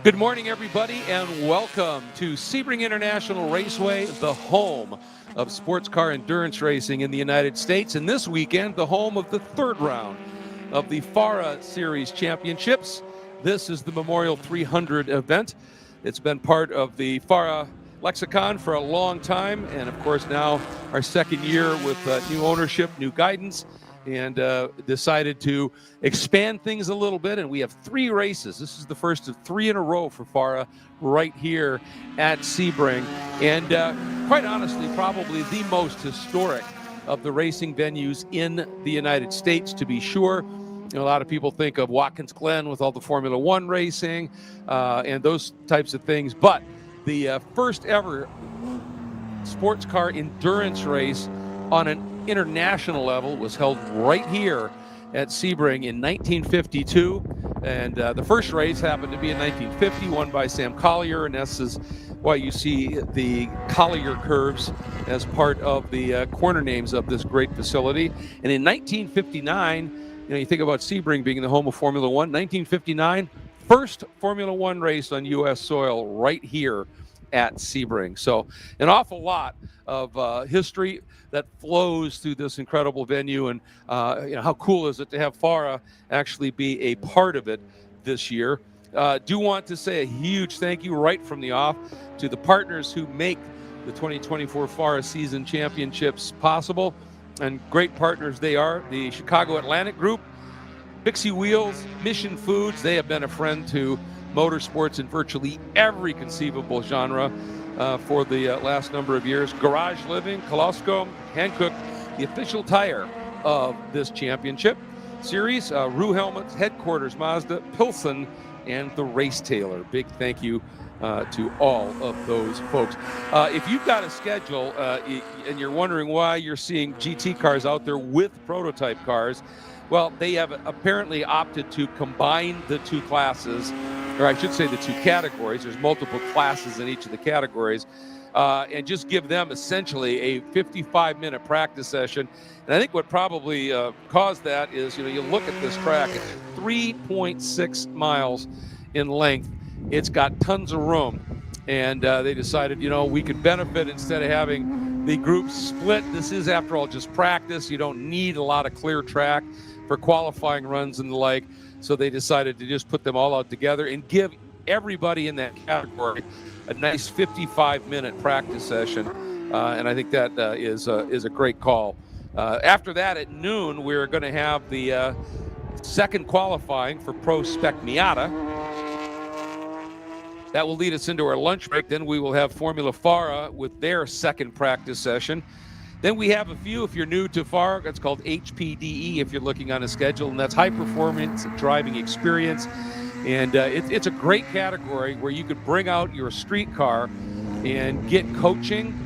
Good morning, everybody, and welcome to Sebring International Raceway, the home of sports car endurance racing in the United States, and this weekend, the home of the third round of the FARA Series Championships. This is the Memorial 300 event. It's been part of the FARA lexicon for a long time, and of course now our second year with new ownership, new guidance, and decided to expand things a little bit, and we have 3 races. This is the first of 3 in a row for FARA right here at Sebring, and quite honestly, probably the most historic of the racing venues in the United States, to be sure. You know, a lot of people think of Watkins Glen with all the Formula One racing and those types of things, but the first ever sports car endurance race on an international level was held right here at Sebring in 1952, and the first race happened to be in 1950, won by Sam Collier, and this is why you see the Collier curves as part of the corner names of this great facility. And in 1959, you know, you think about Sebring being the home of Formula One. 1959, first Formula One race on U.S. soil right here at Sebring. So an awful lot of history that flows through this incredible venue, and you know, how cool is it to have FARA actually be a part of it this year. Do want to say a huge thank you right from the off to the partners who make the 2024 FARA season championships possible, and great partners they are: the Chicago Atlantic Group, Pixie Wheels, Mission Foods. They have been a friend to motorsports in virtually every conceivable genre for the last number of years. Garage Living, Kolosco, Hankook, the official tire of this championship series. Rue Helmets, Headquarters, Mazda, Pilsen, and the Race Tailor. Big thank you to all of those folks. If you've got a schedule and you're wondering why you're seeing GT cars out there with prototype cars, well, they have apparently opted to combine the 2 classes, or I should say the 2 categories. There's multiple classes in each of the categories, and just give them essentially a 55-minute practice session. And I think what probably caused that is, you know, you look at this track, it's 3.6 miles in length. It's got tons of room, and they decided, you know, we could benefit instead of having the groups split. This is, after all, just practice. You don't need a lot of clear track for qualifying runs and the like. So they decided to just put them all out together and give everybody in that category a nice 55-minute practice session. And I think that is a great call. After that, at noon, we're going to have the second qualifying for Pro Spec Miata. That will lead us into our lunch break. Then we will have Formula FARA with their second practice session. Then we have a few, if you're new to FARA, it's called HPDE if you're looking on a schedule, and that's high performance driving experience. And it's a great category where you could bring out your street car and get coaching.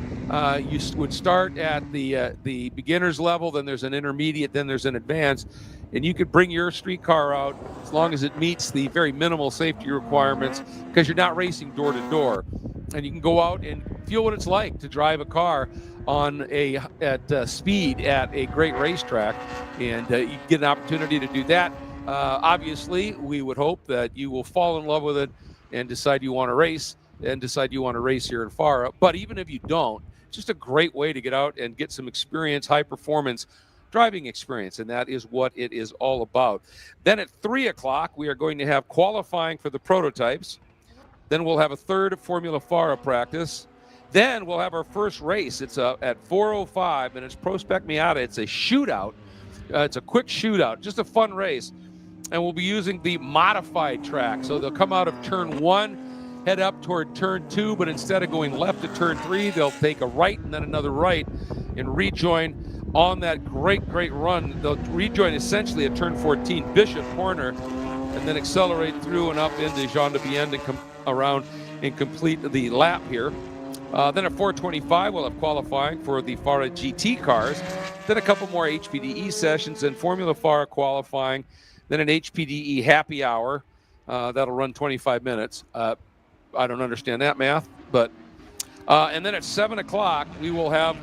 You would start at the beginner's level, then there's an intermediate, then there's an advanced, and you could bring your street car out as long as it meets the very minimal safety requirements, because you're not racing door to door. And you can go out and feel what it's like to drive a car on at speed at a great racetrack, and you get an opportunity to do that. Obviously, we would hope that you will fall in love with it and decide you want to race, and decide you want to race here in FARA. But even if you don't, it's just a great way to get out and get some experience, high performance driving experience, and that is what it is all about. Then at 3 o'clock, we are going to have qualifying for the prototypes. Then we'll have a third Formula FARA practice. Then we'll have our first race. It's at 4:05, and it's Pro Spec Miata. It's a shootout. It's a quick shootout, just a fun race. And we'll be using the modified track. So they'll come out of turn 1, head up toward turn 2, but instead of going left to turn 3, they'll take a right and then another right and rejoin on that great run. They'll rejoin essentially at turn 14, Bishop Corner, and then accelerate through and up into Jean de Bienne and come around and complete the lap here. Then at 4:25, we'll have qualifying for the FARA GT cars. Then a couple more HPDE sessions and Formula FARA qualifying. Then an HPDE happy hour. That'll run 25 minutes. I don't understand that math, but and then at 7 o'clock, we will have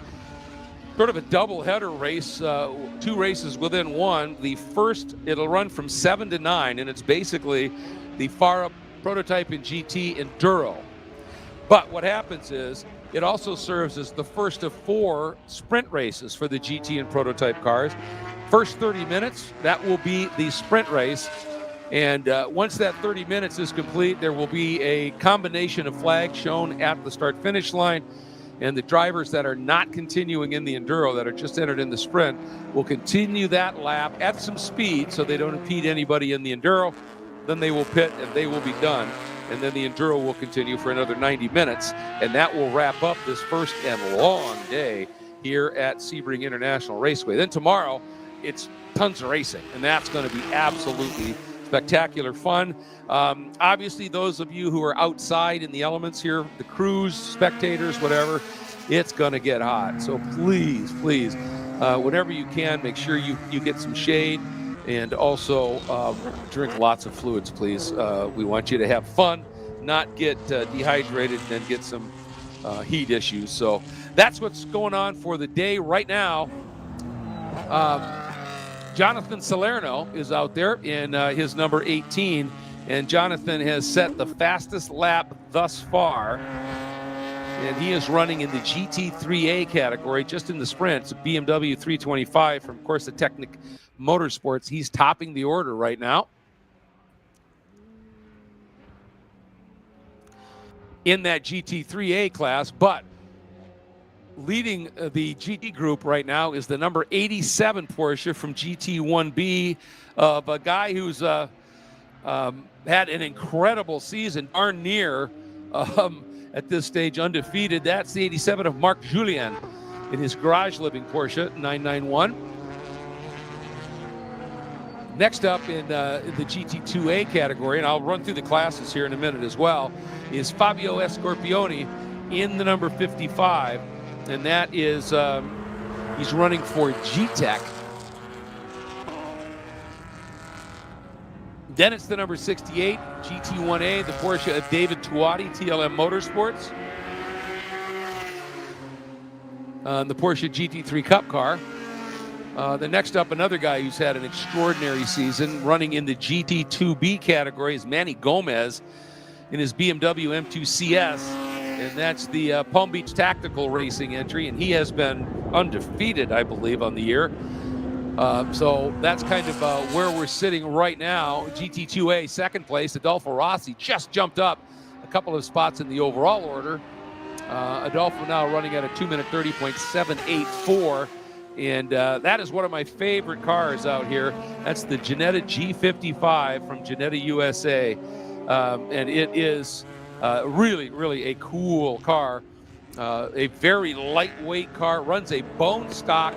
sort of a double-header race, 2 races within one. The first, it'll run from 7 to 9, and it's basically the FARA Prototype and GT Enduro. But what happens is it also serves as the first of 4 sprint races for the GT and Prototype cars. First 30 minutes, that will be the sprint race. And once that 30 minutes is complete, there will be a combination of flags shown at the start-finish line. And the drivers that are not continuing in the Enduro, that are just entered in the sprint, will continue that lap at some speed so they don't impede anybody in the Enduro. Then they will pit and they will be done. And then the Enduro will continue for another 90 minutes. And that will wrap up this first and long day here at Sebring International Raceway. Then tomorrow, it's tons of racing. And that's going to be absolutely spectacular fun. Obviously, those of you who are outside in the elements here, the crews, spectators, whatever, it's going to get hot. So please, please, whenever you can, make sure you get some shade and also drink lots of fluids, please. We want you to have fun, not get dehydrated and then get some heat issues. So that's what's going on for the day right now. Jonathan Salerno is out there in his number 18, and Jonathan has set the fastest lap thus far, and he is running in the GT3A category, just in the sprint. It's a BMW 325 from, of course, the Technic Motorsports. He's topping the order right now. In that GT3A class, but leading the GT group right now is the number 87 Porsche from GT1B of a guy who's had an incredible season, darn near at this stage undefeated. That's the 87 of Marc Julien in his garage living Porsche 991. Next up in the GT2A category, and I'll run through the classes here in a minute as well, is Fabio Scorpioni in the number 55. And that is, he's running for G-Tech. Then it's the number 68, GT1A, the Porsche of David Tuati, TLM Motorsports. The Porsche GT3 Cup car. The next up, another guy who's had an extraordinary season, running in the GT2B category, is Manny Gomez in his BMW M2 CS. And that's the Palm Beach Tactical Racing entry, and he has been undefeated, I believe, on the year. So that's kind of where we're sitting right now. GT2A, second place. Adolfo Rossi just jumped up a couple of spots in the overall order. Adolfo now running at a 2-minute 30.784. And that is one of my favorite cars out here. That's the Ginetta G55 from Ginetta USA. And it is really, really a cool car. A very lightweight car. Runs a bone stock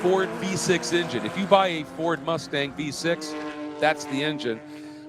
Ford V6 engine. If you buy a Ford Mustang V6, that's the engine.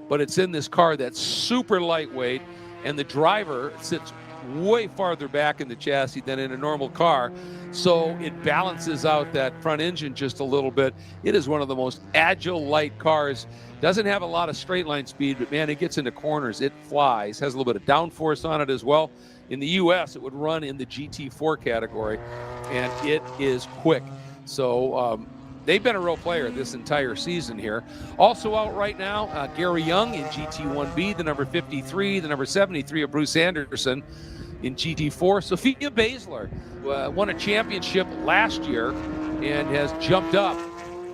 But it's in this car that's super lightweight, and the driver sits way farther back in the chassis than in a normal car. So it balances out that front engine just a little bit. It is one of the most agile light cars. Doesn't have a lot of straight line speed, but man, it gets into corners. It flies. Has a little bit of downforce on it as well. In the US, it would run in the GT4 category, and it is quick. So they've been a real player this entire season here. Also out right now, Gary Young in GT1B, the number 53, the number 73 of Bruce Anderson in GT4. Sophia Basler won a championship last year and has jumped up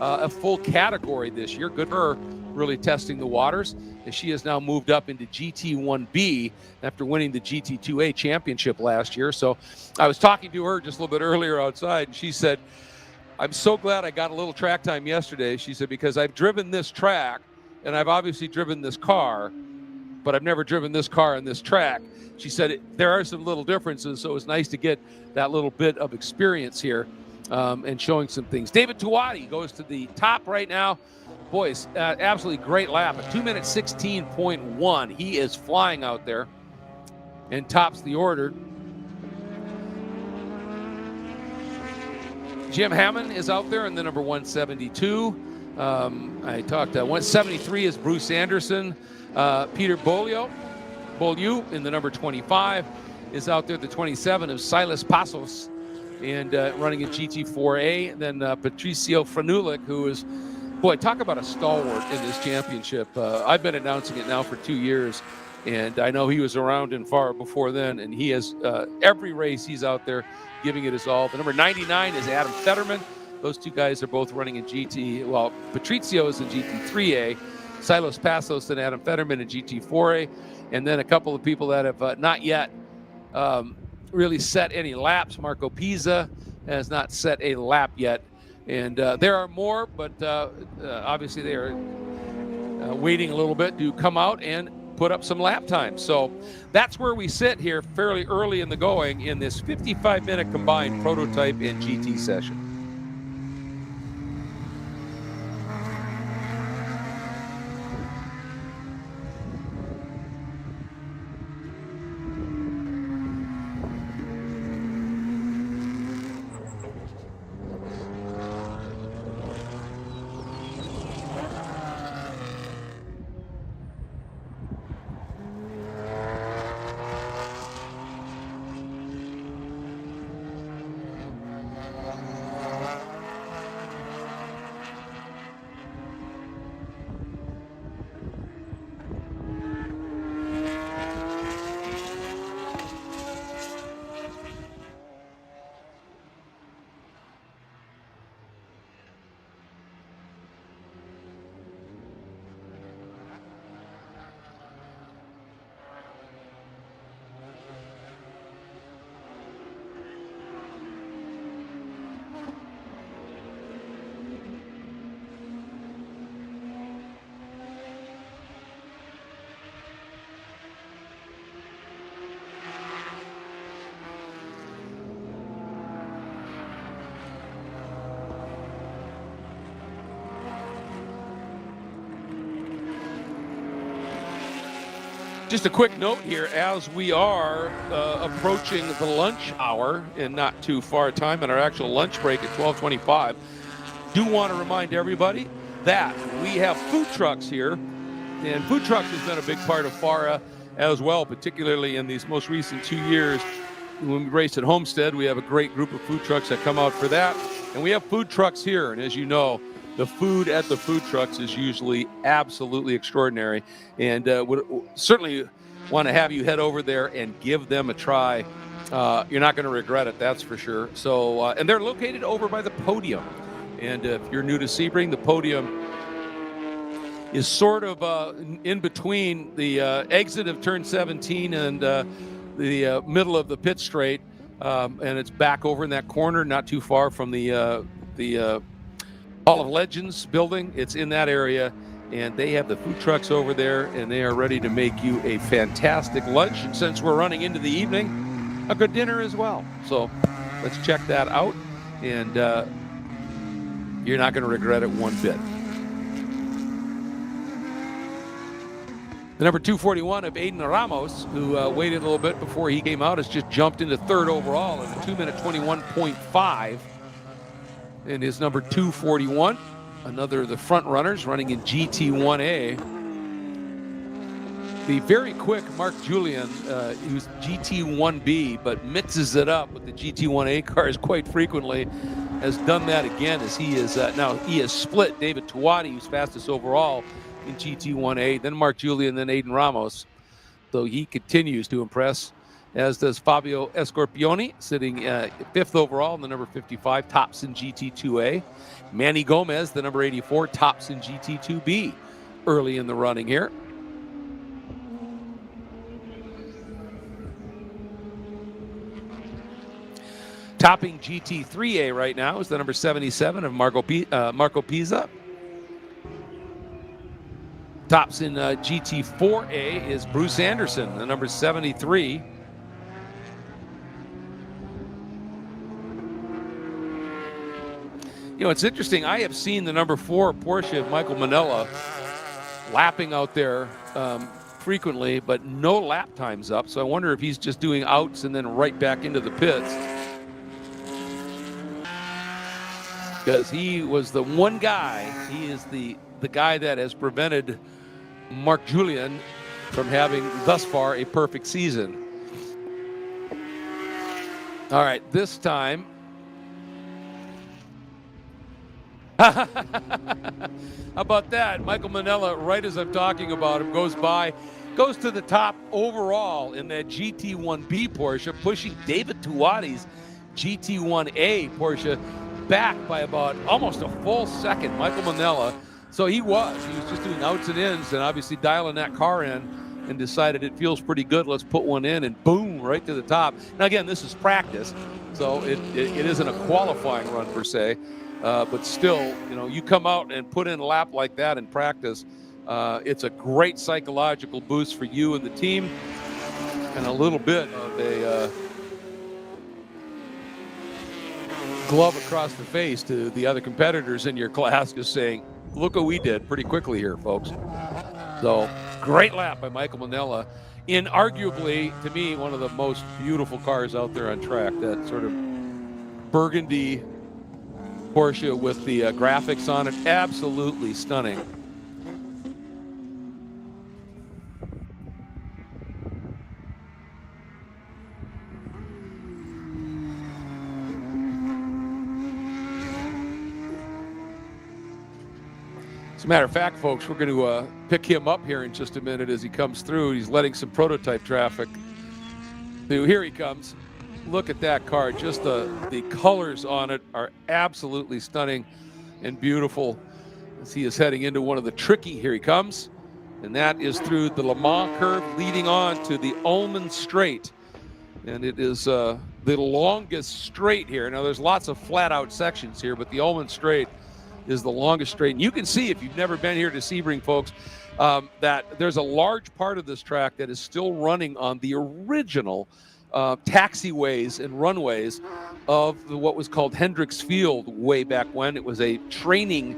a full category this year. Good for her, really testing the waters. And she has now moved up into GT1B after winning the GT2A championship last year. So I was talking to her just a little bit earlier outside, and she said, I'm so glad I got a little track time yesterday. She said, because I've driven this track, and I've obviously driven this car, but I've never driven this car on this track. She said there are some little differences, so it's nice to get that little bit of experience here and showing some things. David Tuati goes to the top right now. Boys, absolutely great lap, a 2-minute 16.1. He is flying out there and tops the order. Jim Hammond is out there in the number 172. I talked 173 is Bruce Anderson. Peter Beaulieu in the number 25 is out there. The 27 of Silas Passos, and running in GT4A. Then Patricio Franulik, who is, boy, talk about a stalwart in this championship. I've been announcing it now for 2 years. And I know he was around in FARA before then, and he has every race he's out there giving it his all. The number 99 is Adam Fetterman. Those two guys are both running in GT. Well, Patrizio is in GT3A, Silos Passos and Adam Fetterman in GT4A, and then a couple of people that have not yet really set any laps. Marco Pisa has not set a lap yet. And there are more, but obviously they are waiting a little bit to come out and put up some lap time. So that's where we sit here fairly early in the going in this 55-minute combined prototype and GT session. Just a quick note here, as we are approaching the lunch hour and not too far time in our actual lunch break at 12:25, do want to remind everybody that we have food trucks here, and food trucks has been a big part of FARA as well, particularly in these most recent 2 years. When we race at Homestead, we have a great group of food trucks that come out for that, and we have food trucks here, and as you know, the food at the food trucks is usually absolutely extraordinary, and would certainly want to have you head over there and give them a try. You're not going to regret it, that's for sure. So, and they're located over by the podium. And if you're new to Sebring, the podium is sort of in between the exit of turn 17 and the middle of the pit straight, and it's back over in that corner, not too far from the Hall of Legends building. It's in that area, and they have the food trucks over there, and they are ready to make you a fantastic lunch. And since we're running into the evening, a good dinner as well. So let's check that out, and you're not going to regret it one bit. The number 241 of Aiden Ramos, who waited a little bit before he came out, has just jumped into third overall in a 2-minute 21.5. And his number 241, another of the front runners running in GT1A. The very quick Mark Julian, who's GT1B, but mixes it up with the GT1A cars quite frequently, has done that again as he is now he has split David Tuwadi, who's fastest overall in GT1A, then Mark Julian, then Aiden Ramos. So he continues to impress, as does Fabio Escorpioni, sitting 5th overall in the number 55, tops in GT2A. Manny Gomez, the number 84, tops in GT2B early in the running here. Topping GT3A right now is the number 77 of Marco Pisa. Tops in GT4A is Bruce Anderson, the number 73. You know, it's interesting. I have seen the number 4 Porsche of Michael Manella lapping out there frequently, but no lap times up. So I wonder if he's just doing outs and then right back into the pits. Because he was the one guy, he is the guy that has prevented Mark Julian from having thus far a perfect season. All right, this time. How about that? Michael Manella, right as I'm talking about him, goes by. goes to the top overall in that GT1B Porsche, pushing David Tuati's GT1A Porsche back by about almost a full second, Michael Manella. So he was just doing outs and ins and obviously dialing that car in and decided it feels pretty good, let's put one in, and boom, right to the top. Now again, this is practice, so it isn't a qualifying run per se, but still, you know, you come out and put in a lap like that in practice, it's a great psychological boost for you and the team, and a little bit of a glove across the face to the other competitors in your class, just saying, look what we did pretty quickly here, folks. So great lap by Michael Manella in arguably, to me, one of the most beautiful cars out there on track, that sort of burgundy Porsche with the graphics on it. Absolutely stunning. As a matter of fact, folks, we're going to pick him up here in just a minute as he comes through. He's letting some prototype traffic through. Here he comes. Look at that car. Just the colors on it are absolutely stunning and beautiful. As he is heading into one of the tricky, here he comes. And that is through the Le Mans curve leading on to the Ulm Straight. And it is the longest straight here. Now, there's lots of flat out sections here, but the Ulm Straight is the longest straight. And you can see, if you've never been here to Sebring, folks, that there's a large part of this track that is still running on the original taxiways and runways of what was called Hendricks Field way back when. It was a training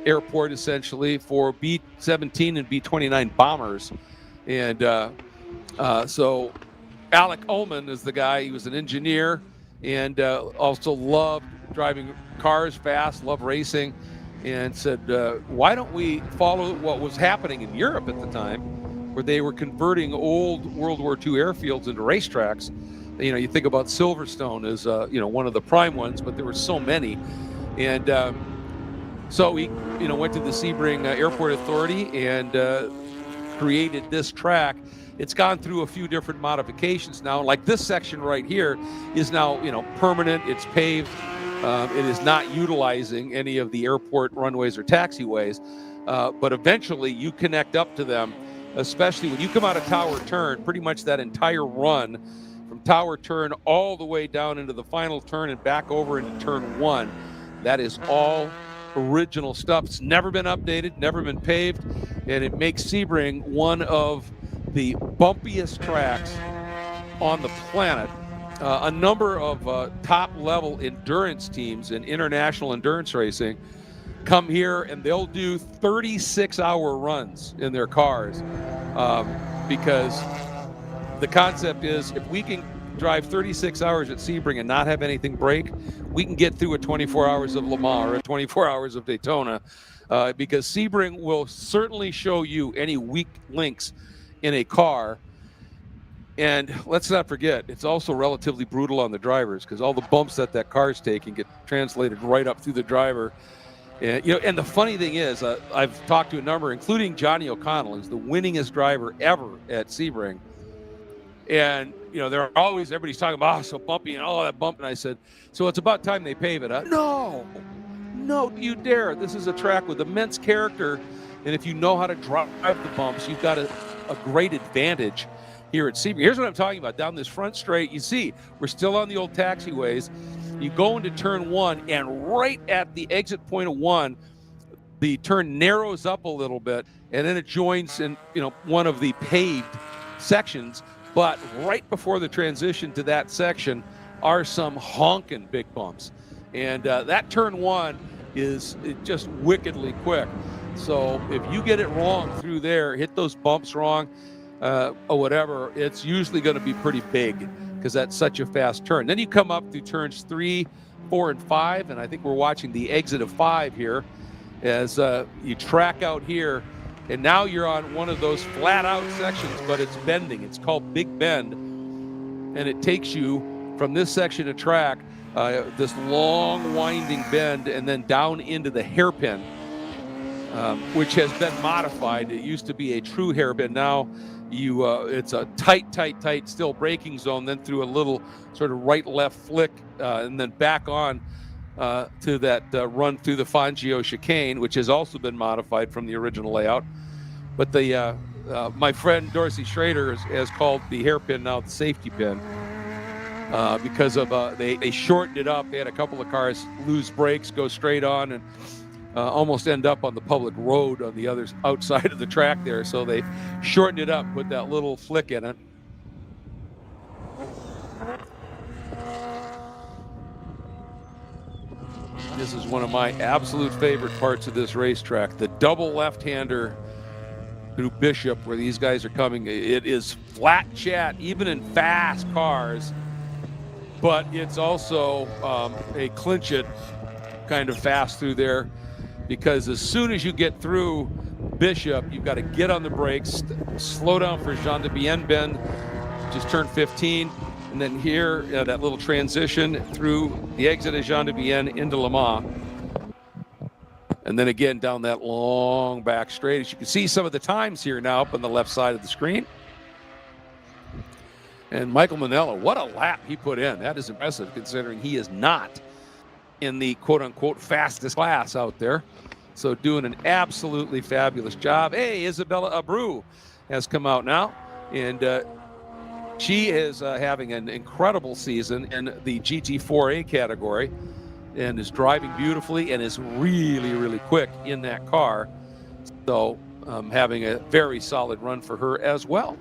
airport, essentially, for B-17 and B-29 bombers. And so Alec Ullman is the guy. He was an engineer and also loved driving cars fast, loved racing, and said, why don't we follow what was happening in Europe at the time, where they were converting old World War II airfields into racetracks. You know, you think about Silverstone as, you know, one of the prime ones, but there were so many. And so he, you know, went to the Sebring Airport Authority and created this track. It's gone through a few different modifications now. Like this section right here is now, you know, permanent. It's paved. It is not utilizing any of the airport runways or taxiways, but eventually you connect up to them, especially when you come out of Tower Turn. Pretty much that entire run from Tower Turn all the way down into the final turn and back over into Turn 1, that is all original stuff. It's never been updated, never been paved, and it makes Sebring one of the bumpiest tracks on the planet. A number of top-level endurance teams in international endurance racing come here, and they'll do 36-hour runs in their cars because the concept is, if we can drive 36 hours at Sebring and not have anything break, we can get through a 24 hours of Le Mans or a 24 hours of Daytona, because Sebring will certainly show you any weak links in a car. And let's not forget, it's also relatively brutal on the drivers, because all the bumps that car is taking get translated right up through the driver. And, you know, and the funny thing is, I've talked to a number, including Johnny O'Connell, who's the winningest driver ever at Sebring. And, you know, they're always, everybody's talking about, oh, so bumpy and all that bump. And I said, so it's about time they pave it. No, you dare. This is a track with immense character. And if you know how to drive the bumps, you've got a great advantage here at Sebring. Here's what I'm talking about. Down this front straight, you see, we're still on the old taxiways. You go into Turn 1, and right at the exit point of 1, the turn narrows up a little bit, and then it joins in, you know, one of the paved sections. But right before the transition to that section are some honking big bumps. And that Turn 1 is just wickedly quick. So if you get it wrong through there, hit those bumps wrong, or whatever, it's usually going to be pretty big, because that's such a fast turn. Then you come up through turns 3, 4, and 5, and I think we're watching the exit of 5 here as you track out here, and now you're on one of those flat out sections, but it's bending. It's called Big Bend, and it takes you from this section of track, this long winding bend, and then down into the hairpin. which has been modified. It used to be a true hairpin. Now it's a tight still braking zone, then through a little sort of right-left flick, and then back on to that run through the Fangio chicane, which has also been modified from the original layout. But the my friend Dorsey Schrader has called the hairpin now the safety pin because of they shortened it up. They had a couple of cars lose brakes, go straight on, and almost end up on the public road on the other outside of the track there. So they shortened it up, put that little flick in it. This is one of my absolute favorite parts of this racetrack, the double left-hander through Bishop, where these guys are coming. It is flat chat, even in fast cars, but it's also a clinch it kind of fast through there, because as soon as you get through Bishop, you've got to get on the brakes, slow down for Jean de Bienne bend, just turned 15, and then here, that little transition through the exit of Jean de Bienne into Le Mans. And then again down that long back straight. As you can see some of the times here now up on the left side of the screen. And Michael Manella, what a lap he put in. That is impressive considering he is not in the quote-unquote fastest class out there. So doing an absolutely fabulous job. Hey, Isabella Abreu has come out now. And she is having an incredible season in the GT4A category, and is driving beautifully and is really, really quick in that car. So having a very solid run for her as well.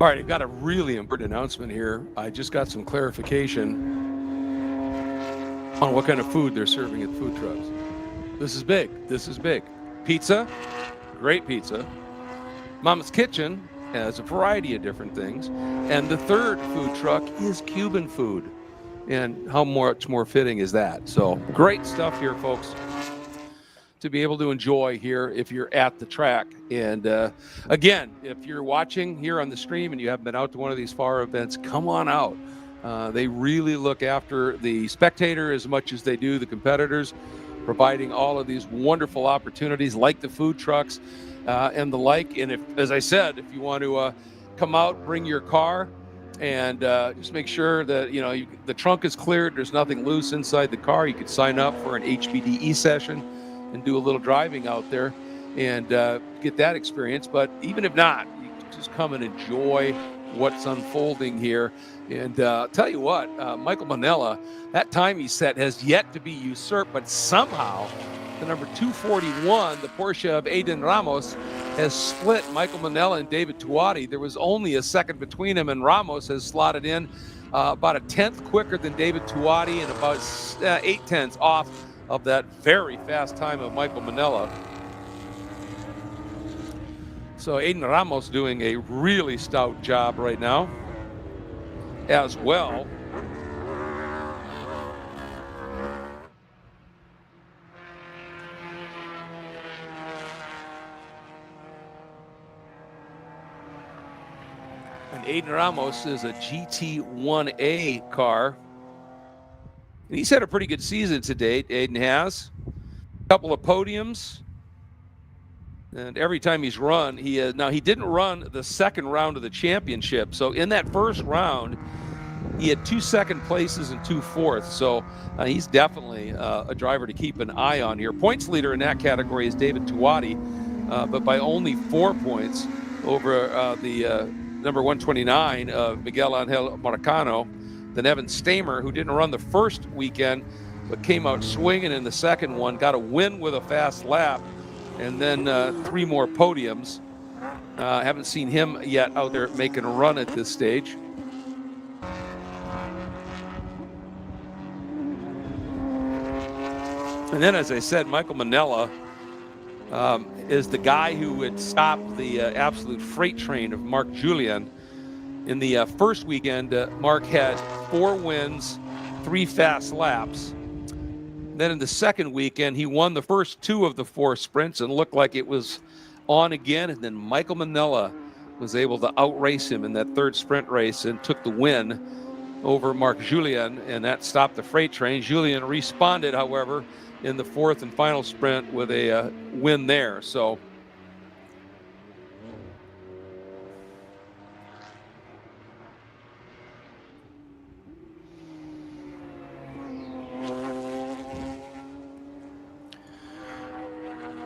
All right, I've got a really important announcement here. I just got some clarification on what kind of food they're serving at food trucks. This is big. This is big. Pizza, great pizza. Mama's Kitchen has a variety of different things. And the third food truck is Cuban food. And how much more fitting is that? So great stuff here, folks, to be able to enjoy here if you're at the track. And again, if you're watching here on the stream and you haven't been out to one of these FARA events, come on out. They really look after the spectator as much as they do the competitors, providing all of these wonderful opportunities like the food trucks and the like. And if, as I said, if you want to come out, bring your car, and just make sure that the trunk is cleared, there's nothing loose inside the car. You could sign up for an HPDE session and do a little driving out there and get that experience. But even if not, you just come and enjoy what's unfolding here. And tell you what, Michael Manella, that time he set has yet to be usurped, but somehow the number 241, the Porsche of Aiden Ramos, has split Michael Manella and David Tuati. There was only a second between him, and Ramos has slotted in about a tenth quicker than David Tuati and about 8 tenths off of that very fast time of Michael Manella. So Aiden Ramos doing a really stout job right now as well. And Aiden Ramos is a GT1A car. And he's had a pretty good season to date. Aiden has a couple of podiums. And every time he's run, he has. Now, he didn't run the second round of the championship. So in that first round, he had 2 second places and 2 fourths. So he's definitely a driver to keep an eye on here. Points leader in that category is David Tuati, but by only 4 points over the number 129 of Miguel Angel Marcano. Then Evan Stamer, who didn't run the first weekend, but came out swinging in the second one, got a win with a fast lap, and then 3 more podiums. Haven't seen him yet out there making a run at this stage. And then, as I said, Michael Manella is the guy who had stopped the absolute freight train of Mark Julian. In the first weekend, Mark had 4 wins, 3 fast laps. Then in the second weekend, he won the first 2 of the 4 sprints and looked like it was on again. And then Michael Manella was able to outrace him in that third sprint race and took the win over Mark Julian, and that stopped the freight train. Julian responded, however, in the fourth and final sprint with a win there. So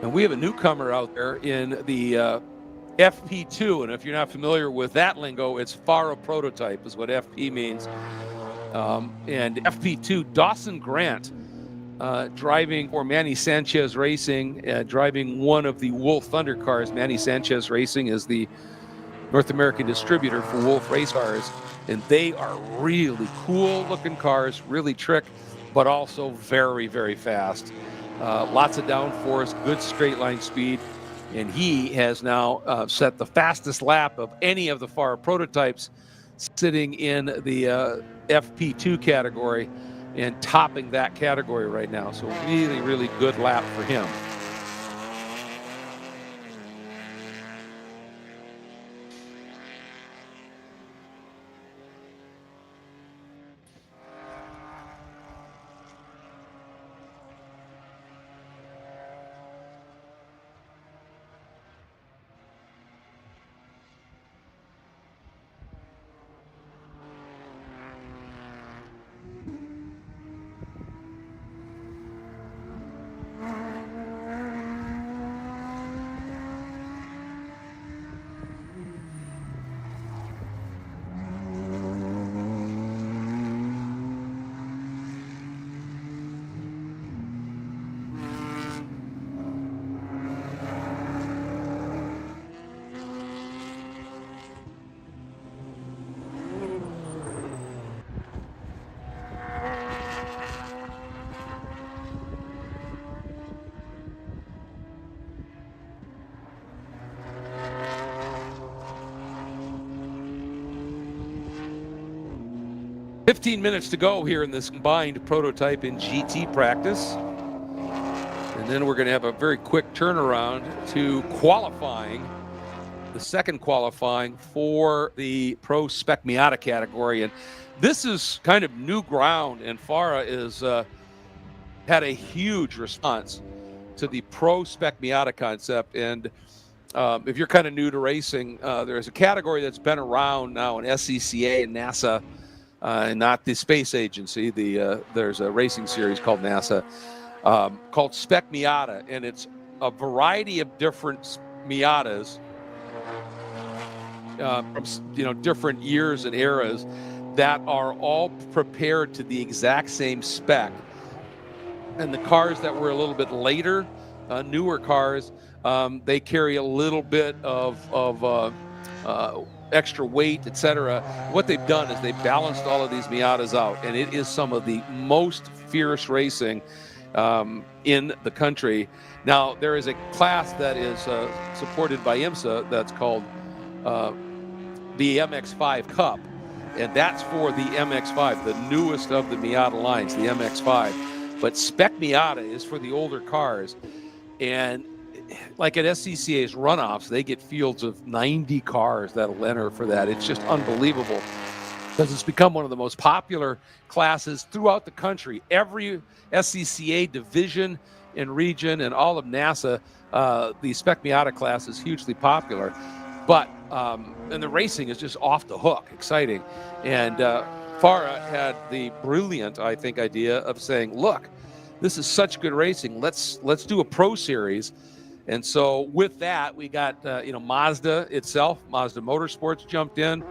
and we have a newcomer out there in the FP2, and if you're not familiar with that lingo, it's FARA Prototype is what FP means. And FP2, Dawson Grant, driving for Manny Sanchez Racing, driving one of the Wolf Thunder cars. Manny Sanchez Racing is the North American distributor for Wolf race cars, and they are really cool looking cars, really trick, but also very, very fast. Lots of downforce, good straight line speed, and he has now set the fastest lap of any of the FARA prototypes, sitting in the FP2 category and topping that category right now. So really, really good lap for him. 15 minutes to go here in this combined prototype and GT practice. And then we're going to have a very quick turnaround to qualifying, the second qualifying for the Pro Spec Miata category. And this is kind of new ground, and FARA is had a huge response to the Pro Spec Miata concept. And if you're kind of new to racing, there's a category that's been around now in SCCA and NASA, and not the space agency. There's a racing series called NASA, called Spec Miata, and it's a variety of different Miatas from different years and eras that are all prepared to the exact same spec. And the cars that were a little bit later, newer cars, they carry a little bit of extra weight, etc. What they've done is they've balanced all of these Miatas out, and it is some of the most fierce racing in the country. Now, there is a class that is supported by IMSA that's called the MX-5 Cup, and that's for the MX-5, the newest of the Miata lines, the MX-5. But Spec Miata is for the older cars, and like at SCCA's runoffs, they get fields of 90 cars that'll enter for that. It's just unbelievable because it's become one of the most popular classes throughout the country. Every SCCA division and region and all of NASA, the Spec Miata class is hugely popular. But and the racing is just off the hook, exciting. And FARA had the brilliant, I think, idea of saying, look, this is such good racing. Let's do a pro series. And so with that, we got Mazda itself, Mazda Motorsports jumped in,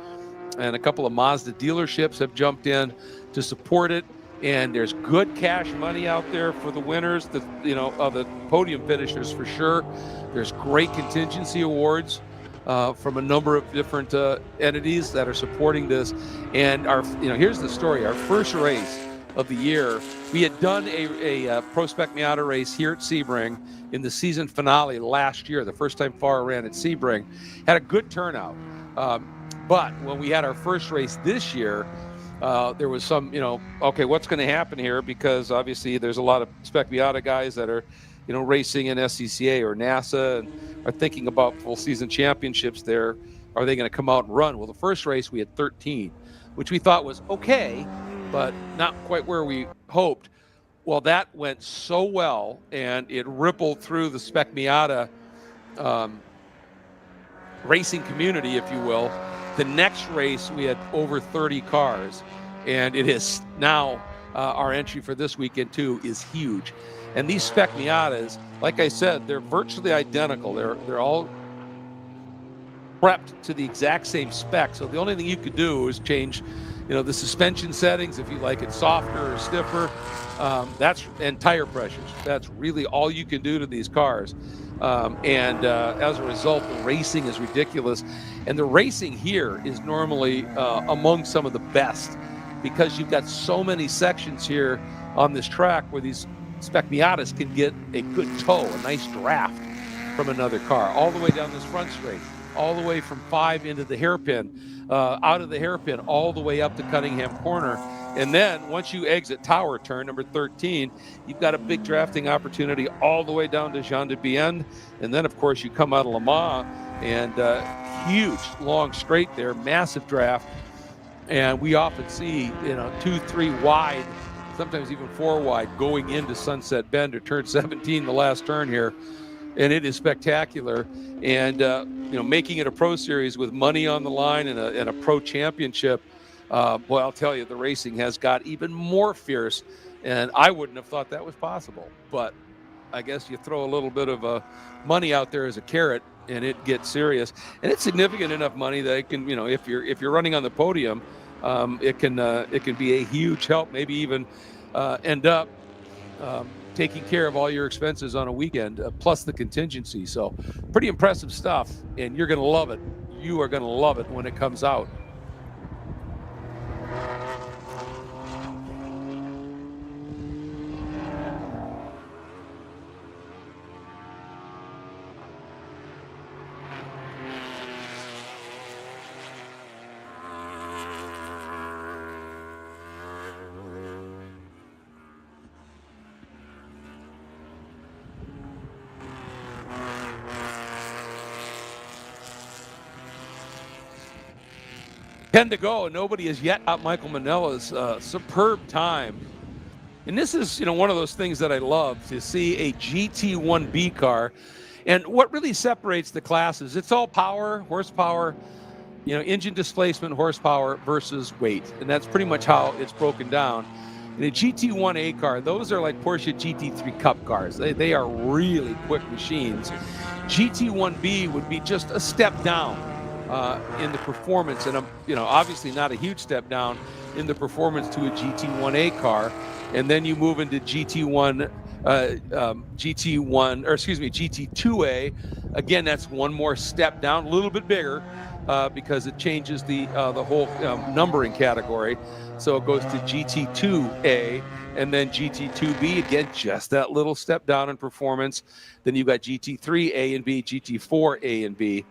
and a couple of Mazda dealerships have jumped in to support it. And there's good cash money out there for the winners, of the podium finishers for sure. There's great contingency awards from a number of different entities that are supporting this. And here's the story. Our first race of the year, we had done a Pro Spec Miata race here at Sebring in the season finale last year, the first time FARA ran at Sebring. Had a good turnout. But when we had our first race this year, there was some, okay, what's going to happen here? Because obviously there's a lot of Spec Miata guys that are, racing in SCCA or NASA and are thinking about full season championships there. Are they going to come out and run? Well, the first race we had 13, which we thought was okay, but not quite where we hoped. Well, that went so well, and it rippled through the Spec Miata racing community, if you will. The next race, we had over 30 cars, and it is now our entry for this weekend, too, is huge. And these Spec Miatas, like I said, they're virtually identical. They're all prepped to the exact same spec. So the only thing you could do is change, the suspension settings, if you like it softer or stiffer. And tire pressures. That's really all you can do to these cars. And as a result, the racing is ridiculous. And the racing here is normally among some of the best because you've got so many sections here on this track where these Spec Miatas can get a good tow, a nice draft from another car, all the way down this front straight, all the way from 5 into the hairpin, out of the hairpin, all the way up to Cunningham Corner. And then once you exit Tower Turn, number 13, you've got a big drafting opportunity all the way down to Jean de Bienne. And then, of course, you come out of Le Mans and huge, long straight there, massive draft. And we often see, 2, 3 wide, sometimes even 4 wide going into Sunset Bend or turn 17, the last turn here. And it is spectacular. And, making it a pro series with money on the line and a pro championship, well, I'll tell you, the racing has got even more fierce. And I wouldn't have thought that was possible. But I guess you throw a little bit of money out there as a carrot, and it gets serious. And it's significant enough money that it can, if you're running on the podium, it can be a huge help. Maybe even end up taking care of all your expenses on a weekend, plus the contingency. So pretty impressive stuff, and you're going to love it. You are going to love it when it comes out. 10 to go, and nobody has yet got Michael Manella's superb time. And this is, one of those things that I love, to see a GT1B car. And what really separates the classes, it's all power, horsepower, engine displacement, horsepower versus weight. And that's pretty much how it's broken down. In a GT1A car, those are like Porsche GT3 Cup cars. They are really quick machines. GT1B would be just a step down in the performance, and obviously not a huge step down in the performance to a GT1A car. And then you move into GT2A. Again, that's one more step down, a little bit bigger, because it changes the whole numbering category. So it goes to GT2A and then GT2B. Again, just that little step down in performance. Then you've got GT3A and B, GT4A and B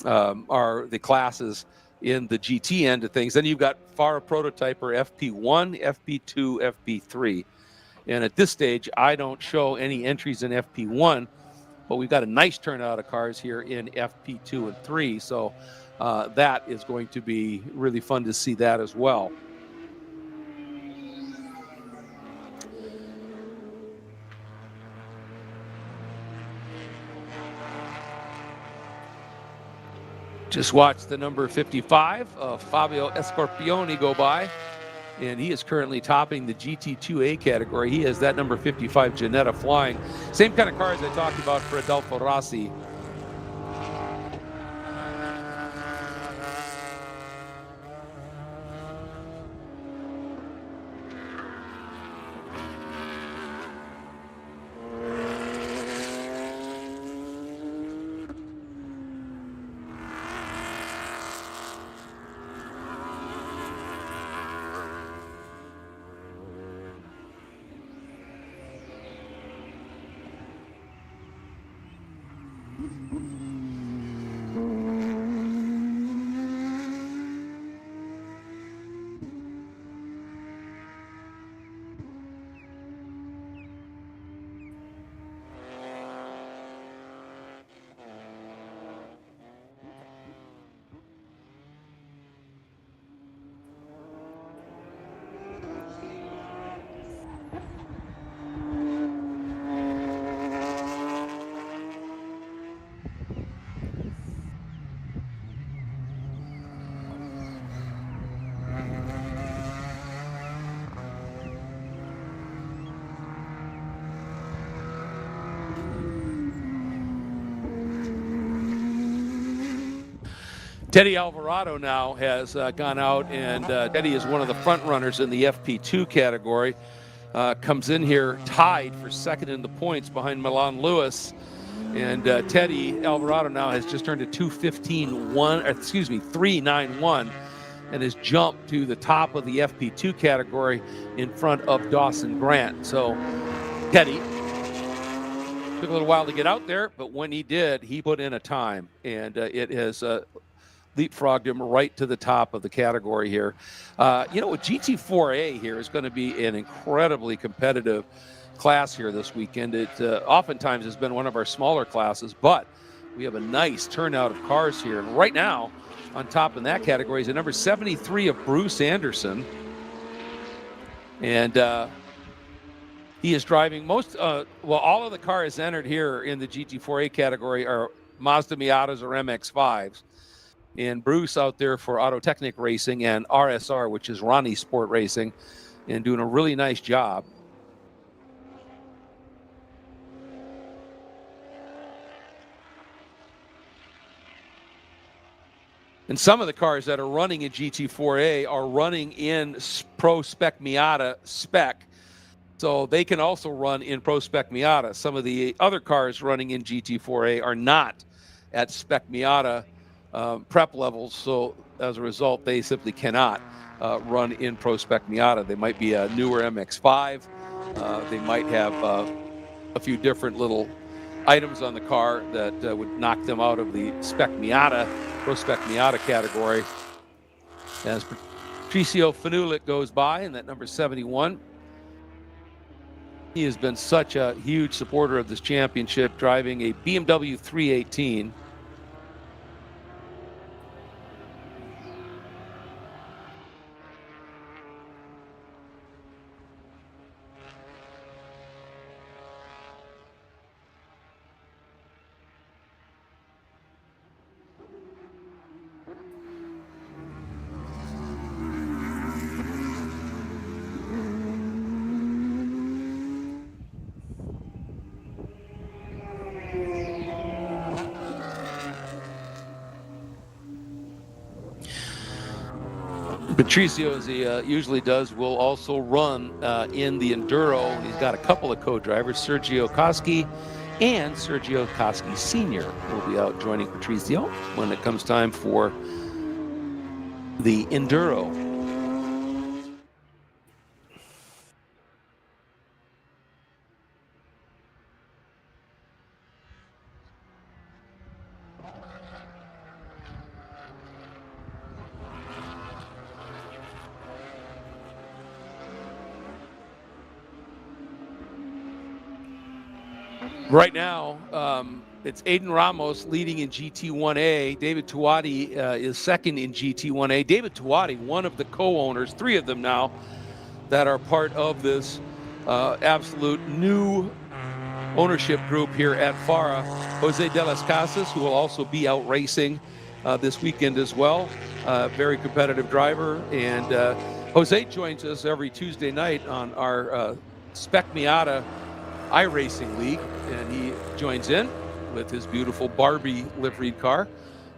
are the classes in the GT end of things. Then you've got FARA Prototype, or FP1, FP2, FP3. And at this stage, I don't show any entries in FP1, but we've got a nice turnout of cars here in FP2 and 3. So that is going to be really fun to see that as well. Just watch the number 55 of Fabio Escorpioni go by, and he is currently topping the GT2A category. He has that number 55 Ginetta flying. Same kind of cars I talked about for Adolfo Rossi. Teddy Alvarado now has gone out, and Teddy is one of the front runners in the FP2 category. Comes in here tied for second in the points behind Milan Lewis. And Teddy Alvarado now has just earned a 391, and has jumped to the top of the FP2 category in front of Dawson Grant. So Teddy took a little while to get out there, but when he did, he put in a time, and it has leapfrogged him right to the top of the category here. GT4A here is going to be an incredibly competitive class here this weekend. It oftentimes has been one of our smaller classes, but we have a nice turnout of cars here. And right now, on top in that category is a number 73 of Bruce Anderson. And he is driving all of the cars entered here in the GT4A category are Mazda Miatas or MX-5s. And Bruce out there for Autotechnic Racing and RSR, which is Ronnie Sport Racing, and doing a really nice job. And some of the cars that are running in GT4A are running in Pro Spec Miata spec. So they can also run in Pro Spec Miata. Some of the other cars running in GT4A are not at Spec Miata prep levels, so as a result, they simply cannot run in Pro Spec Miata. They might be a newer MX-5. They might have a few different little items on the car that would knock them out of the Spec Miata, Pro Spec Miata category. As Patricio Fanulik goes by in that number 71. He has been such a huge supporter of this championship, driving a BMW 318. Patricio, as he usually does, will also run in the Enduro. He's got a couple of co-drivers, Sergio Koski and Sergio Koski Sr. will be out joining Patricio when it comes time for the Enduro. Right now, it's Aiden Ramos leading in GT1A. David Tuati is second in GT1A. David Tuati, one of the co-owners, three of them now, that are part of this absolute new ownership group here at FARA. Jose de las Casas, who will also be out racing this weekend as well. Very competitive driver. And Jose joins us every Tuesday night on our Spec Miata iRacing League, and he joins in with his beautiful Barbie liveried car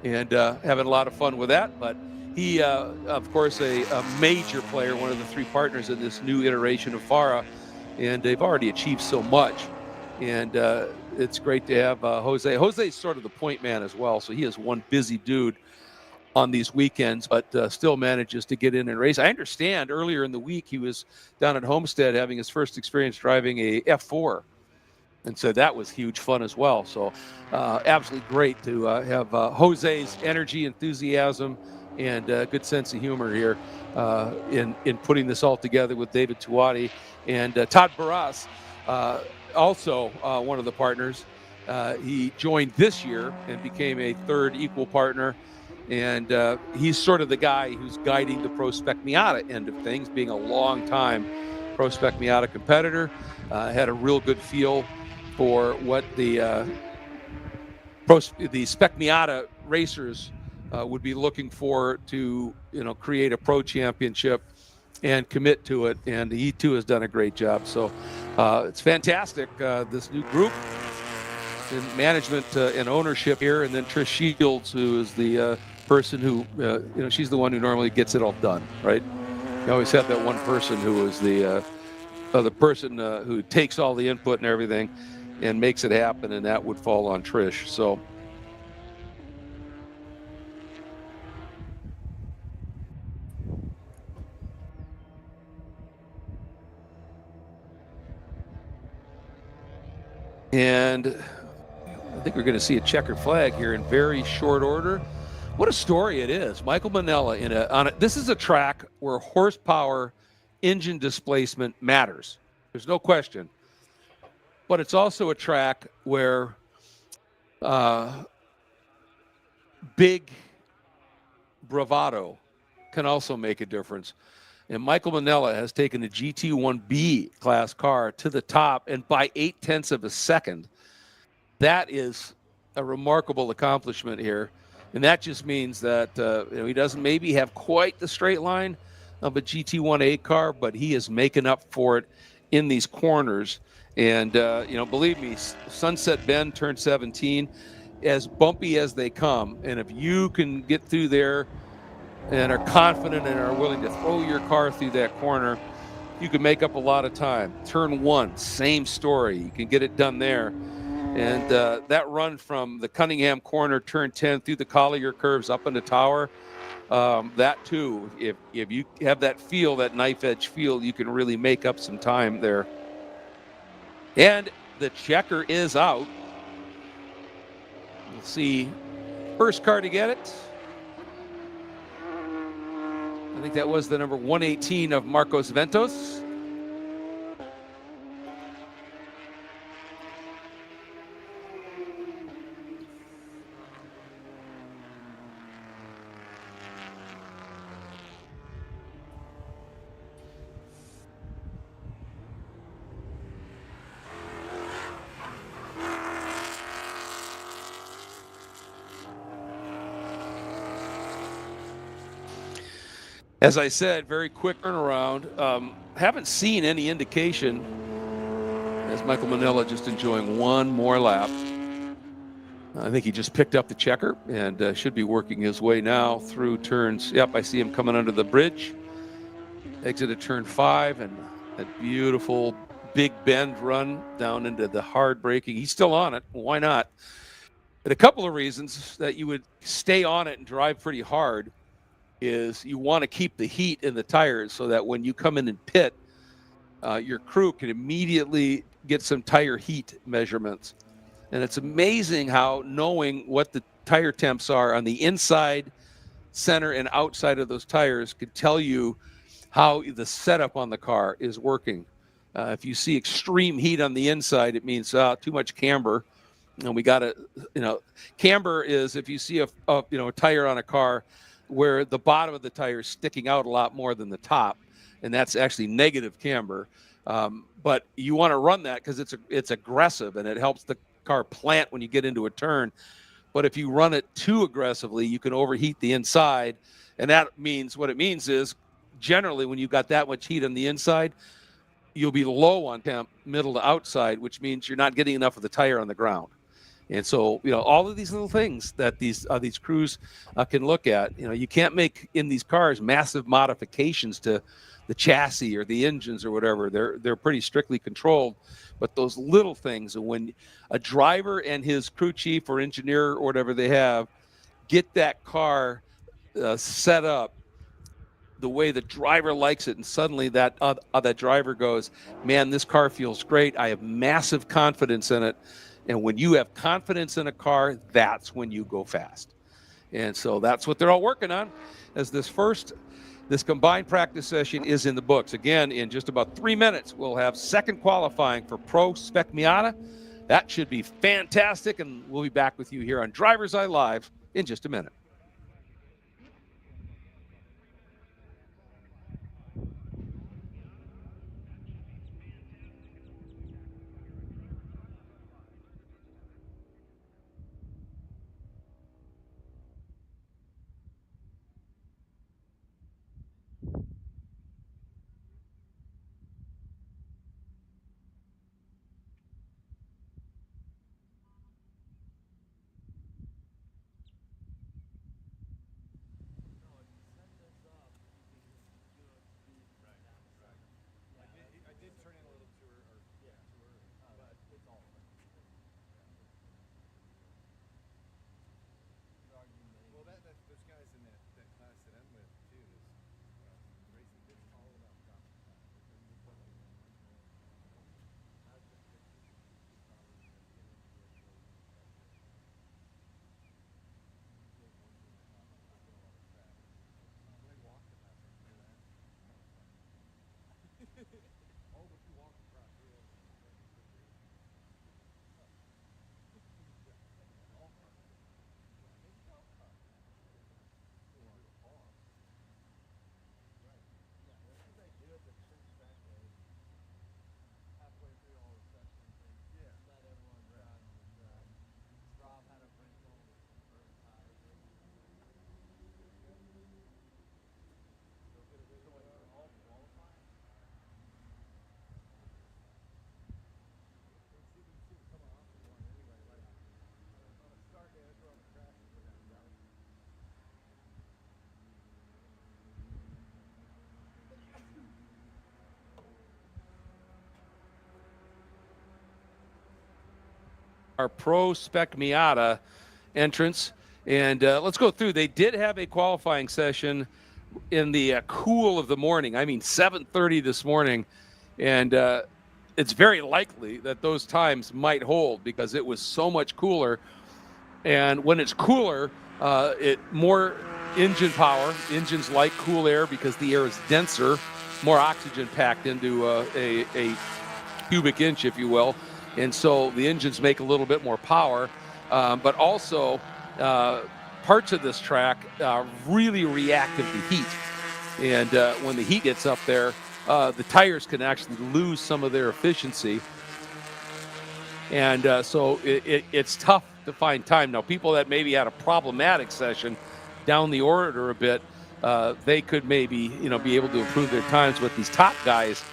and having a lot of fun with that. But he, of course, a major player, one of the three partners in this new iteration of FARA, and they've already achieved so much. And it's great to have Jose. Jose's sort of the point man as well, so he is one busy dude on these weekends, but still manages to get in and race. I understand earlier in the week he was down at Homestead having his first experience driving a F4, and so that was huge fun as well. So absolutely great to have Jose's energy, enthusiasm, and good sense of humor here in putting this all together with David Tuati and Todd Barras, also one of the partners. He joined this year and became a third equal partner. And he's sort of the guy who's guiding the Pro Spec Miata end of things, being a long-time Pro Spec Miata competitor. Had a real good feel for what the Spec Miata racers would be looking for to, create a pro championship and commit to it. And he too has done a great job. So it's fantastic, this new group in management and ownership here. And then Trish Shields, who is the person who, she's the one who normally gets it all done, right? You always have that one person who is the person who takes all the input and everything and makes it happen, and that would fall on Trish. So and I think we're going to see a checkered flag here in very short order. What a story it is. Michael Manella this is a track where horsepower, engine displacement matters. There's no question. But it's also a track where big bravado can also make a difference. And Michael Manella has taken the GT1B class car to the top, and by 0.8 of a second. That is a remarkable accomplishment here. And that just means that he doesn't maybe have quite the straight line of a GT1A car, but he is making up for it in these corners. And, believe me, Sunset Bend turned 17, as bumpy as they come. And if you can get through there and are confident and are willing to throw your car through that corner, you can make up a lot of time. Turn 1, same story. You can get it done there. And that run from the Cunningham corner, turn 10, through the Collier curves up in the tower, that too, if you have that feel, that knife edge feel, you can really make up some time there. And the checker is out. We'll see first car to get it. I think that was the number 118 of Marcos Ventos. As I said, very quick turnaround. Haven't seen any indication, as Michael Manella just enjoying one more lap. I think he just picked up the checker and should be working his way now through turns. Yep, I see him coming under the bridge. Exited turn 5 and that beautiful big bend run down into the hard braking. He's still on it. Why not? And a couple of reasons that you would stay on it and drive pretty hard is you want to keep the heat in the tires so that when you come in and pit, your crew can immediately get some tire heat measurements. And it's amazing how knowing what the tire temps are on the inside, center, and outside of those tires could tell you how the setup on the car is working. If you see extreme heat on the inside, it means too much camber. And we got to, camber is if you see a tire on a car where the bottom of the tire is sticking out a lot more than the top, and that's actually negative camber. But you want to run that because it's aggressive and it helps the car plant when you get into a turn. But if you run it too aggressively, you can overheat the inside, and that means what it means is generally when you've got that much heat on the inside, you'll be low on temp, middle to outside, which means you're not getting enough of the tire on the ground. And so, all of these little things that these crews can look at. You can't make in these cars massive modifications to the chassis or the engines or whatever. They're pretty strictly controlled. But those little things, and when a driver and his crew chief or engineer or whatever they have get that car set up the way the driver likes it, and suddenly that driver goes, man, this car feels great. I have massive confidence in it. And when you have confidence in a car, that's when you go fast. And so that's what they're all working on as this combined practice session is in the books. Again, in just about 3 minutes, we'll have second qualifying for Pro Spec Miata. That should be fantastic, and we'll be back with you here on DriverSeye Live in just a minute. Our Pro Spec Miata entrance, and let's go through. They did have a qualifying session in the cool of the morning. I mean, 7:30 this morning, and it's very likely that those times might hold because it was so much cooler. And when it's cooler, it more engine power. Engines like cool air because the air is denser, more oxygen packed into a cubic inch, if you will. And so the engines make a little bit more power, but also parts of this track really react to the heat. And when the heat gets up there, the tires can actually lose some of their efficiency. And so it's tough to find time. Now, people that maybe had a problematic session down the order a bit, they could maybe be able to improve their times. But these top guys,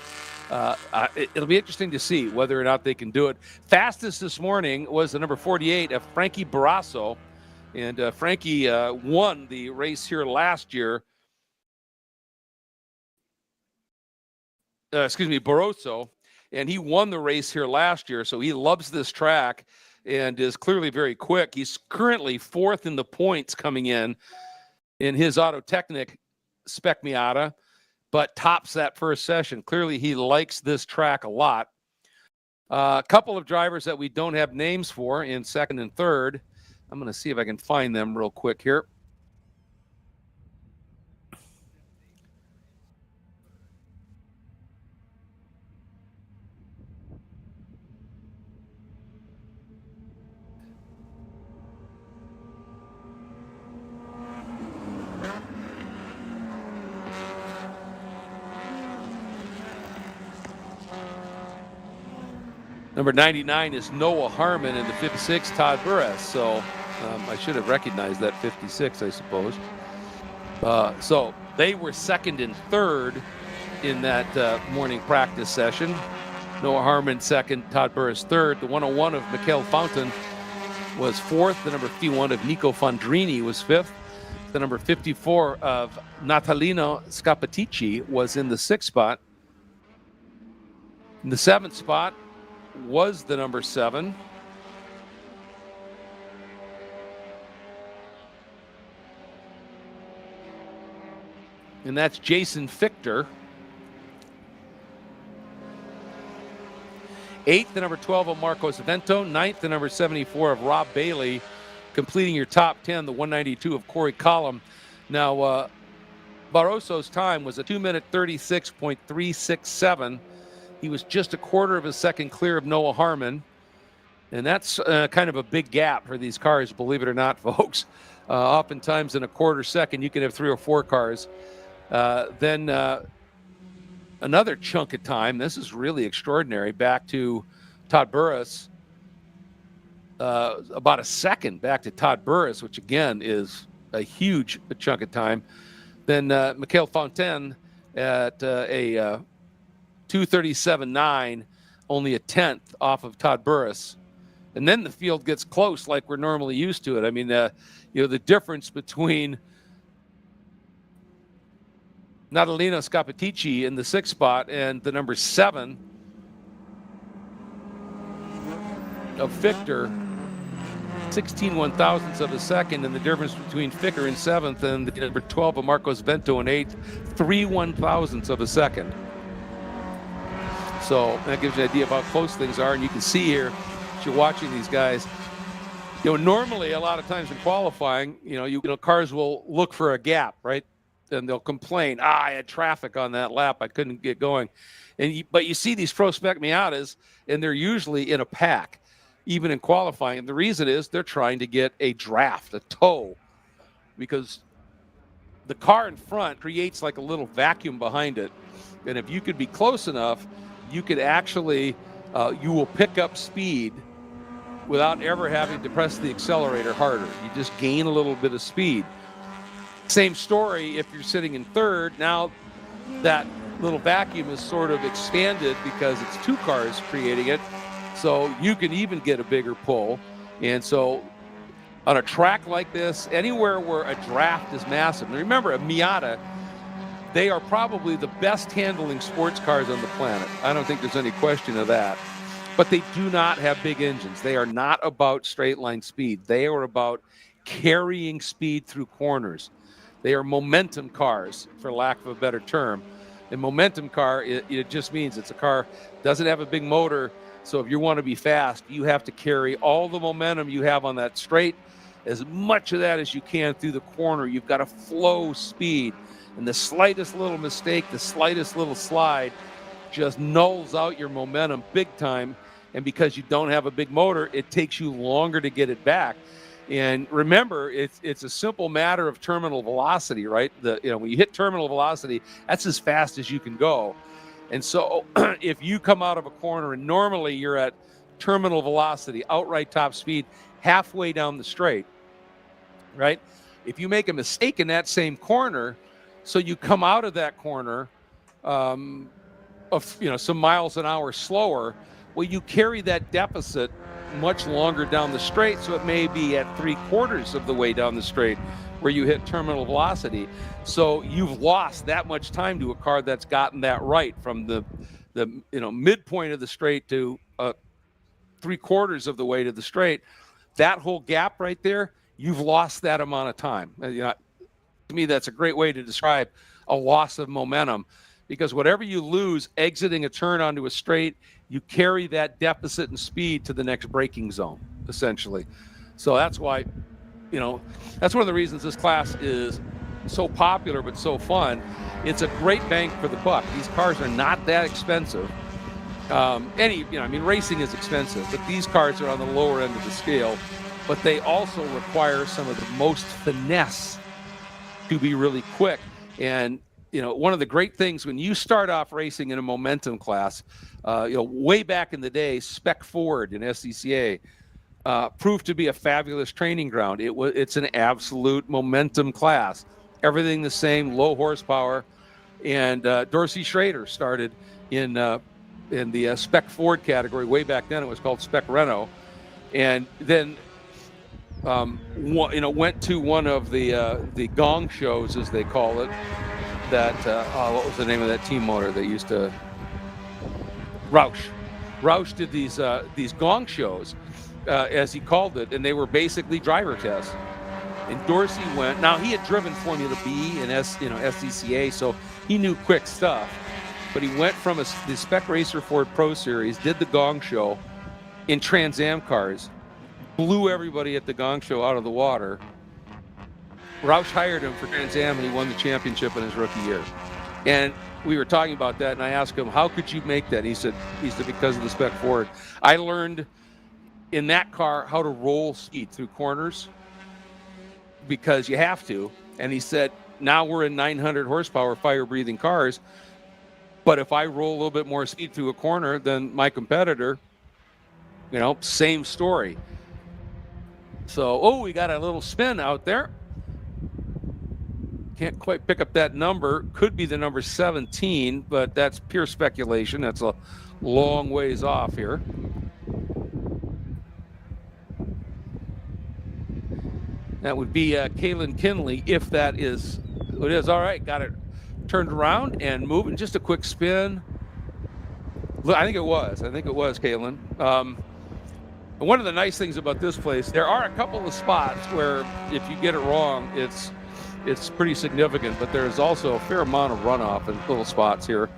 It'll be interesting to see whether or not they can do it. Fastest this morning was the number 48 of Frankie Barrasso. And Frankie won the race here last year. Barroso. And he won the race here last year. So he loves this track and is clearly very quick. He's currently fourth in the points coming in his Autotechnic Spec Miata, but tops that first session. Clearly, he likes this track a lot. A couple of drivers that we don't have names for in second and third. I'm going to see if I can find them real quick here. Number 99 is Noah Harmon, and the 56, Todd Burress. So I should have recognized that 56, I suppose. So they were second and third in that morning practice session. Noah Harmon second, Todd Burress third. The 101 of Mikhail Fountain was fourth. The number 51 of Nico Fondrini was fifth. The number 54 of Natalino Scapatici was in the sixth spot. In the seventh spot was the number 7. And that's Jason Fichter. 8th, the number 12 of Marcos Vento. 9th, the number 74 of Rob Bailey. Completing your top 10, the 192 of Corey Collum. Now, Barroso's time was a 2-minute 36.367. He was just a quarter of a second clear of Noah Harmon. And that's kind of a big gap for these cars, believe it or not, folks. Oftentimes in a quarter second, you can have 3 or 4 cars. Then another chunk of time, this is really extraordinary, back to Todd Burress. About a second back to Todd Burress, which again is a huge chunk of time. Then Mikhail Fontaine at a 2:37.9, only a tenth off of Todd Burress. And then the field gets close like we're normally used to it. I mean, the difference between Natalino Scapatici in the 6th spot and the number 7 of Fichter, 16 one-thousandths of a second, and the difference between Fichter in 7th and the number 12 of Marcos Vento in 8th, 3 one-thousandths of a second. So that gives you an idea of how close things are. And you can see here, as you're watching these guys, normally a lot of times in qualifying, cars will look for a gap, right? And they'll complain, I had traffic on that lap, I couldn't get going. But you see these Pro Spec Miatas, and they're usually in a pack, even in qualifying. And the reason is they're trying to get a draft, a tow, because the car in front creates like a little vacuum behind it. And if you could be close enough, you could actually, you will pick up speed without ever having to press the accelerator harder. You just gain a little bit of speed. Same story if you're sitting in third. Now that little vacuum is sort of expanded because it's 2 cars creating it. So you can even get a bigger pull. And so on a track like this, anywhere where a draft is massive. And remember, a Miata, they are probably the best handling sports cars on the planet. I don't think there's any question of that. But they do not have big engines. They are not about straight line speed. They are about carrying speed through corners. They are momentum cars, for lack of a better term. And momentum car, it just means it's a car doesn't have a big motor. So if you want to be fast, you have to carry all the momentum you have on that straight, as much of that as you can through the corner. You've got to flow speed. And the slightest little mistake, the slightest little slide just nulls out your momentum big time. And because you don't have a big motor, it takes you longer to get it back. And remember, it's a simple matter of terminal velocity, right? When you hit terminal velocity, that's as fast as you can go. And so if you come out of a corner and normally you're at terminal velocity, outright top speed, halfway down the straight, right? If you make a mistake in that same corner, so you come out of that corner, of, some miles an hour slower, well, you carry that deficit much longer down the straight, so it may be at 3/4 of the way down the straight where you hit terminal velocity. So you've lost that much time to a car that's gotten that right from the midpoint of the straight to 3/4 of the way to the straight. That whole gap right there, you've lost that amount of time. To me, that's a great way to describe a loss of momentum, because whatever you lose exiting a turn onto a straight, you carry that deficit in speed to the next braking zone, essentially. So that's why, that's one of the reasons this class is so popular but so fun. It's a great bang for the buck. These cars are not that expensive. Racing is expensive, but these cars are on the lower end of the scale. But they also require some of the most finesse to be really quick. And one of the great things when you start off racing in a momentum class, way back in the day, Spec Ford in SCCA proved to be a fabulous training ground. It's an absolute momentum class. Everything the same, low horsepower. And Dorsey Schrader started in the Spec Ford category. Way back then, it was called Spec Renault. And then went to one of the gong shows, as they call it. That what was the name of that team motor that used to? Roush did these gong shows, as he called it, and they were basically driver tests. And Dorsey went. Now he had driven Formula B and SCCA, so he knew quick stuff. But he went from the Spec Racer Ford Pro Series, did the gong show in Trans Am cars, blew everybody at the gong show out of the water. Roush hired him for Trans Am, and he won the championship in his rookie year. And we were talking about that, and I asked him, how could you make that? And he said, because of the Spec Ford. I learned in that car how to roll speed through corners because you have to. And he said, now we're in 900 horsepower fire-breathing cars, but if I roll a little bit more speed through a corner than my competitor, same story. So, we got a little spin out there. Can't quite pick up that number. Could be the number 17, but that's pure speculation. That's a long ways off here. That would be Kalen Kinley, if that is what it is. All right, got it turned around and moving. Just a quick spin. I think it was Kalen. And one of the nice things about this place, there are a couple of spots where if you get it wrong, it's pretty significant, but there's also a fair amount of runoff in little spots here.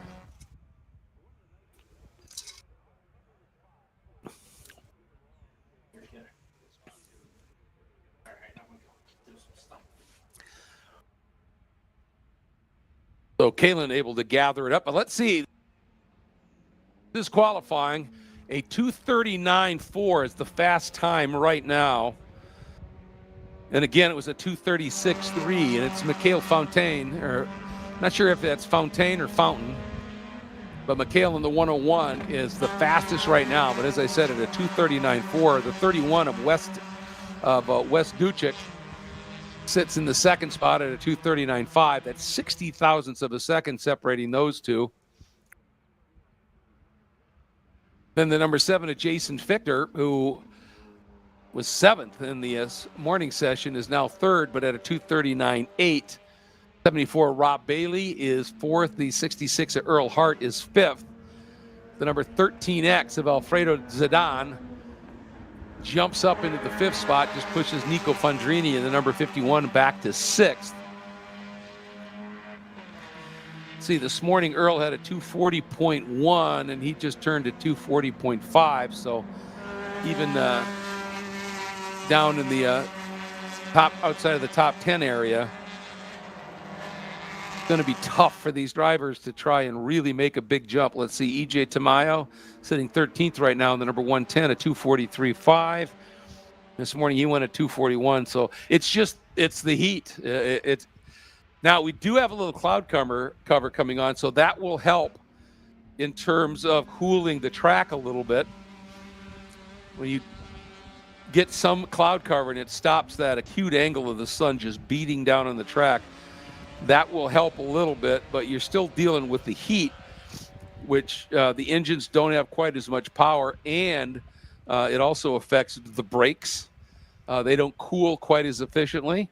So Kalen able to gather it up, but let's see. This qualifying, a 2:39.4 is the fast time right now. And again, it was a 2:36.3, and it's Mikhail Fontaine, or not sure if that's Fontaine or Fountain, but Mikhail in the 101 is the fastest right now. But as I said, at a 2:39.4, the 31 of West Gucic sits in the second spot at a 2:39.5. That's 60 thousandths of a second separating those two. Then the number 7 of Jason Fichter, who was 7th in the morning session, is now 3rd, but at a 2:39.8. 74 Rob Bailey is 4th. The 66 of Earl Hart is 5th. The number 13X of Alfredo Zidane jumps up into the 5th spot, just pushes Nico Fandrini in the number 51 back to 6th. See, this morning Earl had a 240.1, and he just turned to 240.5, so even down in the top, outside of the top 10 area, it's going to be tough for these drivers to try and really make a big jump. Let's see, EJ Tamayo sitting 13th right now in the number 110 at 243.5. This morning he went at 241, so it's the heat. Now we do have a little cloud cover coming on, so that will help in terms of cooling the track a little bit. When you get some cloud cover and it stops that acute angle of the sun just beating down on the track, that will help a little bit, but you're still dealing with the heat. which the engines don't have quite as much power, and it also affects the brakes. They don't cool quite as efficiently.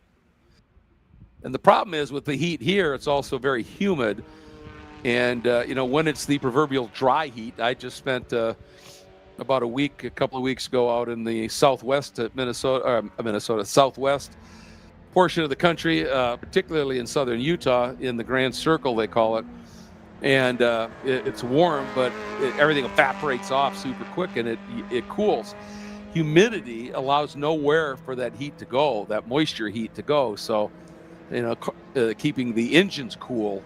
And the problem is with the heat here, it's also very humid. And, when it's the proverbial dry heat, I just spent about a couple of weeks ago out in the southwest southwest portion of the country, particularly in southern Utah, in the Grand Circle, they call it. And it's warm, but everything evaporates off super quick, and it cools. Humidity allows nowhere for that heat to go, that moisture heat to go. So, keeping the engines cool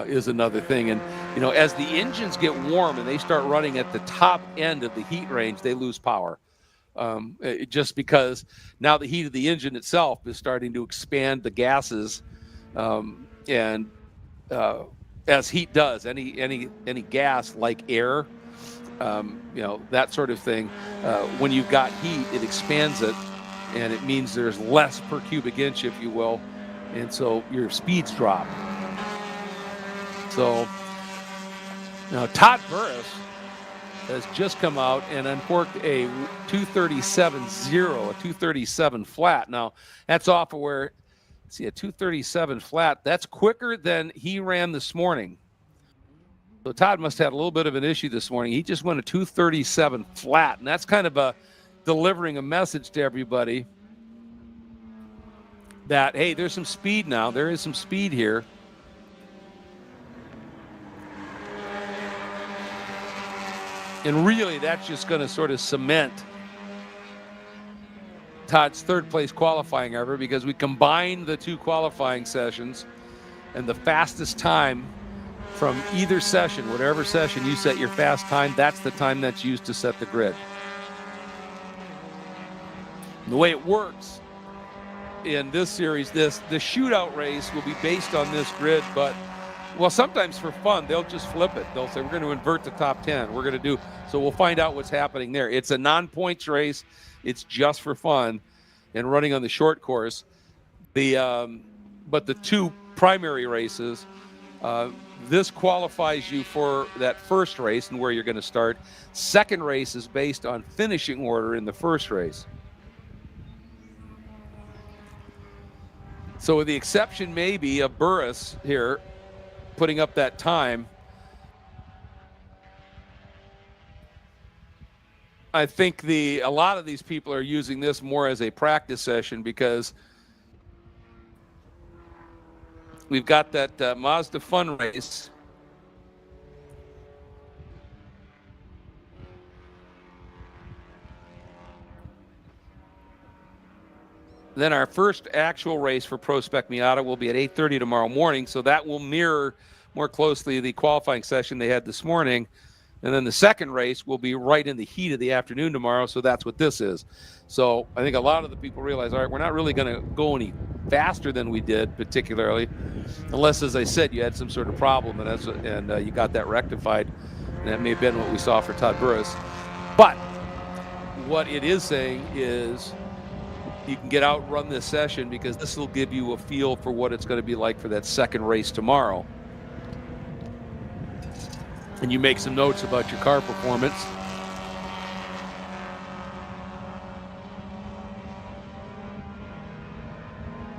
is another thing. And, as the engines get warm and they start running at the top end of the heat range, they lose power. Just because now the heat of the engine itself is starting to expand the gases, and as heat does, any gas like air, that sort of thing, when you've got heat, it expands it, and it means there's less per cubic inch, if you will, and so your speeds drop. So now Todd Burris has just come out and uncorked a 237.0, a 237 flat. Now that's off of where, see, a 237 flat, that's quicker than he ran this morning. So Todd must have had a little bit of an issue this morning. He just went a 237 flat, and that's kind of delivering a message to everybody that, hey, there's some speed now. There is some speed here. And really, that's just going to sort of cement Todd's third place qualifying ever, because we combined the two qualifying sessions, and the fastest time from either session, whatever session you set your fast time, that's the time that's used to set the grid. And the way it works in this series, the shootout race will be based on this grid, but sometimes for fun, they'll just flip it. They'll say, we're going to invert the top 10. We're going to do, so we'll find out what's happening there. It's a non-points race. It's just for fun and running on the short course. But the two primary races, this qualifies you for that first race and where you're going to start. Second race is based on finishing order in the first race. So with the exception maybe of Burris here putting up that time, I think a lot of these people are using this more as a practice session, because we've got that Mazda Fun race. Then our first actual race for Pro Spec Miata will be at 8:30 tomorrow morning, so that will mirror more closely the qualifying session they had this morning. And then the second race will be right in the heat of the afternoon tomorrow, so that's what this is. So I think a lot of the people realize, all right, we're not really going to go any faster than we did, particularly, unless, as I said, you had some sort of problem, and you got that rectified. And that may have been what we saw for Todd Burris. But what it is saying is you can get out, run this session, because this will give you a feel for what it's going to be like for that second race tomorrow. And you make some notes about your car performance.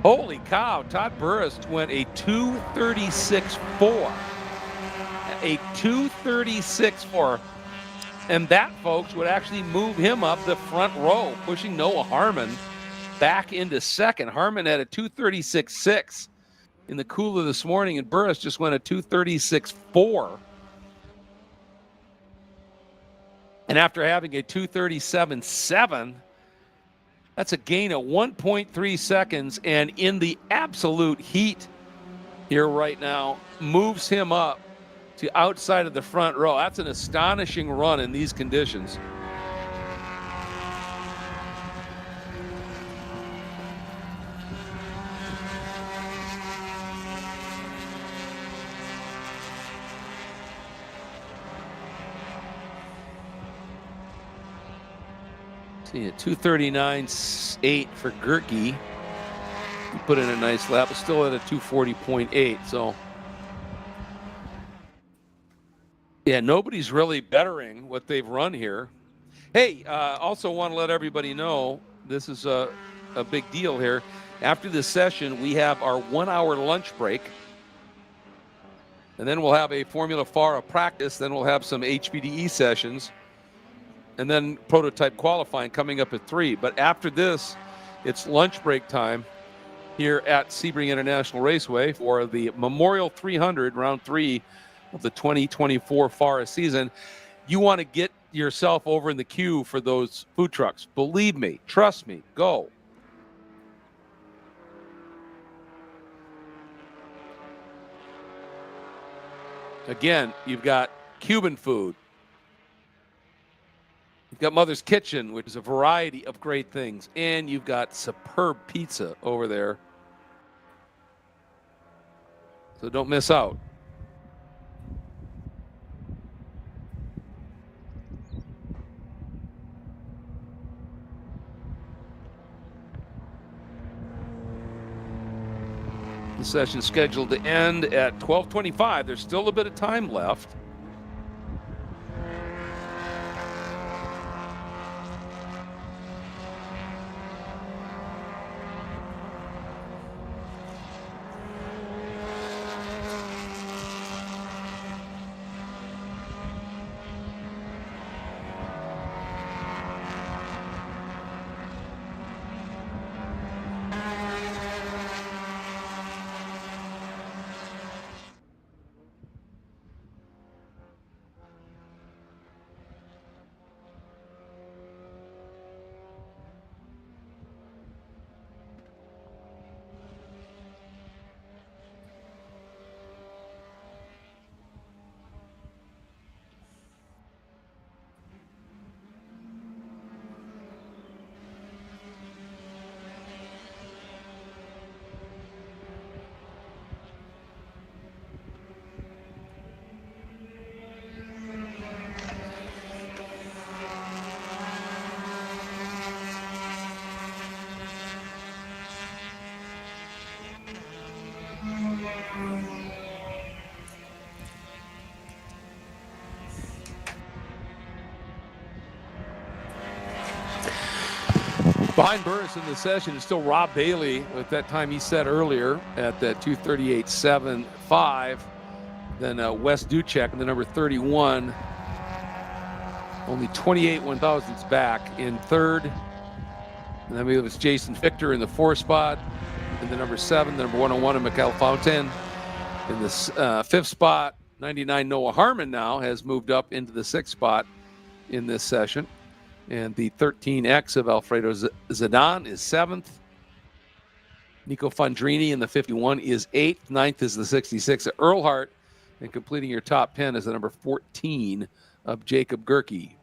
Holy cow, Todd Burris went a 236.4. A 236.4. And that, folks, would actually move him up the front row, pushing Noah Harmon back into second. Harmon had a 236.6 in the cooler this morning, and Burris just went a 236.4. And after having a 237.7, that's a gain of 1.3 seconds. And in the absolute heat here right now, moves him up to outside of the front row. That's an astonishing run in these conditions. See, a 239.8 for Gerke. He put in a nice lap, but still at a 240.8. So Yeah, nobody's really bettering what they've run here. Hey, also want to let everybody know this is a big deal here. After this session, we have our 1 hour lunch break. And then we'll have a Formula FARA practice. Then we'll have some HPDE sessions. And then prototype qualifying coming up at 3. But after this, it's lunch break time here at Sebring International Raceway for the Memorial 300, round 3 of the 2024 FARA season. You want to get yourself over in the queue for those food trucks. Believe me, trust me, go. Again, you've got Cuban food. You've got Mother's Kitchen, which is a variety of great things. And you've got superb pizza over there. So don't miss out. The session's scheduled to end at 12:25. There's still a bit of time left. Behind Burris in the session is still Rob Bailey with that time he set earlier at that 2:38.75. Then Wes Duchek in the number 31. Only 28 1,000ths back in third. And then we have Jason Victor in the 4 spot. In the number 7, the number 101 of Michael Fountain. In the 5th spot, 99 Noah Harmon now has moved up into the 6th spot in this session. And the 13X of Alfredo Zidane is 7th. Nico Fondrini in the 51 is 8th. 9th is the 66 of Earlhart. And completing your top 10 is the number 14 of Jacob Gerke.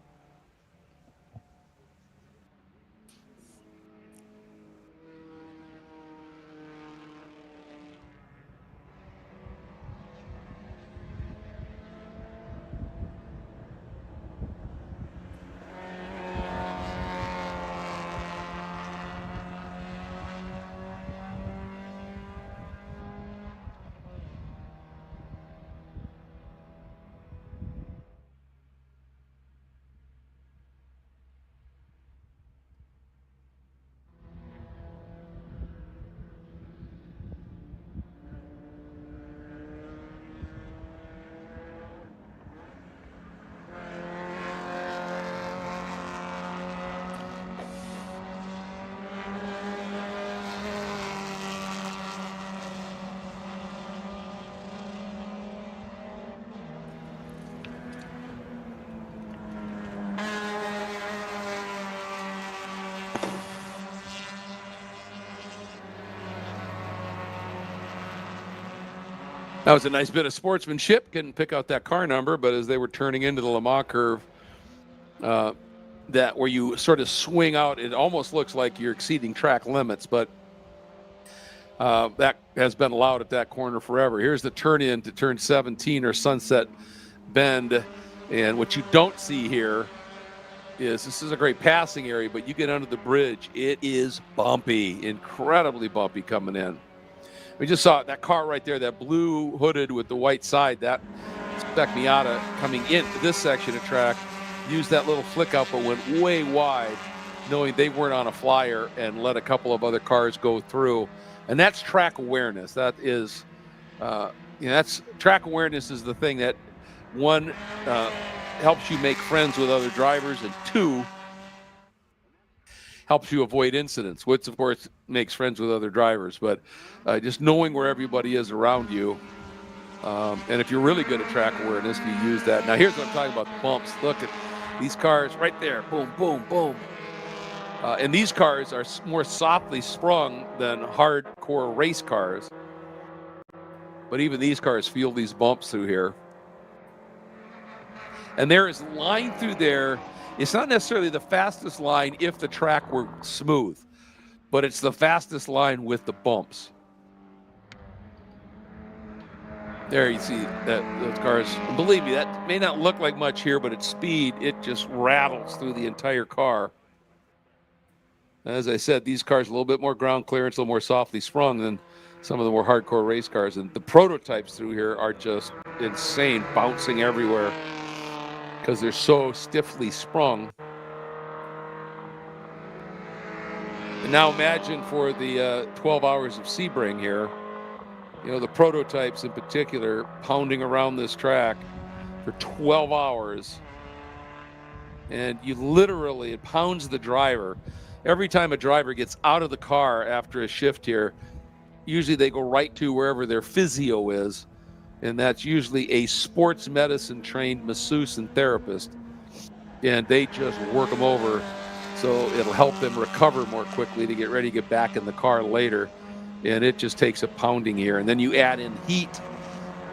That was a nice bit of sportsmanship. Couldn't pick out that car number, but as they were turning into the Le Mans curve, that where you sort of swing out, it almost looks like you're exceeding track limits, but that has been allowed at that corner forever. Here's the turn in to turn 17 or Sunset Bend. And what you don't see here is this is a great passing area, but you get under the bridge, it is bumpy, incredibly bumpy coming in. We just saw that car right there, that blue hooded with the white side. That Spec Miata coming into this section of track used that little flick out but went way wide, knowing they weren't on a flyer, and let a couple of other cars go through. And that's track awareness. That is, that's track awareness is the thing that, one, helps you make friends with other drivers, and two, helps you avoid incidents, which of course makes friends with other drivers. But just knowing where everybody is around you. And if you're really good at track awareness, you use that. Now here's what I'm talking about, the bumps. Look at these cars right there. Boom, boom, boom. And these cars are more softly sprung than hardcore race cars. But even these cars feel these bumps through here. And there is line through there. It's not necessarily the fastest line if the track were smooth, but it's the fastest line with the bumps. There you see that those cars. Believe me, that may not look like much here, but at speed, it just rattles through the entire car. As I said, these cars a little bit more ground clearance, a little more softly sprung than some of the more hardcore race cars. And the prototypes through here are just insane, bouncing everywhere because they're so stiffly sprung. And now imagine for the 12 hours of Sebring here, the prototypes in particular pounding around this track for 12 hours. And you literally, it pounds the driver. Every time a driver gets out of the car after a shift here, usually they go right to wherever their physio is. And that's usually a sports medicine trained masseuse and therapist. And they just work them over so it'll help them recover more quickly to get ready to get back in the car later. And it just takes a pounding here. And then you add in heat.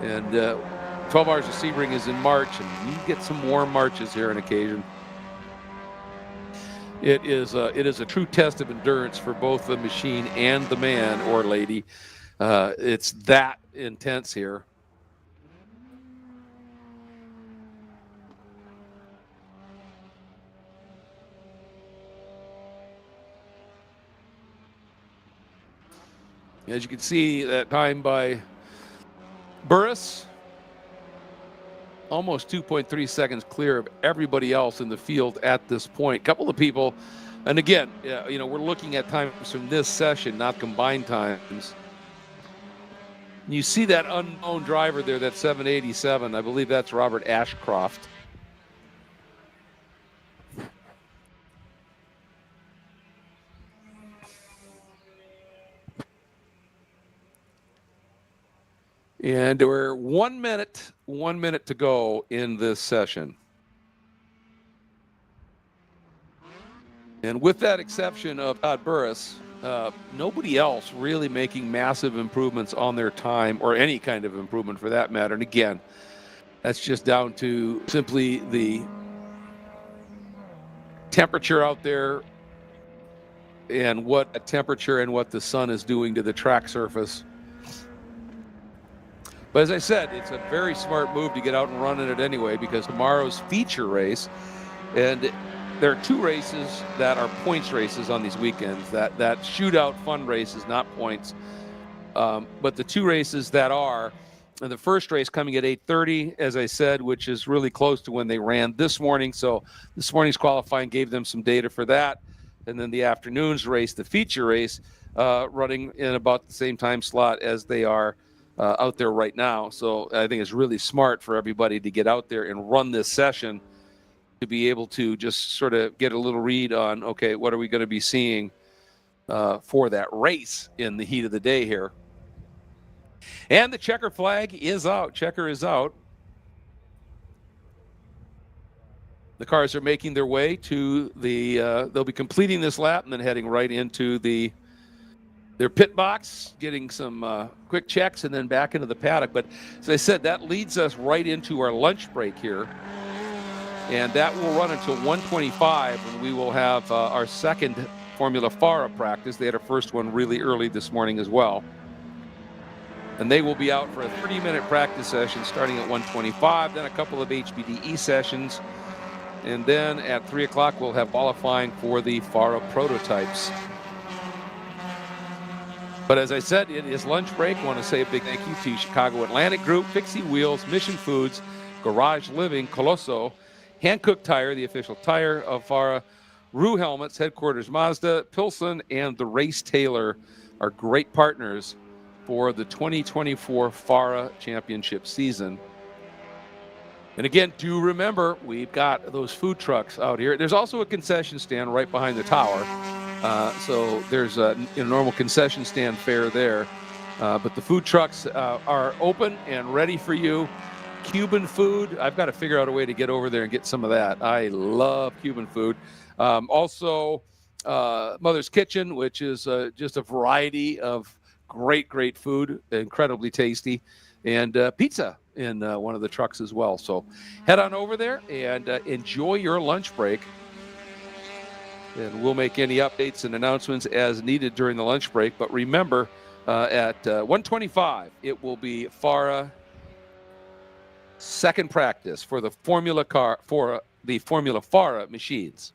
And 12 hours of Sebring is in March, and you get some warm Marches here on occasion. It is a true test of endurance for both the machine and the man or lady. It's that intense here. As you can see, that time by Burris, almost 2.3 seconds clear of everybody else in the field at this point. A couple of people, and again, we're looking at times from this session, not combined times. You see that unknown driver there, that 787. I believe that's Robert Ashcroft. And we're 1 minute to go in this session. And with that exception of Todd Burris, nobody else really making massive improvements on their time, or any kind of improvement for that matter. And again, that's just down to simply the temperature out there and what a temperature and what the sun is doing to the track surface. But as I said, it's a very smart move to get out and run in it anyway, because tomorrow's feature race, and there are two races that are points races on these weekends. That shootout fun race is not points, but the two races that are, and the first race coming at 8:30, as I said, which is really close to when they ran this morning. So this morning's qualifying gave them some data for that. And then the afternoon's race, the feature race, running in about the same time slot as they are out there right now. So I think it's really smart for everybody to get out there and run this session to be able to just sort of get a little read on, okay, what are we going to be seeing for that race in the heat of the day here. And the checker flag is out. Checker is out. The cars are making their way to the, they'll be completing this lap and then heading right into their pit box, getting some quick checks, and then back into the paddock. But as I said, that leads us right into our lunch break here. And that will run until 1:25, when we will have our second Formula FARA practice. They had a first one really early this morning as well. And they will be out for a 30-minute practice session starting at 1:25, then a couple of HPDE sessions. And then at 3 o'clock, we'll have qualifying for the FARA prototypes. But as I said, it is lunch break. I want to say a big thank you to Chicago Atlantic Group, Fixie Wheels, Mission Foods, Garage Living, Colosso, Hankook Tire, the official tire of FARA, Rue Helmets, Headquarters Mazda, Pilsen, and the Race Taylor are great partners for the 2024 FARA Championship season. And again, do remember, we've got those food trucks out here. There's also a concession stand right behind the tower. So there's a normal concession stand fare there. But the food trucks are open and ready for you. Cuban food, I've got to figure out a way to get over there and get some of that. I love Cuban food. Also, Mother's Kitchen, which is just a variety of great food, incredibly tasty, and pizza in one of the trucks as well. So head on over there and enjoy your lunch break. And we'll make any updates and announcements as needed during the lunch break. But remember, at 1:25, it will be FARA second practice for the Formula FARA machines.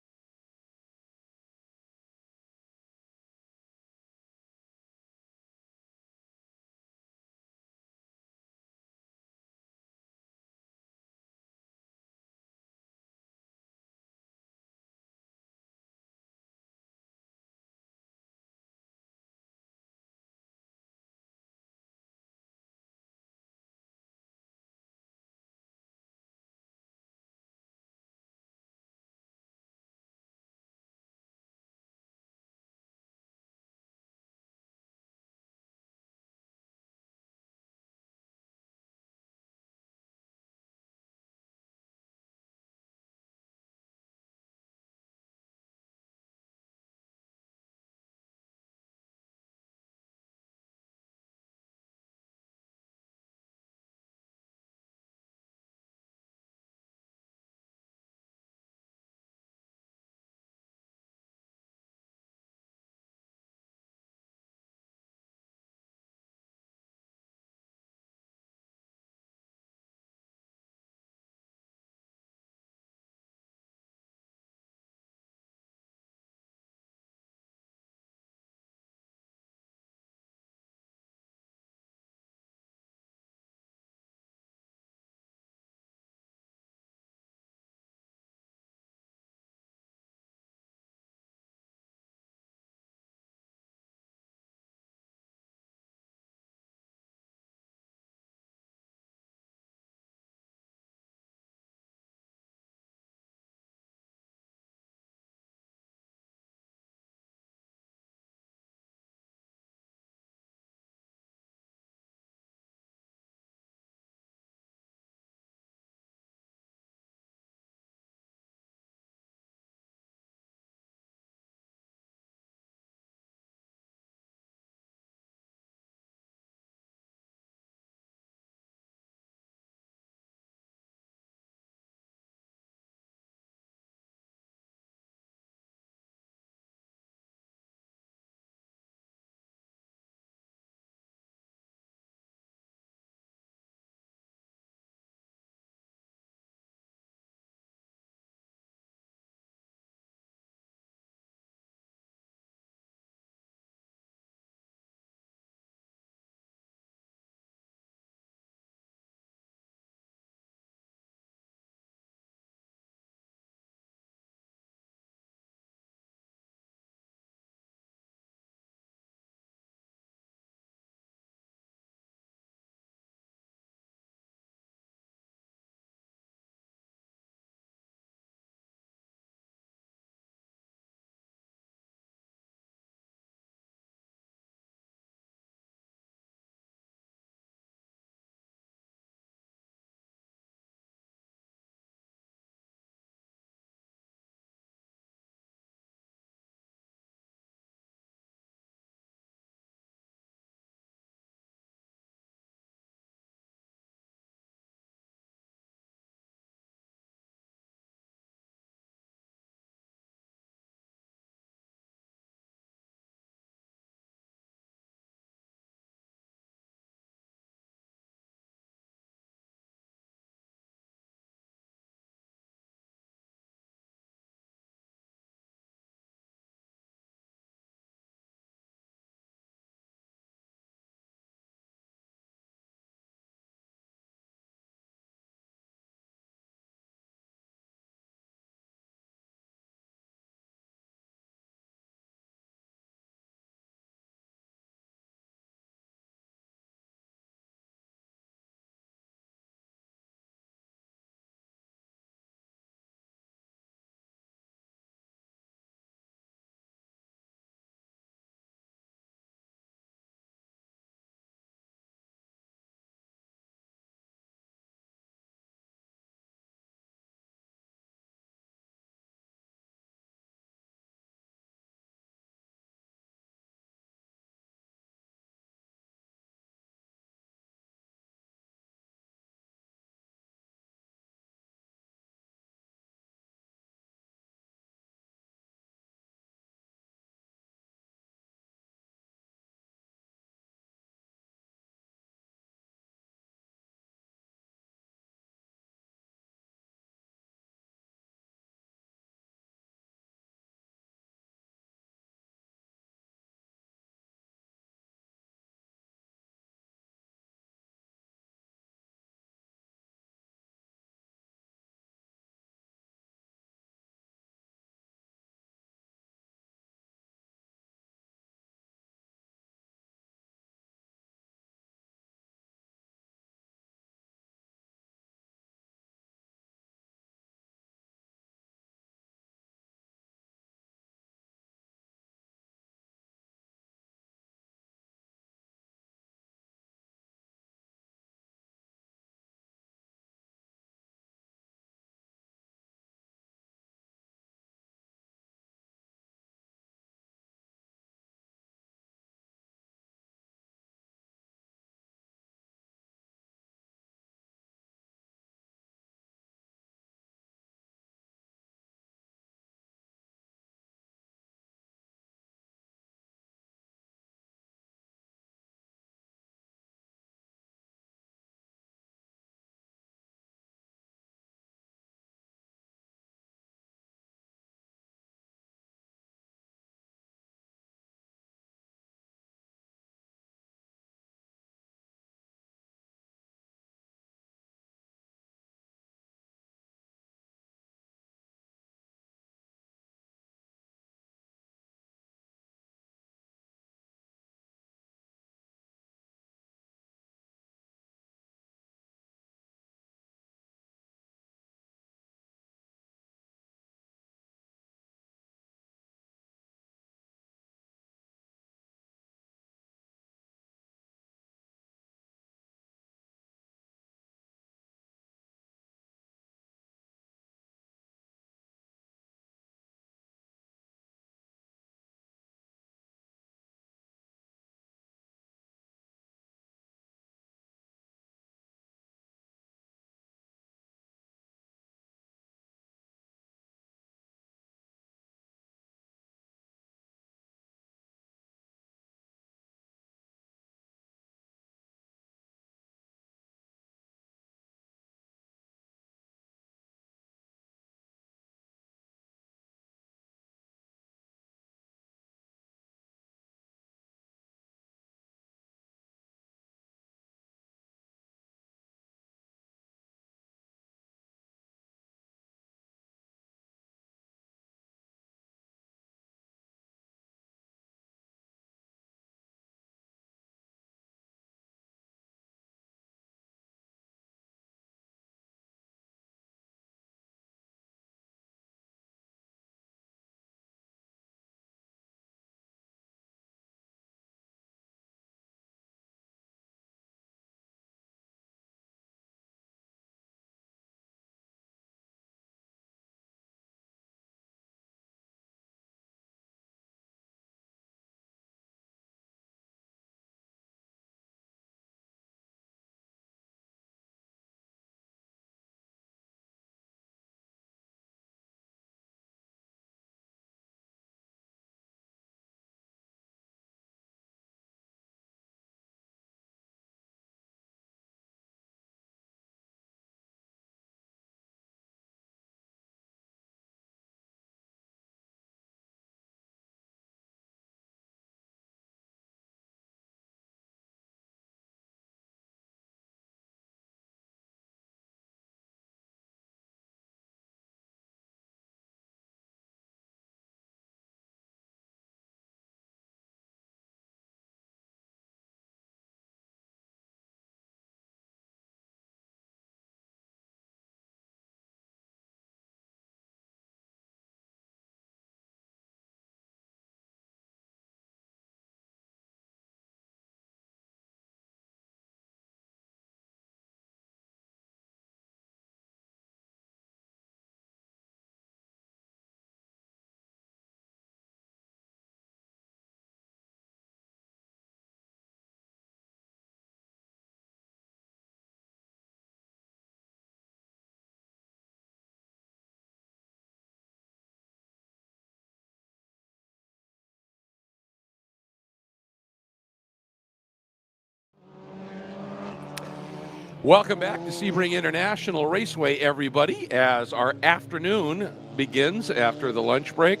Welcome back to Sebring International Raceway, everybody, as our afternoon begins after the lunch break.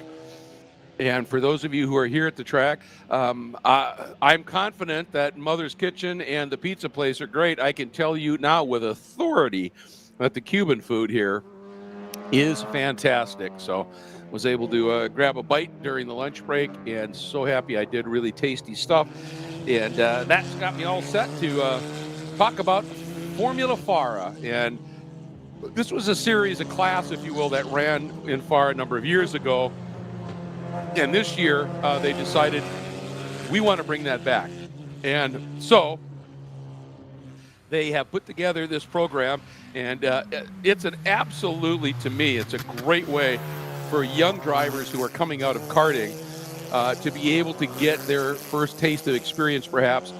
And for those of you who are here at the track, I'm confident that Mother's Kitchen and the pizza place are great. I can tell you now with authority that the Cuban food here is fantastic. So was able to grab a bite during the lunch break, and so happy I did. Really tasty stuff. And that's got me all set to talk about Formula FARA. And this was a series, a class, if you will, that ran in FARA a number of years ago. And this year, they decided we want to bring that back. And so they have put together this program, and it's an absolutely, to me, it's a great way for young drivers who are coming out of karting to be able to get their first taste of experience, perhaps,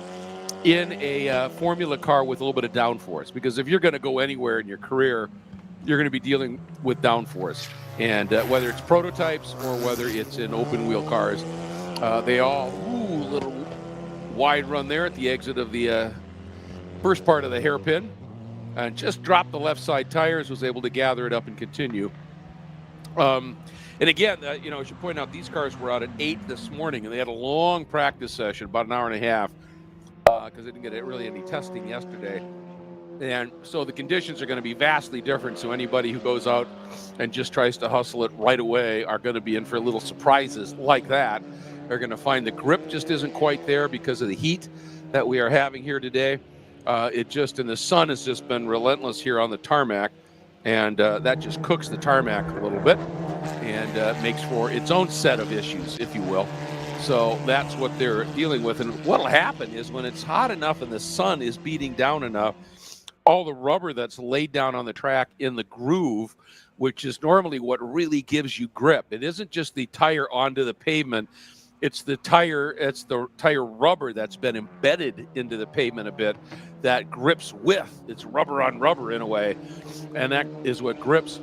in a formula car with a little bit of downforce. Because if you're going to go anywhere in your career, you're going to be dealing with downforce. And whether it's prototypes or whether it's in open wheel cars, they all, little wide run there at the exit of the first part of the hairpin, and just dropped the left side tires, was able to gather it up and continue. And again, I should point out these cars were out at 8 this morning, and they had a long practice session, about an hour and a half, because they didn't get really any testing yesterday. And so the conditions are going to be vastly different. So anybody who goes out and just tries to hustle it right away are going to be in for little surprises like that. They're going to find the grip just isn't quite there because of the heat that we are having here today. And the sun has just been relentless here on the tarmac. And that just cooks the tarmac a little bit and makes for its own set of issues, if you will. So that's what they're dealing with. And what'll happen is when it's hot enough and the sun is beating down enough, all the rubber that's laid down on the track in the groove, which is normally what really gives you grip. It isn't just the tire onto the pavement. It's the tire rubber that's been embedded into the pavement a bit that grips with. It's rubber on rubber in a way. And that is what grips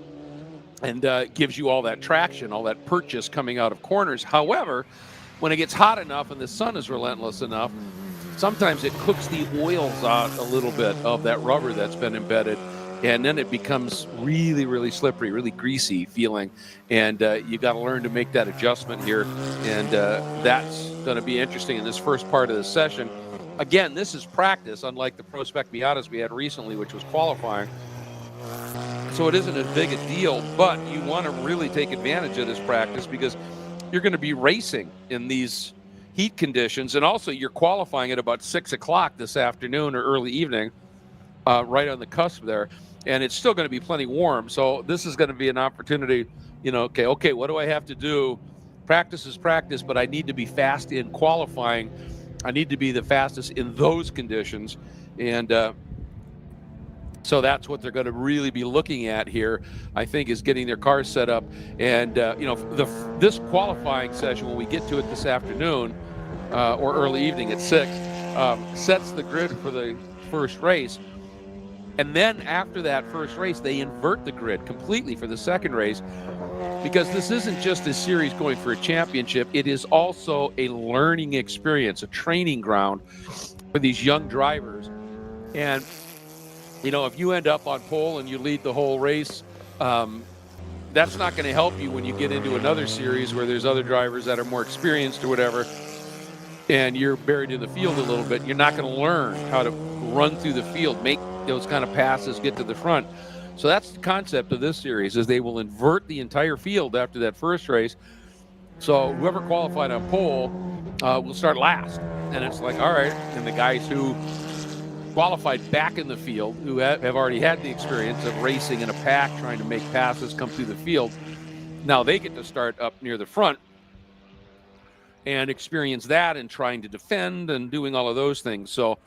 and gives you all that traction, all that purchase coming out of corners. However, when it gets hot enough and the sun is relentless enough, sometimes it cooks the oils out a little bit of that rubber that's been embedded, and then it becomes really, really slippery, really greasy feeling. And you got to learn to make that adjustment here, and that's going to be interesting in this first part of the session. Again, this is practice, unlike the Pro Spec Miatas we had recently, which was qualifying. So it isn't as big a deal, but you want to really take advantage of this practice because you're going to be racing in these heat conditions, and also you're qualifying at about 6 o'clock this afternoon or early evening, right on the cusp there, and it's still going to be plenty warm. So this is going to be an opportunity, okay, what do I have to do? Practice is practice, but I need to be fast in qualifying. I need to be the fastest in those conditions, and so that's what they're going to really be looking at here, I think, is getting their cars set up. And, this qualifying session, when we get to it this afternoon or early evening at 6, sets the grid for the first race. And then after that first race, they invert the grid completely for the second race, because this isn't just a series going for a championship. It is also a learning experience, a training ground for these young drivers. And if you end up on pole and you lead the whole race, that's not going to help you when you get into another series where there's other drivers that are more experienced or whatever, and you're buried in the field a little bit. You're not going to learn how to run through the field, make those kind of passes, get to the front. So that's the concept of this series, is they will invert the entire field after that first race. So whoever qualified on pole will start last. And it's like, all right, and the guys who qualified back in the field, who have already had the experience of racing in a pack, trying to make passes, come through the field, now they get to start up near the front and experience that and trying to defend and doing all of those things. So,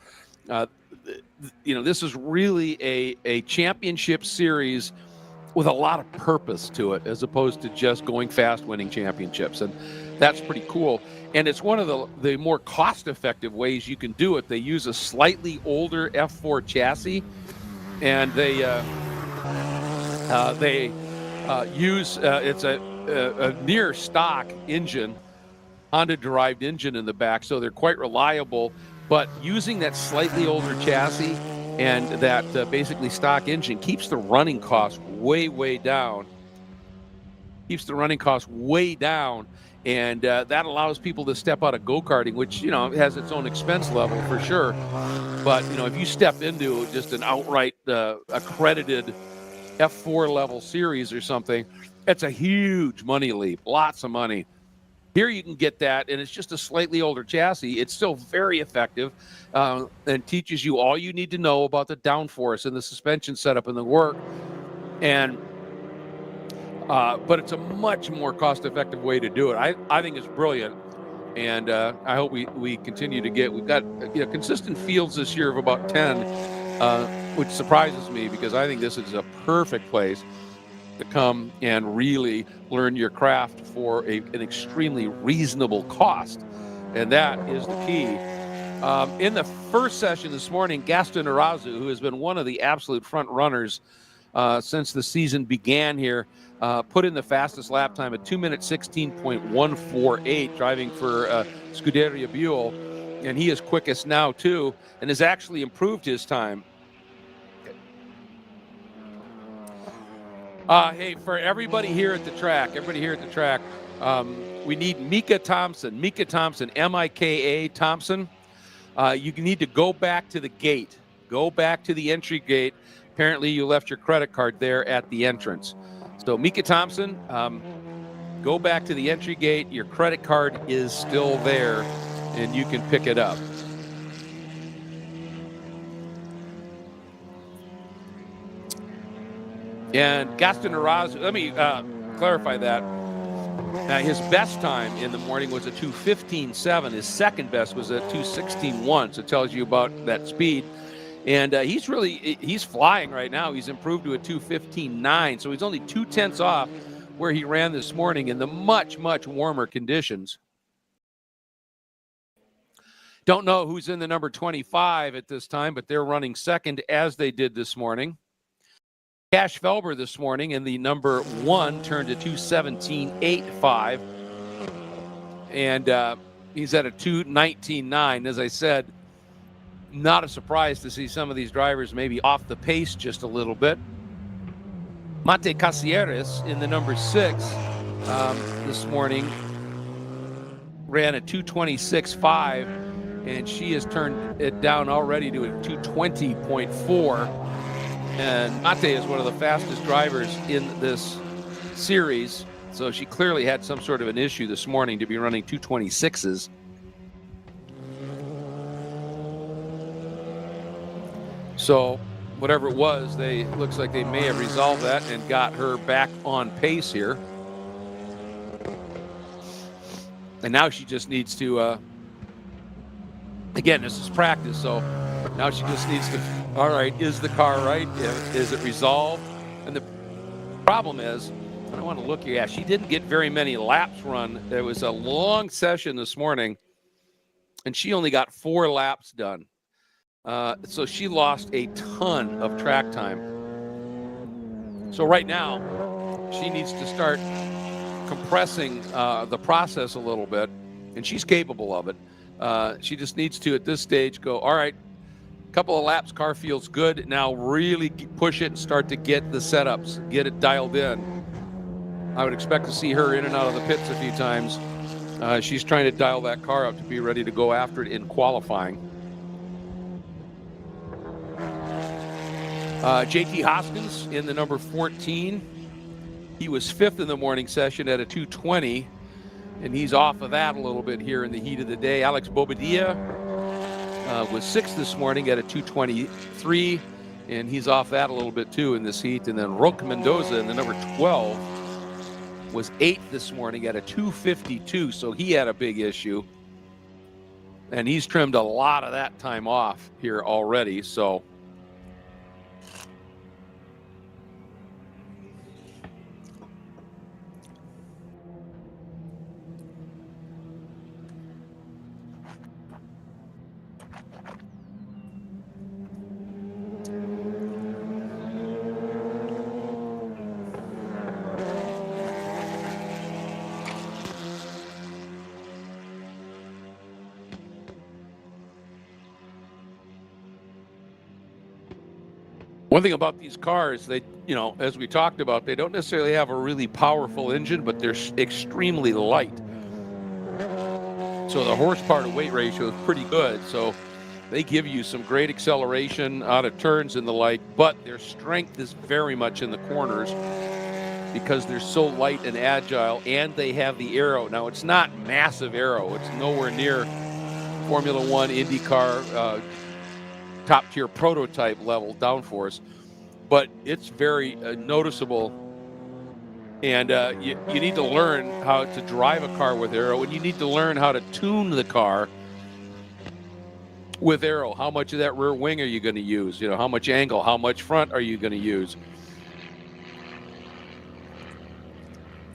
this is really a championship series with a lot of purpose to it, as opposed to just going fast, winning championships. And that's pretty cool. And it's one of the more cost-effective ways you can do it. They use a slightly older F4 chassis, and they use it's a near stock engine, Honda-derived engine in the back, so they're quite reliable. But using that slightly older chassis and that basically stock engine keeps the running costs way down. Keeps the running costs way down, and that allows people to step out of go-karting, which, you know, has its own expense level for sure. But, you know, if you step into just an outright accredited F4 level series or something, it's a huge money leap, lots of money. Here you can get that, and it's just a slightly older chassis. It's still very effective and teaches you all you need to know about the downforce and the suspension setup and the work. And but it's a much more cost-effective way to do it. I think it's brilliant, and I hope we continue to get. We've got, you know, consistent fields this year of about 10, which surprises me because I think this is a perfect place to come and really learn your craft for an extremely reasonable cost, and that is the key. In the first session this morning, Gaston Arazu, who has been one of the absolute front runners since the season began here, put in the fastest lap time at 2 minutes 16.148, driving for Scuderia Buell, and he is quickest now too, and has actually improved his time. Hey, for everybody here at the track, we need Mika Thompson, M-I-K-A Thompson. You need to go back to the gate. Go back to the entry gate. Apparently, you left your credit card there at the entrance. So, Mika Thompson, go back to the entry gate. Your credit card is still there, and you can pick it up. And Gaston Arazu, let me clarify that. His best time in the morning was a 2:15.7. His second best was a 2:16.1. So it tells you about that speed. And he's flying right now. He's improved to a 2:15.9. So he's only 0.2 off where he ran this morning in the much warmer conditions. Don't know who's in the number 25 at this time, but they're running second as they did this morning. Cash Felber this morning in the number 1 turned to 2:17.85, and he's at a 2:19.9. As I said, not a surprise to see some of these drivers maybe off the pace just a little bit. Mate Casieres in the number 6 this morning ran a 2:26.5, and she has turned it down already to a 2:20.4. And Mate is one of the fastest drivers in this series, so she clearly had some sort of an issue this morning to be running 2:26s. So whatever it was, looks like they may have resolved that and got her back on pace here. And now she just needs to, again, this is practice, so now she just needs to, all right, is the car right? Is it resolved? And the problem is, I don't want to look here. Yeah, she didn't get very many laps run. There was a long session this morning, and she only got 4 laps done. So she lost a ton of track time. So right now, she needs to start compressing the process a little bit, and she's capable of it. She just needs to, at this stage, go, all right, couple of laps, car feels good. Now really push it and start to get the setups, get it dialed in. I would expect to see her in and out of the pits a few times. She's trying to dial that car up to be ready to go after it in qualifying. JT Hoskins in the number 14. He was 5th in the morning session at a 2:20, and he's off of that a little bit here in the heat of the day. Alex Bobadilla was 6th this morning at a 2:23, and he's off that a little bit too in this heat. And then Roque Mendoza in the number 12 was 8th this morning at a 2:52, so he had a big issue. And he's trimmed a lot of that time off here already, so. One thing about these cars, they, as we talked about, they don't necessarily have a really powerful engine, but they're extremely light. So the horsepower to weight ratio is pretty good. So they give you some great acceleration out of turns and the like, but their strength is very much in the corners because they're so light and agile, and they have the aero. Now, it's not massive aero. It's nowhere near Formula One, IndyCar, top-tier prototype level downforce, but it's very noticeable. And you need to learn how to drive a car with aero, and you need to learn how to tune the car with aero. How much of that rear wing are you going to use? How much angle, how much front are you going to use?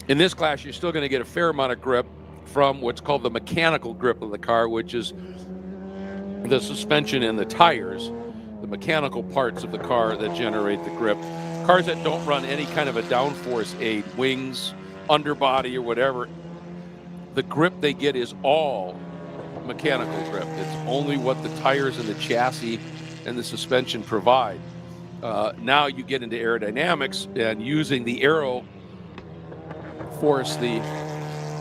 In this class, you're still going to get a fair amount of grip from what's called the mechanical grip of the car, which is the suspension and the tires, the mechanical parts of the car that generate the grip. Cars that don't run any kind of a downforce aid, wings, underbody, or whatever, the grip they get is all mechanical grip. It's only what the tires and the chassis and the suspension provide. Now you get into aerodynamics and using the aero force, the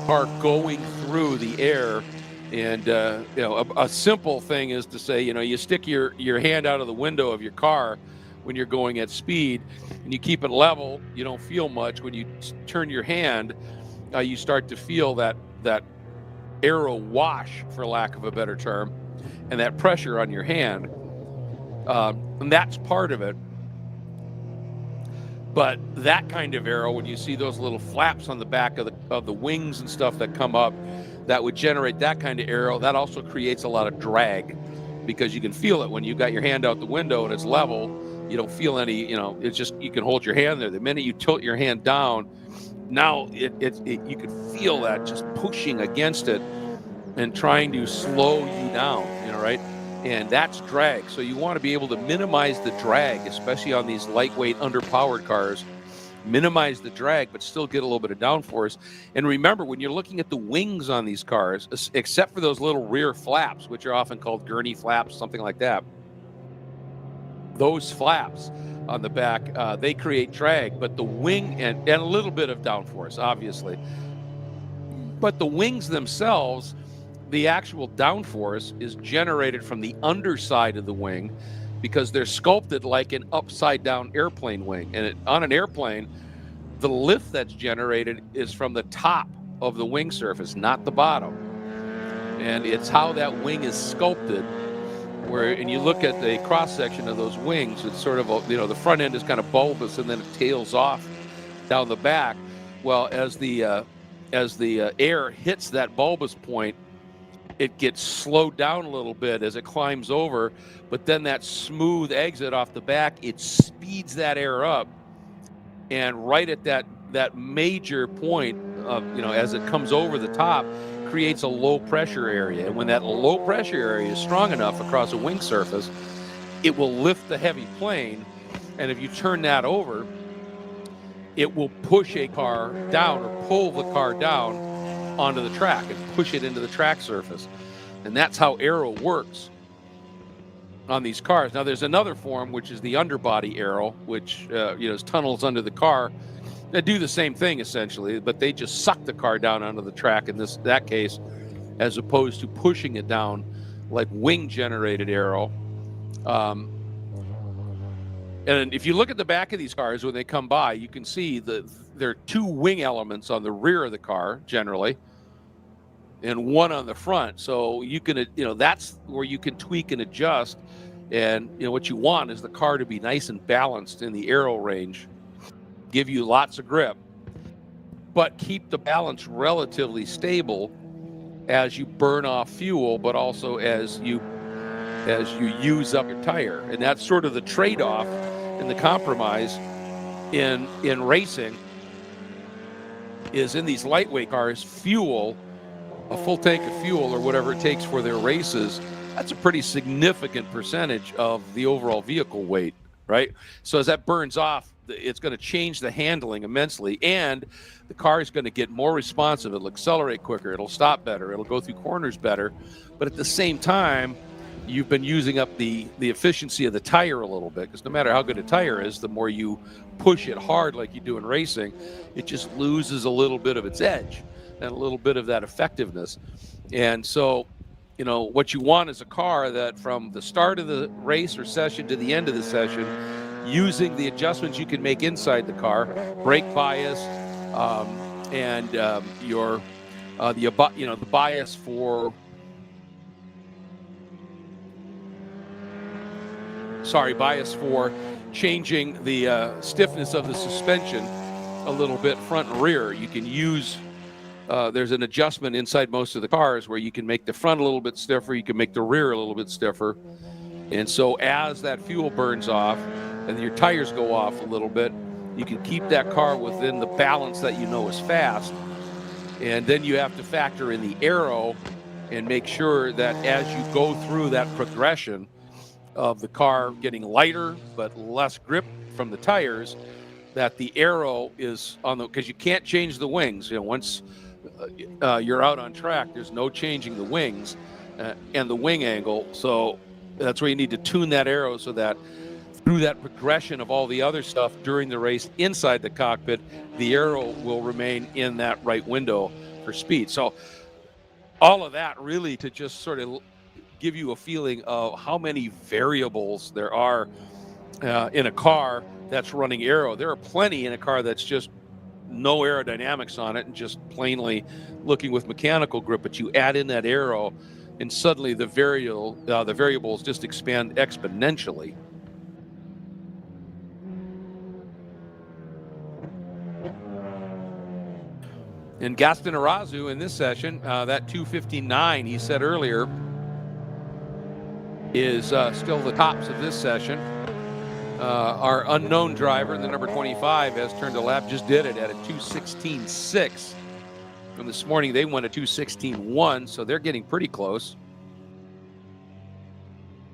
car going through the air. And a simple thing is to say, you stick your hand out of the window of your car when you're going at speed, and you keep it level. You don't feel much. When you turn your hand, you start to feel that aero wash, for lack of a better term, and that pressure on your hand, and that's part of it. But that kind of aero, when you see those little flaps on the back of the wings and stuff that come up, that would generate that kind of aero, that also creates a lot of drag, because you can feel it when you got your hand out the window and it's level. You don't feel any, it's just, you can hold your hand there. The minute you tilt your hand down, now you can feel that just pushing against it and trying to slow you down, right? And that's drag. So you want to be able to minimize the drag, especially on these lightweight, underpowered cars. Minimize the drag, but still get a little bit of downforce. And remember, when you're looking at the wings on these cars, except for those little rear flaps, which are often called gurney flaps, something like that, those flaps on the back, they create drag, but the wing, and a little bit of downforce, obviously. But the wings themselves, the actual downforce is generated from the underside of the wing, because they're sculpted like an upside down airplane wing. And on an airplane, the lift that's generated is from the top of the wing surface, not the bottom. And it's how that wing is sculpted, and you look at the cross section of those wings, it's sort of, the front end is kind of bulbous, and then it tails off down the back. Well, as the air hits that bulbous point, it gets slowed down a little bit as it climbs over, but then that smooth exit off the back, it speeds that air up, and right at that major point of, as it comes over the top, creates a low pressure area. And when that low pressure area is strong enough across a wing surface, it will lift the heavy plane, and if you turn that over, it will push a car down, or pull the car down onto the track and push it into the track surface. And that's how aero works on these cars. Now, there's another form, which is the underbody aero, which is tunnels under the car that do the same thing essentially, but they just suck the car down onto the track in that case, as opposed to pushing it down like wing generated aero. And if you look at the back of these cars when they come by, you can see there are two wing elements on the rear of the car generally, and one on the front. So you can, that's where you can tweak and adjust. And what you want is the car to be nice and balanced in the aero range, give you lots of grip, but keep the balance relatively stable as you burn off fuel, but also as you use up your tire. And that's sort of the trade-off and the compromise in racing, is in these lightweight cars, fuel, a full tank of fuel or whatever it takes for their races, that's a pretty significant percentage of the overall vehicle weight, right? So as that burns off, it's going to change the handling immensely, and the car is going to get more responsive. It'll accelerate quicker, it'll stop better, it'll go through corners better, but at the same time, you've been using up the efficiency of the tire a little bit, because no matter how good a tire is, the more you push it hard like you do in racing, it just loses a little bit of its edge and a little bit of that effectiveness. And so, you know, what you want is a car that from the start of the race or session to the end of the session, using the adjustments you can make inside the car, brake bias, and the bias for changing the stiffness of the suspension a little bit front and rear. You can use there's an adjustment inside most of the cars where you can make the front a little bit stiffer, you can make the rear a little bit stiffer. And so as that fuel burns off and your tires go off a little bit, you can keep that car within the balance that you know is fast. And then you have to factor in the aero and make sure that as you go through that progression of the car getting lighter but less grip from the tires, that the aero is on the, because you can't change the wings. You know, once you're out on track, there's no changing the wings and the wing angle. So that's where you need to tune that aero so that through that progression of all the other stuff during the race inside the cockpit, the aero will remain in that right window for speed. So all of that really to just sort of give you a feeling of how many variables there are in a car that's running aero. There are plenty in a car that's just no aerodynamics on it and just plainly looking with mechanical grip, but you add in that aero and suddenly the variables just expand exponentially. And Gaston Arazu in this session, that 2:59 he said earlier, is still the tops of this session. Our unknown driver, the number 25, has turned a lap, just did it at a 2:16.6. And this morning they won a 2:16.1, so they're getting pretty close.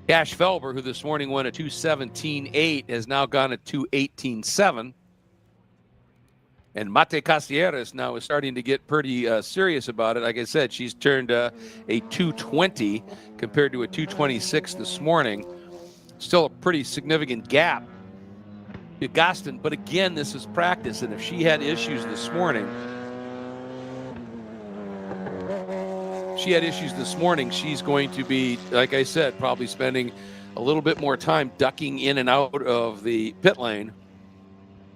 Cash Felber, who this morning won a 2:17.8, has now gone at 2:18.7. And Mate Casieres now is starting to get pretty serious about it. Like I said, she's turned a 2:20 compared to a 2:26 this morning. Still a pretty significant gap to Gaston. But again, this is practice. And if she had issues this morning, she's going to be, like I said, probably spending a little bit more time ducking in and out of the pit lane.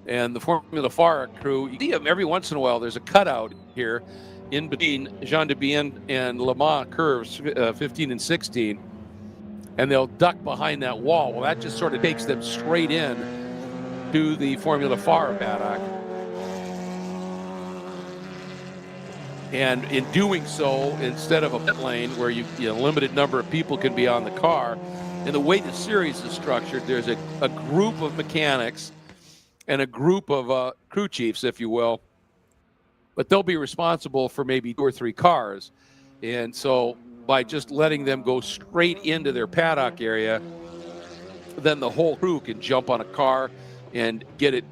And the Formula FARA crew, you see them every once in a while. There's a cutout here in between Jean de Bien and Le Mans curves, 15 and 16. And they'll duck behind that wall. Well, that just sort of takes them straight in to the Formula FARA paddock. And in doing so, instead of a pit lane where a limited number of people can be on the car, and the way the series is structured, there's a group of mechanics and a group of crew chiefs, if you will, but they'll be responsible for maybe 2 or 3 cars. And so by just letting them go straight into their paddock area, then the whole crew can jump on a car and get it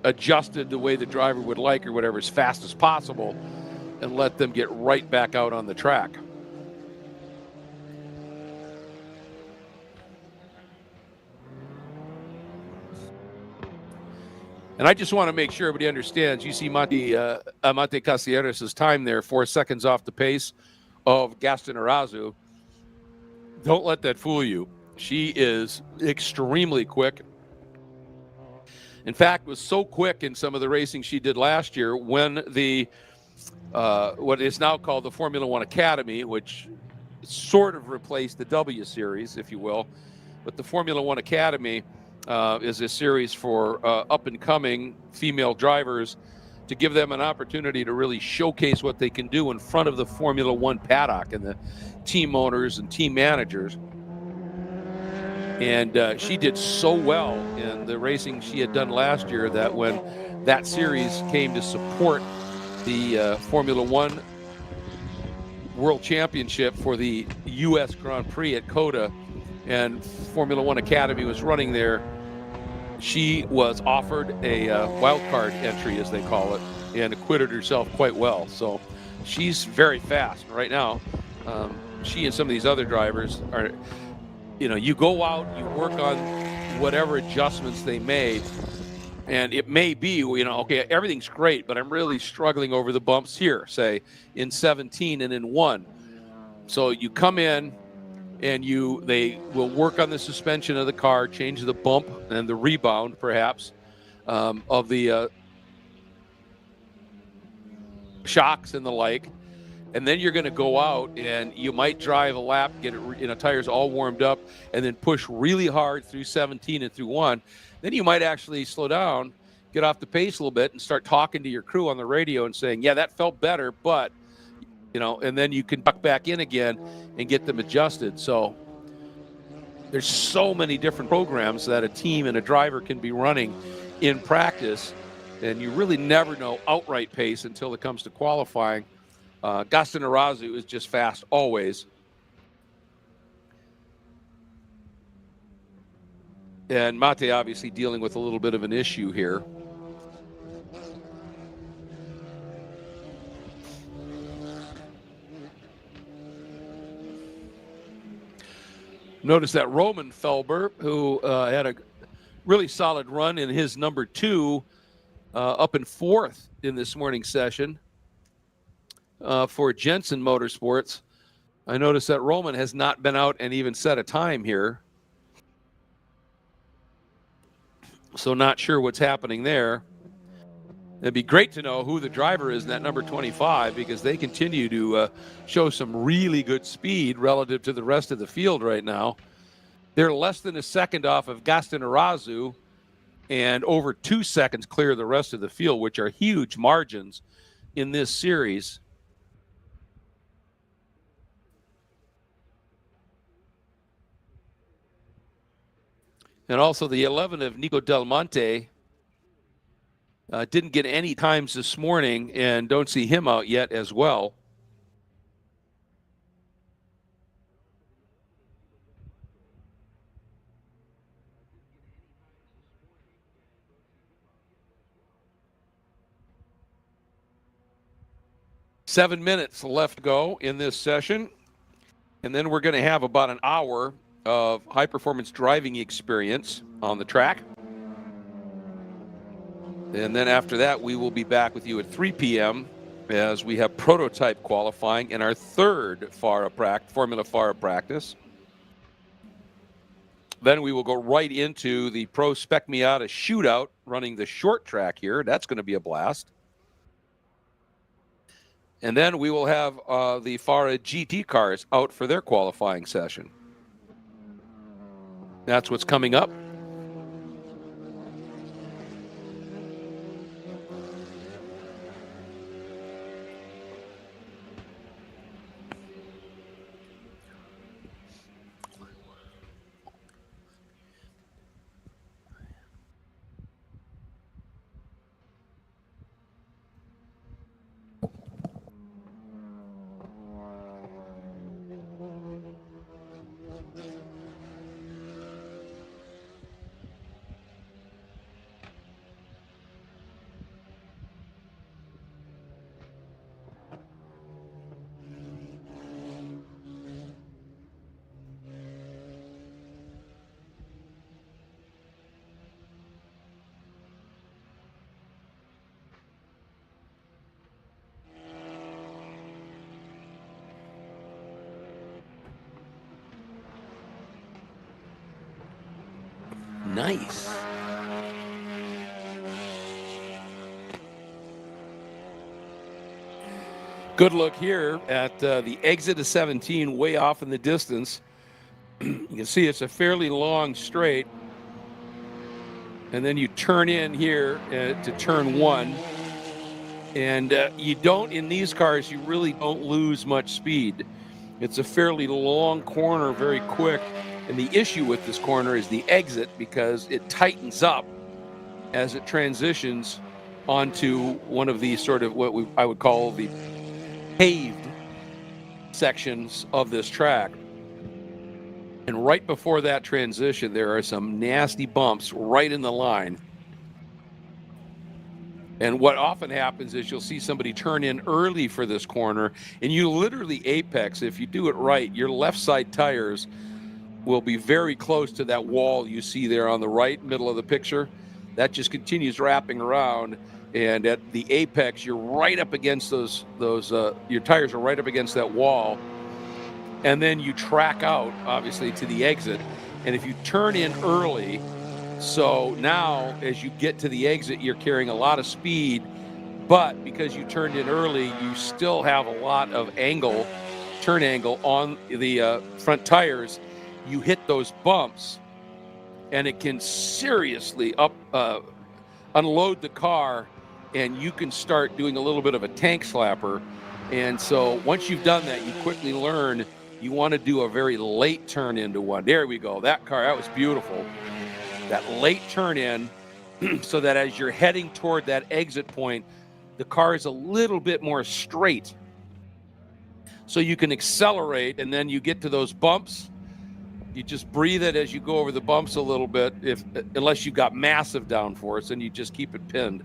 adjusted the way the driver would like or whatever as fast as possible and let them get right back out on the track. And I just want to make sure everybody understands. You see Mate Casieres' time there, 4 seconds off the pace of Gaston Arazu. Don't let that fool you. She is extremely quick. In fact, was so quick in some of the racing she did last year when the what is now called the Formula One Academy, which sort of replaced the W Series, if you will. But the Formula One Academy is a series for up-and-coming female drivers to give them an opportunity to really showcase what they can do in front of the Formula One paddock and the team owners and team managers. And she did so well in the racing she had done last year that when that series came to support the Formula One World Championship for the U.S. Grand Prix at COTA, and Formula One Academy was running there, she was offered a wild card entry, as they call it, and acquitted herself quite well. So she's very fast right now. She and some of these other drivers are you go out, you work on whatever adjustments they made, and it may be, okay, everything's great, but I'm really struggling over the bumps here, say in 17 and in 1. So you come in and they will work on the suspension of the car, change the bump and the rebound perhaps of the shocks and the like. And then you're going to go out and you might drive a lap, get it, tires all warmed up, and then push really hard through 17 and through 1. Then you might actually slow down, get off the pace a little bit, and start talking to your crew on the radio and saying, yeah, that felt better, but, and then you can tuck back in again and get them adjusted. So there's so many different programs that a team and a driver can be running in practice, and you really never know outright pace until it comes to qualifying. Gaston Arazu is just fast always. And Mate obviously dealing with a little bit of an issue here. Notice that Roman Felber, who had a really solid run in his number 2, up in 4th in this morning's session. For Jensen Motorsports, I noticed that Roman has not been out and even set a time here. So not sure what's happening there. It'd be great to know who the driver is in that number 25, because they continue to show some really good speed relative to the rest of the field right now. They're less than a second off of Gaston Arazu and over 2 seconds clear of the rest of the field, which are huge margins in this series. And also the 11 of Nico Del Monte didn't get any times this morning, and don't see him out yet as well. Seven minutes left to go in this session, and then we're going to have about an hour of high-performance driving experience on the track. And then after that, we will be back with you at 3 p.m. as we have prototype qualifying in our third Formula FARA practice. Then we will go right into the Pro Spec Miata Shootout, running the short track here. That's going to be a blast. And then we will have the FARA GT cars out for their qualifying session. That's what's coming up. Nice. Good look here at the exit of 17, way off in the distance. You can see it's a fairly long straight. And then you turn in here to turn 1. And you don't, in these cars, you really don't lose much speed. It's a fairly long corner, very quick. And the issue with this corner is the exit, because it tightens up as it transitions onto one of these sort of what I would call the paved sections of this track. And right before that transition, there are some nasty bumps right in the line. And what often happens is you'll see somebody turn in early for this corner, and you literally apex, if you do it right, your left side tires will be very close to that wall you see there on the right middle of the picture. That just continues wrapping around, and at the apex, you're right up against your tires are right up against that wall, and then you track out, obviously, to the exit. And if you turn in early, so now as you get to the exit, you're carrying a lot of speed, but because you turned in early, you still have a lot of turn angle on the front tires. You hit those bumps, and it can seriously unload the car, and you can start doing a little bit of a tank slapper. And so once you've done that, you quickly learn you want to do a very late turn into one. There we go. That was beautiful. That late turn in, so that as you're heading toward that exit point, the car is a little bit more straight. So you can accelerate, and then you get to those bumps. You just breathe it as you go over the bumps a little bit, unless you've got massive downforce, and you just keep it pinned.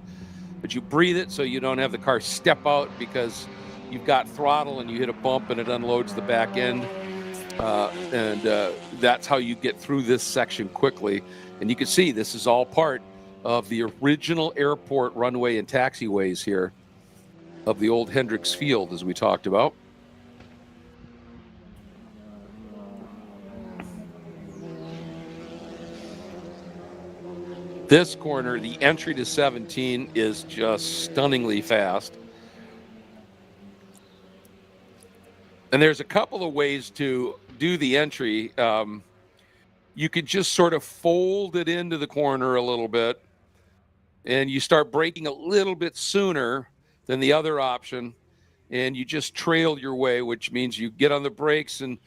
But you breathe it so you don't have the car step out because you've got throttle and you hit a bump and it unloads the back end. That's how you get through this section quickly. And you can see this is all part of the original airport runway and taxiways here of the old Hendricks Field, as we talked about. This corner, the entry to 17, is just stunningly fast. And there's a couple of ways to do the entry. You could just sort of fold it into the corner a little bit, and you start braking a little bit sooner than the other option, and you just trail your way, which means you get on the brakes and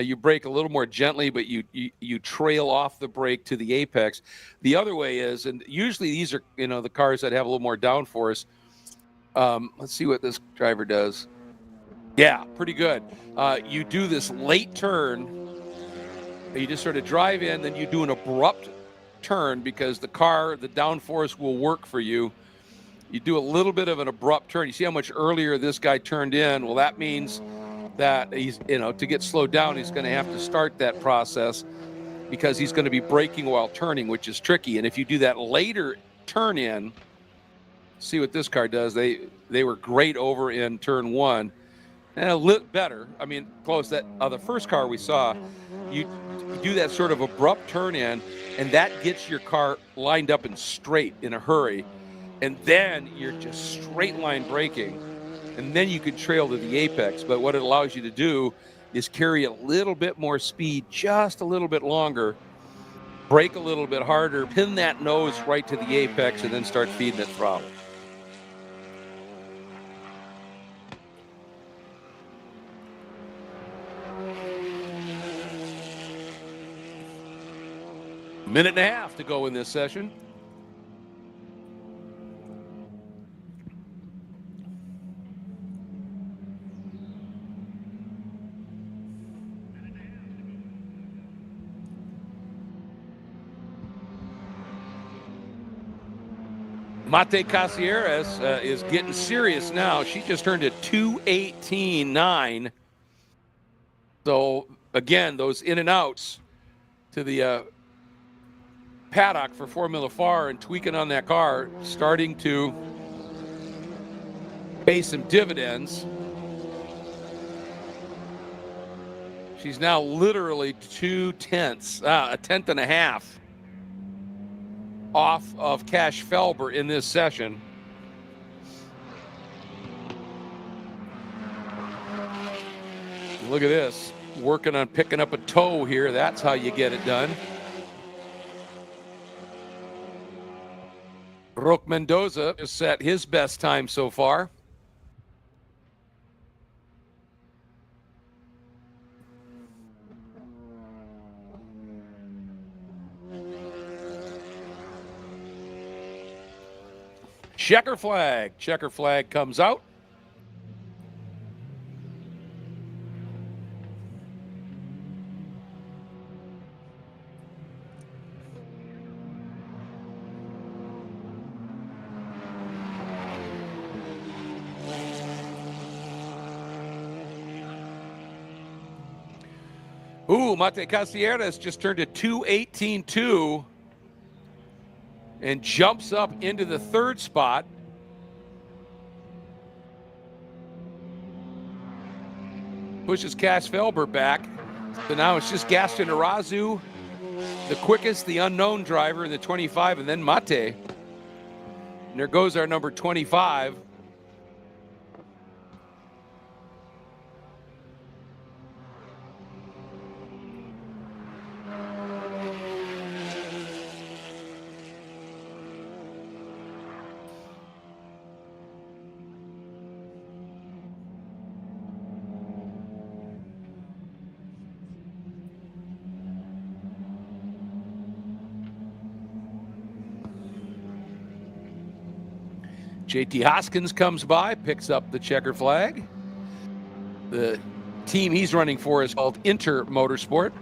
you brake a little more gently, but you trail off the brake to the apex. The other way is, and usually these are the cars that have a little more downforce. Let's see what this driver does. Yeah, pretty good. You do this late turn. You just sort of drive in, then you do an abrupt turn because the downforce will work for you. You do a little bit of an abrupt turn. You see how much earlier this guy turned in? Well, that means that he's, to get slowed down, he's going to have to start that process because he's going to be braking while turning, which is tricky. And if you do that later turn in, see what this car does. They were great over in turn one. And a little better. I mean, close. That the first car we saw, you do that sort of abrupt turn in, and that gets your car lined up and straight in a hurry. And then you're just straight line braking, and then you can trail to the apex. But what it allows you to do is carry a little bit more speed, just a little bit longer, brake a little bit harder, pin that nose right to the apex, and then start feeding it throttle. Minute and a half to go in this session. Mate Casieres is getting serious now. She just turned a 2:18.9. So, again, those in and outs to the paddock for Formula FAR and tweaking on that car, starting to pay some dividends. She's now literally 0.2, a tenth and a half off of Cash Felber in this session. Look at this, working on picking up a toe here. That's how you get it done. Roque Mendoza has set his best time so far. Checker flag comes out. Ooh, Mate Casieras just turned a 2:18.2 and jumps up into the third spot. Pushes Cass Felber back. So now it's just Gaston Arazu, the quickest, the unknown driver in the 25, and then Mate. And there goes our number 25. JT Hoskins comes by, picks up the checker flag. The team he's running for is called Inter Motorsport.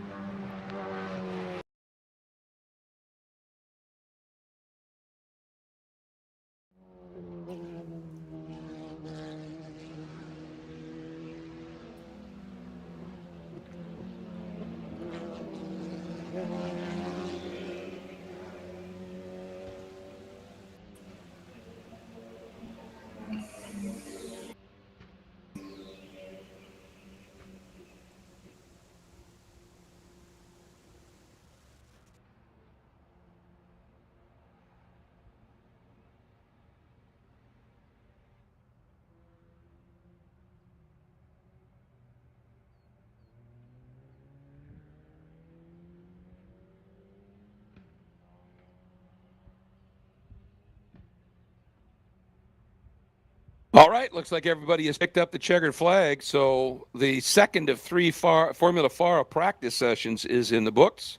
All right, looks like everybody has picked up the checkered flag. So the second of three Formula FARA practice sessions is in the books.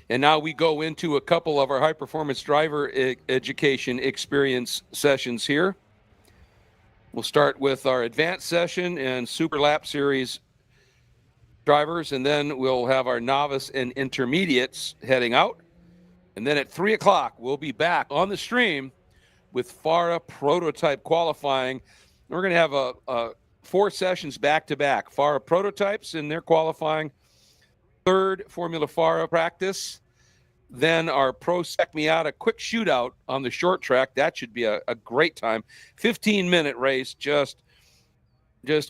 And now we go into a couple of our high-performance driver education experience sessions here. We'll start with our advanced session and Super Lap Series drivers, and then we'll have our novice and intermediates heading out. And then at 3 o'clock, we'll be back on the stream with FARA Prototype Qualifying. We're going to have 4 sessions back-to-back. FARA Prototypes in their qualifying, third Formula FARA practice, then our Pro Spec Miata quick shootout on the short track. That should be a great time. 15-minute race, just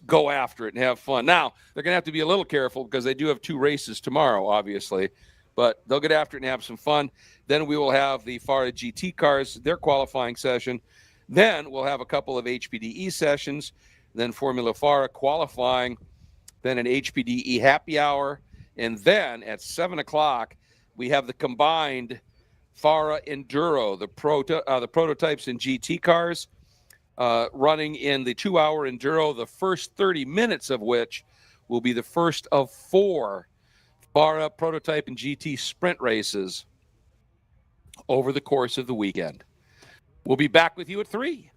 go after it and have fun. Now, they're going to have to be a little careful because they do have 2 races tomorrow, obviously. But they'll get after it and have some fun. Then we will have the FARA GT cars, their qualifying session. Then we'll have a couple of HPDE sessions. Then Formula FARA qualifying. Then an HPDE happy hour. And then at 7 o'clock, we have the combined FARA Enduro, the prototypes and GT cars, running in the 2-hour Enduro, the first 30 minutes of which will be the first of 4 FARA Prototype and GT Sprint races over the course of the weekend. We'll be back with you at 3.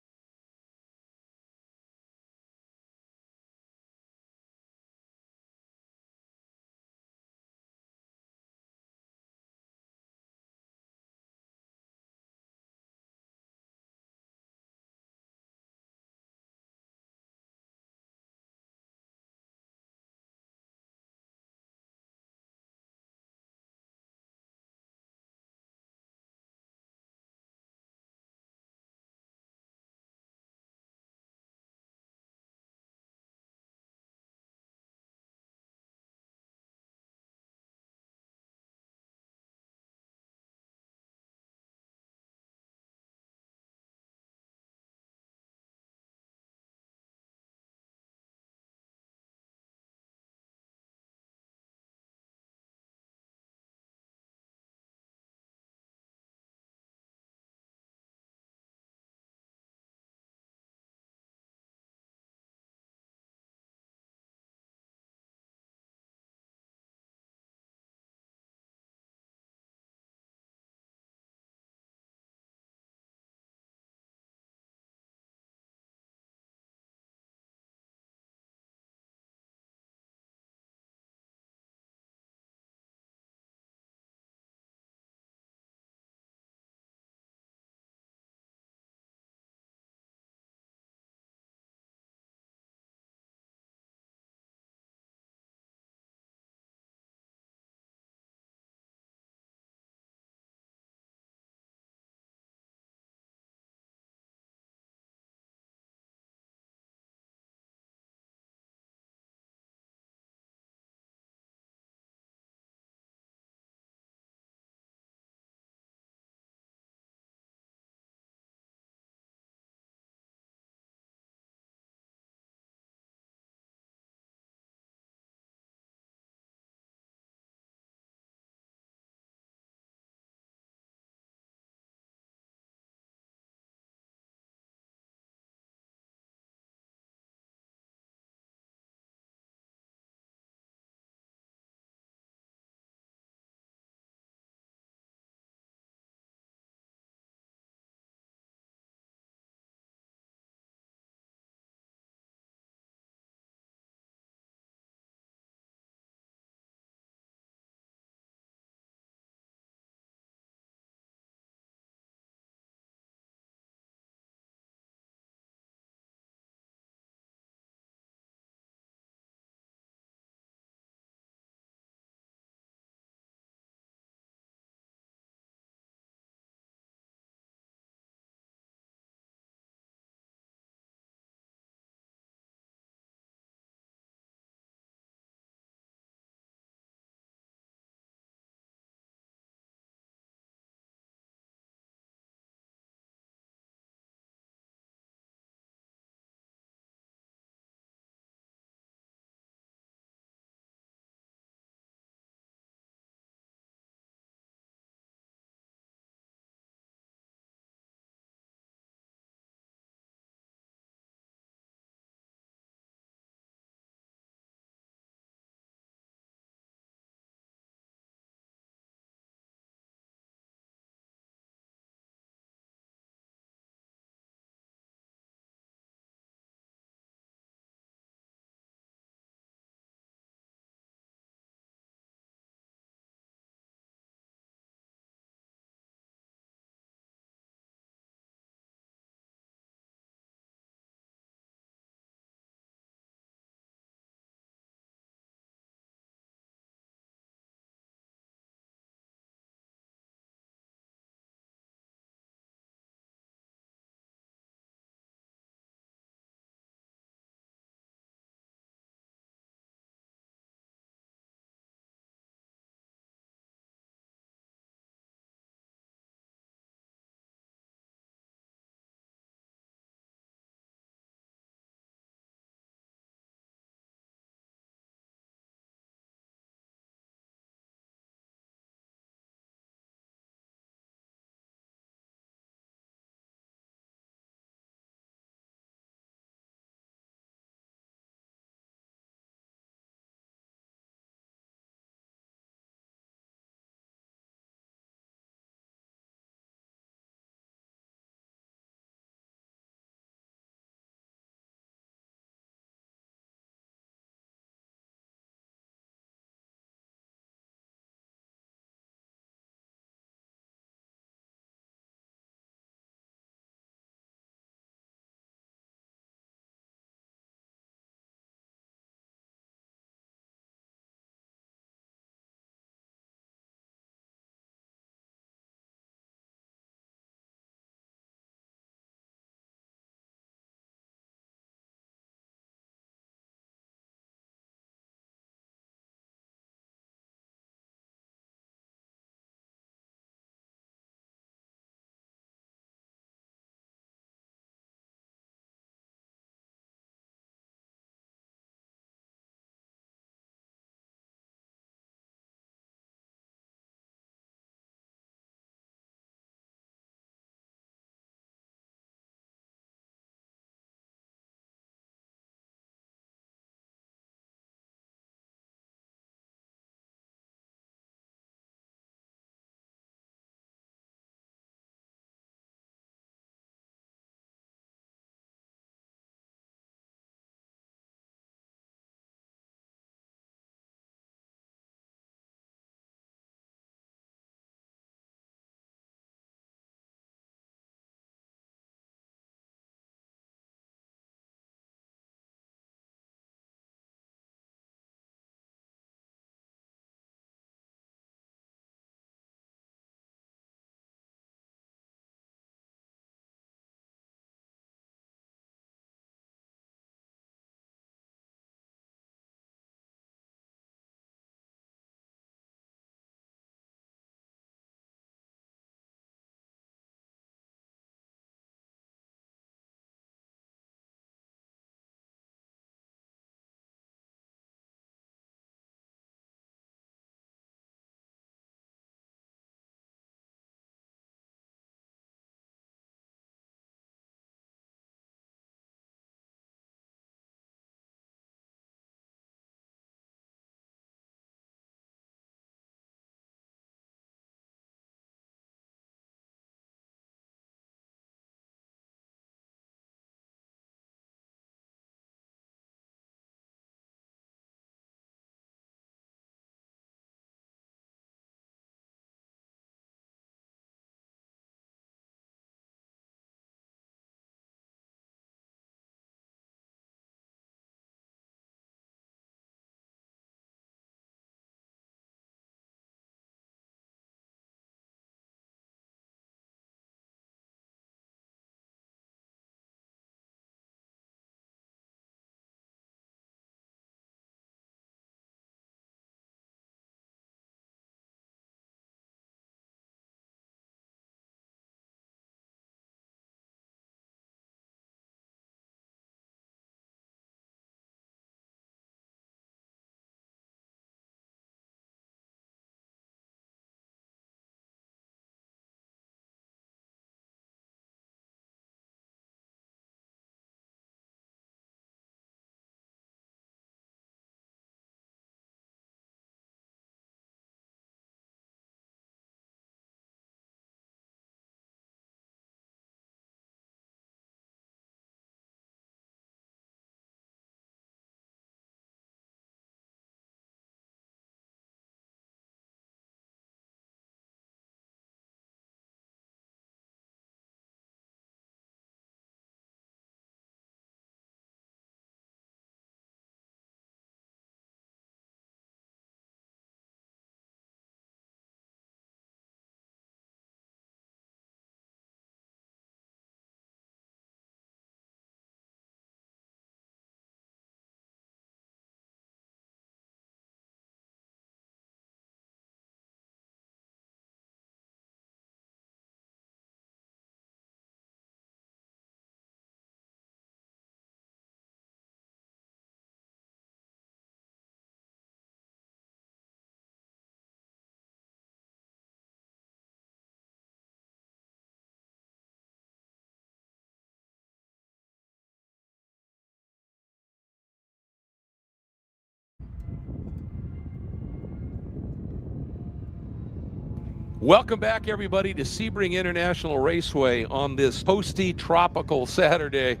Welcome back, everybody, to Sebring International Raceway on this toasty tropical Saturday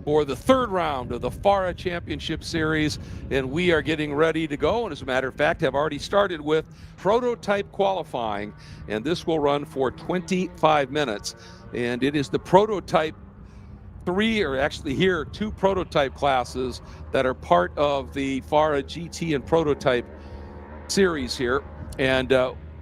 for the third round of the FARA Championship Series, and we are getting ready to go, and as a matter of fact have already started with prototype qualifying, and this will run for 25 minutes, and it is the prototype two prototype classes that are part of the FARA GT and Prototype series here, and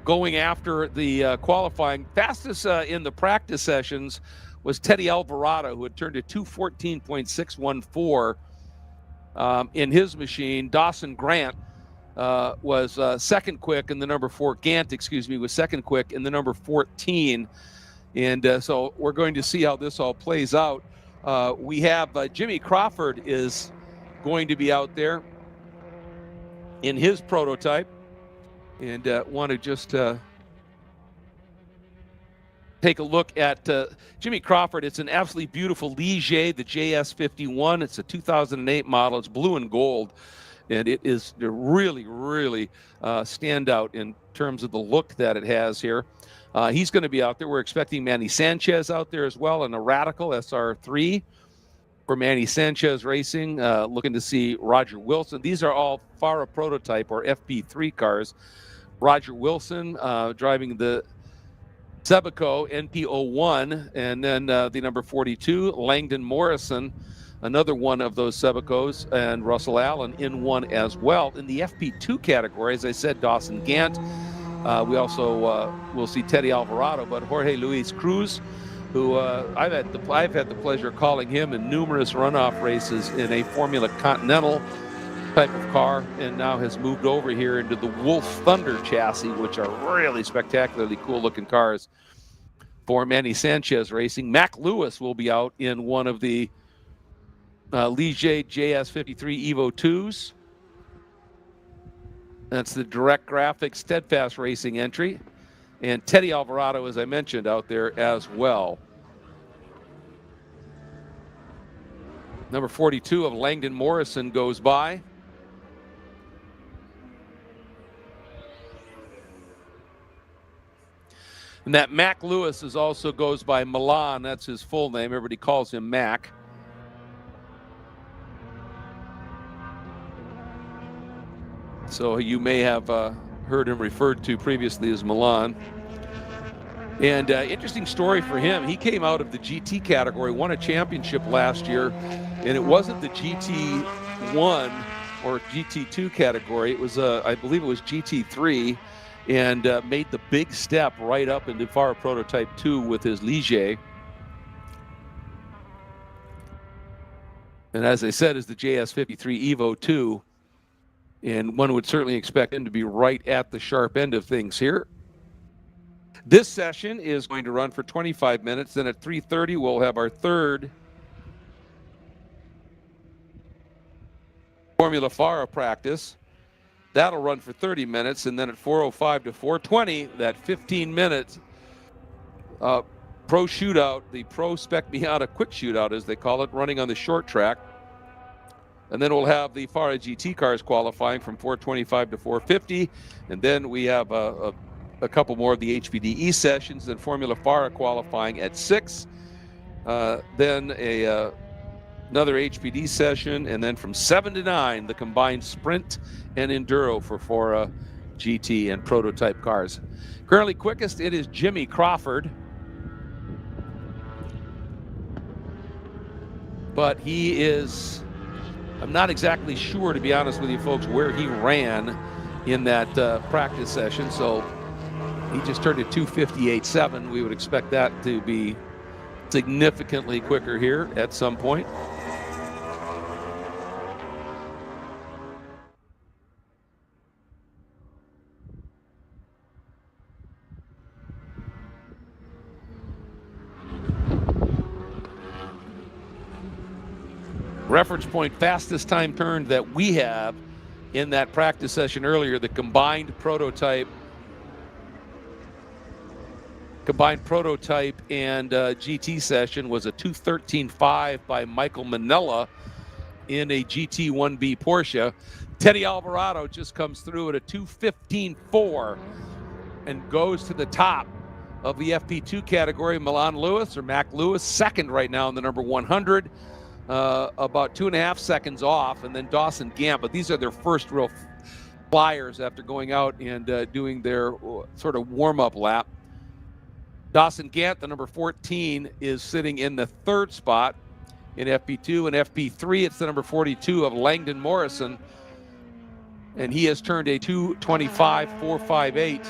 going after the qualifying. Fastest in the practice sessions was Teddy Alvarado, who had turned a 2:14.614 in his machine. Dawson Grant was second quick in the number 4. Gant, was second quick in the number 14. And so we're going to see how this all plays out. We have Jimmy Crawford is going to be out there in his prototype. And want to just take a look at Jimmy Crawford. It's an absolutely beautiful Ligier, the JS51. It's a 2008 model. It's blue and gold, and it is really, really stand out in terms of the look that it has here. He's going to be out there. We're expecting Manny Sanchez out there as well, and a Radical SR3 for Manny Sanchez Racing. Looking to see Roger Wilson. These are all FARA Prototype or FP3 cars. Roger Wilson driving the Sebaco NP01, and then the number 42, Langdon Morrison, another one of those Sebacos, and Russell Allen in one as well. In the FP2 category, as I said, Dawson Gant. We also will see Teddy Alvarado, but Jorge Luis Cruz, who I've had the pleasure of calling him in numerous runoff races in a Formula Continental type of car, and now has moved over here into the Wolf Thunder chassis, which are really spectacularly cool looking cars for Manny Sanchez Racing. Mac Lewis will be out in one of the Ligier JS53 Evo 2s. That's the Direct Graphics Steadfast Racing entry. And Teddy Alvarado, as I mentioned, out there as well. Number 42 of Langdon Morrison goes by. And that Mac Lewis also goes by Milan. That's his full name. Everybody calls him Mac. So you may have heard him referred to previously as Milan. And interesting story for him. He came out of the GT category, won a championship last year, and it wasn't the GT1 or GT2 category. It was, I believe it was GT3. And made the big step right up into FARA Prototype 2 with his Ligier. And as I said, is the JS53 Evo 2. And one would certainly expect him to be right at the sharp end of things here. This session is going to run for 25 minutes. Then at 3:30, we'll have our third Formula FARA practice. That'll run for 30 minutes, and then at 4:05 to 4:20, that 15 minutes Pro Shootout, the Pro Spec Miata Quick Shootout, as they call it, running on the short track. And then we'll have the FARA GT cars qualifying from 4:25 to 4:50, and then we have a couple more of the HPDE sessions, then Formula FARA qualifying at 6, then another HPD session, and then from 7 to 9, the combined sprint and enduro for FARA GT and prototype cars. Currently quickest, it is Jimmy Crawford. But he is, I'm not exactly sure, to be honest with you folks, where he ran in that practice session. So he just turned a 2:58.7. We would expect that to be significantly quicker here at some point. Reference point fastest time turned that we have in that practice session earlier, the combined prototype and GT session was a 2:13.5 by Michael Manella in a GT1B Porsche. Teddy Alvarado just comes through at a 2:15.4. and goes to the top of the FP2 category. Milan Lewis, or Mac Lewis, second right now in the number 100, about 2.5 seconds off, and then Dawson Gant. But these are their first real flyers after going out and doing their sort of warm-up lap. Dawson Gant, the number 14, is sitting in the third spot in FP2. And FP3, it's the number 42 of Langdon Morrison, and he has turned a 2:25.458.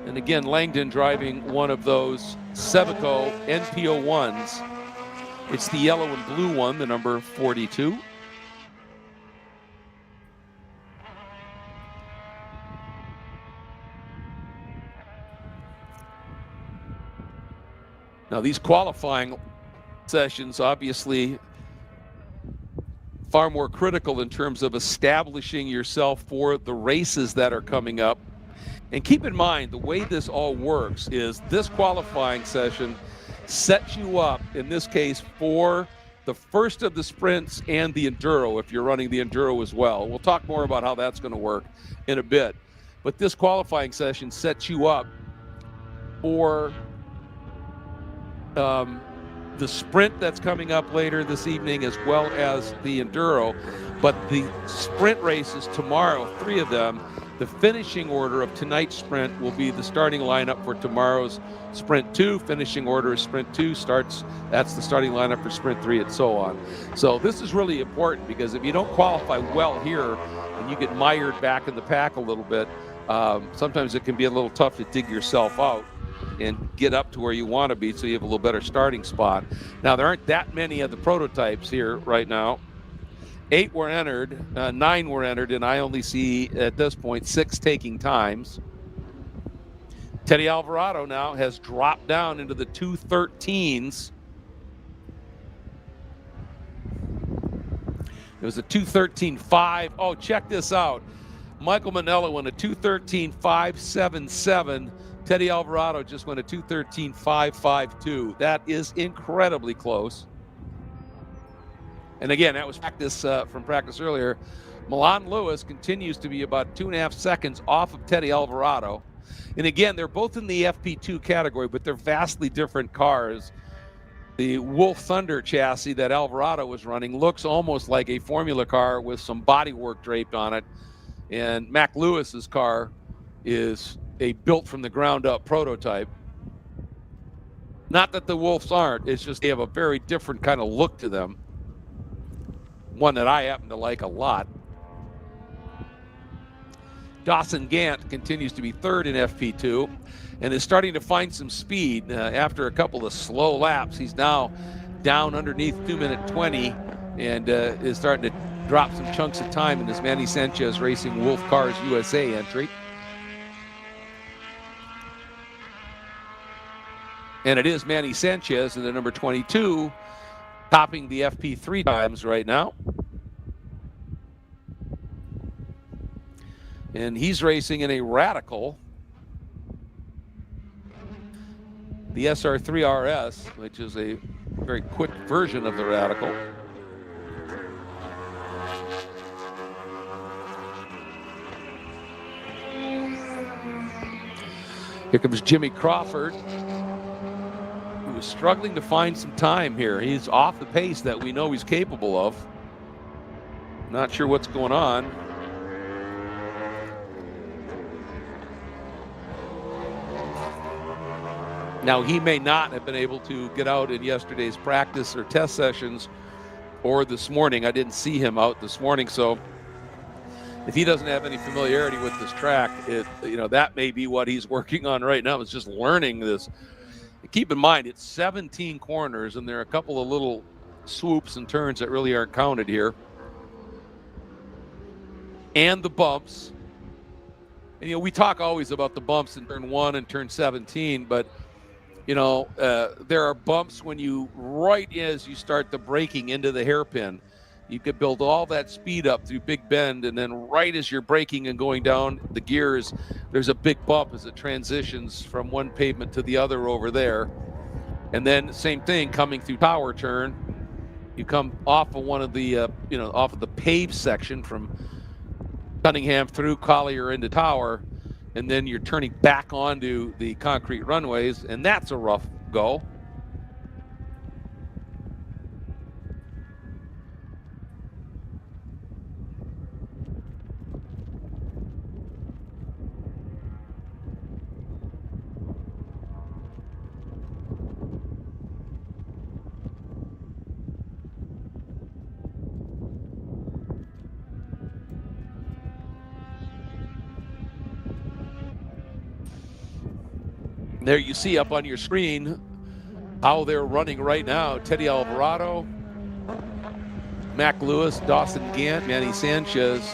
And again, Langdon driving one of those Sevico NPO1s. It's the yellow and blue one, the number 42. Now, these qualifying sessions, obviously, far more critical in terms of establishing yourself for the races that are coming up. And keep in mind, the way this all works is this qualifying session sets you up, in this case, for the first of the sprints and the Enduro, if you're running the Enduro as well. We'll talk more about how that's going to work in a bit. But this qualifying session sets you up for the sprint that's coming up later this evening, as well as the Enduro. But the sprint races tomorrow, 3 of them, the finishing order of tonight's sprint will be the starting lineup for tomorrow's Sprint 2. Finishing order is Sprint 2 starts. That's the starting lineup for Sprint 3 and so on. So this is really important, because if you don't qualify well here and you get mired back in the pack a little bit, sometimes it can be a little tough to dig yourself out and get up to where you want to be, so you have a little better starting spot. Now, there aren't that many of the prototypes here right now. 8 were entered, 9 were entered, and I only see, at this point, 6 taking times. Teddy Alvarado now has dropped down into the 2:13s. It was a 2:13.5. Oh, check this out. Michael Manello went a 2:13.577. Teddy Alvarado just went a 2:13.552. That is incredibly close. And again, that was practice from practice earlier. Milan Lewis continues to be about 2.5 seconds off of Teddy Alvarado. And again, they're both in the FP2 category, but they're vastly different cars. The Wolf Thunder chassis that Alvarado was running looks almost like a Formula car with some bodywork draped on it. And Mac Lewis's car is a built from the ground up prototype. Not that the Wolves aren't, it's just they have a very different kind of look to them. One that I happen to like a lot. Dawson Gant continues to be third in FP2 and is starting to find some speed. After a couple of slow laps, he's now down underneath 2:20 and is starting to drop some chunks of time in this Manny Sanchez Racing Wolf Cars USA entry. And it is Manny Sanchez in the number 22, topping the FP3 times right now. And he's racing in a Radical, the SR3 RS, which is a very quick version of the Radical. Here comes Jimmy Crawford, who is struggling to find some time here. He's off the pace that we know he's capable of. Not sure what's going on. Now, he may not have been able to get out in yesterday's practice or test sessions or this morning. I didn't see him out this morning, so if he doesn't have any familiarity with this track, that may be what he's working on right now. It's just learning this. Keep in mind, it's 17 corners, and there are a couple of little swoops and turns that really aren't counted here. And the bumps. And, we talk always about the bumps in turn 1 and turn 17, but there are bumps when right as you start the braking into the hairpin. You could build all that speed up through Big Bend, and then right as you're braking and going down the gears, there's a big bump as it transitions from one pavement to the other over there. And then same thing coming through Tower Turn. You come off of one of the, off of the paved section from Cunningham through Collier into Tower, and then you're turning back onto the concrete runways, and that's a rough go. There you see up on your screen how they're running right now. Teddy Alvarado, Mac Lewis, Dawson Gant, Manny Sanchez.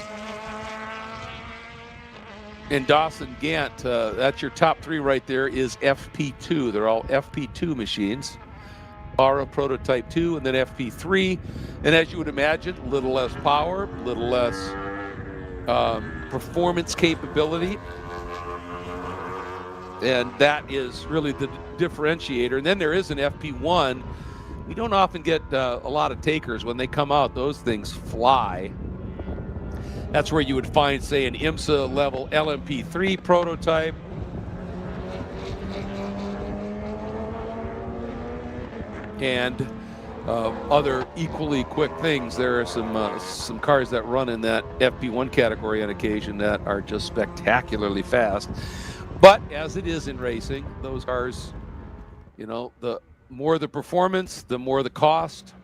And Dawson Gant, that's your top three right there, is FP2. They're all FP2 machines. FARA Prototype 2 and then FP3. And as you would imagine, a little less power, a little less performance capability. And that is really the differentiator. And then there is an FP1. We don't often get a lot of takers. When they come out, those things fly. That's where you would find, say, an IMSA level LMP3 prototype. And other equally quick things. There are some cars that run in that FP1 category on occasion that are just spectacularly fast. But as it is in racing, those cars, you know, the more the performance, the more the cost.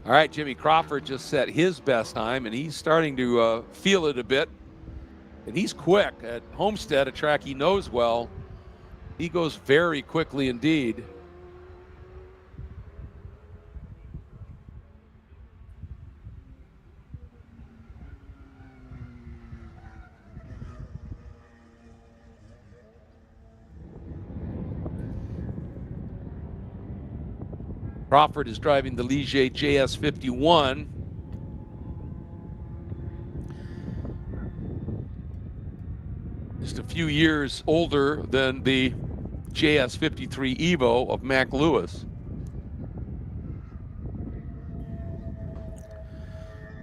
All right, Jimmy Crawford just set his best time, and he's starting to feel it a bit. And he's quick at Homestead, a track he knows well. He goes very quickly indeed. Crawford is driving the Ligier JS51. Just a few years older than the JS53 Evo of Mac Lewis.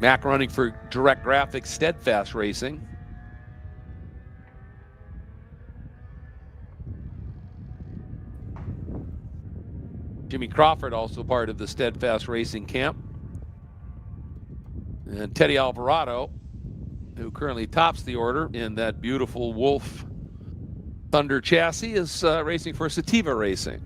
Mac running for Direct Graphics Steadfast Racing. Jimmy Crawford also part of the Steadfast Racing camp. And Teddy Alvarado, who currently tops the order in that beautiful Wolf Thunder chassis, is racing for Sativa Racing.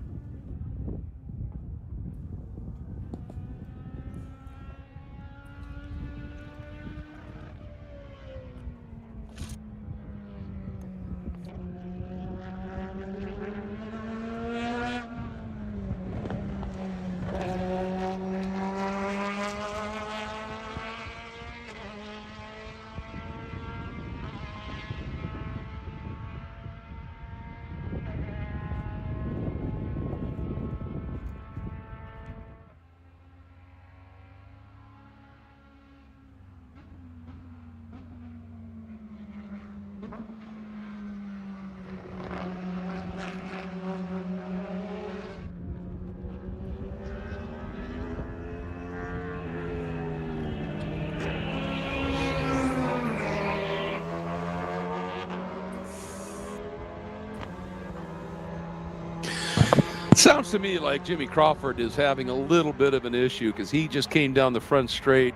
Sounds to me like Jimmy Crawford is having a little bit of an issue because he just came down the front straight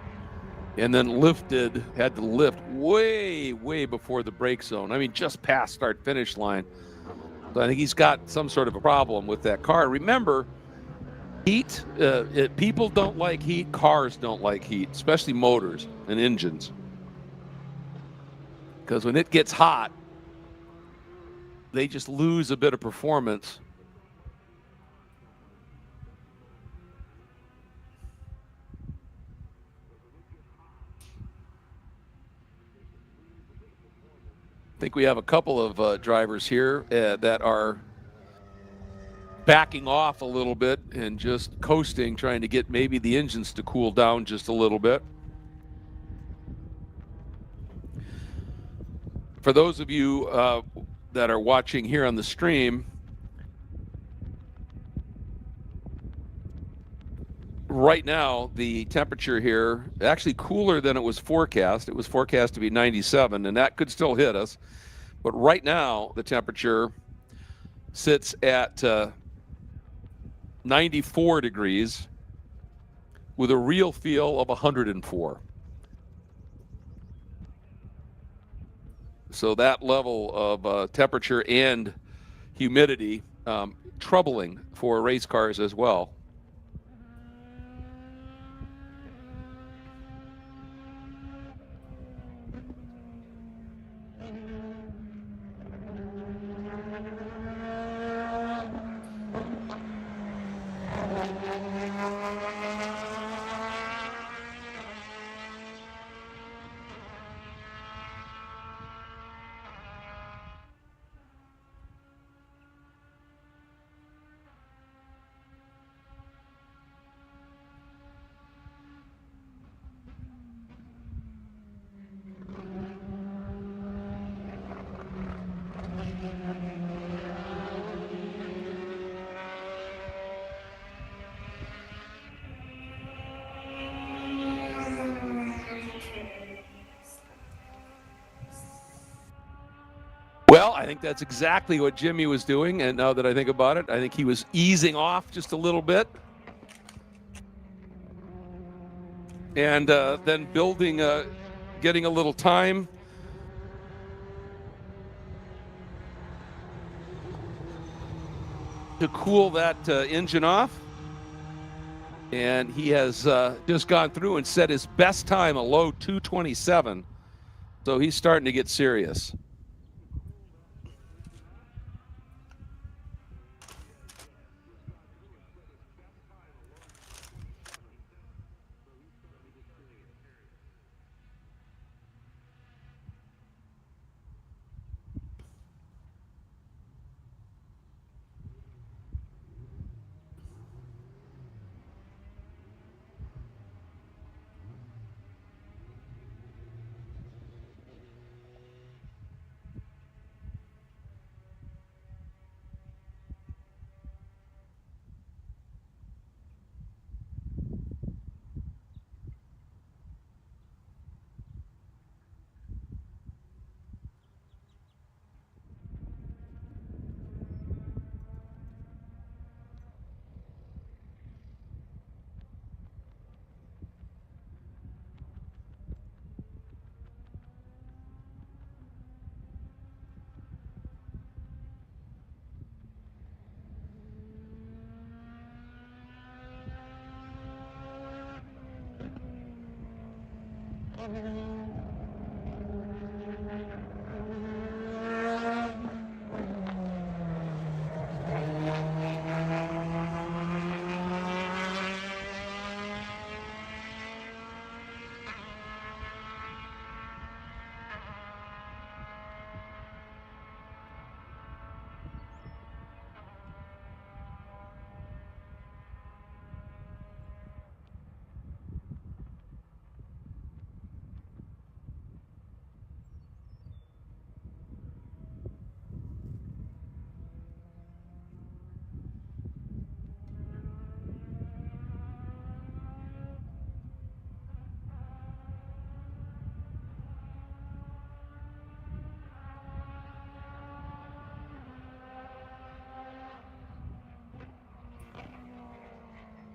and then had to lift way, way before the brake zone. I mean, just past start-finish line. So I think he's got some sort of a problem with that car. Remember, heat, people don't like heat, cars don't like heat, especially motors and engines. Because when it gets hot, they just lose a bit of performance. I think we have a couple of drivers here that are backing off a little bit and just coasting, trying to get maybe the engines to cool down just a little bit. For those of you that are watching here on the stream, right now, the temperature here, actually cooler than it was forecast. It was forecast to be 97, and that could still hit us. But right now, the temperature sits at 94 degrees with a real feel of 104. So that level of temperature and humidity, troubling for race cars as well. Well, I think that's exactly what Jimmy was doing, and now that I think about it, I think he was easing off just a little bit. And then building, getting a little time. To cool that engine off. And he has just gone through and set his best time, a low 2:27. So he's starting to get serious.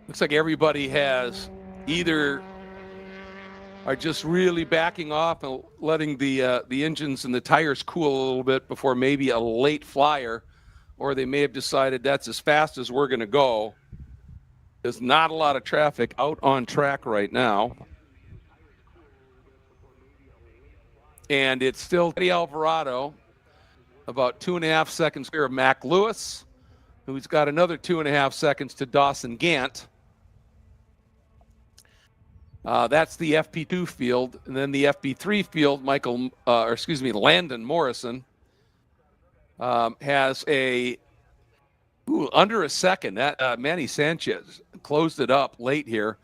Looks like everybody has either are just really backing off and letting the engines and the tires cool a little bit before maybe a late flyer, or they may have decided that's as fast as we're going to go. There's not a lot of traffic out on track right now. And it's still Teddy Alvarado, about 2.5 seconds clear of Mac Lewis, who's got another 2.5 seconds to Dawson Gant. That's the FP2 field, and then the FP3 field. Landon Morrison has under a second. That Manny Sanchez closed it up late here,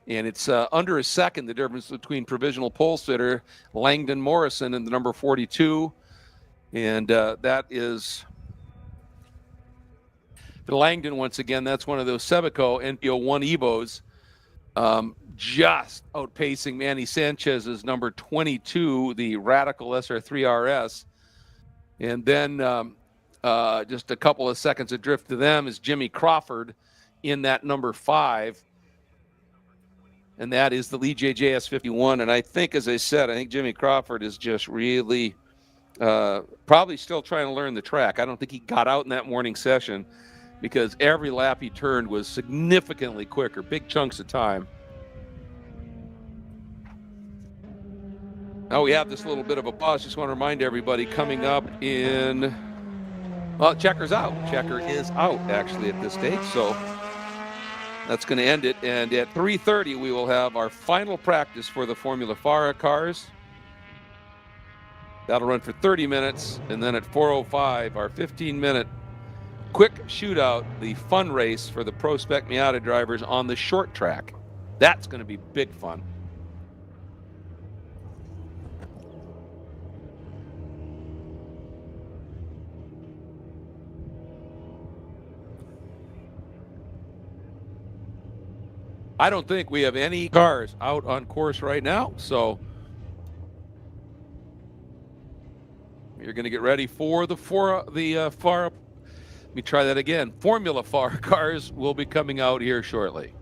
and it's under a second the difference between provisional pole sitter Langdon Morrison and the number 42, and that is for Langdon once again. That's one of those Sebaco NPO1 Evos. just outpacing Manny Sanchez's number 22, the Radical SR3 RS. And then just a couple of seconds adrift to them is Jimmy Crawford in that number 5. And that is the Lee JJS 51. And I think, as I said, I think Jimmy Crawford is just really probably still trying to learn the track. I don't think he got out in that morning session because every lap he turned was significantly quicker, big chunks of time. Now we have this little bit of a pause. Just want to remind everybody coming up in, well, Checker's out. Checker is out actually at this stage. So that's going to end it. And at 3:30, we will have our final practice for the Formula FARA cars. That'll run for 30 minutes. And then at 4:05, our 15-minute quick shootout, the fun race for the Pro Spec Miata drivers on the short track. That's going to be big fun. I don't think we have any cars out on course right now, so you're going to get ready for the FARA. Let me try that again. Formula FARA cars will be coming out here shortly.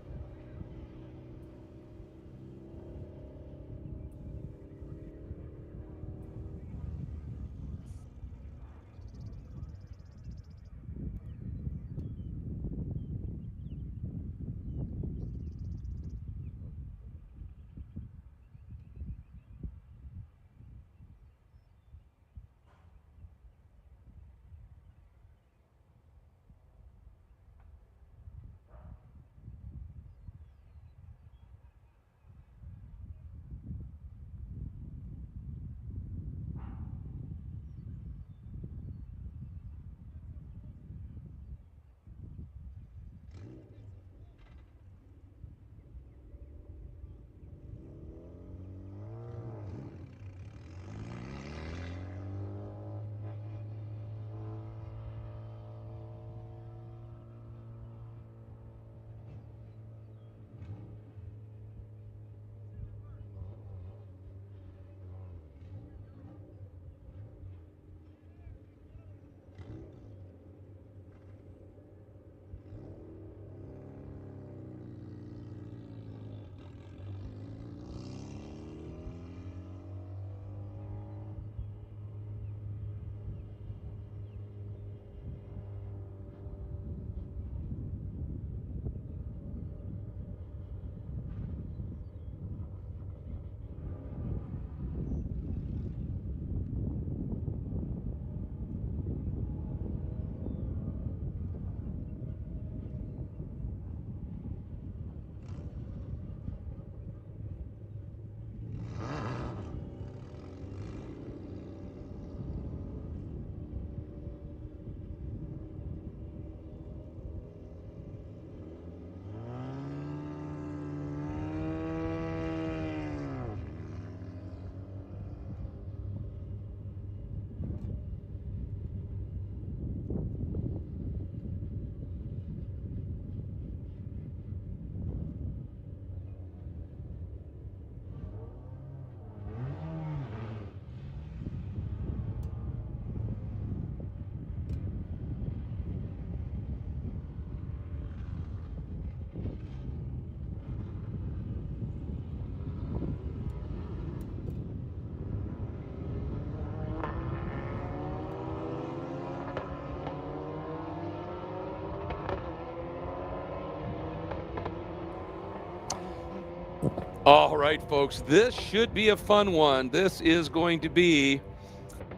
All right, folks, this should be a fun one. This is going to be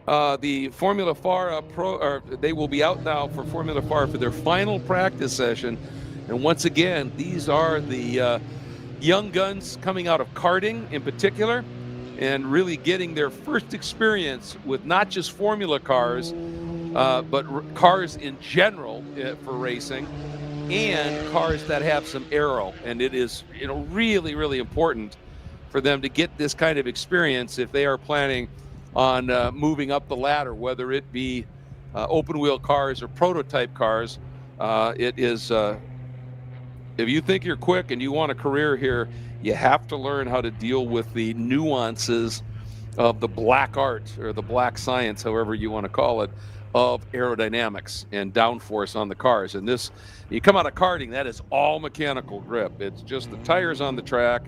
the Formula FARA they will be out now for Formula FARA for their final practice session. And once again, these are the young guns coming out of karting in particular and really getting their first experience with not just formula cars, but cars in general for racing, and cars that have some aero. And it is, really, really important for them to get this kind of experience if they are planning on moving up the ladder, whether it be open wheel cars or prototype cars. It is if you think you're quick and you want a career here, you have to learn how to deal with the nuances of the black art or the black science, however you want to call it, of aerodynamics and downforce on the cars. And this, you come out of karting, that is all mechanical grip. It's just the tires on the track,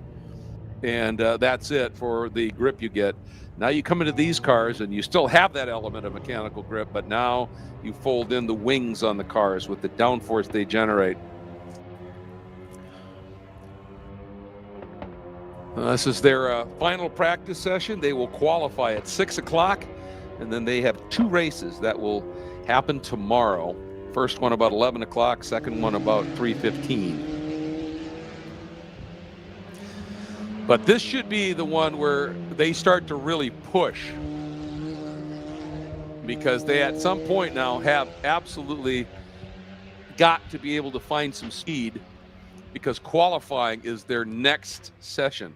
and that's it for the grip you get. Now you come into these cars and you still have that element of mechanical grip, but now you fold in the wings on the cars with the downforce they generate. This is their final practice session. They will qualify at 6 o'clock, and then they have 2 races that will happen tomorrow. First one about 11 o'clock, second one about 3:15. But this should be the one where they start to really push, because they at some point now have absolutely got to be able to find some speed, because qualifying is their next session.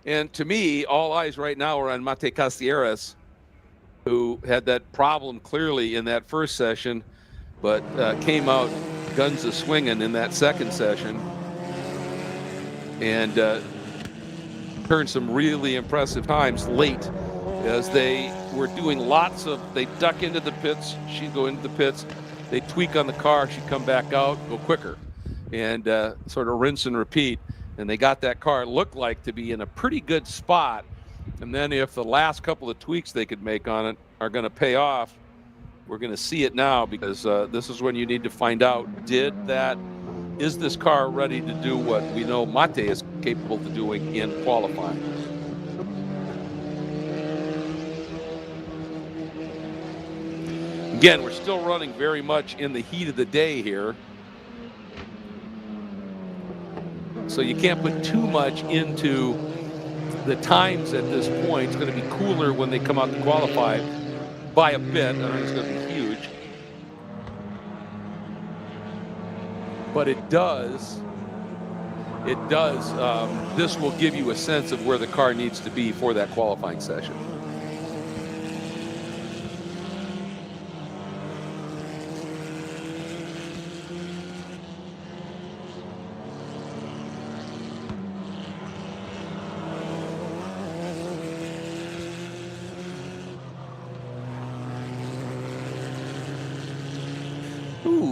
And to me, all eyes right now are on Mate Castilleras, who had that problem clearly in that first session, but came out guns a-swinging in that second session, and turned some really impressive times late, as they were doing lots of, they duck into the pits, she'd go into the pits, they tweak on the car, she'd come back out, go quicker, and sort of rinse and repeat. And they got that car, looked like, to be in a pretty good spot. And then if the last couple of tweaks they could make on it are going to pay off, we're going to see it now, because this is when you need to find out, is this car ready to do what we know Mate is capable of doing in qualifying? Again, we're still running very much in the heat of the day here, so you can't put too much into the times at this point. It's going to be cooler when they come out to qualify by a bit. I don't think it's going to be huge, but it does. This will give you a sense of where the car needs to be for that qualifying session.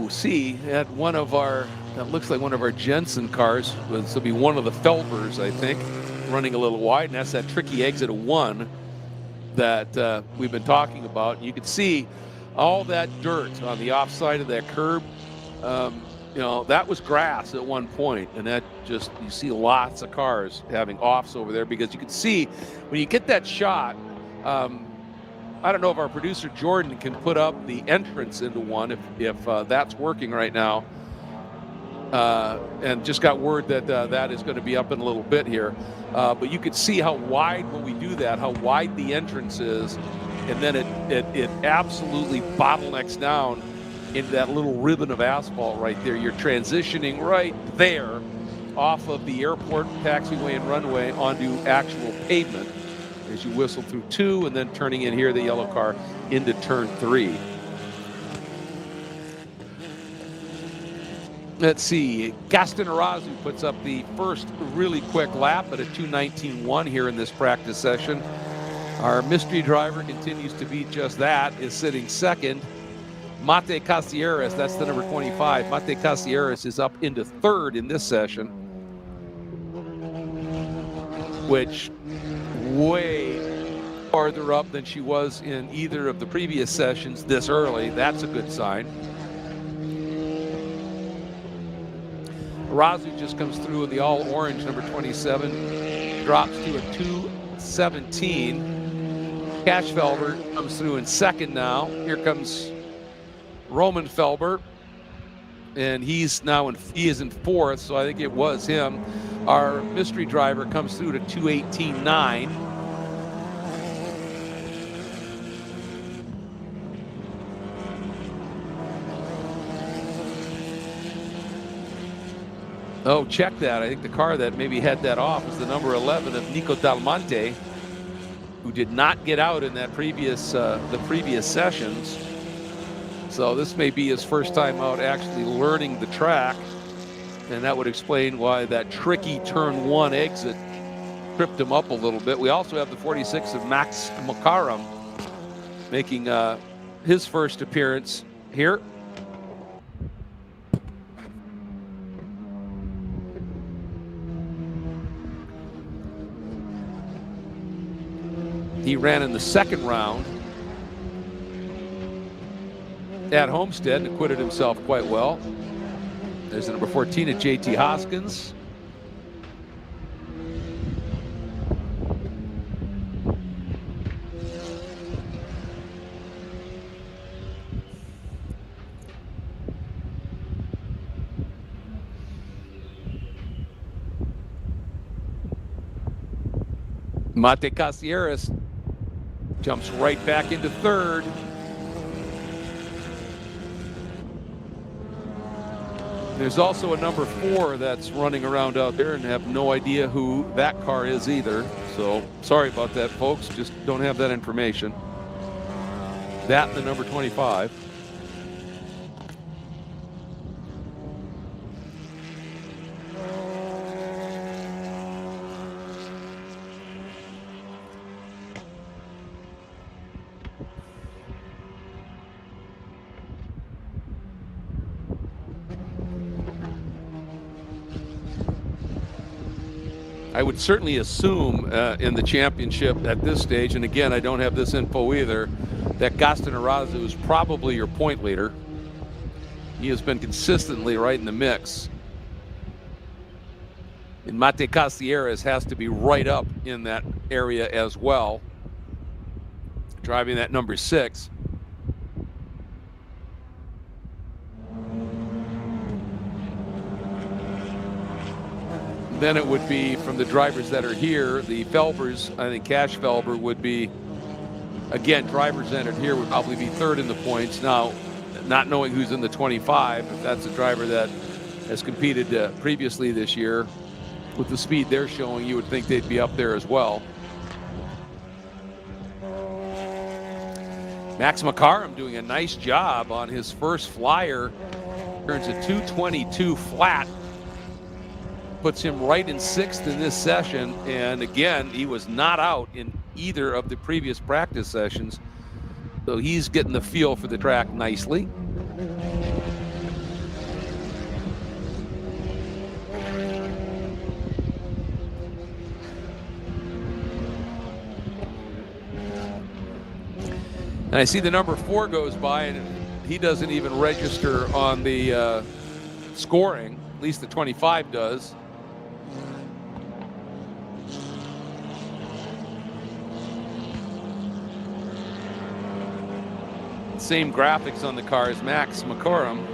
See, at one of our, that looks like one of our Jensen cars, this will be one of the Felbers, I think, running a little wide, and that's that tricky exit of 1 that we've been talking about. You can see all that dirt on the offside of that curb. You know, that was grass at one point, and that just, you see lots of cars having offs over there, because you can see when you get that shot, I don't know if our producer Jordan can put up the entrance into 1 if that's working right now. And just got word that that is going to be up in a little bit here. But you could see how wide, when we do that, how wide the entrance is, and then it absolutely bottlenecks down into that little ribbon of asphalt right there. You're transitioning right there off of the airport taxiway and runway onto actual pavement, as you whistle through 2 and then turning in here, the yellow car, into turn 3. Let's see, Gaston Arazu puts up the first really quick lap at a 2:19.1 here in this practice session. Our mystery driver continues to be just that, is sitting second. Mate Castilleras, that's the number 25. Mate Castilleras is up into 3rd in this session, which way farther up than she was in either of the previous sessions this early. That's a good sign. Arazu just comes through with the all orange number 27, drops to a 2:17. Cash Felber comes through in 2nd now. Here comes Roman Felber, and he's now he is in 4th, so I think it was him. Our mystery driver comes through to 2:18.9. Oh, check that. I think the car that maybe had that off is the number 11 of Nico Dalmonte, who did not get out in that previous the previous sessions. So this may be his first time out actually learning the track, and that would explain why that tricky turn 1 exit tripped him up a little bit. We also have the 46 of Max Makaram making his first appearance here. He ran in the second round at Homestead and acquitted himself quite well. There's the number 14 at JT Hoskins. Mate Casieres jumps right back into third. There's also a number 4 that's running around out there, and have no idea who that car is either. So sorry about that, folks. Just don't have that information. That and the number 25. I would certainly assume in the championship at this stage, and again, I don't have this info either, that Gaston Arazu is probably your point leader. He has been consistently right in the mix. And Mate Casieres has to be right up in that area as well, driving that number 6. Then it would be from the drivers that are here, the Felbers. I think Cash Felber would be, again, drivers entered here would probably be third in the points. Now, not knowing who's in the 25, if that's a driver that has competed previously this year, with the speed they're showing, you would think they'd be up there as well. Max Makaram doing a nice job on his first flyer. Turns a 222 flat. Puts him right in 6th in this session, and again, he was not out in either of the previous practice sessions, so he's getting the feel for the track nicely. And I see the number 4 goes by, and he doesn't even register on the scoring, at least the 25 does. Same graphics on the car as Max Makaram.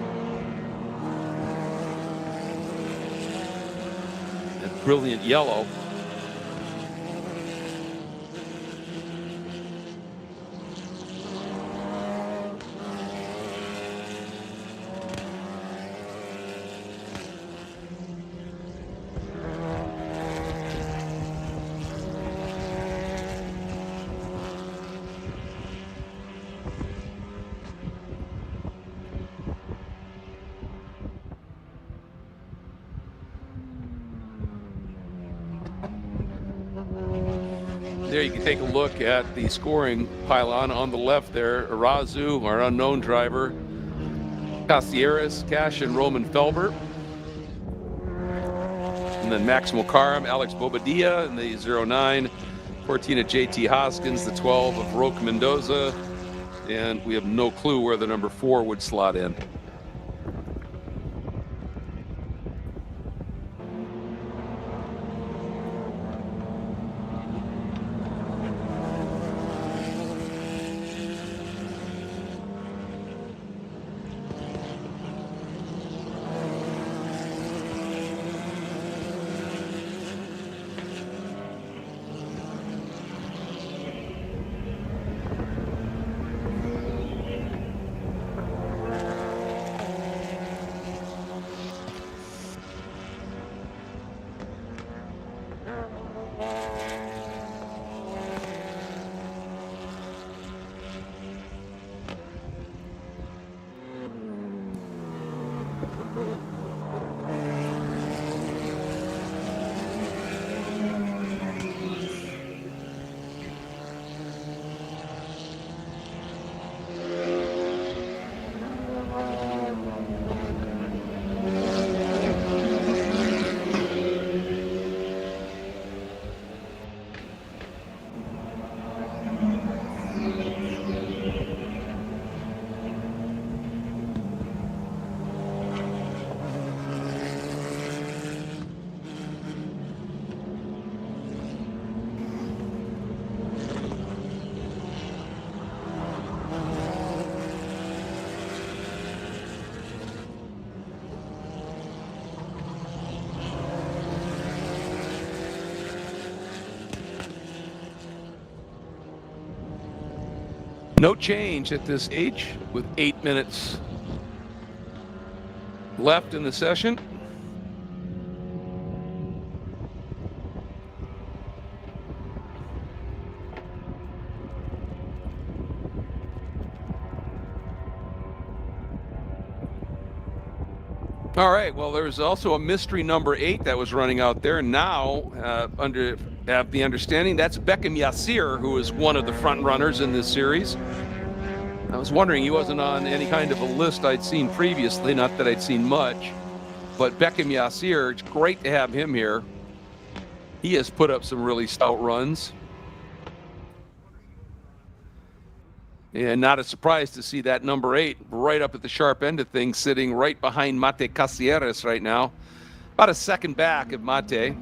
That brilliant yellow. There you can take a look at the scoring pylon on the left there. Arazu, our unknown driver, Casieres, Cash, and Roman Felber. And then Max Makaram, Alex Bobadilla in the 09, 14 at JT Hoskins, the 12 of Roque Mendoza, and we have no clue where the number 4 would slot in. No change at this stage with 8 minutes left in the session. All right, well, there's also a mystery number 8 that was running out there. Now, have the understanding that's Beckham Yassir, who is one of the front runners in this series. I was wondering, he wasn't on any kind of a list I'd seen previously, not that I'd seen much. But Beckham Yassir, it's great to have him here. He has put up some really stout runs. And not a surprise to see that number 8 right up at the sharp end of things, sitting right behind Mate Casieres right now. About a second back of Mate.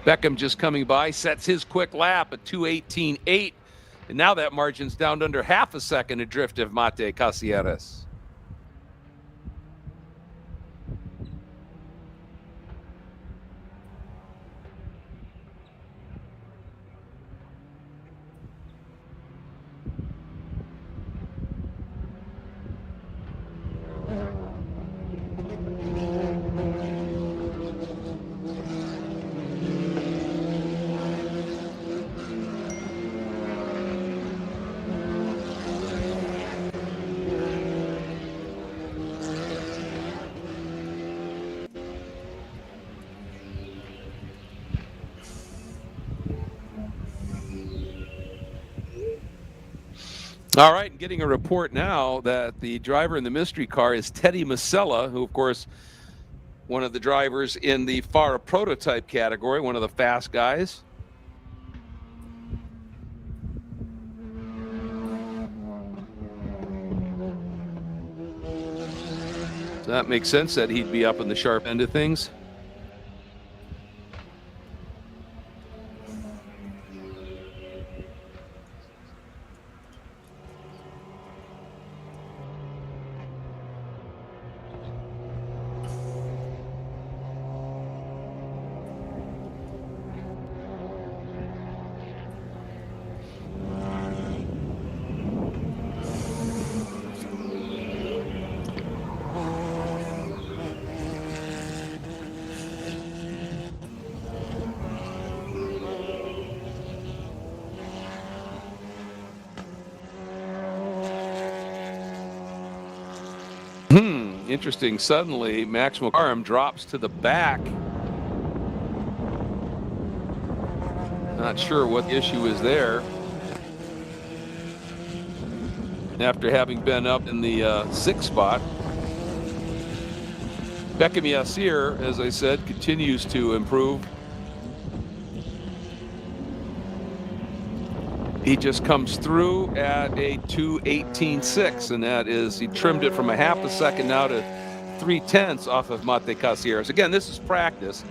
Beckham just coming by, sets his quick lap at 2:18.8. And now that margin's down to under half a second adrift of Mate Casieres. All right, getting a report now that the driver in the mystery car is Teddy Masella, who, of course, one of the drivers in the FARA Prototype category, one of the fast guys. So that makes sense that he'd be up in the sharp end of things. Interesting. Suddenly, Max McCarm drops to the back. Not sure what the issue is there. After having been up in the 6th spot, Beckham Yassir, as I said, continues to improve. He just comes through at a 2:18.6, and that is, he trimmed it from a half a second now to 3/10 off of Mate Casieres. Again, this is practice.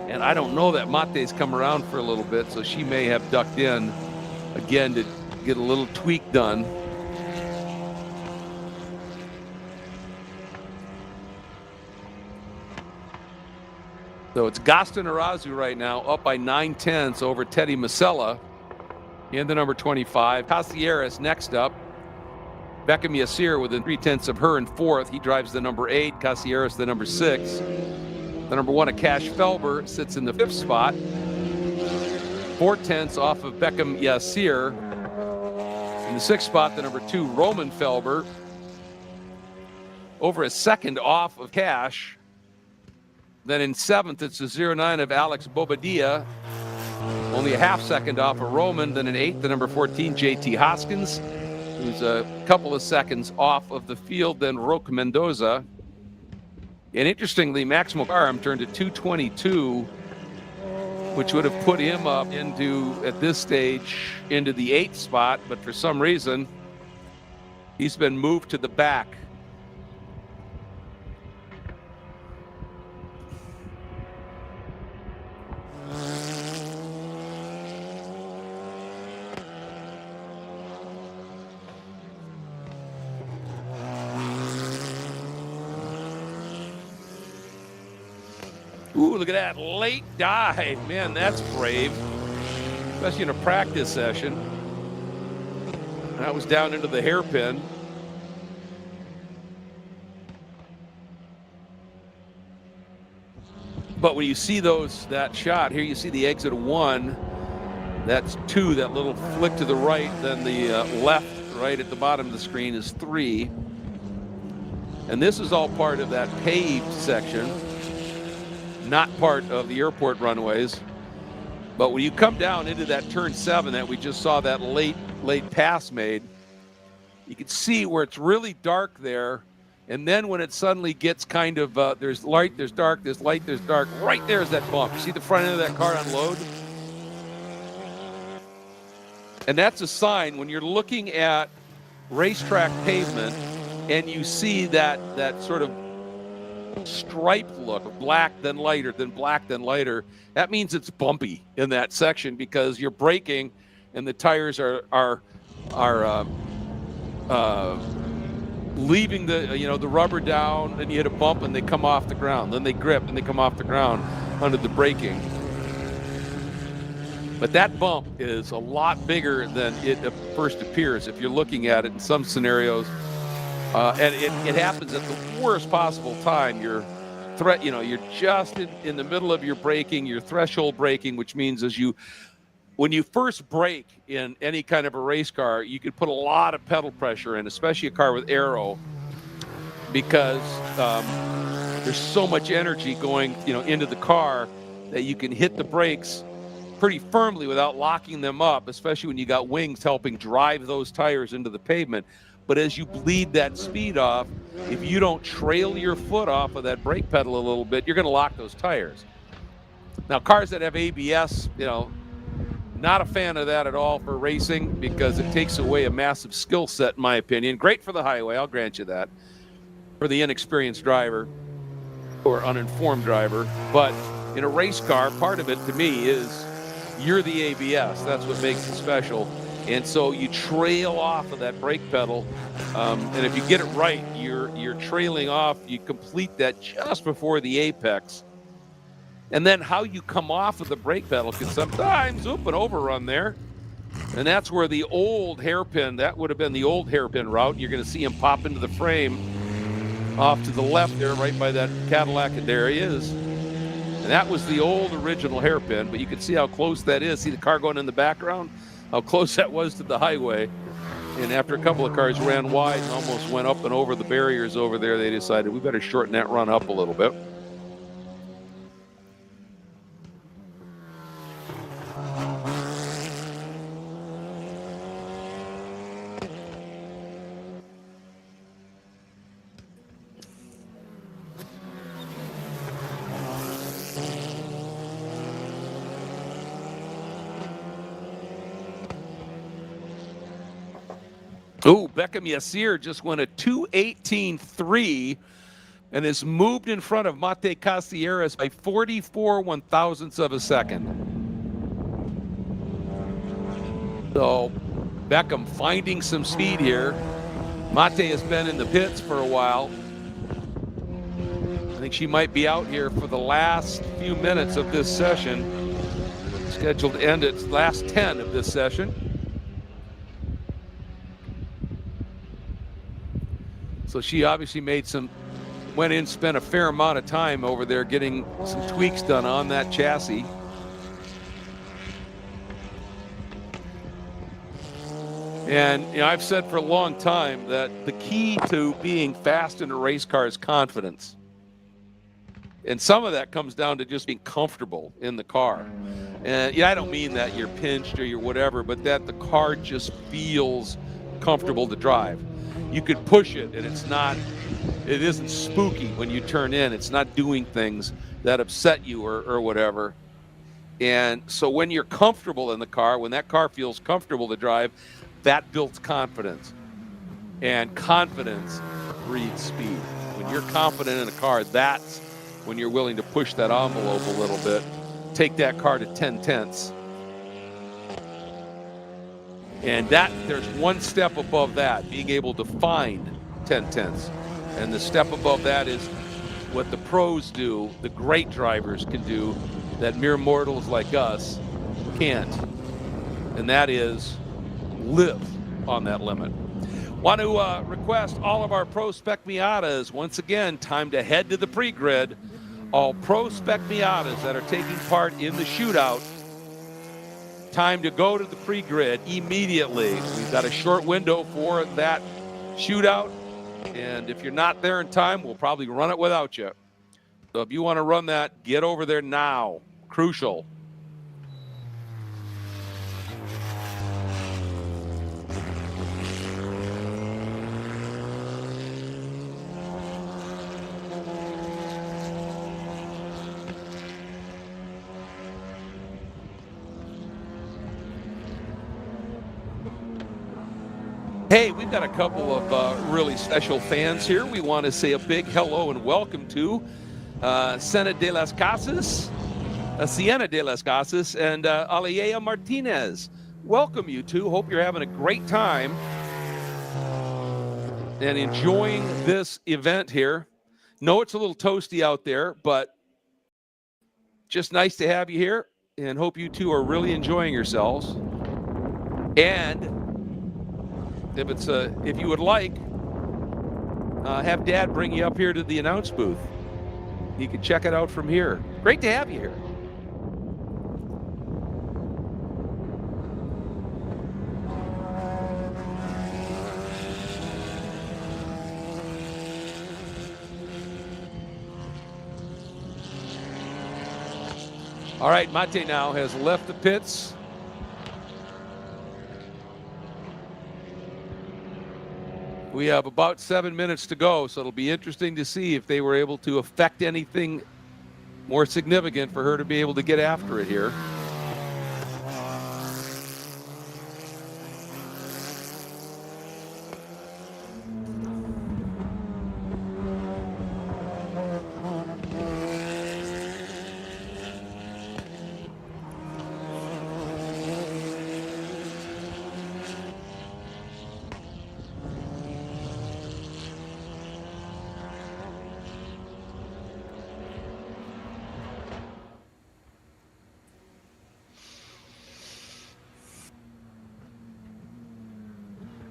And I don't know that Mate's come around for a little bit, so she may have ducked in again to get a little tweak done. So it's Gaston Arazu right now, up by 9/10 over Teddy Masella in the number 25. Casieres next up. Beckham Yassir within 3/10 of her in 4th. He drives the number 8. Casieres the number 6. The number 1, Akash Felber, sits in the 5th spot. 4/10 off of Beckham Yassir. In the 6th spot, the number 2, Roman Felber. Over a second off of Cash. Then in 7th, it's the 09 of Alex Bobadilla. Only a half second off of Roman. Then in 8th, the number 14, JT Hoskins, who's a couple of seconds off of the field. Then Roque Mendoza. And interestingly, Max McCarm turned to 2:22, which would have put him up into, at this stage, into the 8th spot. But for some reason, he's been moved to the back. Ooh, look at that late dive. Man, that's brave, especially in a practice session. That was down into the hairpin. But when you see that shot, here you see the exit of 1, that's 2, that little flick to the right, then the left right at the bottom of the screen is 3. And this is all part of that paved section, not part of the airport runways. But when you come down into that turn 7 that we just saw that late pass made, you can see where it's really dark there. And then when it suddenly gets kind of, there's light, there's dark, there's light, there's dark, right there's that bump. You see the front end of that car unload? And that's a sign when you're looking at racetrack pavement and you see that sort of stripe look of black, then lighter, then black, then lighter, that means it's bumpy in that section because you're braking and the tires are leaving the rubber down, then you hit a bump and they come off the ground, then they grip and they come off the ground under the braking. But that bump is a lot bigger than it first appears if you're looking at it in some scenarios. And it happens at the worst possible time. You're just in the middle of your braking, your threshold braking, which means when you first brake in any kind of a race car, you could put a lot of pedal pressure in, especially a car with aero, because there's so much energy going into the car that you can hit the brakes pretty firmly without locking them up, especially when you got wings helping drive those tires into the pavement. But as you bleed that speed off, if you don't trail your foot off of that brake pedal a little bit, you're going to lock those tires. Now, cars that have ABS, not a fan of that at all for racing because it takes away a massive skill set, in my opinion. Great for the highway, I'll grant you that, for the inexperienced driver or uninformed driver. But in a race car, part of it to me is you're the ABS. That's what makes it special. And so you trail off of that brake pedal, and if you get it right, you're trailing off. You complete that just before the apex. And then how you come off of the brake pedal can sometimes an overrun there. And that's where the old hairpin, that would have been the old hairpin route. You're going to see him pop into the frame off to the left there, right by that Cadillac, and there he is. And that was the old original hairpin, but you can see how close that is. See the car going in the background? How close that was to the highway. And after a couple of cars ran wide and almost went up and over the barriers over there, they decided we better shorten that run up a little bit. Ooh, Beckham Yassir just went a 2:18.3 and has moved in front of Mate Casieres by 44 one-thousandths of a second. So Beckham finding some speed here. Mate has been in the pits for a while. I think she might be out here for the last few minutes of this session. Scheduled to end its last 10 of this session. So she obviously went in, spent a fair amount of time over there getting some tweaks done on that chassis. And I've said for a long time that the key to being fast in a race car is confidence. And some of that comes down to just being comfortable in the car. And I don't mean that you're pinched or you're whatever, but that the car just feels comfortable to drive. You could push it and it isn't spooky when you turn in. It's not doing things that upset you or whatever. And so when you're comfortable in the car, when that car feels comfortable to drive, that builds confidence. And confidence breeds speed. When you're confident in a car, that's when you're willing to push that envelope a little bit, take that car to 10/10ths. And there's one step above that, being able to find 10/10ths. And the step above that is what the pros do, the great drivers can do, that mere mortals like us can't. And that is live on that limit. Want to request all of our Pro Spec Miatas, once again, time to head to the pre-grid. All Pro Spec Miatas that are taking part in the shootout, time to go to the pre-grid immediately. We've got a short window for that shootout, and if you're not there in time, we'll probably run it without you. So if you want to run that, get over there now. Crucial. Hey, we've got a couple of really special fans here. We want to say a big hello and welcome to Siena de las Casas, and Aliyea Martinez. Welcome, you two. Hope you're having a great time and enjoying this event here. Know it's a little toasty out there, but just nice to have you here, and hope you two are really enjoying yourselves. And if you would like, have Dad bring you up here to the announce booth. You can check it out from here. Great to have you here. All right, Mate now has left the pits. We have about 7 minutes to go, so it'll be interesting to see if they were able to affect anything more significant for her to be able to get after it here.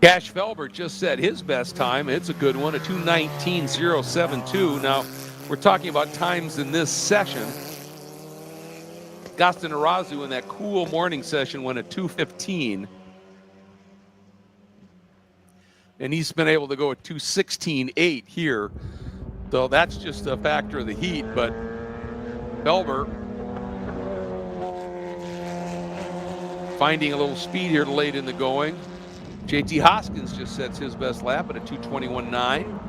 Cash Felber just said his best time. It's a good one, a 2:19.072. Now, we're talking about times in this session. Gaston Arazu in that cool morning session went at 2:15. And he's been able to go at 2:16.8 here. So that's just a factor of the heat. But Felber finding a little speed here late in the going. JT Hoskins just sets his best lap at a 2:21.9.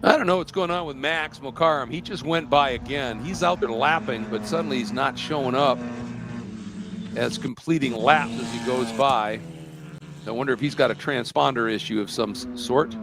I don't know what's going on with Max Mokaram. He just went by again. He's out there lapping, but suddenly he's not showing up as completing laps as he goes by. I wonder if he's got a transponder issue of some sort.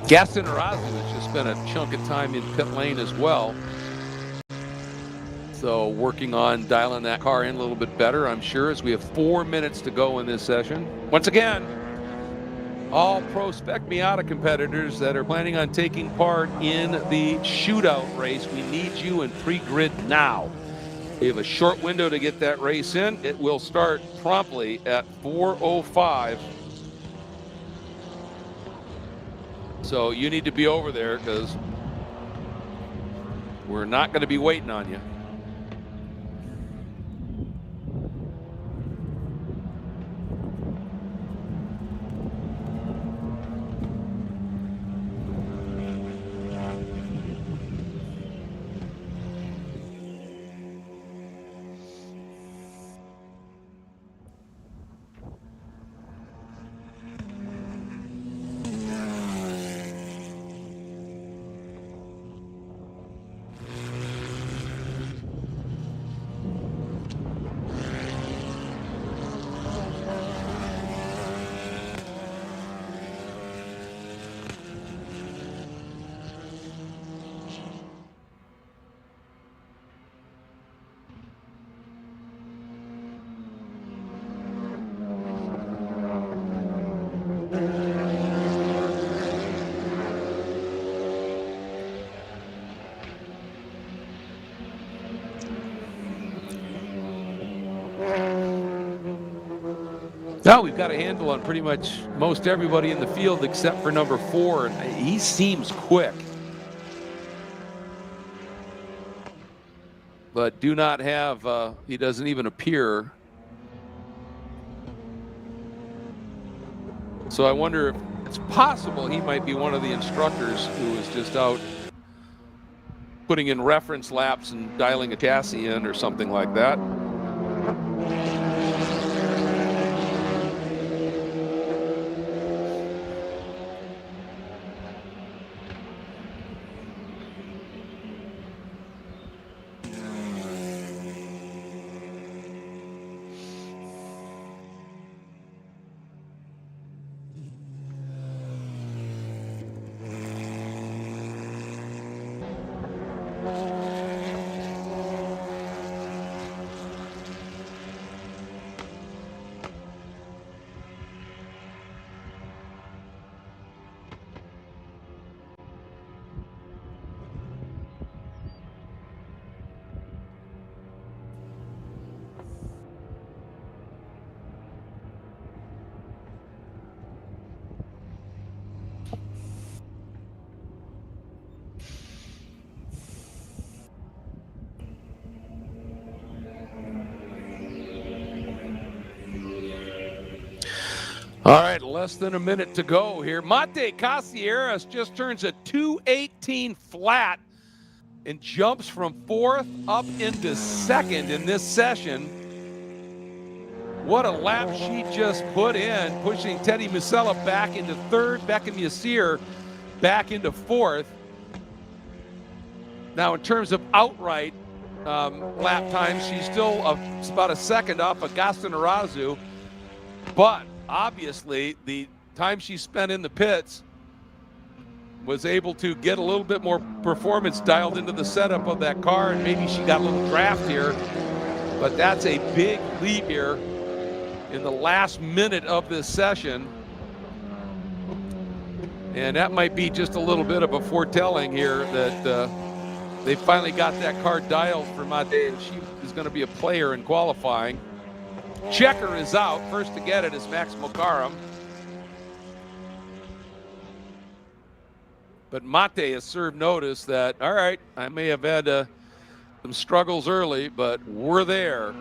Gaston Arazu has just spent a chunk of time in pit lane as well. So working on dialing that car in a little bit better, I'm sure, as we have 4 minutes to go in this session. Once again, all Pro Spec Miata competitors that are planning on taking part in the shootout race, we need you in pre-grid now. We have a short window to get that race in. It will start promptly at 4:05. So you need to be over there because we're not going to be waiting on you. Now we've got a handle on pretty much most everybody in the field except for number 4, and he seems quick. But do not have, he doesn't even appear. So I wonder if it's possible he might be one of the instructors who is just out putting in reference laps and dialing a chassis in or something like that. All right, less than a minute to go here. Mate Casieras just turns a 218 flat and jumps from 4th up into 2nd in this session. What a lap she just put in, pushing Teddy Musella back into 3rd, Beckham Yassir back into 4th. Now, in terms of outright lap time, she's still about a second off of Gaston Arazu, but obviously the time she spent in the pits was able to get a little bit more performance dialed into the setup of that car, and maybe she got a little draft here, but that's a big leap here in the last minute of this session. And that might be just a little bit of a foretelling here that they finally got that car dialed for Mate, and she is going to be a player in qualifying. Checker is out. First to get it is Max Mokaram. But Mate has served notice that, all right, I may have had some struggles early, but we're there.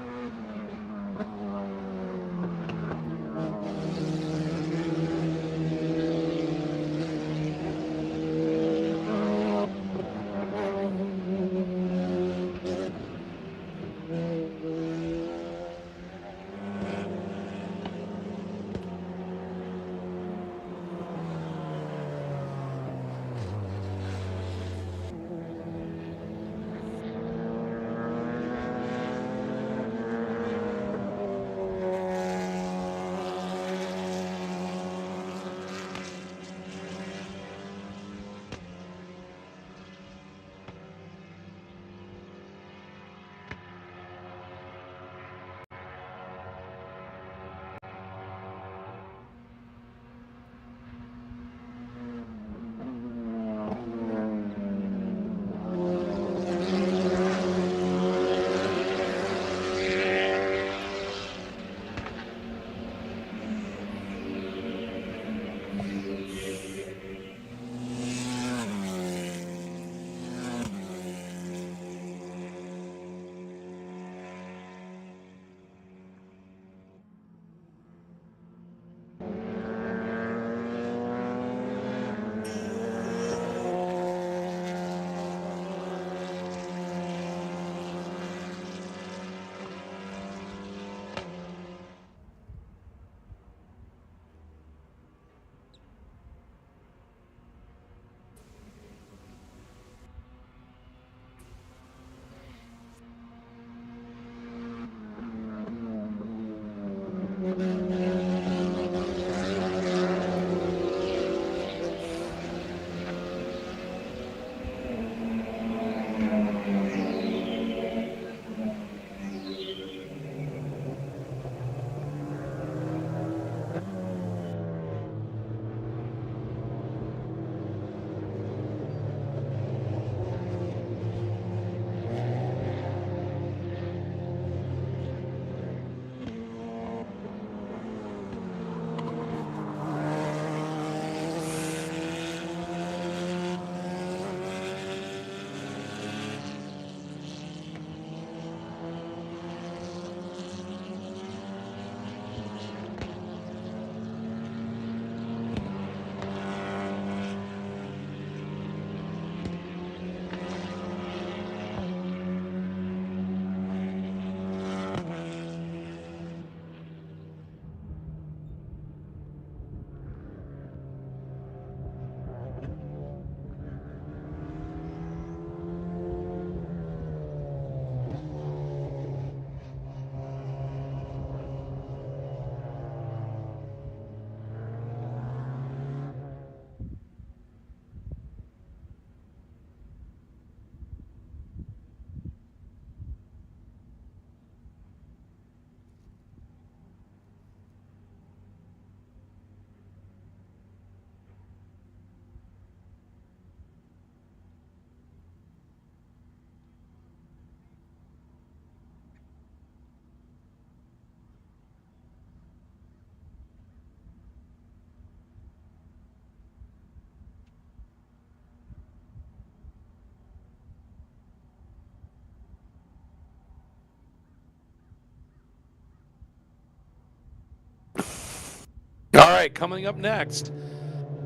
All right, coming up next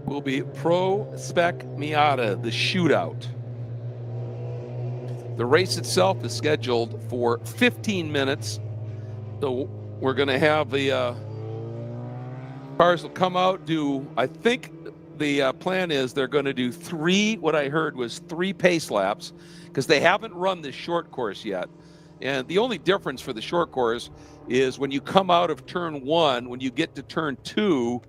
will be Pro Spec Miata, the Shootout. The race itself is scheduled for 15 minutes. So we're going to have the cars will come out, I think the plan is they're going to do what I heard was 3 pace laps, because they haven't run this short course yet. And the only difference for the short course is when you come out of turn 1, when you get to turn 2,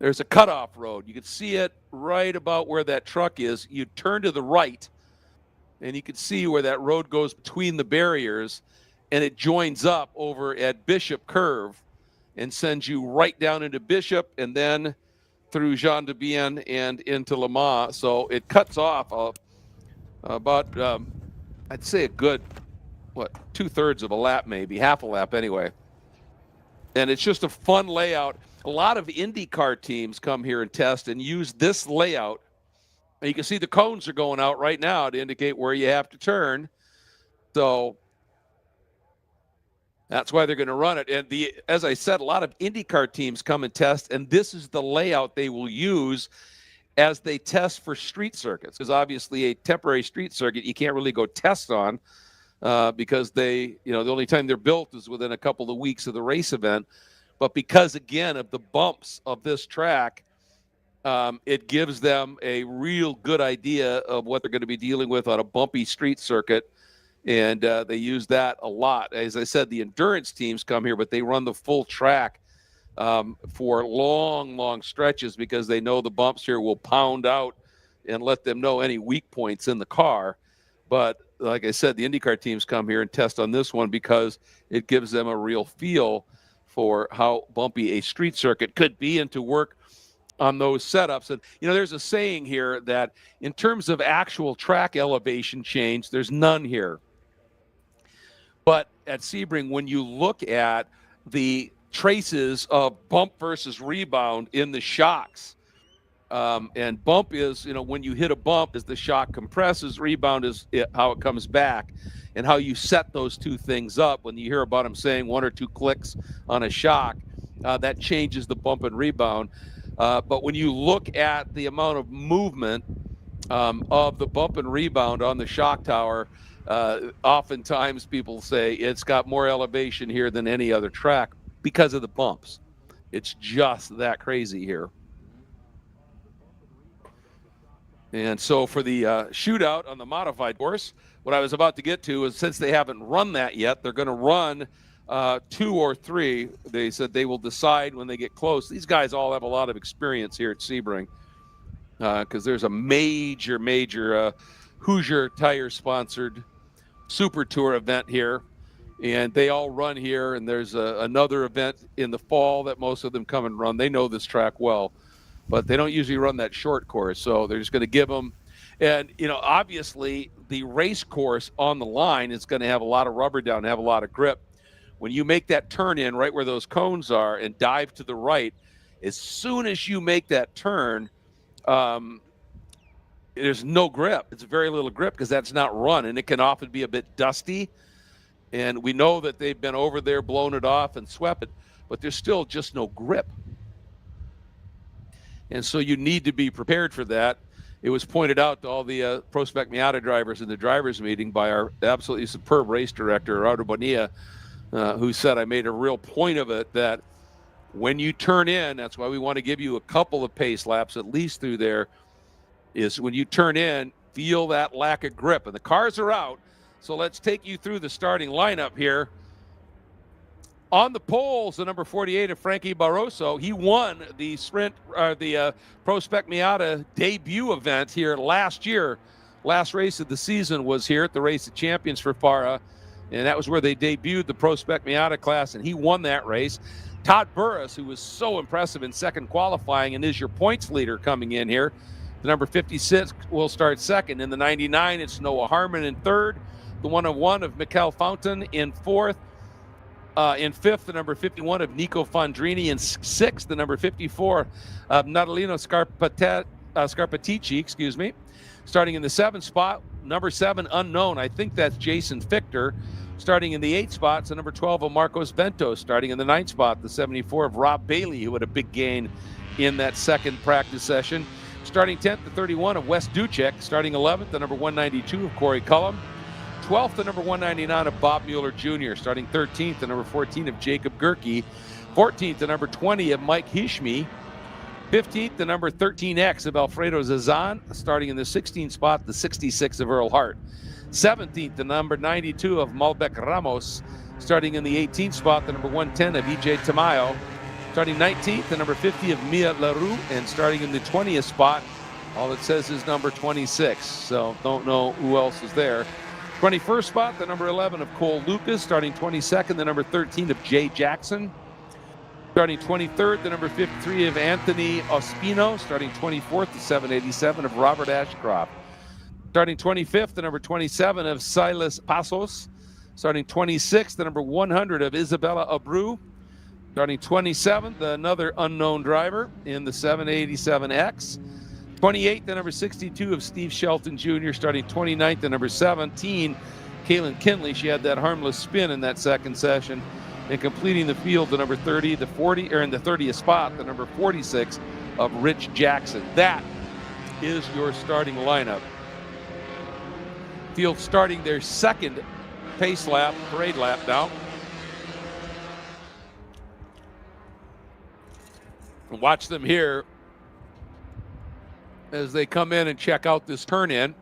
there's a cutoff road. You can see it right about where that truck is. You turn to the right, and you can see where that road goes between the barriers, and it joins up over at Bishop Curve and sends you right down into Bishop and then through Jean de Bien and into Le Mans. So it cuts off about, I'd say a good, 2/3 of a lap, maybe half a lap anyway. And it's just a fun layout. A lot of IndyCar teams come here and test and use this layout. And you can see the cones are going out right now to indicate where you have to turn. So that's why they're going to run it. And as I said, a lot of IndyCar teams come and test, and this is the layout they will use as they test for street circuits. Because obviously a temporary street circuit you can't really go test on because the only time they're built is within a couple of weeks of the race event. But because, again, of the bumps of this track, it gives them a real good idea of what they're going to be dealing with on a bumpy street circuit. And they use that a lot. As I said, the endurance teams come here, but they run the full track for long, long stretches because they know the bumps here will pound out and let them know any weak points in the car. But like I said, the IndyCar teams come here and test on this one because it gives them a real feel for how bumpy a street circuit could be and to work on those setups. And, there's a saying here that in terms of actual track elevation change, there's none here. But at Sebring, when you look at the traces of bump versus rebound in the shocks, and bump is, when you hit a bump, as the shock compresses, rebound is how it comes back, and how you set those two things up. When you hear about them saying 1 or 2 clicks on a shock, that changes the bump and rebound. But when you look at the amount of movement of the bump and rebound on the shock tower, oftentimes people say it's got more elevation here than any other track because of the bumps. It's just that crazy here. And so for the shootout on the modified course, what I was about to get to is, since they haven't run that yet, they're going to run 2 or 3. They said they will decide when they get close. These guys all have a lot of experience here at Sebring because there's a major Hoosier Tire-sponsored Super Tour event here, and they all run here. And there's another event in the fall that most of them come and run. They know this track well, but they don't usually run that short course, so they're just going to give them. And, obviously the race course on the line is going to have a lot of rubber down, have a lot of grip. When you make that turn in right where those cones are and dive to the right, as soon as you make that turn, there's no grip. It's very little grip because that's not run, and it can often be a bit dusty. And we know that they've been over there, blown it off and swept it, but there's still just no grip. And so you need to be prepared for that. It was pointed out to all the Pro Spec Miata drivers in the drivers meeting by our absolutely superb race director, Gerardo Bonilla, who said, I made a real point of it that when you turn in, that's why we want to give you a couple of pace laps at least through there, is when you turn in, feel that lack of grip. And the cars are out, so let's take you through the starting lineup here. On the poles, the number 48 of Frankie Barroso. He won the Sprint, the Pro Spec Miata debut event here last year. Last race of the season was here at the Race of Champions for FARA, and that was where they debuted the Pro Spec Miata class, and he won that race. Todd Burris, who was so impressive in second qualifying and is your points leader coming in here. The number 56 will start second. In the 99, it's Noah Harmon in third. The 101 of Mikel Fountain in fourth. In fifth, the number 51 of Nico Fondrini. In sixth, the number 54 of Natalino Scarpatici, Starting in the seventh spot, number 7, unknown. I think that's Jason Fichter. Starting in the 8th spot, the number 12 of Marcos Ventos. Starting in the 9th spot, the 74 of Rob Bailey, who had a big gain in that second practice session. Starting 10th, the 31 of Wes Ducek. Starting 11th, the number 192 of Corey Cullum. 12th, the number 199 of Bob Mueller Jr. Starting 13th, the number 14 of Jacob Gerke. 14th, the number 20 of Mike Hishmi. 15th, the number 13X of Alfredo Zazan. Starting in the 16th spot, the 66 of Earl Hart. 17th, the number 92 of Malbec Ramos. Starting in the 18th spot, the number 110 of EJ Tamayo. Starting 19th, the number 50 of Mia LaRue. And starting in the 20th spot, all it says is number 26. So don't know who else is there. 21st spot, the number 11 of Cole Lucas. Starting 22nd, the number 13 of Jay Jackson. Starting 23rd, the number 53 of Anthony Ospino. Starting 24th, the 787 of Robert Ashcroft. Starting 25th, the number 27 of Silas Pasos. Starting 26th, the number 100 of Isabella Abreu. Starting 27th, another unknown driver in the 787X. 28th, the number 62 of Steve Shelton Jr. Starting 29th, the number 17, Kaylin Kinley. She had that harmless spin in that second session. And completing the field, the number 30, the 40, or in the 30th spot, the number 46 of Rich Jackson. That is your starting lineup. Field starting their second pace lap, parade lap now. And watch them here as they come in and check out this turn-in.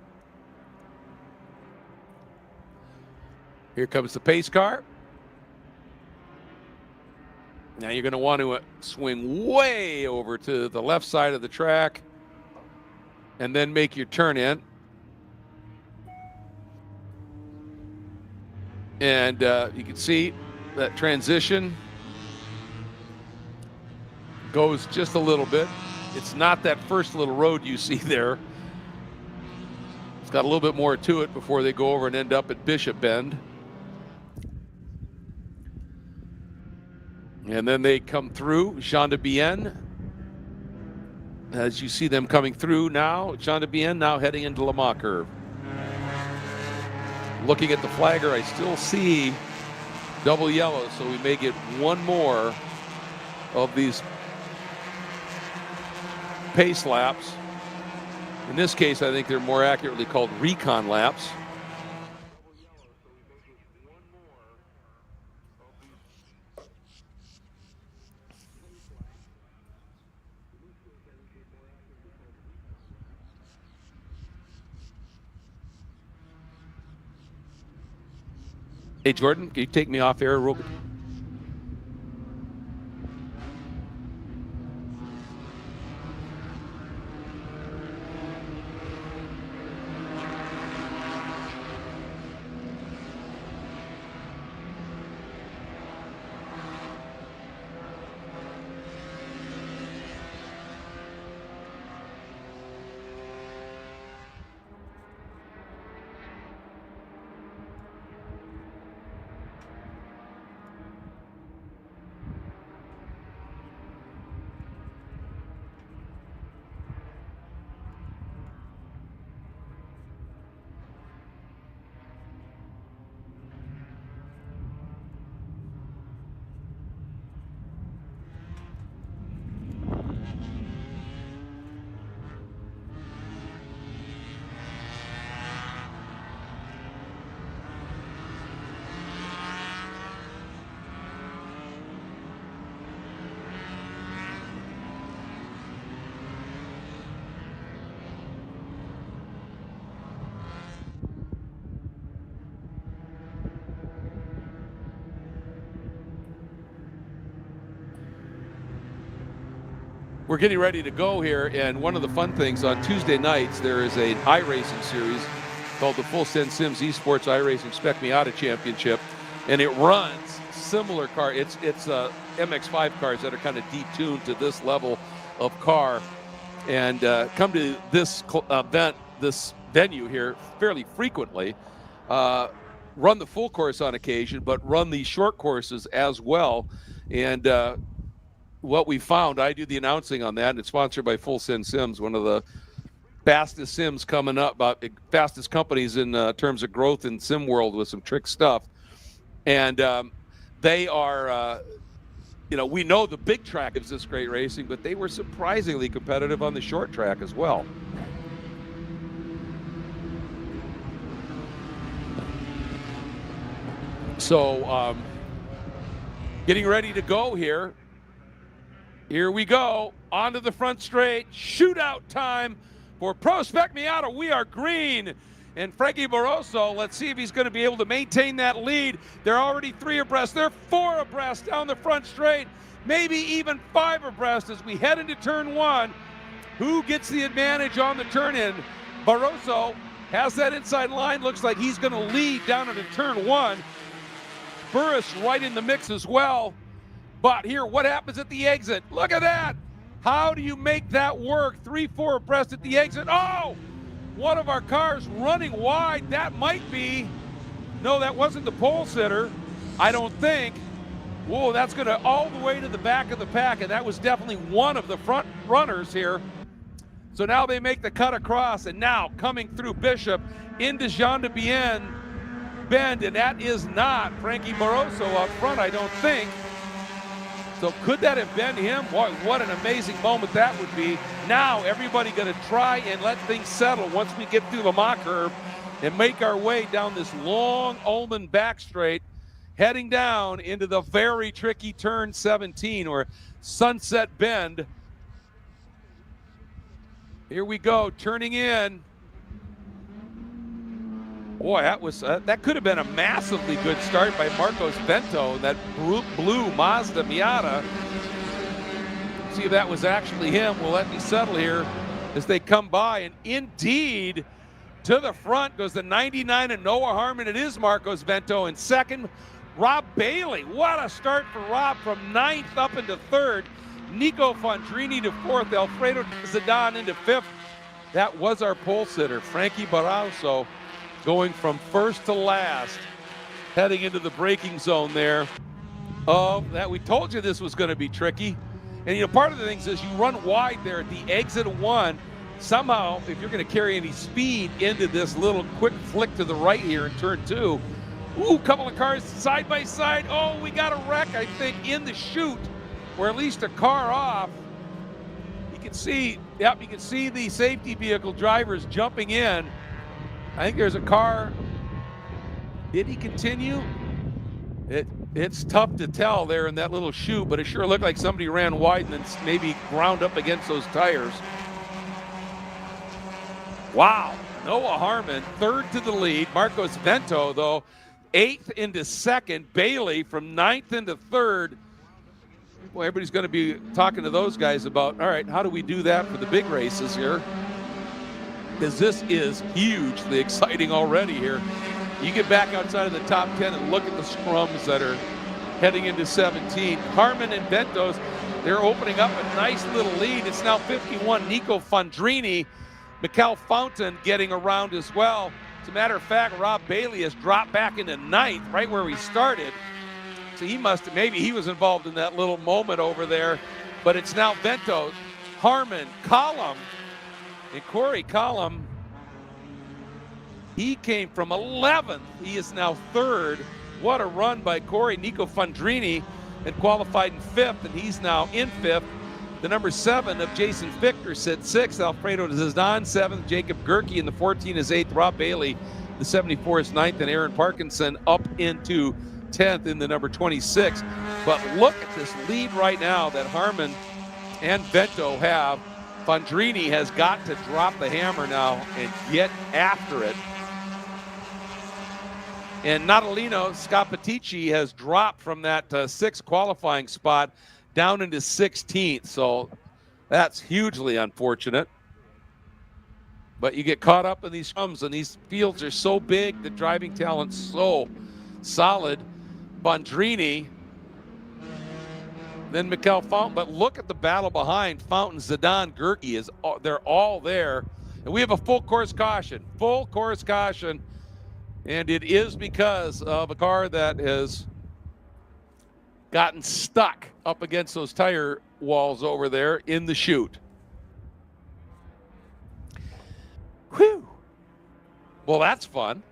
Here comes the pace car. Now you're going to want to swing way over to the left side of the track and then make your turn-in. And you can see that transition goes just a little bit. It's not that first little road you see there. It's got a little bit more to it before they go over and end up at Bishop Bend. And then they come through Jean de Bienne. As you see them coming through now, Jean de Bienne now heading into Le Mans curve. Looking at the flagger, I still see double yellow, so we may get one more of these pace laps. In this case, I think they're more accurately called recon laps. Hey, Jordan, can you take me off air real quick? We're getting ready to go here, and one of the fun things on Tuesday nights, there is an iRacing series called the Full Send Sims Esports iRacing Spec Miata Championship, and it runs similar car. It's MX-5 cars that are kind of detuned to this level of car, and come to this event, this venue here fairly frequently. Run the full course on occasion, but run the short courses as well, and what we found, I do the announcing on that, and it's sponsored by Full Send Sims, one of the fastest sims coming up, fastest companies in terms of growth in sim world with some trick stuff. And they are, you know, we know the big track is this great racing, but they were surprisingly competitive on the short track as well. So getting ready to go here. Here we go, onto the front straight, shootout time for Pro Spec Miata. We are green. And Frankie Barroso, let's see if he's going to be able to maintain that lead. They're already 3 abreast. They're 4 abreast down the front straight, maybe even 5 abreast as we head into turn 1. Who gets the advantage on the turn in? Barroso has that inside line. Looks like he's going to lead down into turn 1. Burris right in the mix as well. But here, what happens at the exit? Look at that. How do you make that work? 3-4 abreast at the exit. Oh, one of our cars running wide. That might be, no, that wasn't the pole sitter, I don't think. Whoa, that's going to all the way to the back of the pack, and that was definitely one of the front runners here. So now they make the cut across, and now coming through Bishop into Jean de Bien bend, and that is not Frankie Barroso up front, I don't think. So could that have been him? Boy, what an amazing moment that would be. Now everybody going to try and let things settle once we get through the Mach curve and make our way down this long Ullman back straight, heading down into the very tricky turn 17 or Sunset Bend. Here we go, turning in. Boy, that could have been a massively good start by Marcos Bento, that blue Mazda Miata. See if that was actually him. We'll let me settle here as they come by. And indeed, to the front goes the 99 and Noah Harmon. It is Marcos Bento in second. Rob Bailey, what a start for Rob from 9th up into 3rd. Nico Fondrini to 4th. Alfredo Zidane into 5th. That was our pole sitter, Frankie Barroso, going from 1st to last, heading into the braking zone there. That we told you this was going to be tricky. And you know, part of the things is you run wide there at the exit of 1. Somehow, if you're going to carry any speed into this little quick flick to the right here in turn 2, ooh, couple of cars side by side. Oh, we got a wreck, I think, in the chute, or at least a car off. You can see, yep, you can see the safety vehicle drivers jumping in. I think there's a car. Did he continue? It's tough to tell there in that little chute, but it sure looked like somebody ran wide and then maybe ground up against those tires. Wow, Noah Harmon, 3rd to the lead. Marcos Bento, though, 8th into 2nd. Bailey from 9th into 3rd. Well, everybody's going to be talking to those guys about, all right, how do we do that for the big races here? Because this is hugely exciting already here. You get back outside of the top 10 and look at the scrums that are heading into 17. Harmon and Bentos, they're opening up a nice little lead. It's now 51. Nico Fondrini, Mikkel Fountain getting around as well. As a matter of fact, Rob Bailey has dropped back into 9th, right where we started. So he maybe he was involved in that little moment over there. But it's now Bentos, Harmon, Collum, and Corey Collum, he came from 11th. He is now 3rd. What a run by Corey. Nico Fondrini had qualified in 5th, and he's now in 5th. The number 7 of Jason Fichter sits 6th. Alfredo Zidane 7th. Jacob Gerke in the 14 is 8th. Rob Bailey, the 74 is 9th. And Aaron Parkinson up into 10th in the number 26. But look at this lead right now that Harmon and Bento have. Fondrini has got to drop the hammer now and get after it. And Natalino Scapatici has dropped from that 6th qualifying spot down into 16th. So that's hugely unfortunate. But you get caught up in these scrums, and these fields are so big, the driving talent's so solid. Fondrini, then Mikkel Fountain, but look at the battle behind Fountain, Zidane, Gerke, they're all there. And we have a full course caution, and it is because of a car that has gotten stuck up against those tire walls over there in the chute. Whew. Well, that's fun.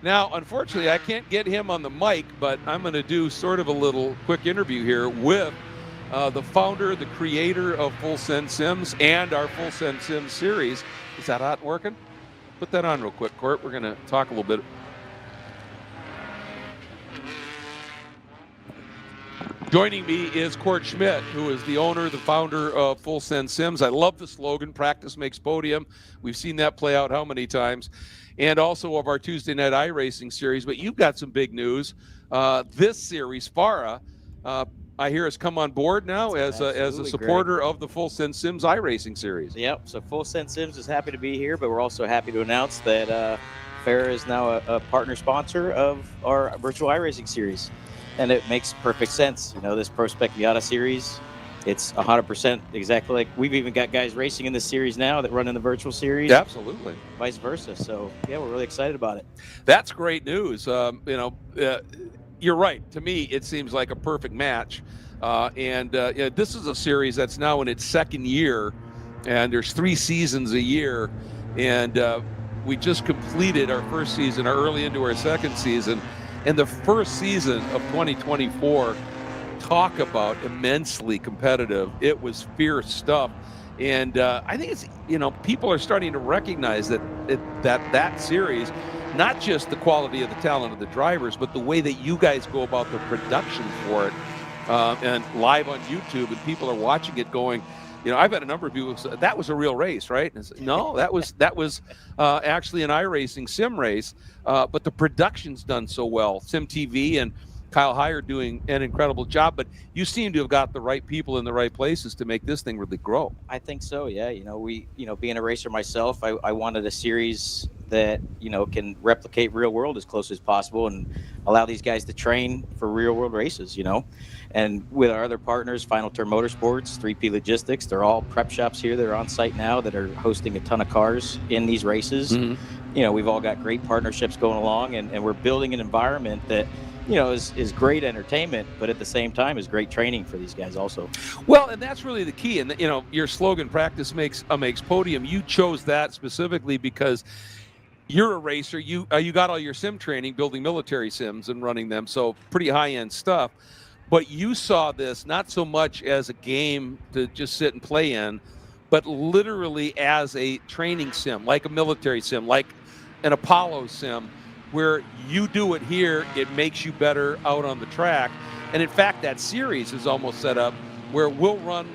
Now, unfortunately, I can't get him on the mic, but I'm going to do sort of a little quick interview here with the founder, the creator of Full Send Sims and our Full Send Sims series. Is that hot working? Put that on real quick, Court. We're going to talk a little bit. Joining me is Court Schmidt, who is the owner, the founder of Full Send Sims. I love the slogan, practice makes podium. We've seen that play out how many times? And also of our Tuesday Night iRacing series. But you've got some big news. This series, FARA, I hear has come on board now as a supporter of the Full Send Sims iRacing series. Yep, so Full Send Sims is happy to be here, but we're also happy to announce that FARA is now a partner sponsor of our virtual iRacing series. And it makes perfect sense. You know, this Pro Spec Miata series, it's 100% exactly like we've even got guys racing in this series now that run in the virtual series. Absolutely. Vice versa. So, yeah, we're really excited about it. That's great news. You're right. To me, it seems like a perfect match. This is a series that's now in its second year, and there's 3 seasons a year. And we just completed our first season, early into our second season. And the first season of 2024, talk about immensely competitive. It was fierce stuff. And I think it's, people are starting to recognize that series, not just the quality of the talent of the drivers, but the way that you guys go about the production for it, and live on YouTube, and people are watching it going, I've had a number of people say, that was a real race, right? And say, no, that was actually an iRacing sim race, but the production's done so well. Sim TV and Kyle Heyer doing an incredible job, but you seem to have got the right people in the right places to make this thing really grow. I think so, yeah. Being a racer myself, I wanted a series that, can replicate real world as close as possible and allow these guys to train for real world races, And with our other partners, Final Turn Motorsports, 3P Logistics, they're all prep shops here that are on site now that are hosting a ton of cars in these races. Mm-hmm. We've all got great partnerships going along, and we're building an environment that, is great entertainment, but at the same time is great training for these guys also. Well, and that's really the key. And, your slogan, practice makes podium, you chose that specifically because you're a racer. You got all your sim training building military sims and running them, so pretty high-end stuff. But you saw this not so much as a game to just sit and play in, but literally as a training sim, like a military sim, like an Apollo sim, where you do it here, it makes you better out on the track. And in fact, that series is almost set up where we'll run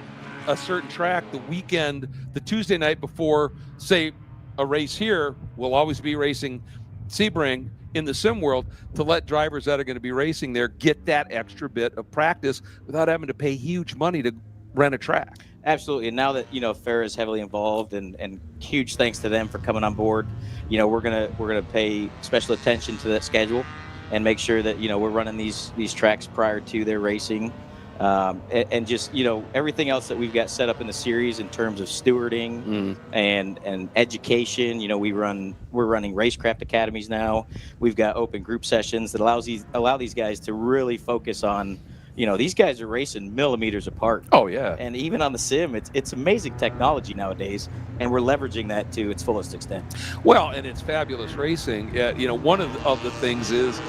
a certain track the weekend, the Tuesday night before, say, a race here. We'll always be racing Sebring in the sim world to let drivers that are going to be racing there get that extra bit of practice without having to pay huge money to rent a track. Absolutely. And now that, FARA is heavily involved, and huge thanks to them for coming on board, we're gonna pay special attention to that schedule and make sure that, we're running these tracks prior to their racing. And just, everything else that we've got set up in the series in terms of stewarding and education. We're running racecraft academies now. We've got open group sessions that allow these guys to really focus on, these guys are racing millimeters apart. Oh, yeah. And even on the sim, it's amazing technology nowadays, and we're leveraging that to its fullest extent. Well, and it's fabulous racing. One of the things is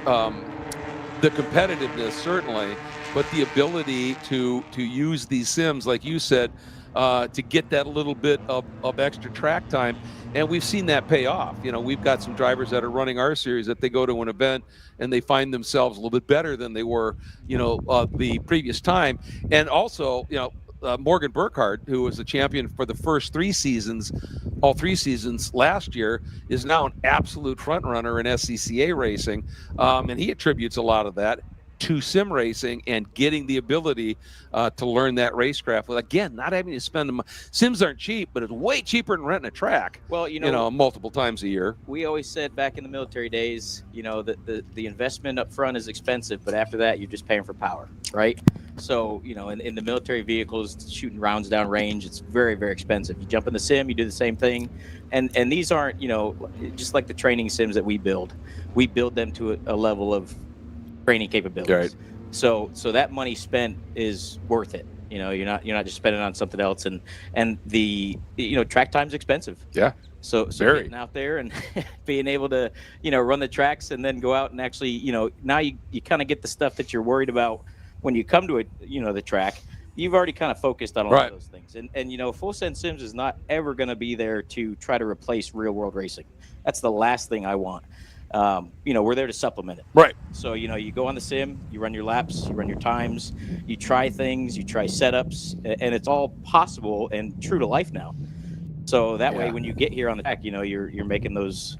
the competitiveness, certainly, but the ability to use these sims, like you said, to get that little bit of extra track time. And we've seen that pay off. We've got some drivers that are running our series that they go to an event and they find themselves a little bit better than they were, the previous time. And also, Morgan Burkhardt, who was the champion for the first 3 seasons, all 3 seasons last year, is now an absolute front runner in SCCA racing. And he attributes a lot of that to sim racing and getting the ability to learn that racecraft. Well, again, not having to spend them. Sims aren't cheap, but it's way cheaper than renting a track. Well, multiple times a year. We always said back in the military days, that the investment up front is expensive, but after that, you're just paying for power, right? So, in the military vehicles, shooting rounds down range, it's very, very expensive. You jump in the sim, you do the same thing. And these aren't, just like the training sims that we build them to a level of training capabilities. Right. So that money spent is worth it. You're not just spending on something else. And the track time's expensive. Yeah. So Very. getting out there and being able to, run the tracks and then go out and actually, now you kind of get the stuff that you're worried about when you come to it, the track. You've already kind of focused on a lot of those things. And full send sims is not ever going to be there to try to replace real world racing. That's the last thing I want. We're there to supplement it. Right. So, you go on the sim, you run your laps, you run your times, you try things, you try setups, and it's all possible and true to life now. So that way, when you get here on the track, you're making those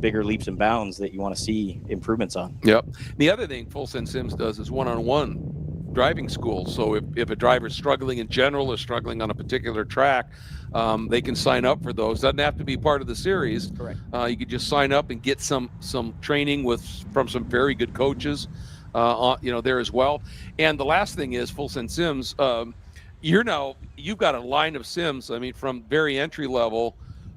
bigger leaps and bounds that you want to see improvements on. Yep. The other thing Full Send Sims does is one-on-one driving school. So if a driver's struggling in general or struggling on a particular track, they can sign up for those. Doesn't have to be part of the series. Correct. You could just sign up and get some training from some very good coaches, there as well. And the last thing is Full Send Sims. You've got a line of sims. I mean, from very entry level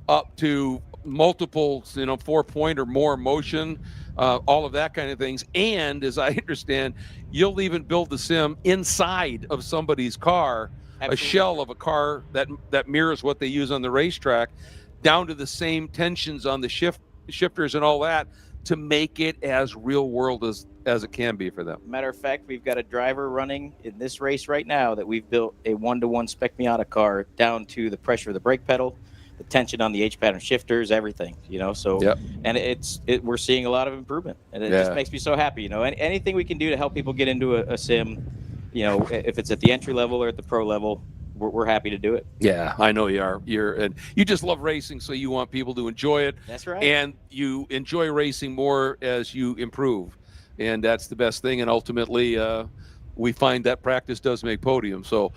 up to multiple, 4-point or more motion, all of that kind of things. And as I understand, you'll even build the sim inside of somebody's car, Absolutely. a shell of a car that mirrors what they use on the racetrack, down to the same tensions on the shifters and all that, to make it as real world as it can be for them. Matter of fact, we've got a driver running in this race right now that we've built a 1-to-1 Spec Miata car down to the pressure of the brake pedal, the tension on the H pattern shifters, everything, So, yep. And we're seeing a lot of improvement, and it just makes me so happy. Anything we can do to help people get into a sim, if it's at the entry level or at the pro level, we're happy to do it. Yeah, I know you are. And you just love racing, so you want people to enjoy it. That's right. And you enjoy racing more as you improve, and that's the best thing. And ultimately, we find that practice does make podiums. So,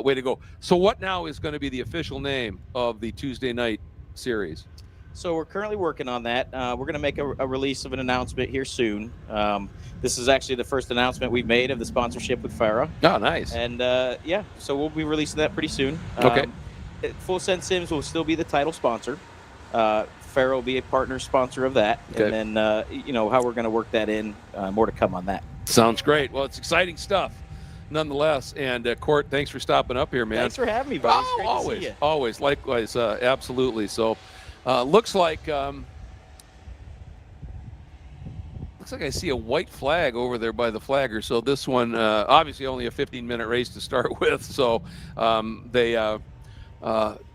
way to go. So, what now is going to be the official name of the Tuesday night series? So we're currently working on that. We're going to make a release of an announcement here soon. This is actually the first announcement we've made of the sponsorship with FARA. Oh, nice. And so we'll be releasing that pretty soon. Okay. Full Send Sims will still be the title sponsor. FARA will be a partner sponsor of that. Okay. And then, how we're going to work that in, more to come on that. Sounds great. Well, it's exciting stuff nonetheless. And Court, thanks for stopping up here, man. Thanks for having me, buddy. Oh, it's great to see you. Always. Likewise. Absolutely. So, looks like I see a white flag over there by the flagger. So this one, obviously only a 15-minute race to start with. So they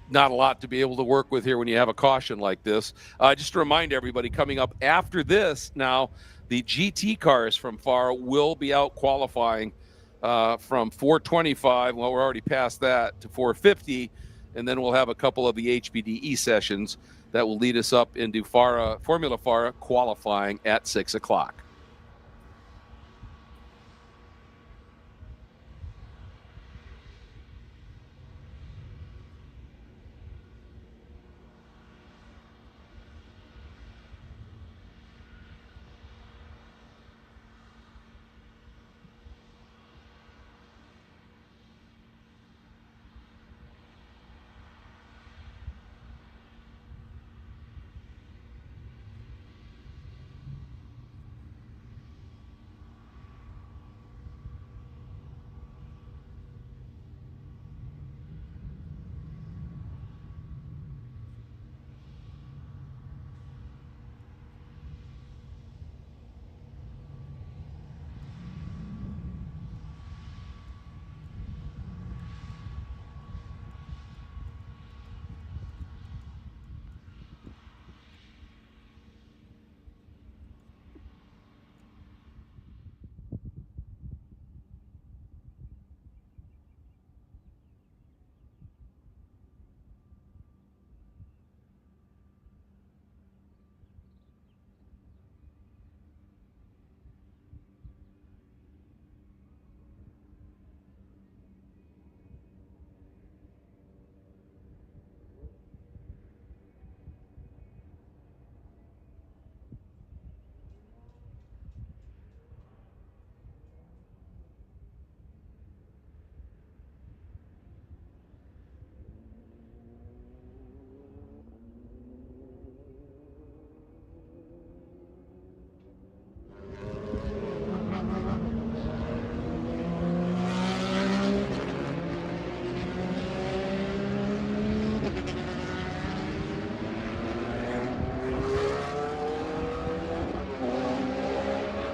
not a lot to be able to work with here when you have a caution like this. Just to remind everybody, coming up after this now, the GT cars from FARA will be out qualifying from 425. Well, we're already past that, to 450. And then we'll have a couple of the HPDE sessions that will lead us up into Formula FARA qualifying at 6 o'clock.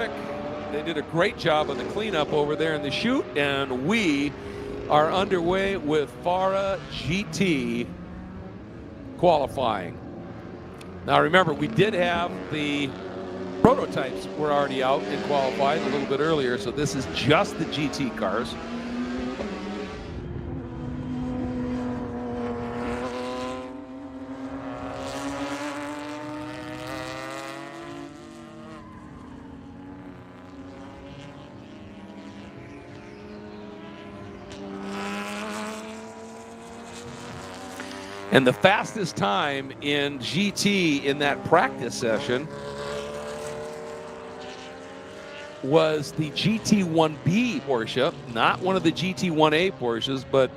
traffic. They did a great job of the cleanup over there in the chute, and we are underway with FARA GT qualifying. Now remember, we did have the prototypes were already out and qualified a little bit earlier, so this is just the GT cars. And the fastest time in GT in that practice session was the GT1B Porsche, not one of the GT1A Porsches, but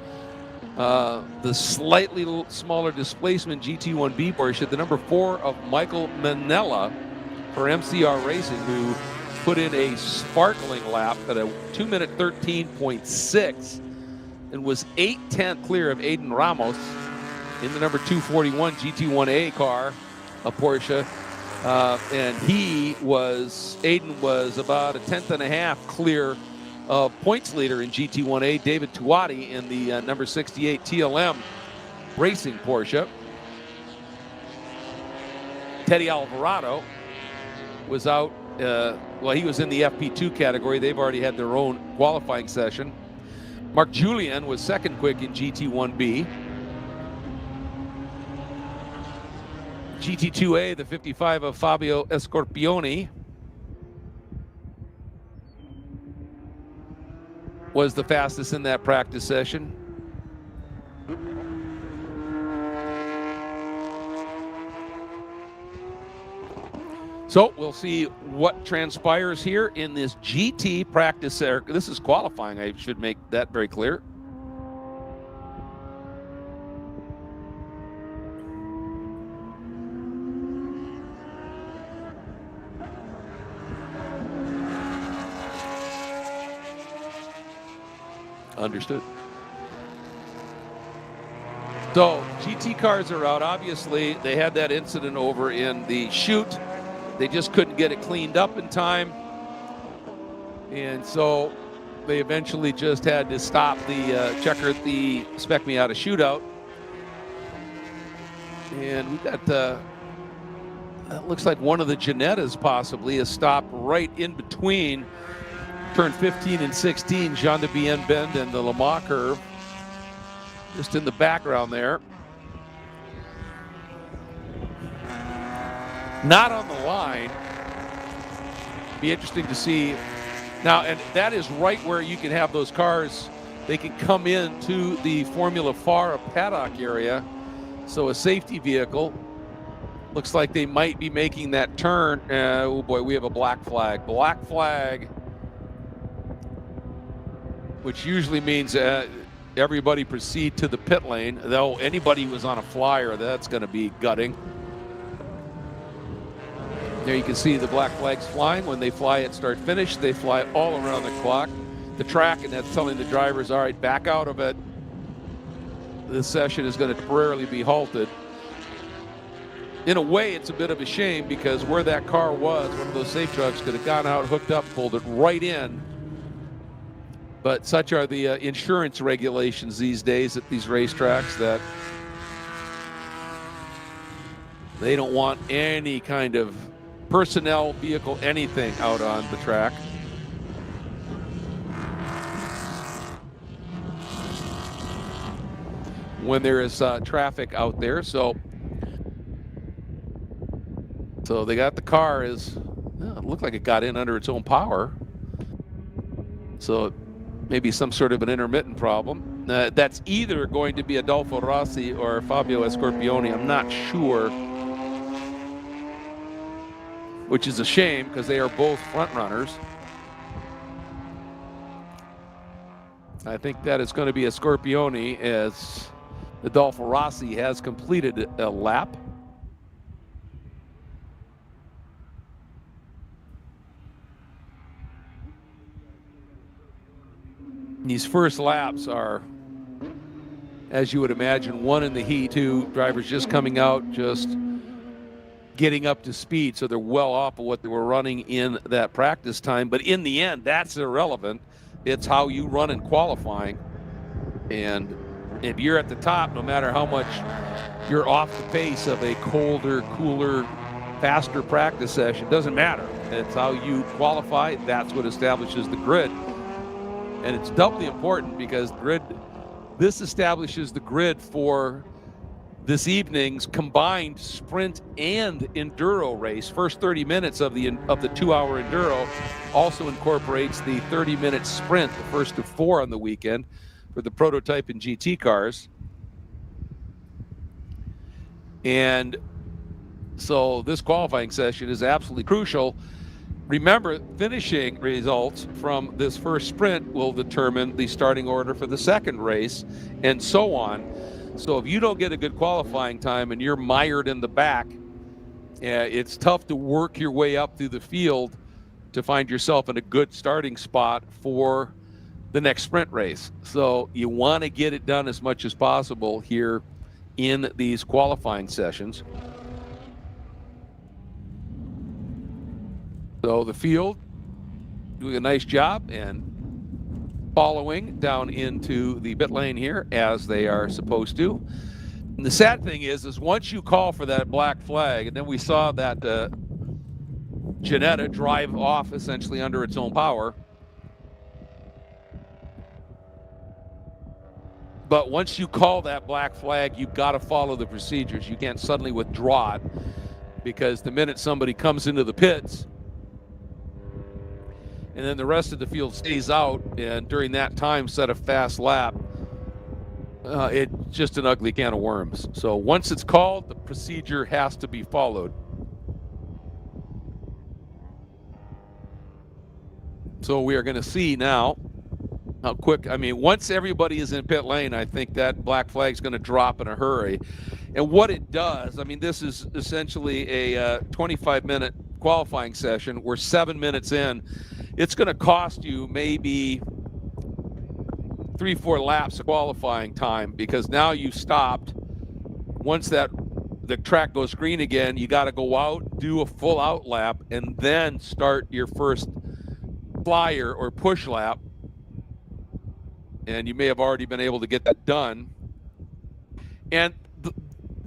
the slightly smaller displacement GT1B Porsche, the number 4 of Michael Manella for MCR Racing, who put in a sparkling lap at a 2-minute 13.6 and was 8/10 clear of Aiden Ramos in the number 241 GT1A car, a Porsche. And Aiden was about a 1/10.5 clear of points leader in GT1A, David Tuati, in the number 68 TLM Racing Porsche. Teddy Alvarado was out, well, he was in the FP2 category. They've already had their own qualifying session. Mark Julian was second quick in GT1B. GT2A, the 55 of Fabio Escorpioni, was the fastest in that practice session. So we'll see what transpires here in this GT practice. This is qualifying, I should make that very clear. Understood. So GT cars are out. Obviously, they had that incident over in the chute. They just couldn't get it cleaned up in time. And so they eventually just had to stop the checker at the Spec Miata shootout. And we got, it looks like one of the Ginettas possibly is stopped right in between turn 15 and 16, Jean de Bien bend and the Le Mans curve, just in the background there. Not on the line. Be interesting to see. Now, and that is right where you can have those cars, they can come into the Formula FARA paddock area. So a safety vehicle. Looks like they might be making that turn. Oh boy, we have a black flag. Black flag, which usually means everybody proceed to the pit lane. Though anybody who was on a flyer, that's going to be gutting. There you can see the black flags flying. When they fly at start finish, they fly all around the clock, the track, and that's telling the drivers, all right, back out of it. This session is going to temporarily be halted. In a way, it's a bit of a shame because where that car was, one of those safe trucks could have gone out, hooked up, pulled it right in. But such are the insurance regulations these days at these racetracks that they don't want any kind of personnel, vehicle, anything out on the track. When there is traffic out there. So they got the car it looked like it got in under its own power. So maybe some sort of an intermittent problem. That's either going to be Adolfo Rossi or Fabio Escorpioni. I'm not sure, which is a shame because they are both front runners. I think that is going to be Escorpioni as Adolfo Rossi has completed a lap. These first laps are, as you would imagine, one in the heat, two drivers just coming out, just getting up to speed, so they're well off of what they were running in that practice time. But in the end, that's irrelevant. It's how you run in qualifying. And if you're at the top, no matter how much you're off the pace of a colder, cooler, faster practice session, doesn't matter. It's how you qualify. That's what establishes the grid. And it's doubly important because this establishes the grid for this evening's combined sprint and enduro race. First 30 minutes of the 2-hour enduro also incorporates the 30-minute sprint, the first of 4 on the weekend for the prototype and GT cars. And so this qualifying session is absolutely crucial. Remember, finishing results from this first sprint will determine the starting order for the second race, and so on. So if you don't get a good qualifying time and you're mired in the back, it's tough to work your way up through the field to find yourself in a good starting spot for the next sprint race. So you want to get it done as much as possible here in these qualifying sessions. So the field doing a nice job and following down into the pit lane here as they are supposed to. And the sad thing is once you call for that black flag, and then we saw that Ginetta drive off essentially under its own power. But once you call that black flag, you've got to follow the procedures. You can't suddenly withdraw it, because the minute somebody comes into the pits, and then the rest of the field stays out, and during that time set a fast lap, it's just an ugly can of worms. So once it's called, the procedure has to be followed. So we are going to see now how quick, I mean, once everybody is in pit lane, I think that black flag is going to drop in a hurry. And what it does, I mean, this is essentially a 25-minute qualifying session. We're 7 minutes in. It's going to cost you maybe 3-4 laps of qualifying time, because now you stopped. Once the track goes green again, you got to go out, do a full out lap, and then start your first flyer or push lap. And you may have already been able to get that done. And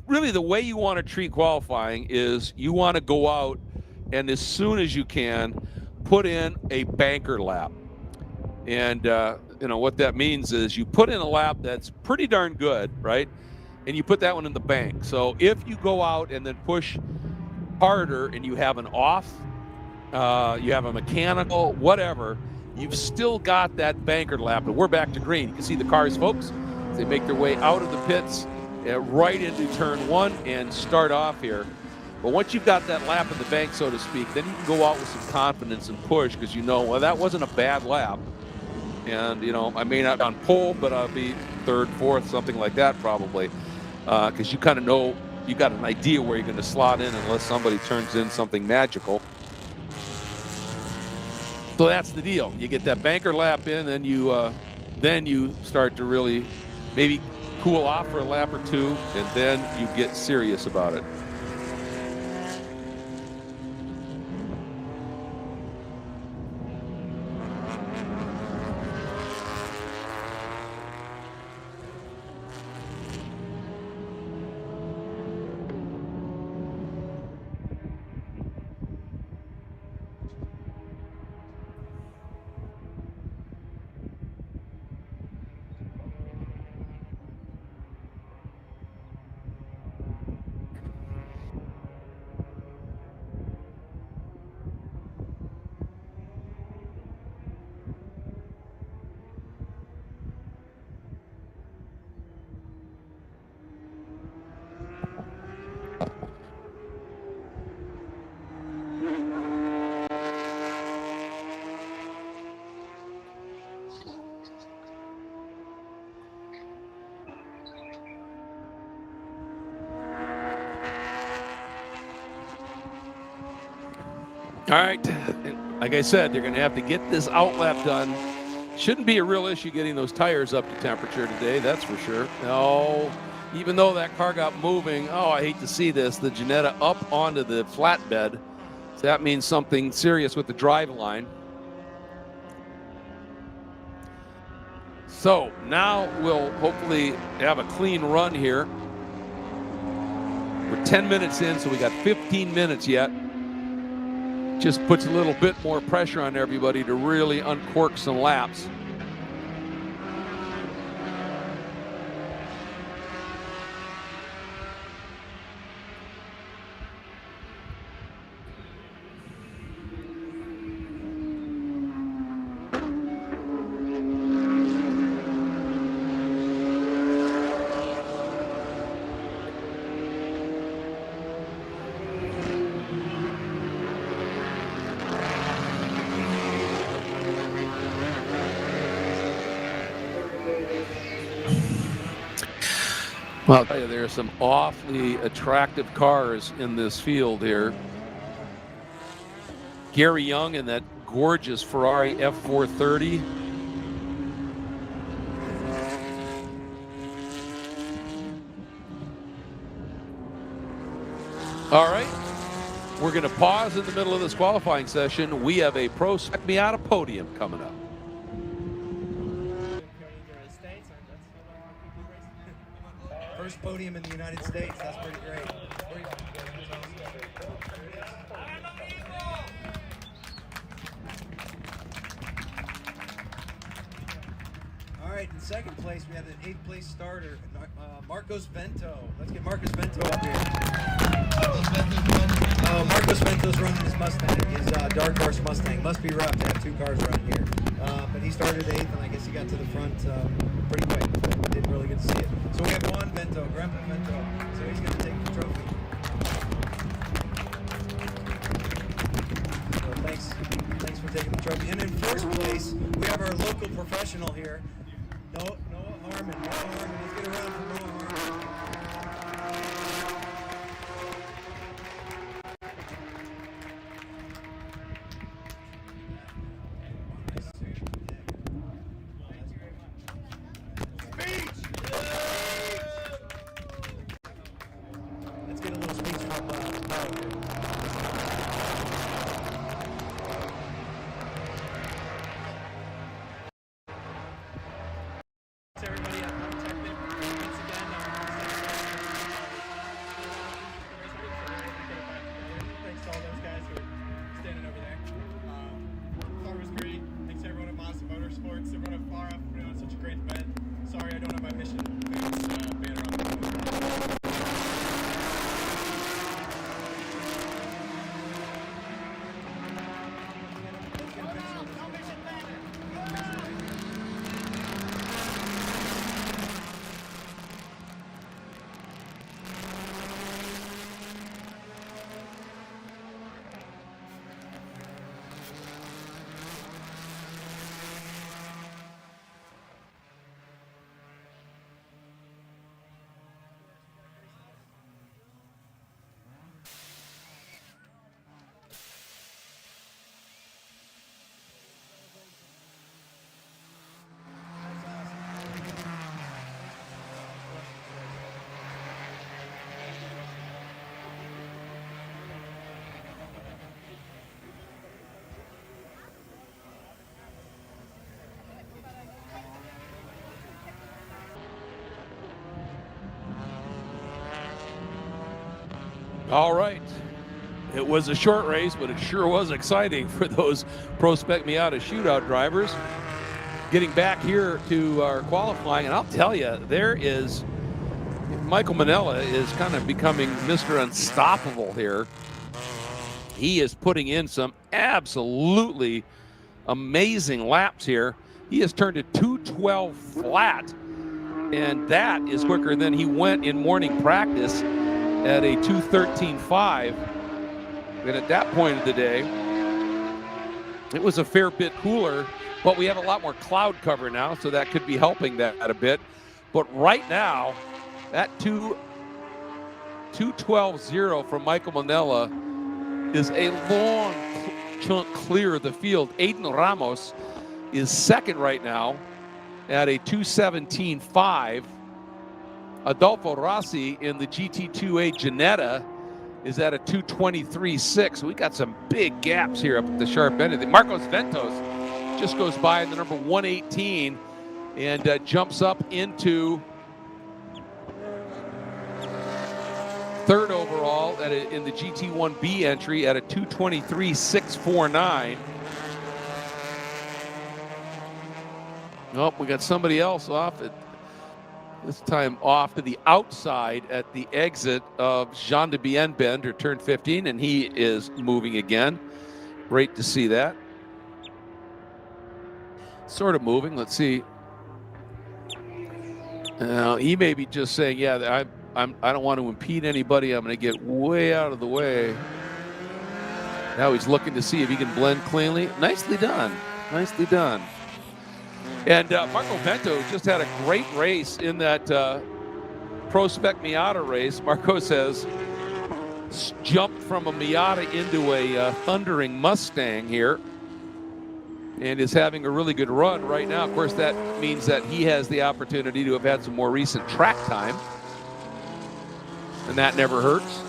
really the way you want to treat qualifying is you want to go out and as soon as you can put in a banker lap. And what that means is you put in a lap that's pretty darn good, right? And you put that one in the bank. So if you go out and then push harder and you have an off, you have a mechanical, whatever, you've still got that banker lap. And we're back to green. You can see the cars, folks, as they make their way out of the pits right into turn 1 and start off here. But once you've got that lap in the bank, so to speak, then you can go out with some confidence and push, because well, that wasn't a bad lap. And, I may not be on pole, but I'll be 3rd, 4th, something like that probably. Because you kind of know, you got an idea where you're going to slot in unless somebody turns in something magical. So that's the deal. You get that banker lap in, and then you start to really maybe cool off for a lap or two, and then you get serious about it. All right, like I said, they're going to have to get this outlap done. Shouldn't be a real issue getting those tires up to temperature today, that's for sure. No, Even though that car got moving, oh, I hate to see this, the Ginetta up onto the flatbed. So that means something serious with the drive line. So now we'll hopefully have a clean run here. We're 10 minutes in, so we got 15 minutes yet. Just puts a little bit more pressure on everybody to really uncork some laps. Well, I'll tell you, there are some awfully attractive cars in this field here. Gary Young in that gorgeous Ferrari F430. All right, we're going to pause in the middle of this qualifying session. We have a Pro Spec Miata podium coming up. First podium in the United States. That's pretty great. All right, in second place, we have an 8th place starter, Marcos Vento. Let's get Marcos Vento up here. Marcos Vento's running his Mustang, his Dark Horse Mustang. Must be rough to have 2 cars running here. But he started 8th, and I guess he got to the front pretty quick. Didn't really get to see it. So we have Juan Vento, Grandpa Vento. So he's going to take the trophy. So thanks for taking the trophy. And in first place, we have our local professional here, Noah Harmon. Let's get a round for Noah Harmon. Let's get a little speech from Paul here. Everybody at Protected once again. Thanks to all those guys who are standing over there. Thought it was great. Thanks to everyone at Mazda Motorsports, everyone at FARA for putting on such a great event. Sorry I don't have my mission banner on the All right. It was a short race, but it sure was exciting for those Pro Spec Miata shootout drivers. Getting back here to our qualifying, and I'll tell you, Michael Manella is kind of becoming Mr. Unstoppable here. He is putting in some absolutely amazing laps here. He has turned a 212 flat, and that is quicker than he went in morning practice at a 213.5. And at that point of the day, it was a fair bit cooler, but we have a lot more cloud cover now, so that could be helping that a bit. But right now, that 212.0 from Michael Manella is a long chunk clear of the field. Aiden Ramos is second right now at a 217.5. Adolfo Rossi in the GT2A Ginetta is at a 2:23.6. We got some big gaps here up at the sharp end of the Marcos Ventos just goes by in the number 118 and jumps up into third overall in the GT1B entry at a 2:23.649. Oh, we got somebody else off it. This time off to the outside at the exit of Jean de Bien Bend, or turn 15, and he is moving again. Great to see that. Sort of moving. Let's see. He may be just saying, yeah, I don't want to impede anybody. I'm going to get way out of the way. Now he's looking to see if he can blend cleanly. Nicely done. Nicely done. And Marco Vento just had a great race in that Pro Spec Miata race. Marcos has jumped from a Miata into a thundering Mustang here and is having a really good run right now. Of course, that means that he has the opportunity to have had some more recent track time, and that never hurts.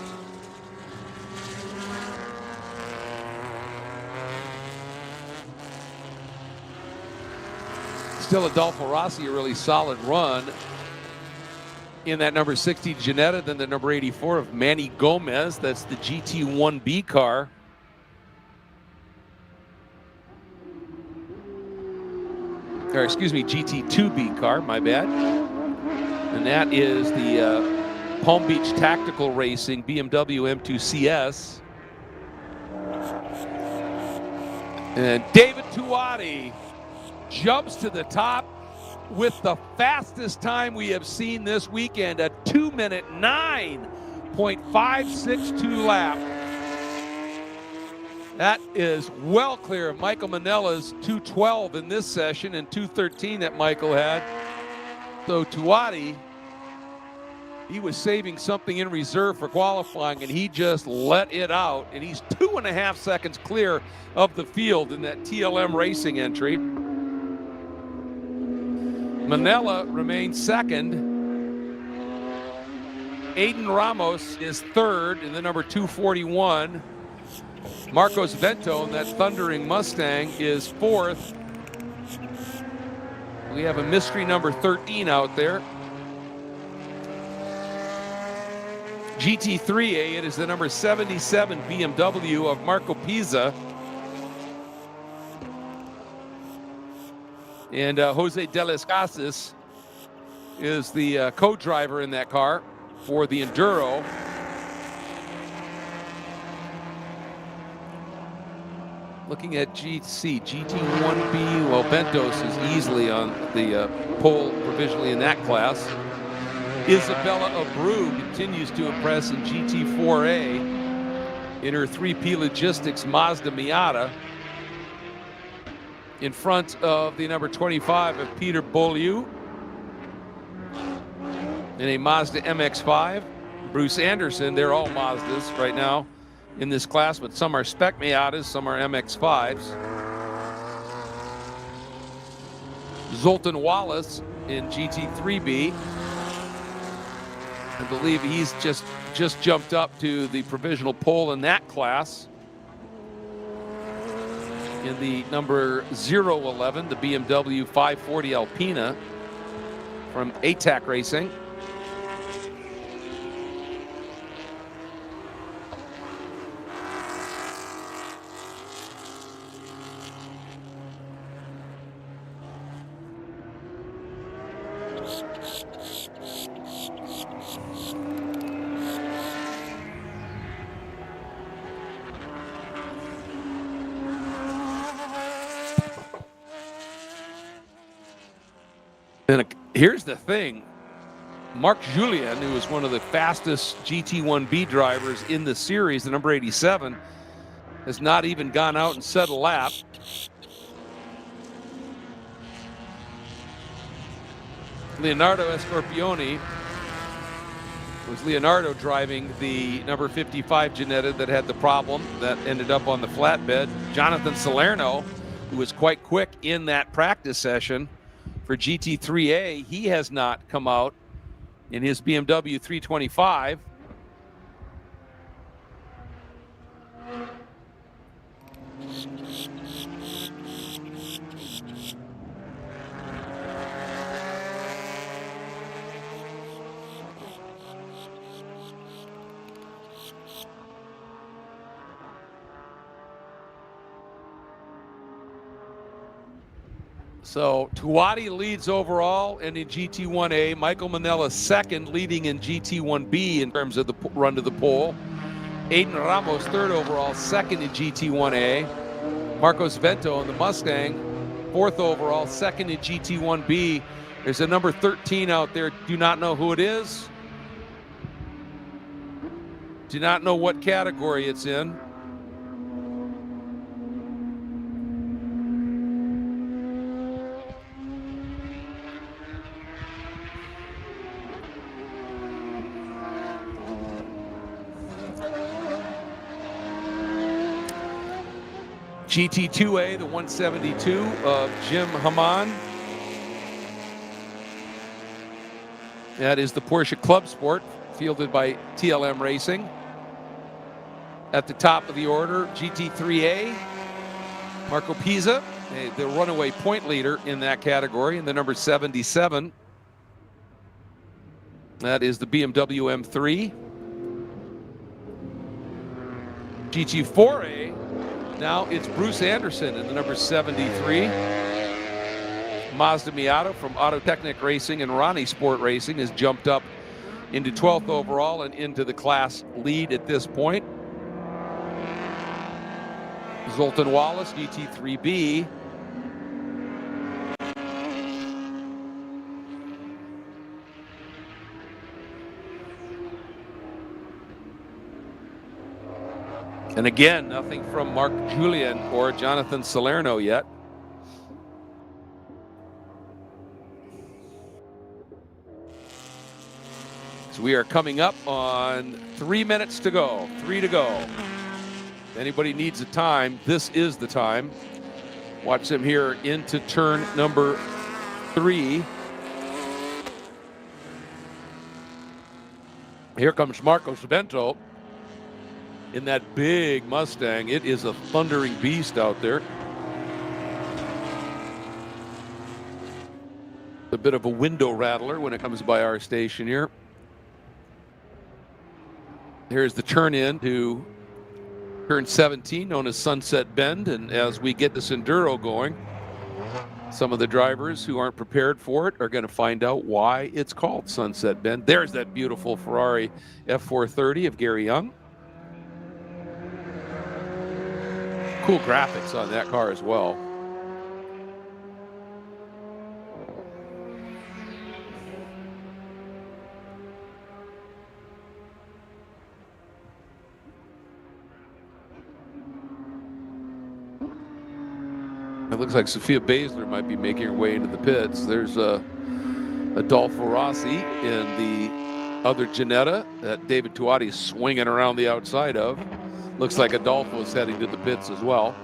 Still Adolfo Rossi, a really solid run in that number 60 Ginetta, then the number 84 of Manny Gomez. That's the GT1B car. Or excuse me, GT2B car, my bad. And that is the Palm Beach Tactical Racing BMW M2 CS. And David Tuati jumps to the top with the fastest time we have seen this weekend, a 2-minute 9.562 lap. That is well clear of Michael Manella's 2:12 in this session and 2:13 that Michael had. So Tuati, he was saving something in reserve for qualifying, and he just let it out, and he's 2.5 seconds clear of the field in that TLM Racing entry. Manella remains second. Aiden Ramos is third in the number 241. Marcos Vento in that thundering Mustang is fourth. We have a mystery number 13 out there. GT3A, it is the number 77 BMW of Marco Pisa. And Jose De Las Casas is the co-driver in that car for the Enduro. Looking at GT1B, well, Bentos is easily on the pole provisionally in that class. Isabella Abreu continues to impress in GT4A in her 3P Logistics Mazda Miata, in front of the number 25 of Peter Beaulieu in a Mazda MX-5. Bruce Anderson, they're all Mazdas right now in this class, but some are Spec Miatas, some are MX-5s. Zoltan Wallace in GT3B. I believe he's just jumped up to the provisional pole in that class. In the number 011, the BMW 540 Alpina from ATAC Racing. And here's the thing. Marc Julien, who is one of the fastest GT1B drivers in the series, the number 87, has not even gone out and set a lap. Leonardo Escorpioni, was Leonardo driving the number 55 Ginetta that had the problem that ended up on the flatbed. Jonathan Salerno, who was quite quick in that practice session for GT3A, he has not come out in his BMW 325. So Tuati leads overall and in GT1A. Michael Manella second, leading in GT1B in terms of the run to the pole. Aiden Ramos third overall, second in GT1A. Marcos Vento in the Mustang, fourth overall, second in GT1B. There's a number 13 out there. Do not know who it is. Do not know what category it's in. GT2A, the 172 of Jim Haman. That is the Porsche Club Sport, fielded by TLM Racing. At the top of the order, GT3A, Marco Pisa, the runaway point leader in that category, in the number 77. That is the BMW M3. GT4A, now it's Bruce Anderson in the number 73. Mazda Miata from Autotechnic Racing and Ronnie Sport Racing has jumped up into 12th overall and into the class lead at this point. Zoltan Wallace, GT3B. And again, nothing from Mark Julian or Jonathan Salerno yet. So we are coming up on 3 minutes to go, 3 to go. If anybody needs a time, this is the time. Watch them here into turn number 3. Here comes Marcos Vento in that big Mustang. It is a thundering beast out there. A bit of a window rattler when it comes by our station here. Here's the turn in to turn 17, known as Sunset Bend. And as we get this enduro going, some of the drivers who aren't prepared for it are going to find out why it's called Sunset Bend. There's that beautiful Ferrari F430 of Gary Young. Cool graphics on that car as well. It looks like Sophia Baszler might be making her way into the pits. There's Adolfo Rossi in the other Ginetta that David Tuati is swinging around the outside of. Looks like Adolfo is heading to the pits as well.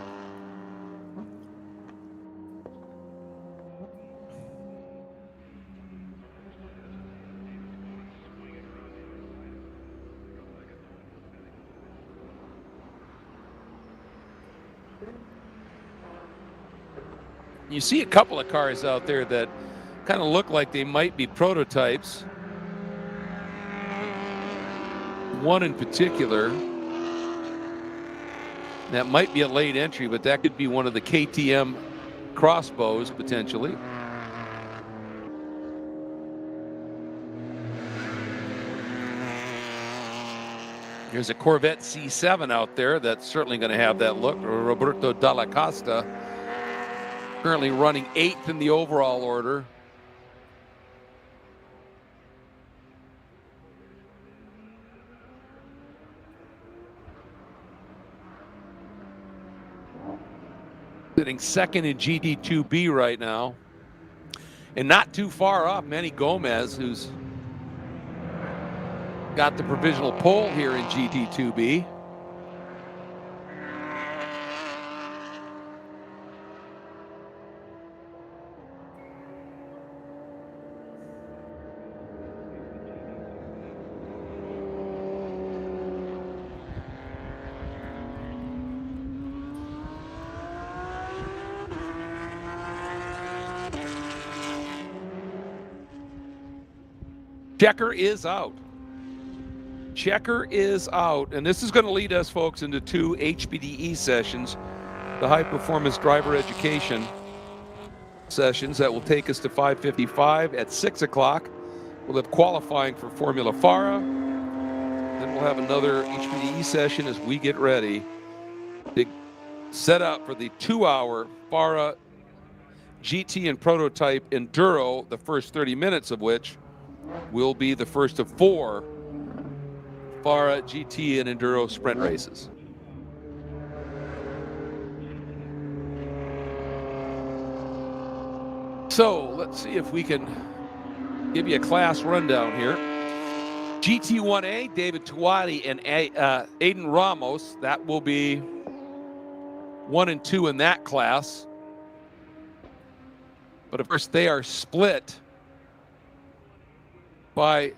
You see a couple of cars out there that kind of look like they might be prototypes. One in particular that might be a late entry, but that could be one of the KTM crossbows potentially. There's a Corvette C7 out there that's certainly going to have that look. Roberto Dalla Costa currently running 8th in the overall order. Sitting second in GT2B right now. And not too far off Manny Gomez, who's got the provisional pole here in GT2B. Checker is out. Checker is out. And this is going to lead us, folks, into 2 HPDE sessions, the high performance driver education sessions that will take us to 5:55. At 6 o'clock, we'll have qualifying for Formula FARA. Then we'll have another HPDE session as we get ready to set up for the 2-hour FARA GT and Prototype Enduro, the first 30 minutes of which will be the first of 4 FARA GT and Enduro sprint races. So let's see if we can give you a class rundown here. GT1A, David Tuati and Aiden Ramos. That will be 1 and 2 in that class. But of course, they are split by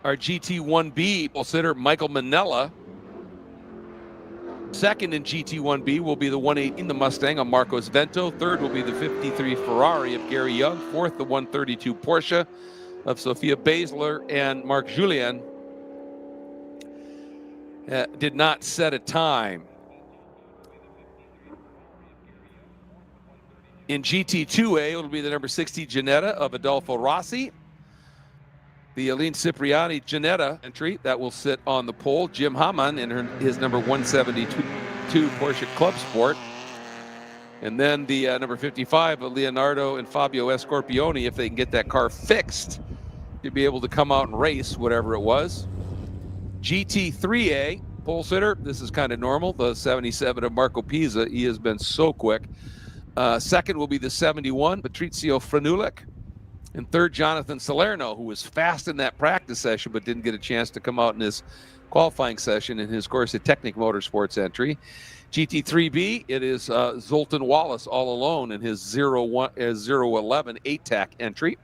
our GT1B pole sitter, Michael Manella. Second in GT1B will be the 118, the Mustang of Marcos Vento. Third will be the 53 Ferrari of Gary Young. Fourth, the 132 Porsche of Sophia Basler and Marc Julien. Did not set a time. In GT2A, it'll be the number 60 Ginetta of Adolfo Rossi. The Aline Cipriani Ginetta entry that will sit on the pole. Jim Hamann in his number 172 Porsche Club Sport. And then the number 55 of Leonardo and Fabio Scorpioni, if they can get that car fixed, to be able to come out and race whatever it was. GT3A pole sitter, this is kind of normal, the 77 of Marco Pisa. He has been so quick. Second will be the 71, Patrizio Franulik. And third, Jonathan Salerno, who was fast in that practice session but didn't get a chance to come out in his qualifying session in his Corsa Technic Motorsports entry. GT3B, it is Zoltan Wallace all alone in his 011 8-tack entry.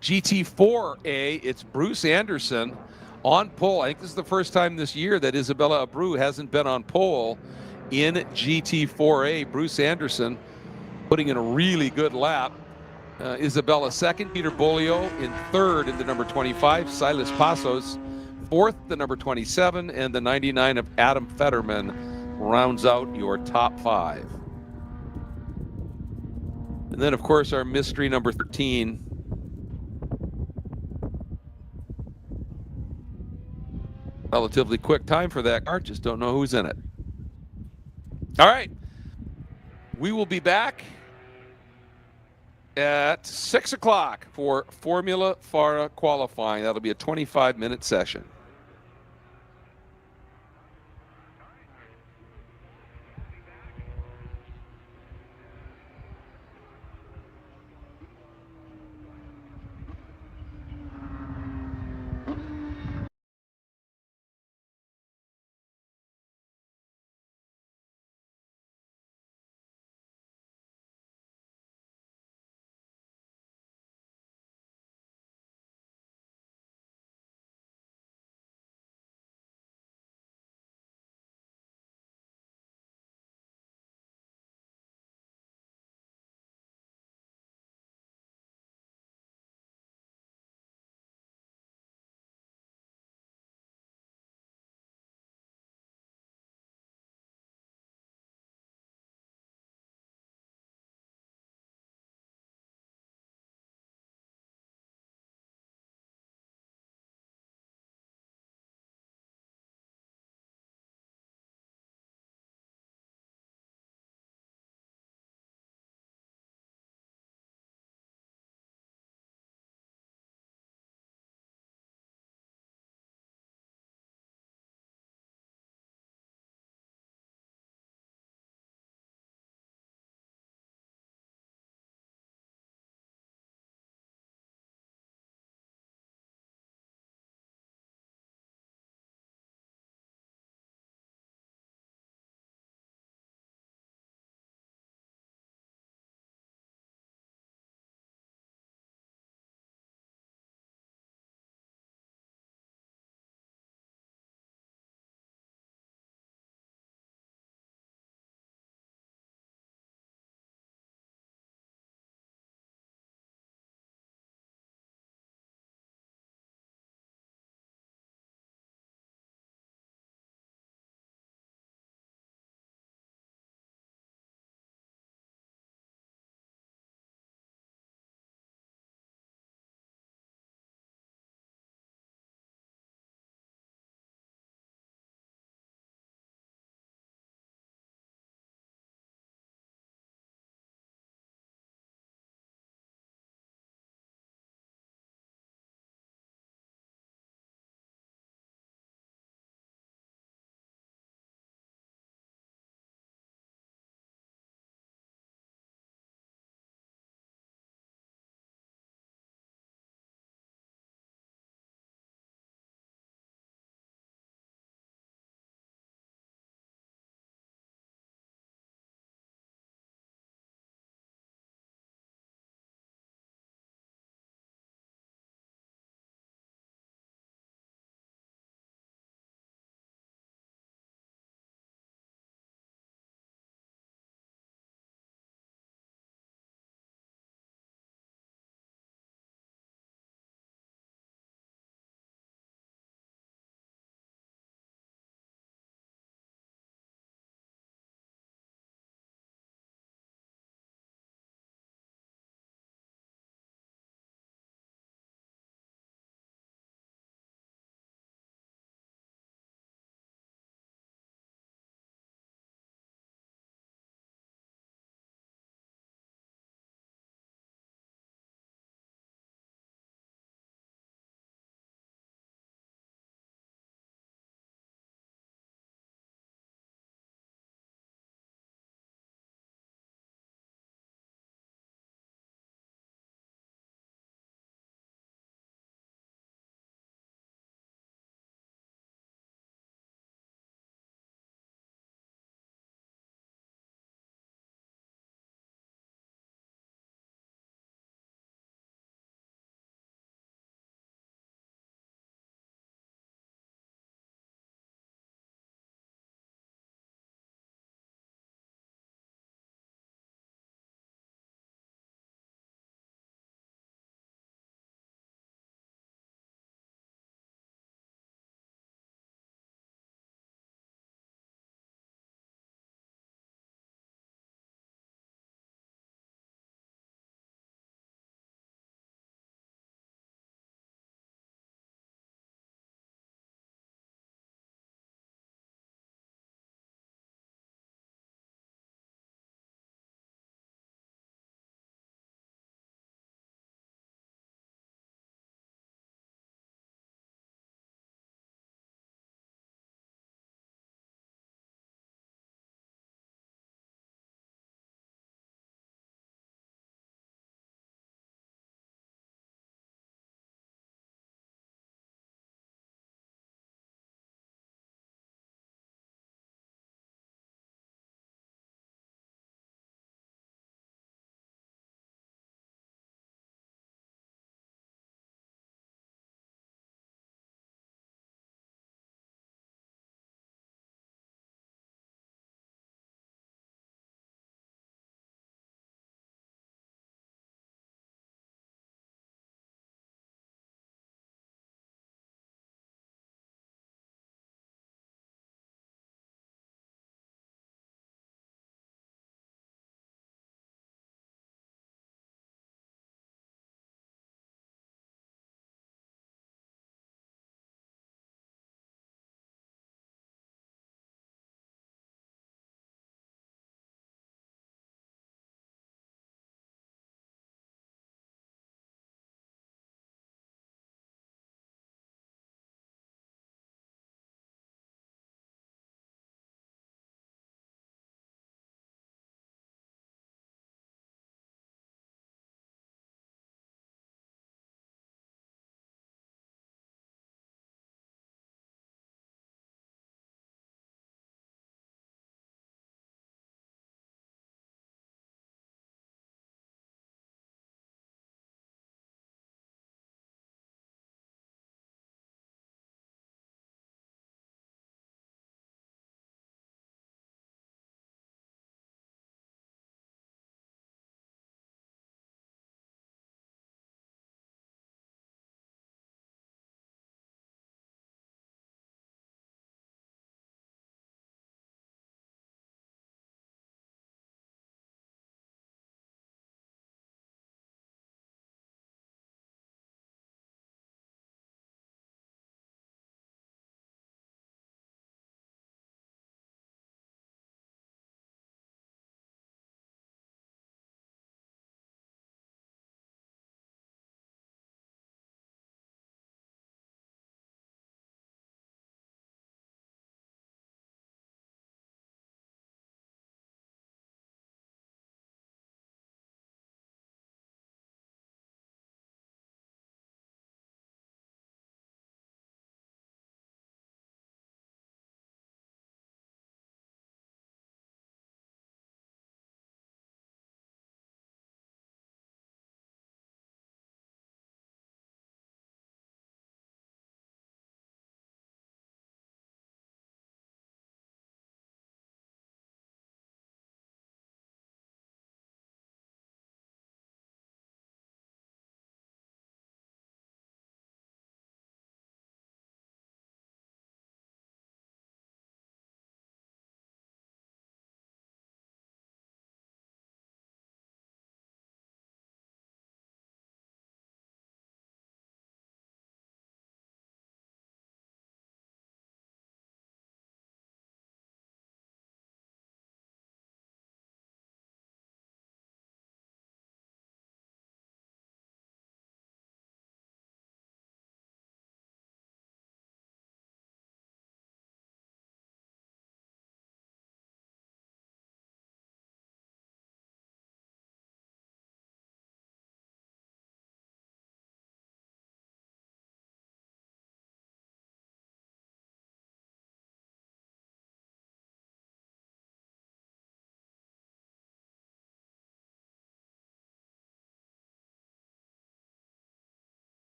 GT4A, it's Bruce Anderson on pole. I think this is the first time this year that Isabella Abreu hasn't been on pole in GT4A. Bruce Anderson putting in a really good lap. Isabella second, Peter Bolio in third in the number 25, Silas Passos fourth, the number 27, and the 99 of Adam Fetterman rounds out your top 5. And then, of course, our mystery number 13. Relatively quick time for that car, just don't know who's in it. All right, we will be back at 6 o'clock for Formula FARA qualifying. That'll be a 25-minute session.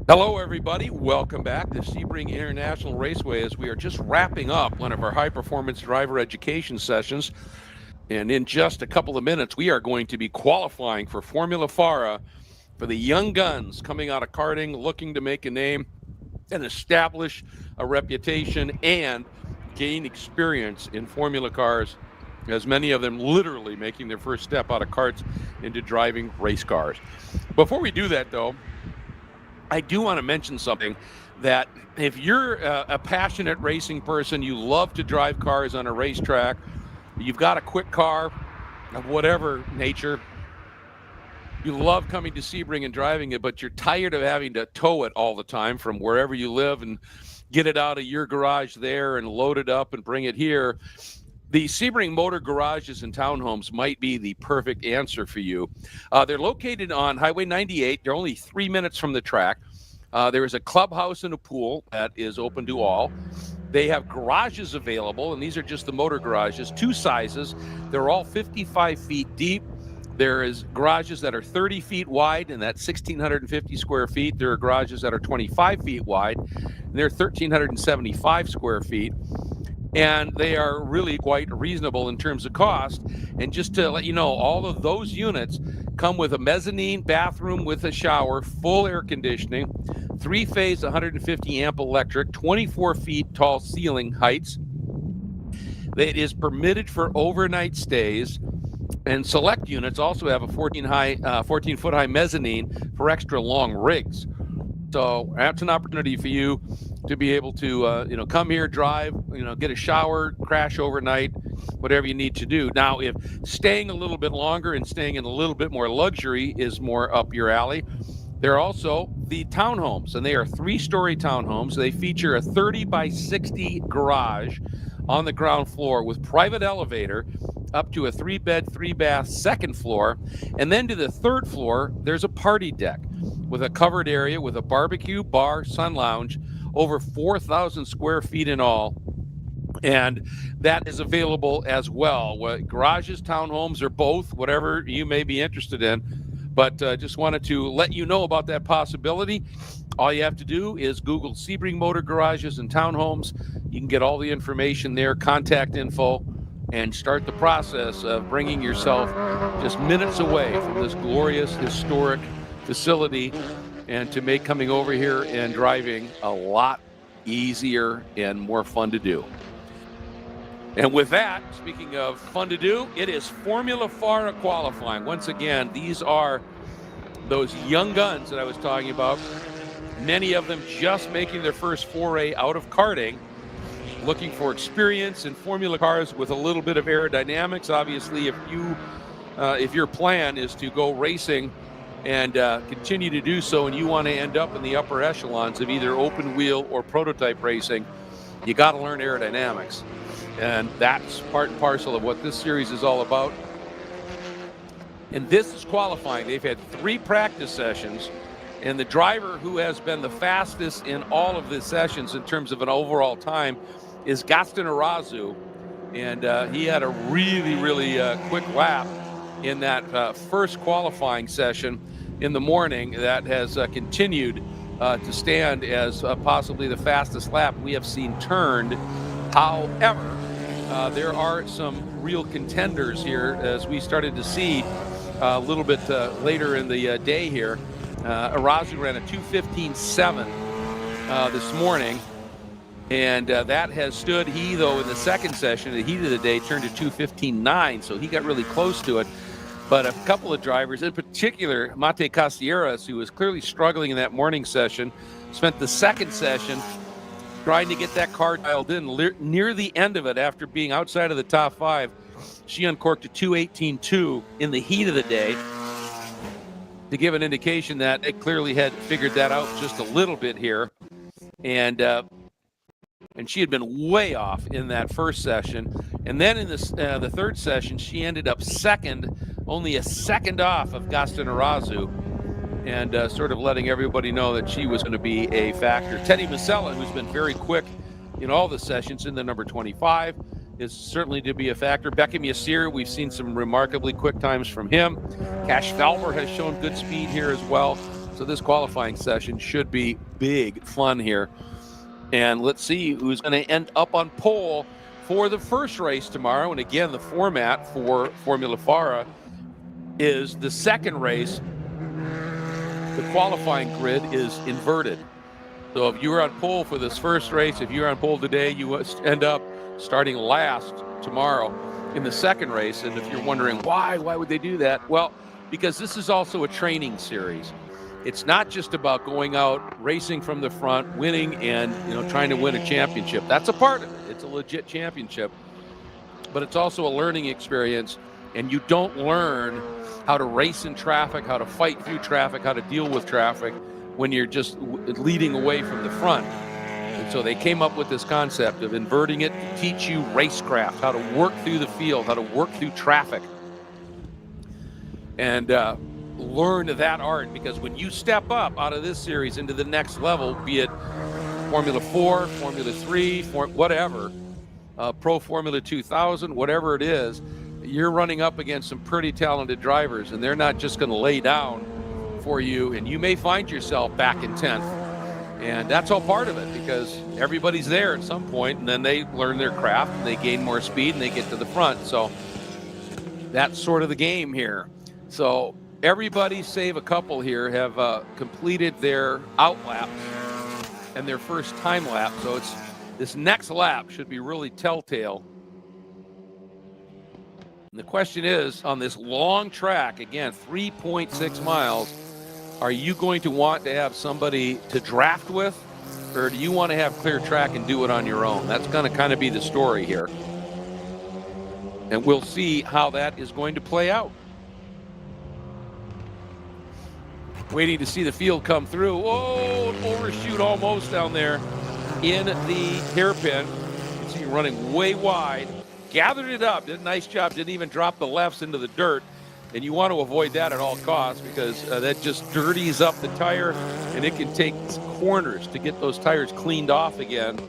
Hello, everybody. Welcome back to Sebring International Raceway as we are just wrapping up one of our high-performance driver education sessions. And in just a couple of minutes, we are going to be qualifying for Formula FARA for the young guns coming out of karting, looking to make a name and establish a reputation and gain experience in Formula cars, as many of them literally making their first step out of karts into driving race cars. Before we do that, though, I do want to mention something that if you're a passionate racing person, you love to drive cars on a racetrack, you've got a quick car of whatever nature, you love coming to Sebring and driving it, but you're tired of having to tow it all the time from wherever you live and get it out of your garage there and load it up and bring it here, the Sebring Motor Garages and Townhomes might be the perfect answer for you. They're located on Highway 98. They're only 3 minutes from the track. There is a clubhouse and a pool that is open to all. They have garages available, and these are just the motor garages, 2 sizes. They're all 55 feet deep. There is garages that are 30 feet wide, and that's 1,650 square feet. There are garages that are 25 feet wide, and they're 1,375 square feet. And they are really quite reasonable in terms of cost. And just to let you know, all of those units come with a mezzanine bathroom with a shower, full air conditioning, 3-phase 150 amp electric, 24 feet tall ceiling heights. It is permitted for overnight stays. And select units also have a 14-foot high mezzanine for extra long rigs. So that's an opportunity for you to be able to, come here, drive, get a shower, crash overnight, whatever you need to do. Now, if staying a little bit longer and staying in a little bit more luxury is more up your alley, there are also the townhomes, and they are 3-story townhomes. They feature a 30 by 60 garage on the ground floor with private elevator up to a 3-bed, 3-bath second floor. And then to the third floor, there's a party deck with a covered area with a barbecue, bar, sun lounge, over 4,000 square feet in all. And that is available as well. Garages, townhomes, or both, whatever you may be interested in. But just wanted to let you know about that possibility. All you have to do is Google Sebring Motor Garages and Townhomes. You can get all the information there, contact info, and start the process of bringing yourself just minutes away from this glorious, historic facility, and to make coming over here and driving a lot easier and more fun to do. And with that, speaking of fun to do, it is Formula FARA Qualifying. Once again, these are those young guns that I was talking about. Many of them just making their first foray out of karting, looking for experience in Formula cars with a little bit of aerodynamics. Obviously, if your plan is to go racing and continue to do so, and you want to end up in the upper echelons of either open wheel or prototype racing, you got to learn aerodynamics. And that's part and parcel of what this series is all about. And this is qualifying. They've had 3 practice sessions, and the driver who has been the fastest in all of the sessions in terms of an overall time is Gaston Arazu. And he had a really, really quick lap in that first qualifying session in the morning that has continued to stand as possibly the fastest lap we have seen turned. However, there are some real contenders here, as we started to see a little bit later in the day here. Arazu ran a 2:15.7 this morning, and that has stood. He, though, in the second session, the heat of the day, turned to 2:15.9, so he got really close to it. But a couple of drivers, in particular, Mate Casieras, who was clearly struggling in that morning session, spent the second session trying to get that car dialed in. Near the end of it, after being outside of the top 5, she uncorked a 2:18.2 in the heat of the day to give an indication that it clearly had figured that out just a little bit here. And she had been way off in that first session. And then in the third session, she ended up second, only a second off of Gaston Arazu, and sort of letting everybody know that she was going to be a factor. Teddy Masella, who's been very quick in all the sessions in the number 25, is certainly to be a factor. Beckham Yassir, we've seen some remarkably quick times from him. Cash Falber has shown good speed here as well. So this qualifying session should be big fun here. And let's see who's going to end up on pole for the first race tomorrow. And again, the format for Formula FARA is the second race. The qualifying grid is inverted. So if you were on pole for this first race, if you're on pole today, you end up starting last tomorrow in the second race. And if you're wondering why would they do that? Well, because this is also a training series. It's not just about going out, racing from the front, winning, and trying to win a championship. That's a part of it. It's a legit championship. But it's also a learning experience, and you don't learn how to race in traffic, how to fight through traffic, how to deal with traffic when you're just leading away from the front. And so they came up with this concept of inverting it to teach you racecraft, how to work through the field, how to work through traffic. And learn that art, because when you step up out of this series into the next level, be it Formula 4, Formula 3, whatever, Pro Formula 2000, whatever it is, you're running up against some pretty talented drivers, and they're not just going to lay down for you, and you may find yourself back in 10th. And that's all part of it, because everybody's there at some point, and then they learn their craft, and they gain more speed, and they get to the front. So that's sort of the game here. So everybody save a couple here have completed their out laps and their first time lap. So this next lap should be really telltale. And the question is, on this long track, again, 3.6 miles, are you going to want to have somebody to draft with, or do you want to have clear track and do it on your own? That's going to kind of be the story here. And we'll see how that is going to play out. Waiting to see the field come through. Oh, an overshoot almost down there in the hairpin. You can see running way wide. Gathered it up, did a nice job, didn't even drop the lefts into the dirt. And you want to avoid that at all costs, because that just dirties up the tire, and it can take corners to get those tires cleaned off again.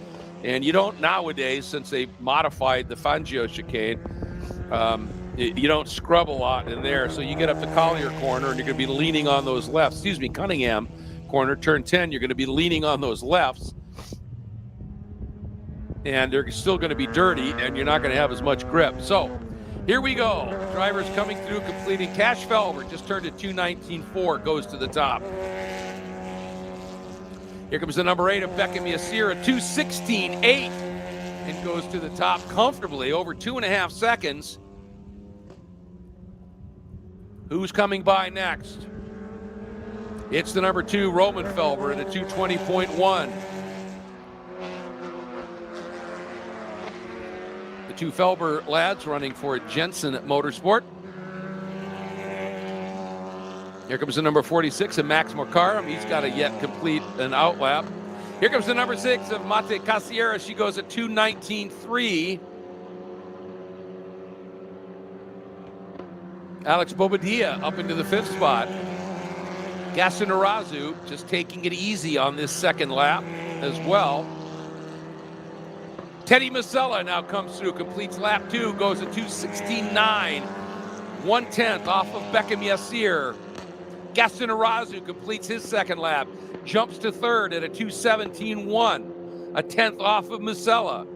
And you don't nowadays, since they modified the Fangio chicane, you don't scrub a lot in there. So you get up to Collier corner, and you're going to be leaning on those lefts. Cunningham corner, turn 10, you're going to be leaning on those lefts. And they're still going to be dirty, and you're not going to have as much grip. So here we go. Drivers coming through, completing. Cash Felber just turned at 2:19.4, goes to the top. Here comes the number 8 of Beckham Yassir at 2:16.8, and goes to the top comfortably, over 2.5 seconds. Who's coming by next? It's the number 2, Roman Felber, at a 2:20.1. The 2 Felber lads running for Jensen Motorsport. Here comes the number 46 of Max Morkaram. He's got to yet complete an outlap. Here comes the number 6 of Mate Casiera. She goes at 2:19.3. Alex Bobadilla up into the 5th spot. Gaston Arazu just taking it easy on this second lap as well. Teddy Masella now comes through, completes lap 2, goes at 2:16.9, 1/10 off of Beckham Yassir. Gaston Arazu completes his second lap, jumps to 3rd at a 2:17.1, a 10th off of Masella.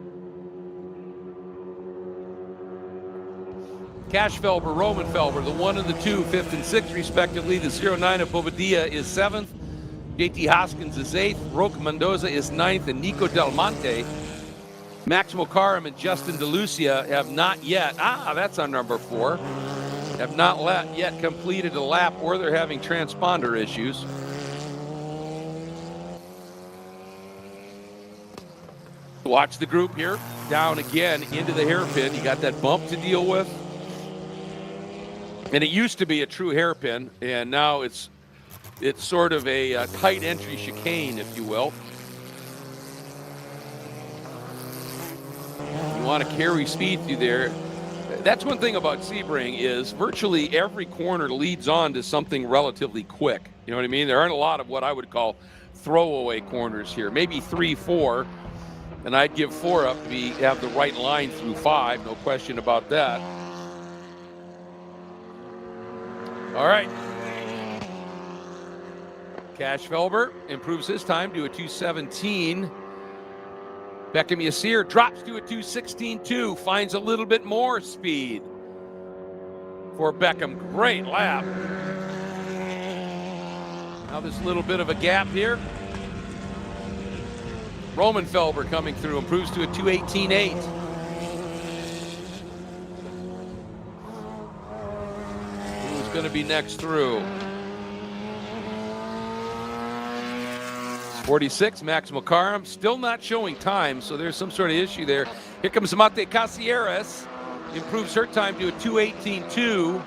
Cash Felber, Roman Felber, the 1 and the 2, 5th and 6th respectively. The 09 of Bobadilla is 7th. JT Hoskins is 8th. Roque Mendoza is 9th. And Nico Del Monte, Max Morkaram, and Justin DeLucia have not yet, that's on number 4, have not yet completed a lap, or they're having transponder issues. Watch the group here, down again into the hairpin. You got that bump to deal with. And it used to be a true hairpin, and now it's sort of a tight entry chicane, if you will. You want to carry speed through there. That's one thing about Sebring, is virtually every corner leads on to something relatively quick. You know what I mean? There aren't a lot of what I would call throwaway corners here. Maybe 3, 4, and I'd give 4 up to have the right line through 5, no question about that. All right. Cash Felber improves his time to a 2:17. Beckham Yassir drops to a 2:16.2, finds a little bit more speed for Beckham. Great lap. Now there's a little bit of a gap here. Roman Felber coming through, improves to a 2:18.8. Who's going to be next through? 46, Max Makaram, still not showing time, so there's some sort of issue there. Here comes Mate Casieres, improves her time to a 2:18.2.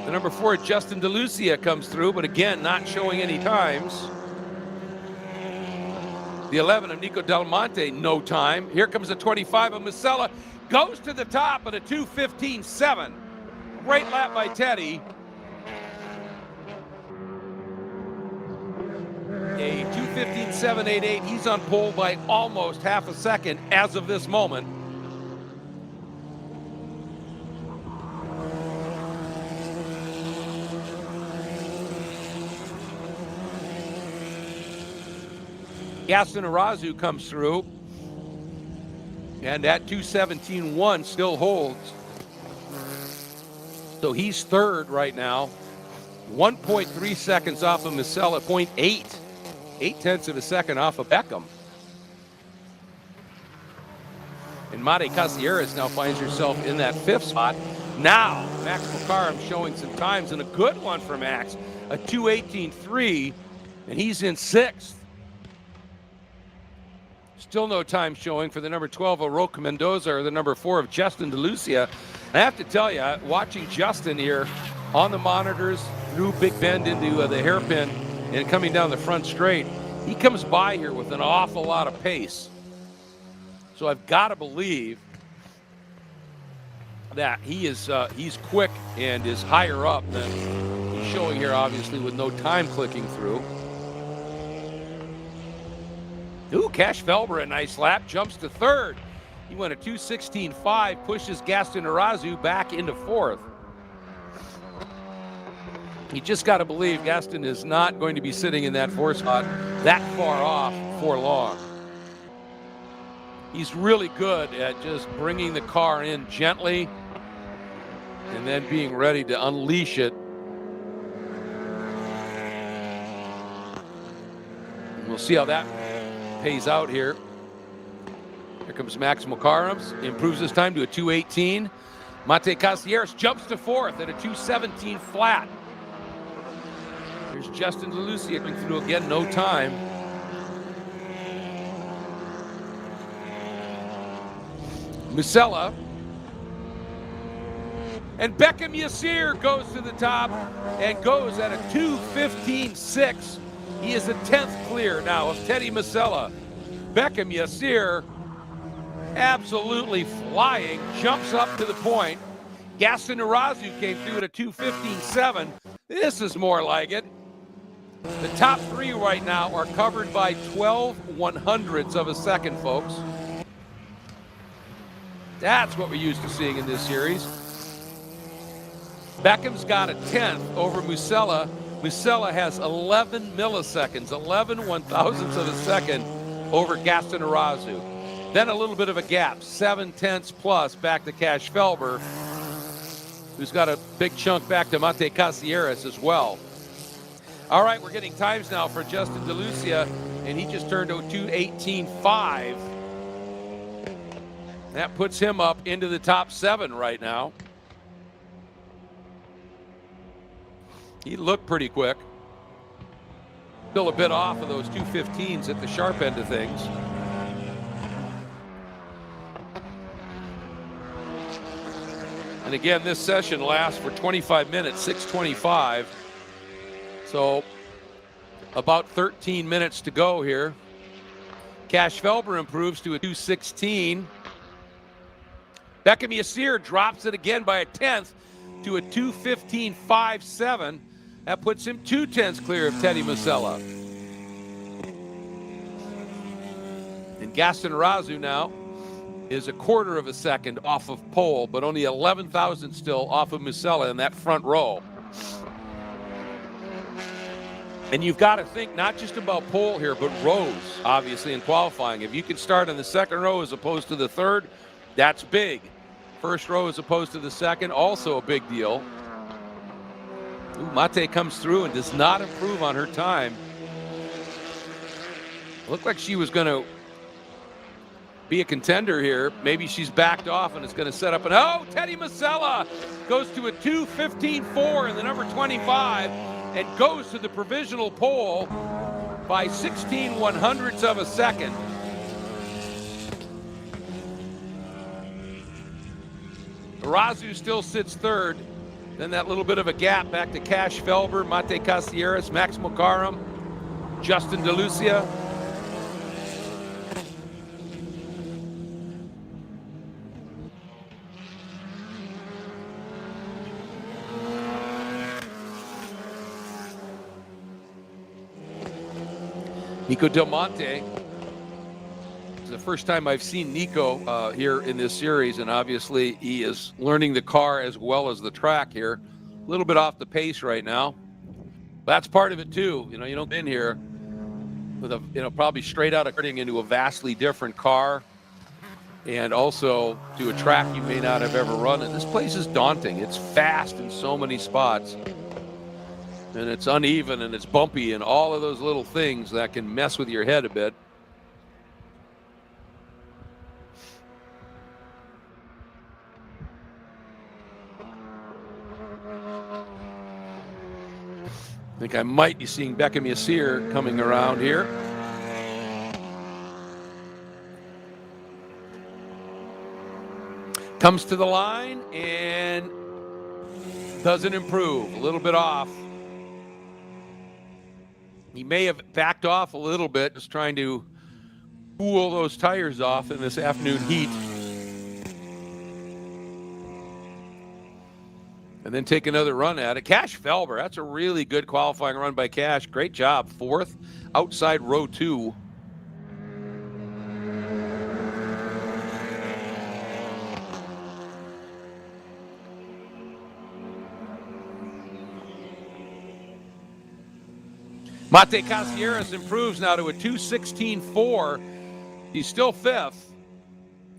The number 4, Justin DeLucia, comes through, but again, not showing any times. The 11 of Nico Del Monte, no time. Here comes the 25 of Musella, goes to the top at a 2:15.7. Great lap by Teddy. A 2:15.788. He's on pole by almost half a second as of this moment. Gaston Arazu comes through, and that 2:17.1 still holds. So he's third right now. 1.3 seconds off of Musella, 0.8. 0.8 of a second off of Beckham. And Mate Casieres now finds herself in that 5th spot. Now, Max Makaram showing some times, and a good one for Max. A 2:18.3, and he's in 6th. Still no time showing for the number 12 of Roque Mendoza or the number 4 of Justin DeLucia. I have to tell you, watching Justin here on the monitors through Big Bend into the hairpin and coming down the front straight, he comes by here with an awful lot of pace. So I've got to believe that he's quick and is higher up than he's showing here, obviously, with no time clicking through. Ooh, Cash Felber, a nice lap, jumps to 3rd. He went a 2:16.5, pushes Gaston Arazu back into 4th. You just got to believe Gaston is not going to be sitting in that 4th spot that far off for long. He's really good at just bringing the car in gently and then being ready to unleash it. And we'll see how that pays out here. Here comes Max Makaram, improves his time to a 2:18. Mate Casieres jumps to 4th at a 2:17 flat. Here's Justin DeLucia coming through again, no time. Musella. And Beckham Yassir goes to the top and goes at a 2:15.6. He is a 10th clear now of Teddy Musella. Beckham Yassir absolutely flying, jumps up to the point. Gaston Arazu came through at a 2:15.7. This is more like it. The top 3 right now are covered by 12/100ths of a second, folks. That's what we're used to seeing in this series. Beckham's got a 10th over Musella. Musella has 11 milliseconds, 11 1,000ths of a second over Gaston Arazu. Then a little bit of a gap, 7/10 plus back to Cash Felber, who's got a big chunk back to Mate Casieres as well. All right, we're getting times now for Justin DeLucia, and he just turned to a 2:18.5. That puts him up into the top 7 right now. He looked pretty quick. Still a bit off of those 2:15s at the sharp end of things. And again, this session lasts for 25 minutes, 6:25. So about 13 minutes to go here. Cash Felber improves to a 2:16. Beckham Yassir drops it again by a 10th to a 2:15.57. That puts him 2/10 clear of Teddy Musella. And Gaston Arazu now is a 1/4 of a second off of pole, but only 11,000 still off of Musella in that front row. And you've got to think not just about pole here, but rows, obviously, in qualifying. If you can start in the second row as opposed to the third, that's big. First row as opposed to the second, also a big deal. Ooh, Mate comes through and does not improve on her time. Looked like she was going to be a contender here. Maybe she's backed off and it's going to set up an, oh, Teddy Masella goes to a 2:15.4 in the number 25 and goes to the provisional pole by 16/100ths of a second. Arazu still sits third. Then that little bit of a gap back to Cash Felber, Mate Castilleras, Max Mokaram, Justin DeLucia. Nico Del Monte. It's the first time I've seen Nico here in this series, and obviously he is learning the car as well as the track here. A little bit off the pace right now. That's part of it too. You know, you don't get in here with a, you know, probably straight out of getting into a vastly different car, and also to a track you may not have ever run. And this place is daunting. It's fast in so many spots. And it's uneven and it's bumpy and all of those little things that can mess with your head a bit. I think I might be seeing Beckham Yassir coming around here. Comes to the line and doesn't improve. A little bit off. He may have backed off a little bit, just trying to cool those tires off in this afternoon heat. And then take another run at it. Cash Felber, that's a really good qualifying run by Cash. Great job. Fourth, outside row 2. Mate Castilleras improves now to a 2:16.4. She's still fifth.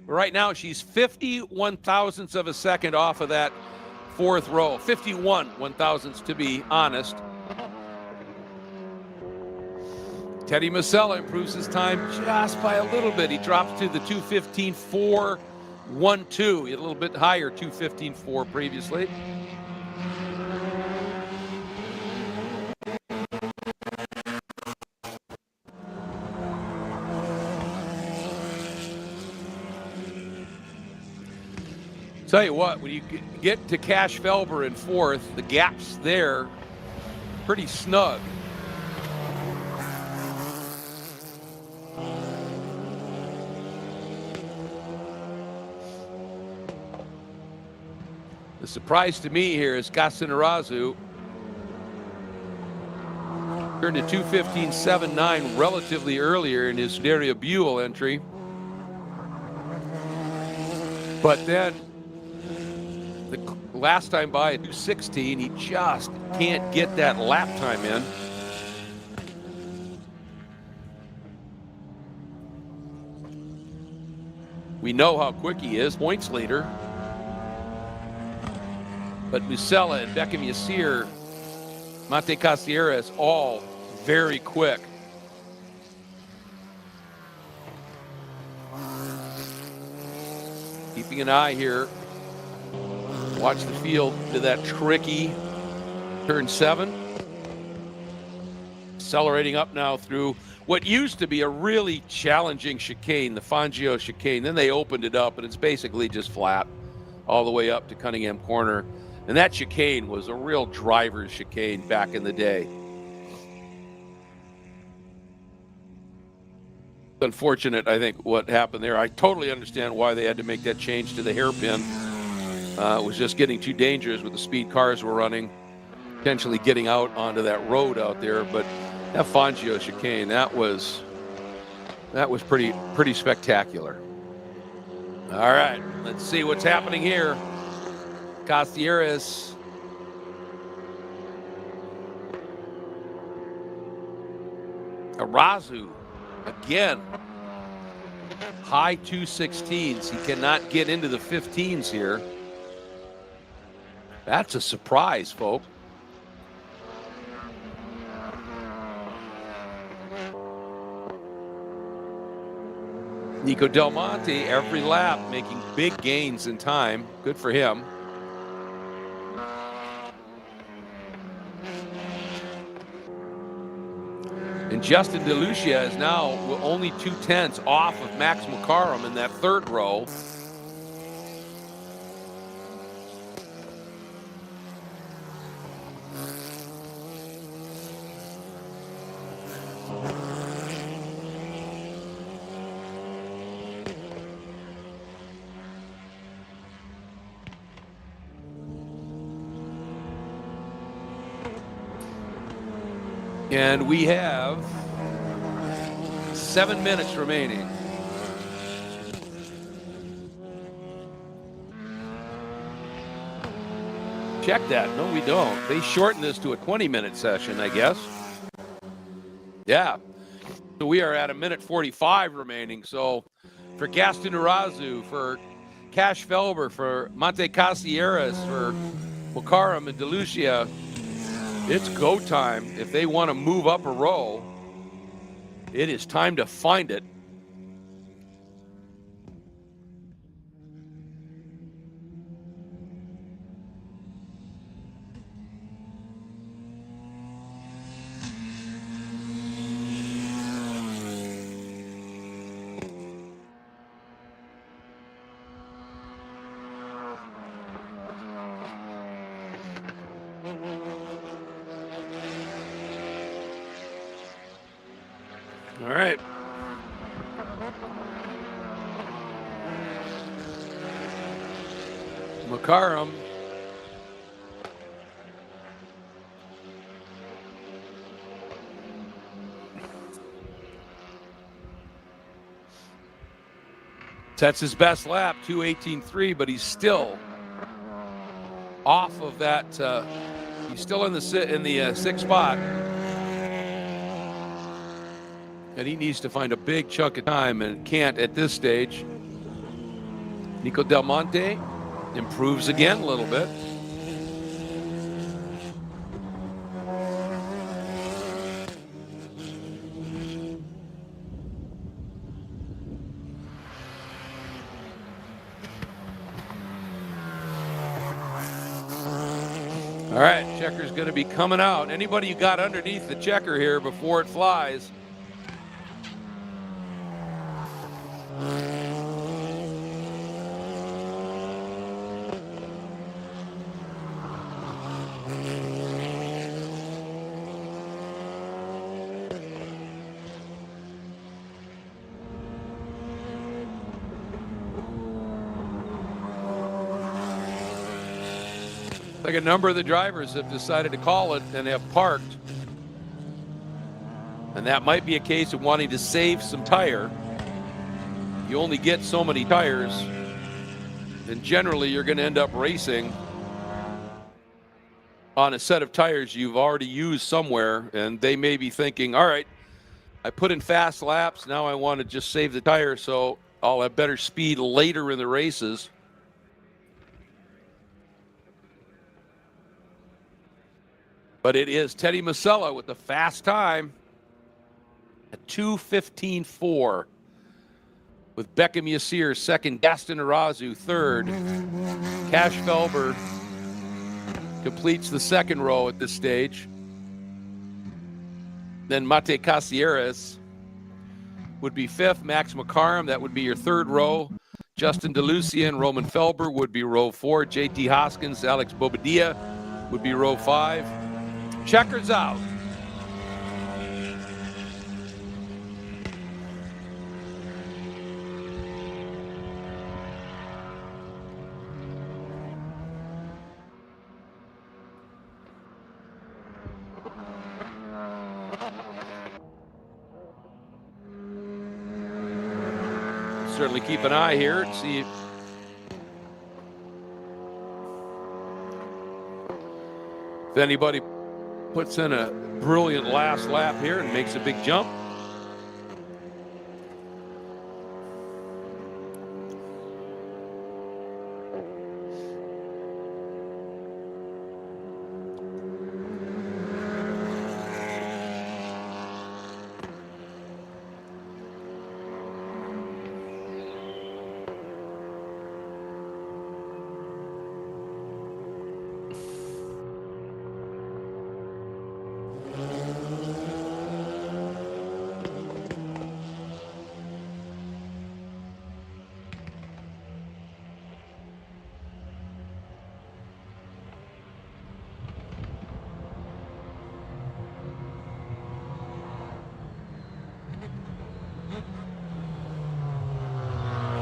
Right now, she's 51/1000ths of a second off of that fourth row. 51/1000ths to be honest. Teddy Masella improves his time just by a little bit. He drops to the 2:15.4.12. He had a little bit higher, 2:15.4 previously. Tell you what, when you get to Cash Felber in fourth, the gaps there pretty snug. The surprise to me here is Gaston Arazu turned to 2:15.79 relatively earlier in his Daria Buell entry. But then the last time by at 2:16, he just can't get that lap time in. We know how quick he is, points leader. But Musella and Beckham Yassir, Mate Castilleras, all very quick. Keeping an eye here. Watch the field to that tricky turn 7. Accelerating up now through what used to be a really challenging chicane, the Fangio chicane. Then they opened it up and it's basically just flat all the way up to Cunningham Corner. And that chicane was a real driver's chicane back in the day. Unfortunate, I think, what happened there. I totally understand why they had to make that change to the hairpin. It was just getting too dangerous with the speed cars were running, potentially getting out onto that road out there. But that Fangio chicane, that was pretty spectacular. All right, let's see what's happening here. Castilleras Arazu, again, high 216s. He cannot get into the 15s here. That's a surprise, folks. Nico Del Monte, every lap, making big gains in time. Good for him. And Justin DeLucia is now only 2/10 off of Max McCarrum in that third row. And we have 7 minutes remaining. Check that. No, we don't. They shortened this to a 20-minute session, I guess. Yeah. So we are at 1:45 remaining. So for Gaston Arazu, for Cash Felber, for Monte Casieras, for Bucaram and DeLucia, it's go time. If they want to move up a row, it is time to find it. All right. McCarrum. That's his best lap, 2:18.3, but he's still off of that. He's still in the sixth spot. And he needs to find a big chunk of time and can't at this stage. Nico Del Monte improves again a little bit. All right, checker's going to be coming out. Anybody who got underneath the checker here before it flies, like a number of the drivers have decided to call it and have parked. And that might be a case of wanting to save some tire. You only get so many tires, and generally you're going to end up racing on a set of tires you've already used somewhere, and they may be thinking, all right, I put in fast laps, now I want to just save the tire so I'll have better speed later in the races. But it is Teddy Masella with the fast time at 2:15.4. With Beckham Yassir second, Gaston Arazu third. Cash Felber completes the second row at this stage. Then Mate Casieras would be fifth. Max McCarrum, that would be your third row. Justin DeLucia and Roman Felber would be row 4. JT Hoskins, Alex Bobadilla would be row 5. Checkers out. Certainly keep an eye here and see if anybody puts in a brilliant last lap here and makes a big jump.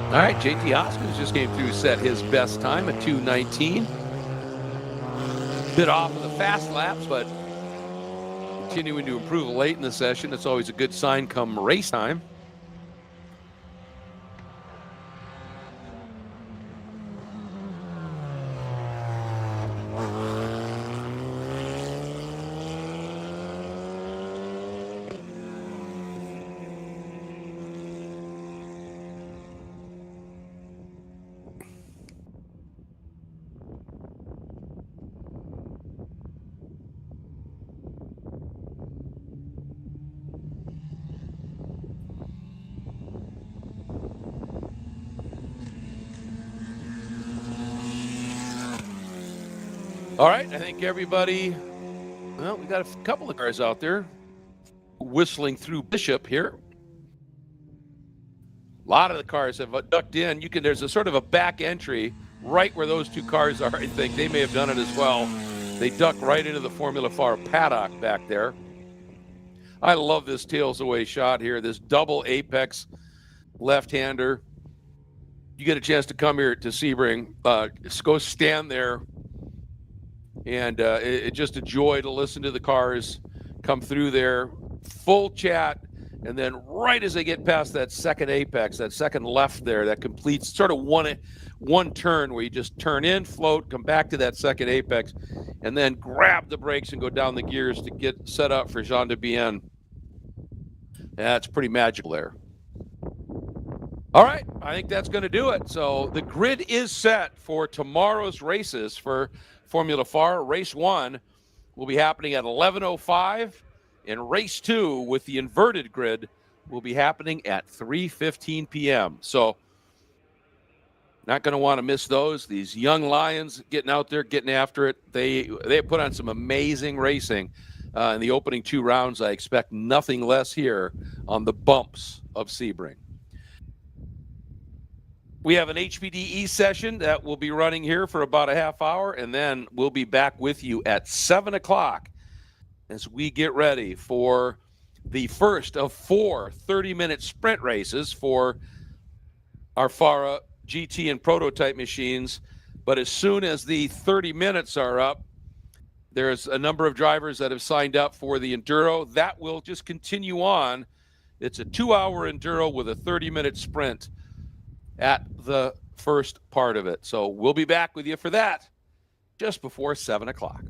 All right, JT Hoskins just came through, set his best time at 2:19. Bit off of the fast laps, but continuing to improve late in the session. It's always a good sign come race time. All right, I think everybody, well, we got a couple of cars out there whistling through Bishop here. A lot of the cars have ducked in. There's a sort of a back entry right where those two cars are. I think they may have done it as well. They duck right into the Formula FAR paddock back there. I love this tails away shot here, this double apex left-hander. You get a chance to come here to Sebring, go stand there, and it's just a joy to listen to the cars come through there, full chat, and then right as they get past that second apex, that second left there, that completes sort of one turn where you just turn in, float, come back to that second apex, and then grab the brakes and go down the gears to get set up for Jean de Bienne. That's pretty magical there. All right, I think that's going to do it. So the grid is set for tomorrow's races for Formula FAR. Race 1 will be happening at 11:05, and race 2 with the inverted grid will be happening at 3:15 p.m. So not going to want to miss those. These young lions getting out there, getting after it. They put on some amazing racing in the opening 2 rounds. I expect nothing less here on the bumps of Sebring. We have an HPDE session that will be running here for about a half hour, and then we'll be back with you at 7 o'clock as we get ready for the first of 4 30-minute sprint races for our FARA GT and prototype machines. But as soon as the 30 minutes are up, there's a number of drivers that have signed up for the Enduro. That will just continue on. It's a 2-hour Enduro with a 30-minute sprint at the first part of it. So we'll be back with you for that just before 7 o'clock.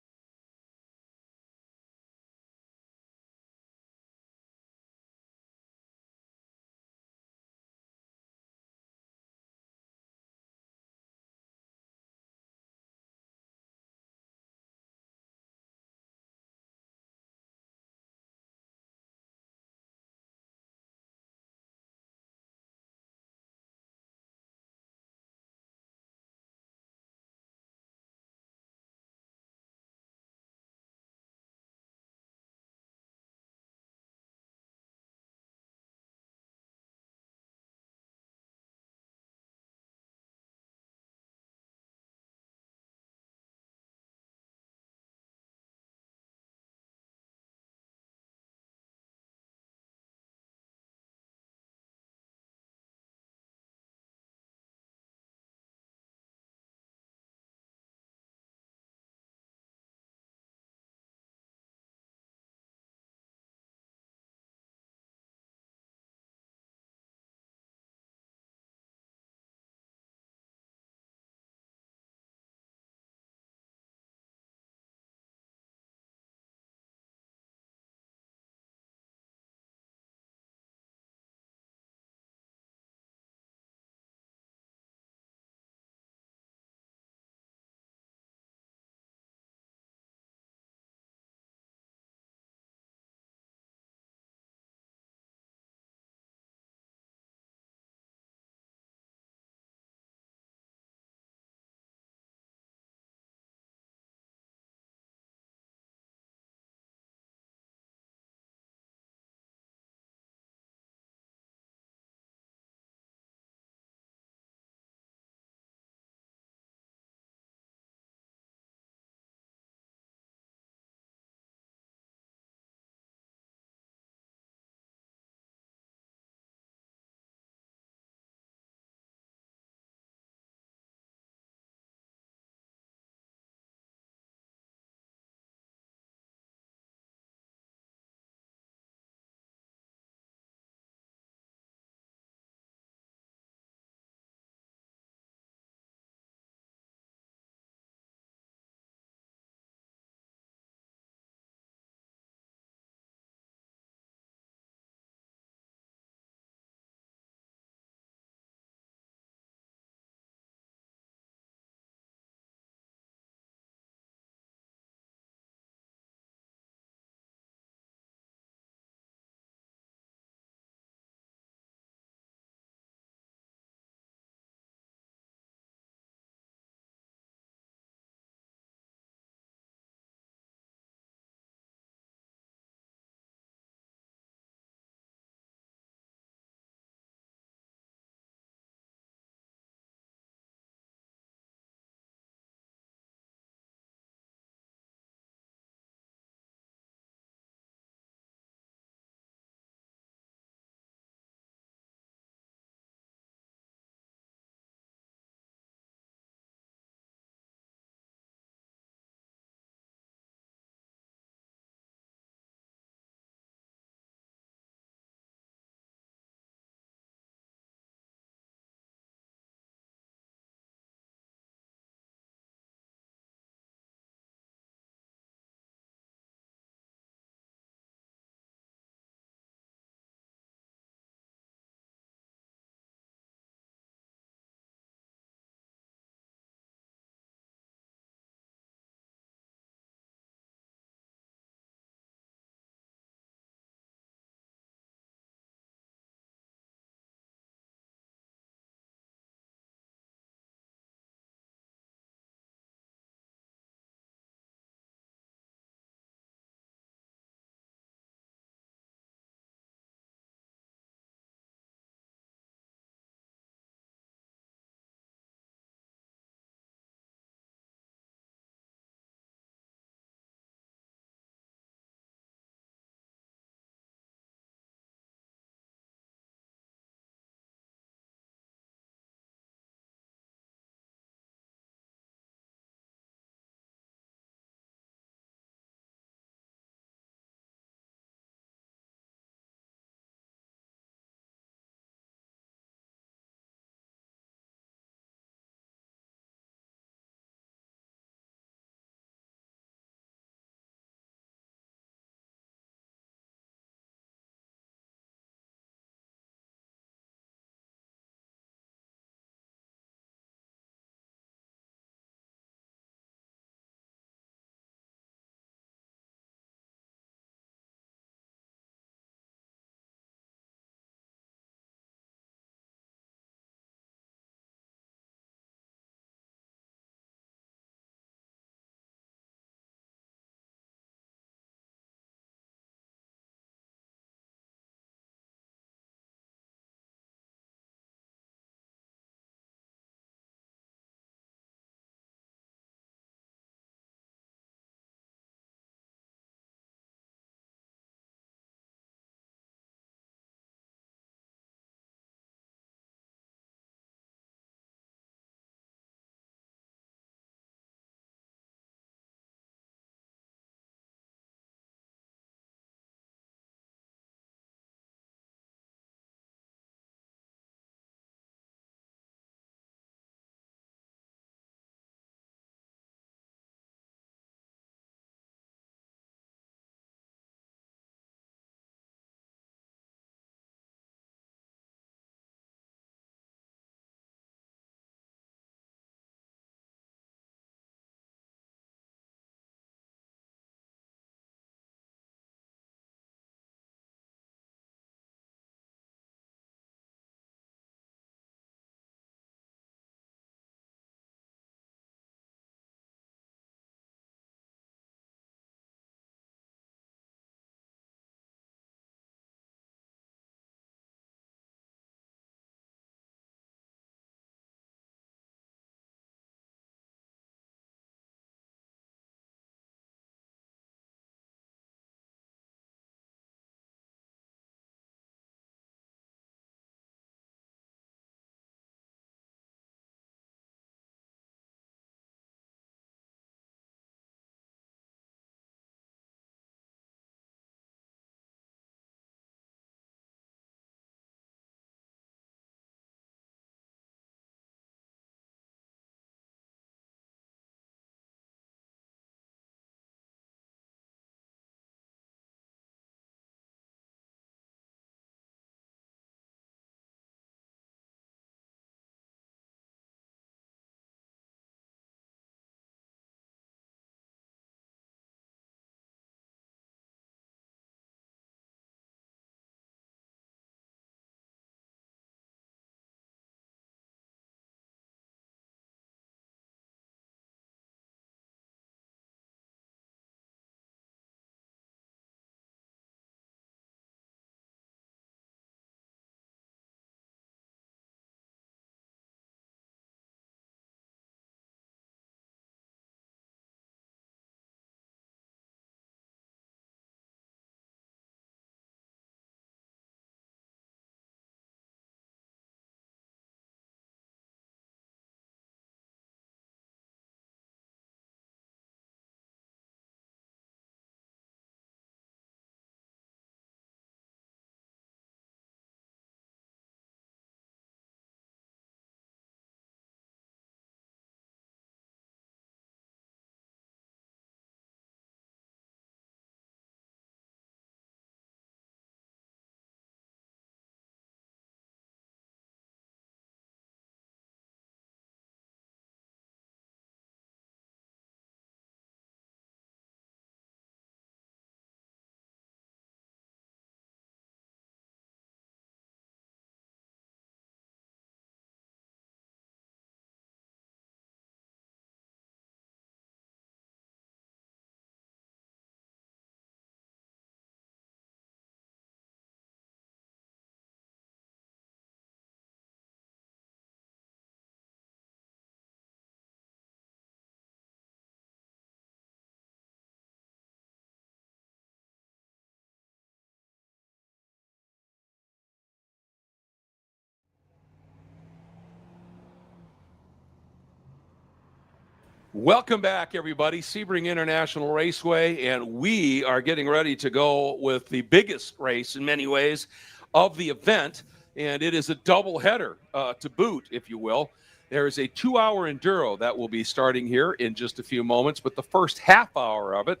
Welcome back, everybody. Sebring International Raceway, and we are getting ready to go with the biggest race in many ways of the event, and it is a double header to boot, if you will. There is a 2-hour enduro that will be starting here in just a few moments, but the first half hour of it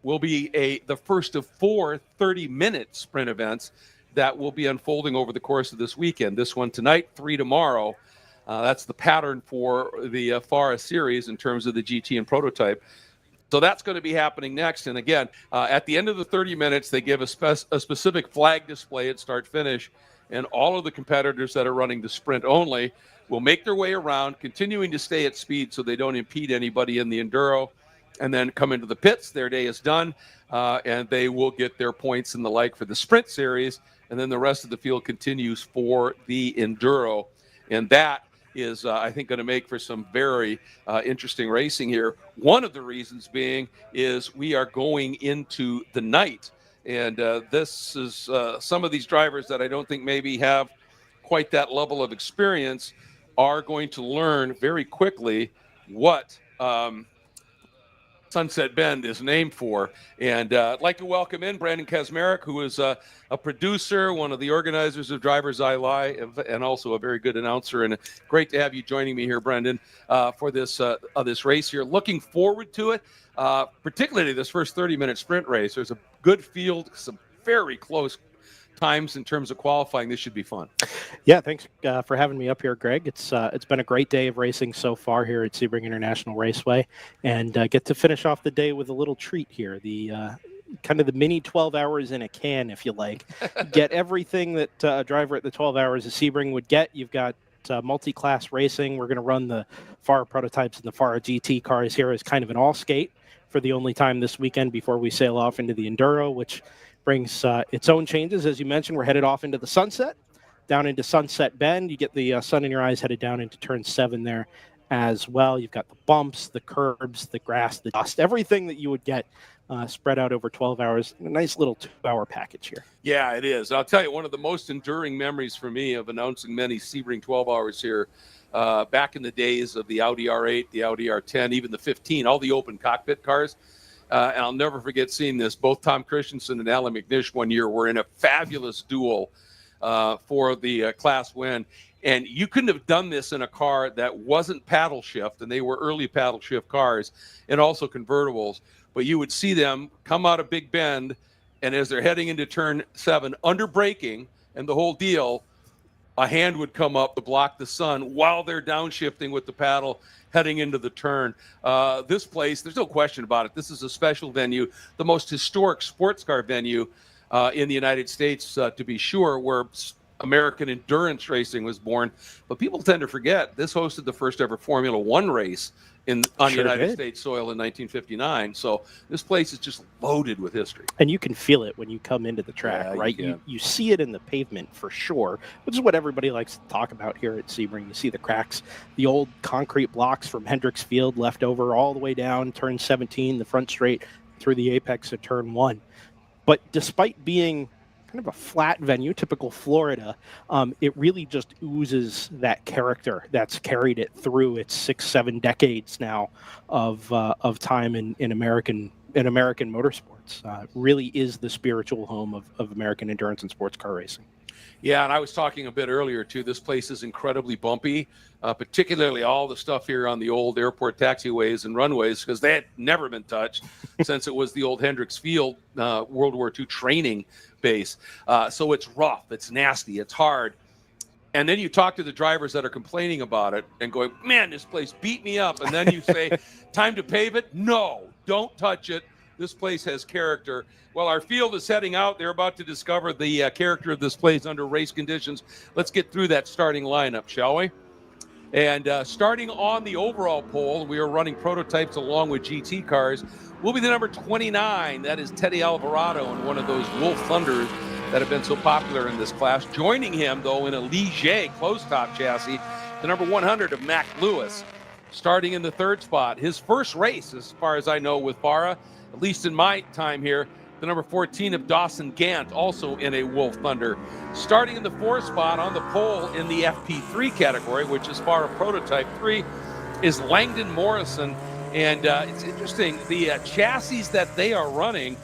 will be the first of 4 30-minute sprint events that will be unfolding over the course of this weekend. This one tonight, 3 tomorrow. That's the pattern for the FARA series in terms of the GT and Prototype. So that's going to be happening next. And again, at the end of the 30 minutes, they give a specific flag display at start-finish, and all of the competitors that are running the sprint only will make their way around, continuing to stay at speed so they don't impede anybody in the enduro, and then come into the pits. Their day is done, and they will get their points and the like for the sprint series, and then the rest of the field continues for the enduro. And that is, I think, going to make for some very interesting racing here. One of the reasons being is we are going into the night. And this is some of these drivers that I don't think maybe have quite that level of experience are going to learn very quickly what Sunset Bend is named for. And I'd like to welcome in Brandon Kazmarek, who is a producer, one of the organizers of DriversEye Live, and also a very good announcer. And great to have you joining me here, Brendan, for this race here. Looking forward to it, particularly this first 30-minute sprint race. There's a good field, some very close times in terms of qualifying. This should be fun. Yeah, thanks for having me up here, Greg. It's been a great day of racing so far here at Sebring International Raceway, and get to finish off the day with a little treat here. The kind of the mini 12 hours in a can, if you like. Get everything that a driver at the 12 hours of Sebring would get. You've got multi-class racing. We're going to run the FARA prototypes and the FARA GT cars here as kind of an all-skate for the only time this weekend before we sail off into the Enduro, which brings its own changes. As you mentioned, we're headed off into the sunset, down into Sunset Bend. You get the sun in your eyes headed down into turn 7 there as well. You've got the bumps, the curbs, the grass, the dust, everything that you would get spread out over 12 hours. A nice little 2-hour package here. Yeah, it is. I'll tell you, one of the most enduring memories for me of announcing many Sebring 12 hours here, back in the days of the Audi R8, the Audi R10, even the 15, all the open cockpit cars. And I'll never forget seeing this. Both Tom Christensen and Alan McNish one year were in a fabulous duel for the class win. And you couldn't have done this in a car that wasn't paddle shift, and they were early paddle shift cars and also convertibles. But you would see them come out of Big Bend, and as they're heading into turn 7, under braking and the whole deal, a hand would come up to block the sun while they're downshifting with the paddle heading into the turn. This place, there's no question about it. This is a special venue, the most historic sports car venue in the United States, to be sure, where American endurance racing was born. But people tend to forget this hosted the first ever Formula One race on United States soil in 1959. So this place is just loaded with history. And you can feel it when you come into the track, right? You see it in the pavement for sure, which is what everybody likes to talk about here at Sebring. You see the cracks, the old concrete blocks from Hendricks Field left over all the way down turn 17, the front straight through the apex of turn 1. But despite being kind of a flat venue, typical Florida, it really just oozes that character that's carried it through its 6-7 decades now of time in American motorsports. Really is the spiritual home of American endurance and sports car racing. Yeah, and I was talking a bit earlier, too. This place is incredibly bumpy, particularly all the stuff here on the old airport taxiways and runways, because they had never been touched since it was the old Hendricks Field World War II training base. So it's rough, it's nasty, it's hard. And then you talk to the drivers that are complaining about it and going, man, this place beat me up. And then you say, time to pave it? No, don't touch it. This place has character. Well, our field is heading out. They're about to discover the character of this place under race conditions. Let's get through that starting lineup, shall we? And starting on the overall pole, we are running prototypes along with GT cars. Will be the number 29. That is Teddy Alvarado in one of those Wolf Thunders that have been so popular in this class. Joining him, though, in a Ligier closed-top chassis, the number 100 of Mac Lewis. Starting in the 3rd spot. His first race, as far as I know, with FARA, at least in my time here, the number 14 of Dawson Gant, also in a Wolf Thunder. Starting in the 4th spot on the pole in the FP3 category, which is FARA Prototype 3, is Langdon Morrison. And it's interesting, the chassis that they are running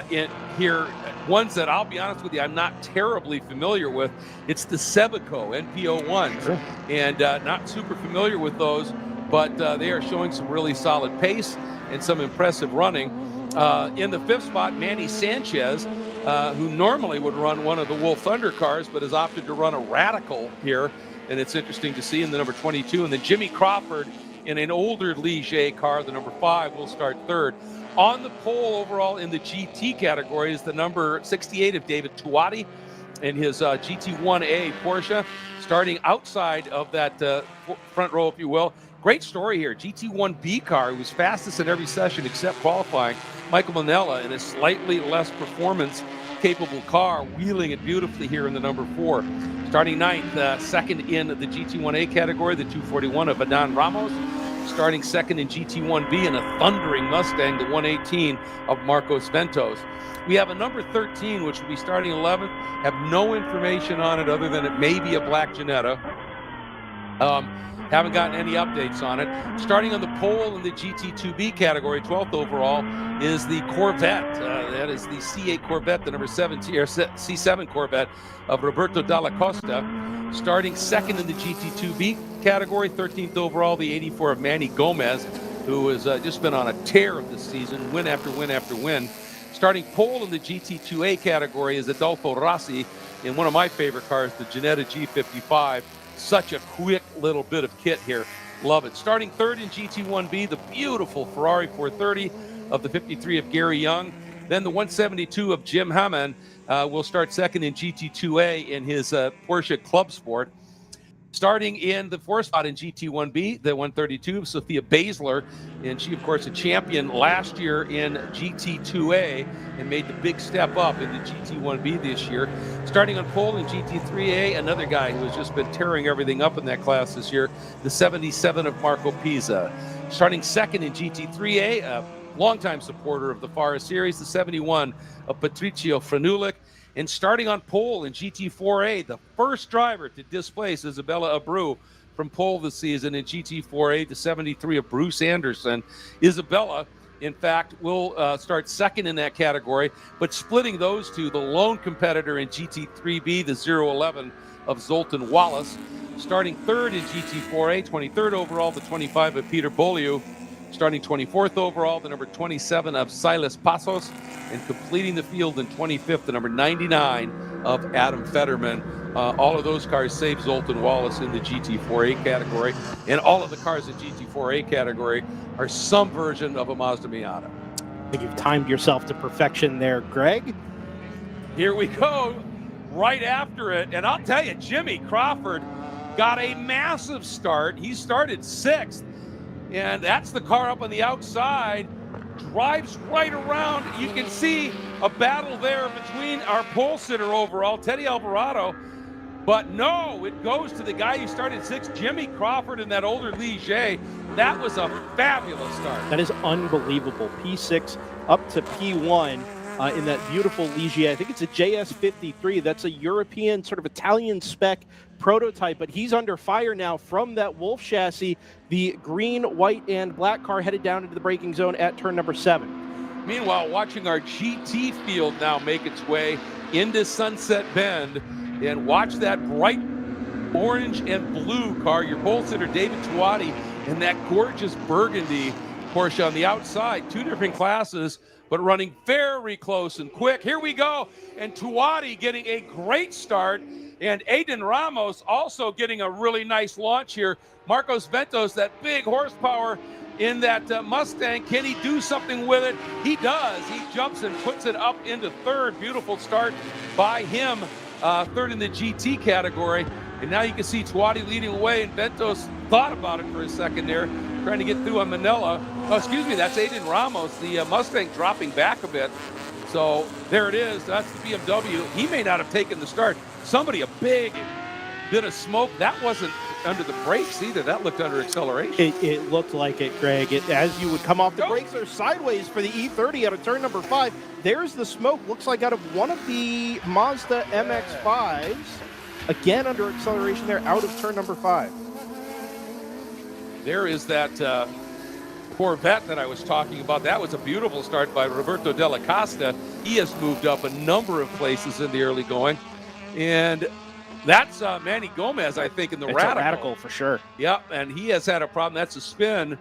in here, ones that I'll be honest with you, I'm not terribly familiar with. It's the Sebico NPO1s, Sure. and not super familiar with those, but they are showing some really solid pace and some impressive running. In the 5th spot, Manny Sanchez, who normally would run one of the Wolf Thunder cars, but has opted to run a Radical here, and it's interesting to see in the number 22. And then Jimmy Crawford in an older Ligier car, the number 5, will start 3rd. On the pole overall in the GT category is the number 68 of David Tuati in his GT1A Porsche, starting outside of that front row, if you will. Great story here. GT1B car, who was fastest in every session except qualifying, Michael Manella, in a slightly less performance-capable car, wheeling it beautifully here in the number 4. Starting 9th, second in the GT1A category, the 241 of Adan Ramos. Starting second in GT1B in a thundering Mustang, the 118 of Marcos Ventos. We have a number 13, which will be starting 11th. Have no information on it other than it may be a black Ginetta. Haven't gotten any updates on it. Starting on the pole in the GT2B category, 12th overall, is the Corvette. That is the C8 Corvette, the number 17 or C7 Corvette of Roberto Dalla Costa. Starting second in the GT2B category, 13th overall, the 84 of Manny Gomez, who has just been on a tear of this season, win after win after win. Starting pole in the GT2A category is Adolfo Rossi in one of my favorite cars, the Ginetta G55. Such a quick little bit of kit here. Love it. Starting 3rd in GT1B, the beautiful Ferrari 430 of the 53 of Gary Young. Then the 172 of Jim Hammond will start second in GT2A in his Porsche Club Sport. Starting in the 4th spot in GT1B, the 132 of Sophia Basler, and she, of course, a champion last year in GT2A and made the big step up in the GT1B this year. Starting on pole in GT3A, another guy who has just been tearing everything up in that class this year, the 77 of Marco Pisa. Starting second in GT3A, a longtime supporter of the FARA series, the 71 of Patricio Franulik. And starting on pole in GT4A, the first driver to displace Isabella Abreu from pole this season in GT4A, the 73 of Bruce Anderson. Isabella, in fact, will start second in that category, but splitting those two, the lone competitor in GT3B, the 011 of Zoltan Wallace. Starting 3rd in GT4A, 23rd overall, the 25 of Peter Beaulieu. Starting 24th overall, the number 27 of Silas Passos, and completing the field in 25th, the number 99 of Adam Fetterman. All of those cars save Zoltan Wallace in the GT4A category, and all of the cars in GT4A category are some version of a Mazda Miata. I think you've timed yourself to perfection there, Greg. Here we go, right after it, and I'll tell you, Jimmy Crawford got a massive start. He started 6th. And that's the car up on the outside, drives right around. You can see a battle there between our pole sitter overall, Teddy Alvarado. But no, it goes to the guy who started 6th, Jimmy Crawford, in that older Ligier. That was a fabulous start. That is unbelievable. P6 up to P1 in that beautiful Ligier. I think it's a JS53. That's a European, sort of Italian spec prototype, but he's under fire now from that Wolf chassis. The green, white, and black car headed down into the braking zone at turn number 7. Meanwhile, watching our GT field now make its way into Sunset Bend, and watch that bright orange and blue car, your pole sitter David Tuati, and that gorgeous burgundy Porsche on the outside. 2 different classes, but running very close and quick. Here we go, and Tuati getting a great start, and Aiden Ramos also getting a really nice launch here. Marcos Ventos, that big horsepower in that Mustang. Can he do something with it? He does. He jumps and puts it up into 3rd. Beautiful start by him. 3rd in the GT category. And now you can see Tuati leading away, and Ventos thought about it for a second there, trying to get through on Manella. Oh, excuse me, that's Aiden Ramos. The Mustang dropping back a bit. So there it is. That's the BMW. He may not have taken the start. Somebody, a big bit of smoke. That wasn't under the brakes either. That looked under acceleration. It looked like it, Greg. As you would come off the brakes, or sideways for the E30 out of turn number 5. There's the smoke. Looks like out of one of the Mazda MX-5s. Again under acceleration there out of turn number 5. There is that Corvette that I was talking about, that was a beautiful start by Roberto Della Costa. He has moved up a number of places in the early going. And that's Manny Gomez, I think, in the It's a Radical for sure. Yep, and he has had a problem. That's a spin.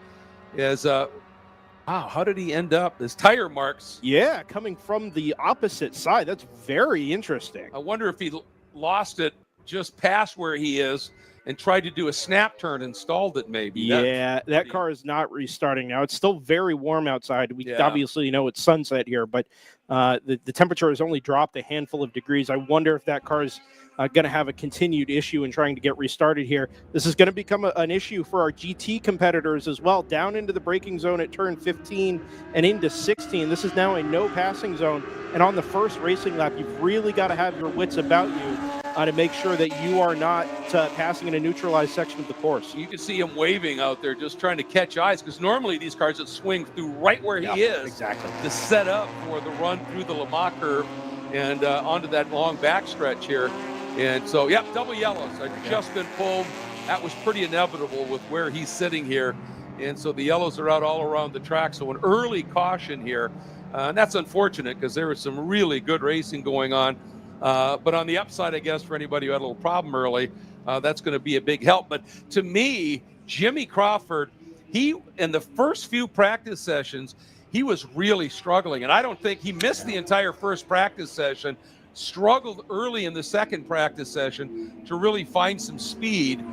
Wow, how did he end up? His tire marks. Yeah, coming from the opposite side. That's very interesting. I wonder if he lost it just past where he is and tried to do a snap turn and stalled it maybe. Yeah, that car is not restarting now. It's still very warm outside. We obviously know it's sunset here, but the temperature has only dropped a handful of degrees. I wonder if that car is going to have a continued issue in trying to get restarted here. This is going to become an issue for our GT competitors as well. Down into the braking zone at turn 15 and into 16. This is now a no passing zone. And on the first racing lap, you've really got to have your wits about you to make sure that you are not passing in a neutralized section of the course. You can see him waving out there, just trying to catch eyes, because normally these cars would swing through right where he is. Exactly. To set up for the run through the Lamar curve and onto that long backstretch here. And so, yep, double yellows. I've just been pulled. That was pretty inevitable with where he's sitting here. And so the yellows are out all around the track. So an early caution here. And that's unfortunate because there was some really good racing going on. But on the upside, I guess, for anybody who had a little problem early, that's going to be a big help. But to me, Jimmy Crawford, he, in the first few practice sessions, he was really struggling. And I don't think he missed the entire first practice session, struggled early in the second practice session to really find some speed,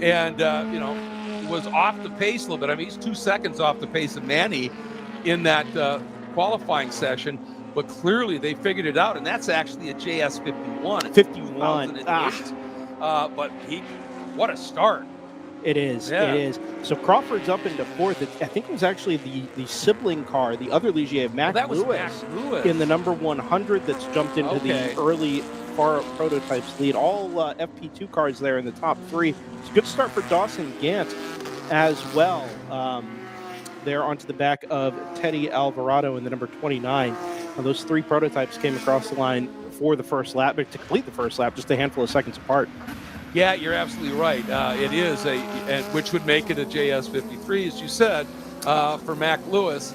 and was off the pace a little bit. I mean, he's 2 seconds off the pace of Manny in that qualifying session, but clearly they figured it out, and that's actually a JS 51. 51. But what a start. It is. Yeah. It is. So Crawford's up into fourth. I think it was actually the sibling car, the other Ligier, Mac Lewis, in the number 100 that's jumped into the early FARA Prototypes lead. All FP2 cars there in the top three. It's a good start for Dawson Gant as well. There onto the back of Teddy Alvarado in the number 29. Those three prototypes came across the line for the first lap, but to complete the first lap, just a handful of seconds apart. Yeah, you're absolutely right. It is which would make it a JS 53, as you said, for Mac Lewis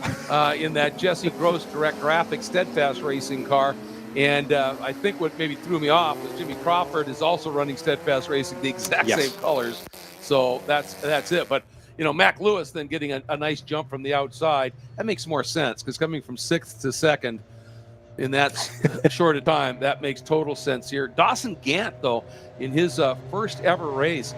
in that Jesse Gross Direct Graphics Steadfast Racing car. And I think what maybe threw me off is Jimmy Crawford is also running Steadfast Racing, the exact same colors. So that's it. But Mac Lewis then getting a nice jump from the outside, that makes more sense, because coming from 6th to 2nd in that short a time, that makes total sense here. Dawson Gant, though, in his first ever race,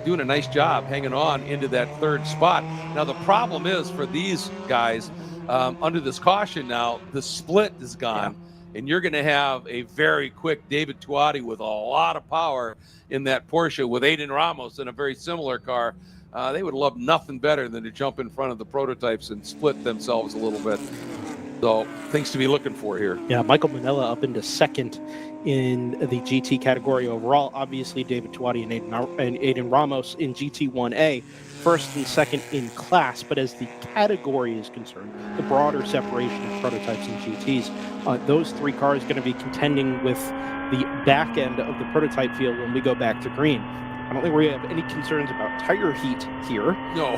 doing a nice job hanging on into that third spot. Now, the problem is for these guys, under this caution now, the split is gone, and you're going to have a very quick David Tuati with a lot of power in that Porsche with Aiden Ramos in a very similar car. They would love nothing better than to jump in front of the prototypes and split themselves a little bit. So things to be looking for here. Yeah, Michael Manella up into second in the GT category overall. Obviously, David Tuati and Aiden Ramos in GT1A, first and second in class. But as the category is concerned, the broader separation of prototypes and GTs, those three cars are going to be contending with the back end of the prototype field when we go back to green. I don't think we have any concerns about tire heat here. No.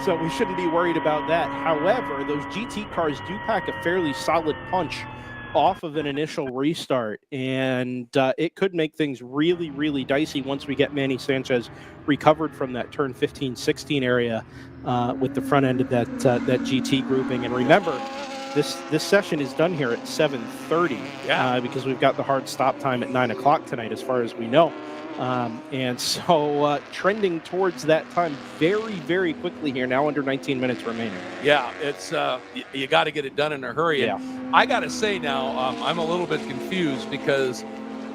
So we shouldn't be worried about that. However, those GT cars do pack a fairly solid punch off of an initial restart, and it could make things really, really dicey once we get Manny Sanchez recovered from that turn 15-16 area with the front end of that GT grouping. And remember, this session is done here at 7:30 because we've got the hard stop time at 9 o'clock tonight, as far as we know. And so trending towards that time very, very quickly here, now under 19 minutes remaining. Yeah, it's you got to get it done in a hurry. Yeah. And I got to say now, I'm a little bit confused because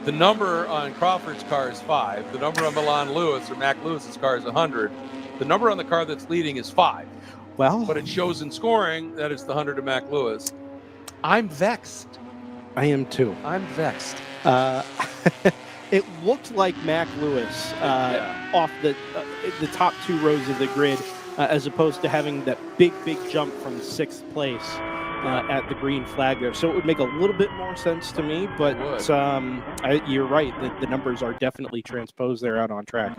the number on Crawford's car is 5. The number on Milan Lewis or Mac Lewis's car is 100. The number on the car that's leading is 5. Well, but it shows in scoring that it's the 100 of Mac Lewis. I'm vexed. I am too. I'm vexed. It looked like Mac Lewis off the top two rows of the grid, as opposed to having that big jump from 6th place at the green flag there. So it would make a little bit more sense to me, but you're right. The numbers are definitely transposed there out on track.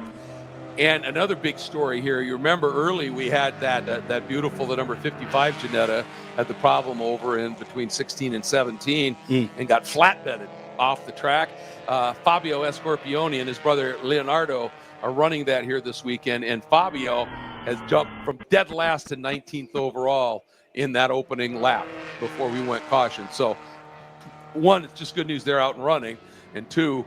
And another big story here, you remember early we had that beautiful, the number 55 Ginetta had the problem over in between 16 and 17 and got flatbedded off the track. Fabio Escorpioni and his brother Leonardo are running that here this weekend, and Fabio has jumped from dead last to 19th overall in that opening lap before we went caution. So one, it's just good news they're out and running, and two,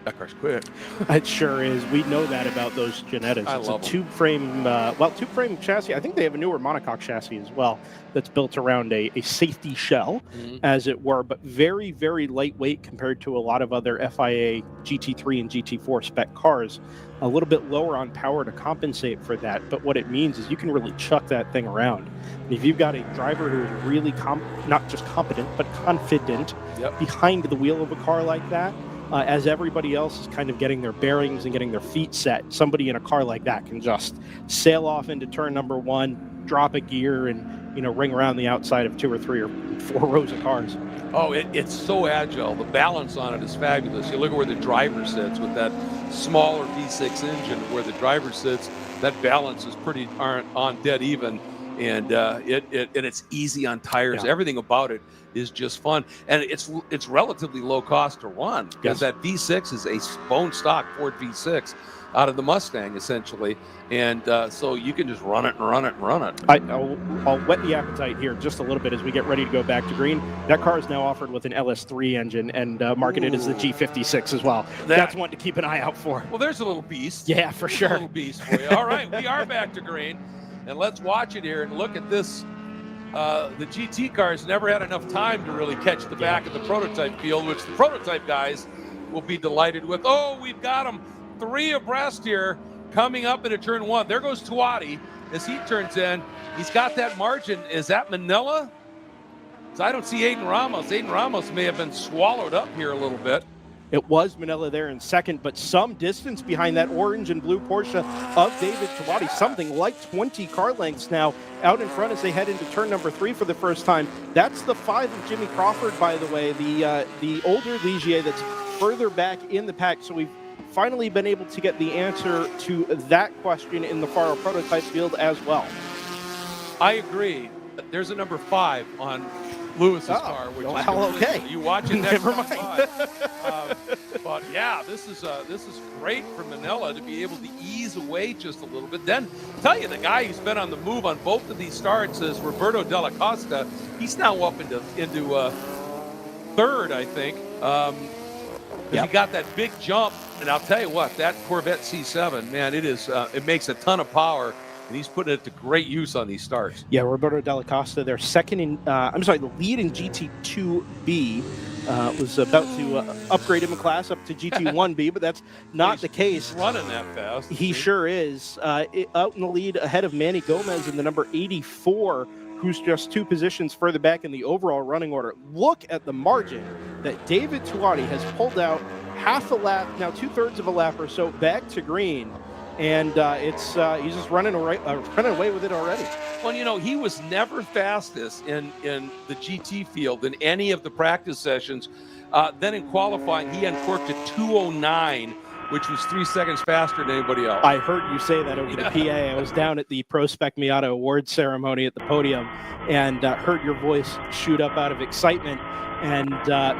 that car's quick. It sure is. We know that about those Ginettas. I It's love a tube-frame chassis. I think they have a newer monocoque chassis as well that's built around a safety shell, as it were, but very, very lightweight compared to a lot of other FIA GT3 and GT4 spec cars. A little bit lower on power to compensate for that, but what it means is you can really chuck that thing around. And if you've got a driver who is really not just competent, but confident behind the wheel of a car like that, as everybody else is kind of getting their bearings and getting their feet set, somebody in a car like that can just sail off into turn number one, drop a gear, and ring around the outside of 2 or 3 or 4 rows of cars. Oh, it's so agile. The balance on it is fabulous. You look at where the driver sits with that smaller V6 engine, where the driver sits, that balance is pretty on dead even, and it's easy on tires. Everything about it is just fun, and it's relatively low cost to run because that V6 is a bone stock Ford V6 out of the Mustang essentially, and so you can just run it and run it and run it. I'll whet the appetite here just a little bit as we get ready to go back to green. That car is now offered with an LS3 engine and marketed as the G56 as well. That's one to keep an eye out for. Well, there's a little beast. Yeah, for sure. A little beast for you. All right, we are back to green, and let's watch it here and look at this. The GT cars never had enough time to really catch the back of the prototype field, which the prototype guys will be delighted with. Oh, we've got them 3 abreast here coming up into turn 1. There goes Tuati as he turns in. He's got that margin. Is that Manila? So I don't see Aiden Ramos. Aiden Ramos may have been swallowed up here a little bit. It was Manila there in second, but some distance behind that orange and blue Porsche of David Tuati, something like 20 car lengths now out in front as they head into turn number 3 for the first time. That's the 5 of Jimmy Crawford, by the way, the older Ligier that's further back in the pack. So we've finally been able to get the answer to that question in the FARA prototype field as well. I agree. There's a number 5 on Lewis's car, which is okay. You watch it next Never mind. But yeah, this is great for Manila to be able to ease away just a little bit. Then tell you, the guy who's been on the move on both of these starts is Roberto Della Costa. He's now up into third, I think. He got that big jump, and I'll tell you what, that Corvette C7, man, it makes a ton of power. And he's putting it to great use on these starts. Yeah, Roberto Della Costa, their the lead in GT2B was about to upgrade him a class up to GT1B, but that's not the case. He's running that fast. He sure is. Out in the lead ahead of Manny Gomez in the number 84, who's just 2 positions further back in the overall running order. Look at the margin that David Tuati has pulled out half a lap, now 2/3 of a lap or so back to green. And he's just running away with it already. Well, he was never fastest in the GT field in any of the practice sessions. Then in qualifying, he uncorked a 2:09, which was 3 seconds faster than anybody else. I heard you say that over the PA. I was down at the Pro Spec Miata awards ceremony at the podium and heard your voice shoot up out of excitement and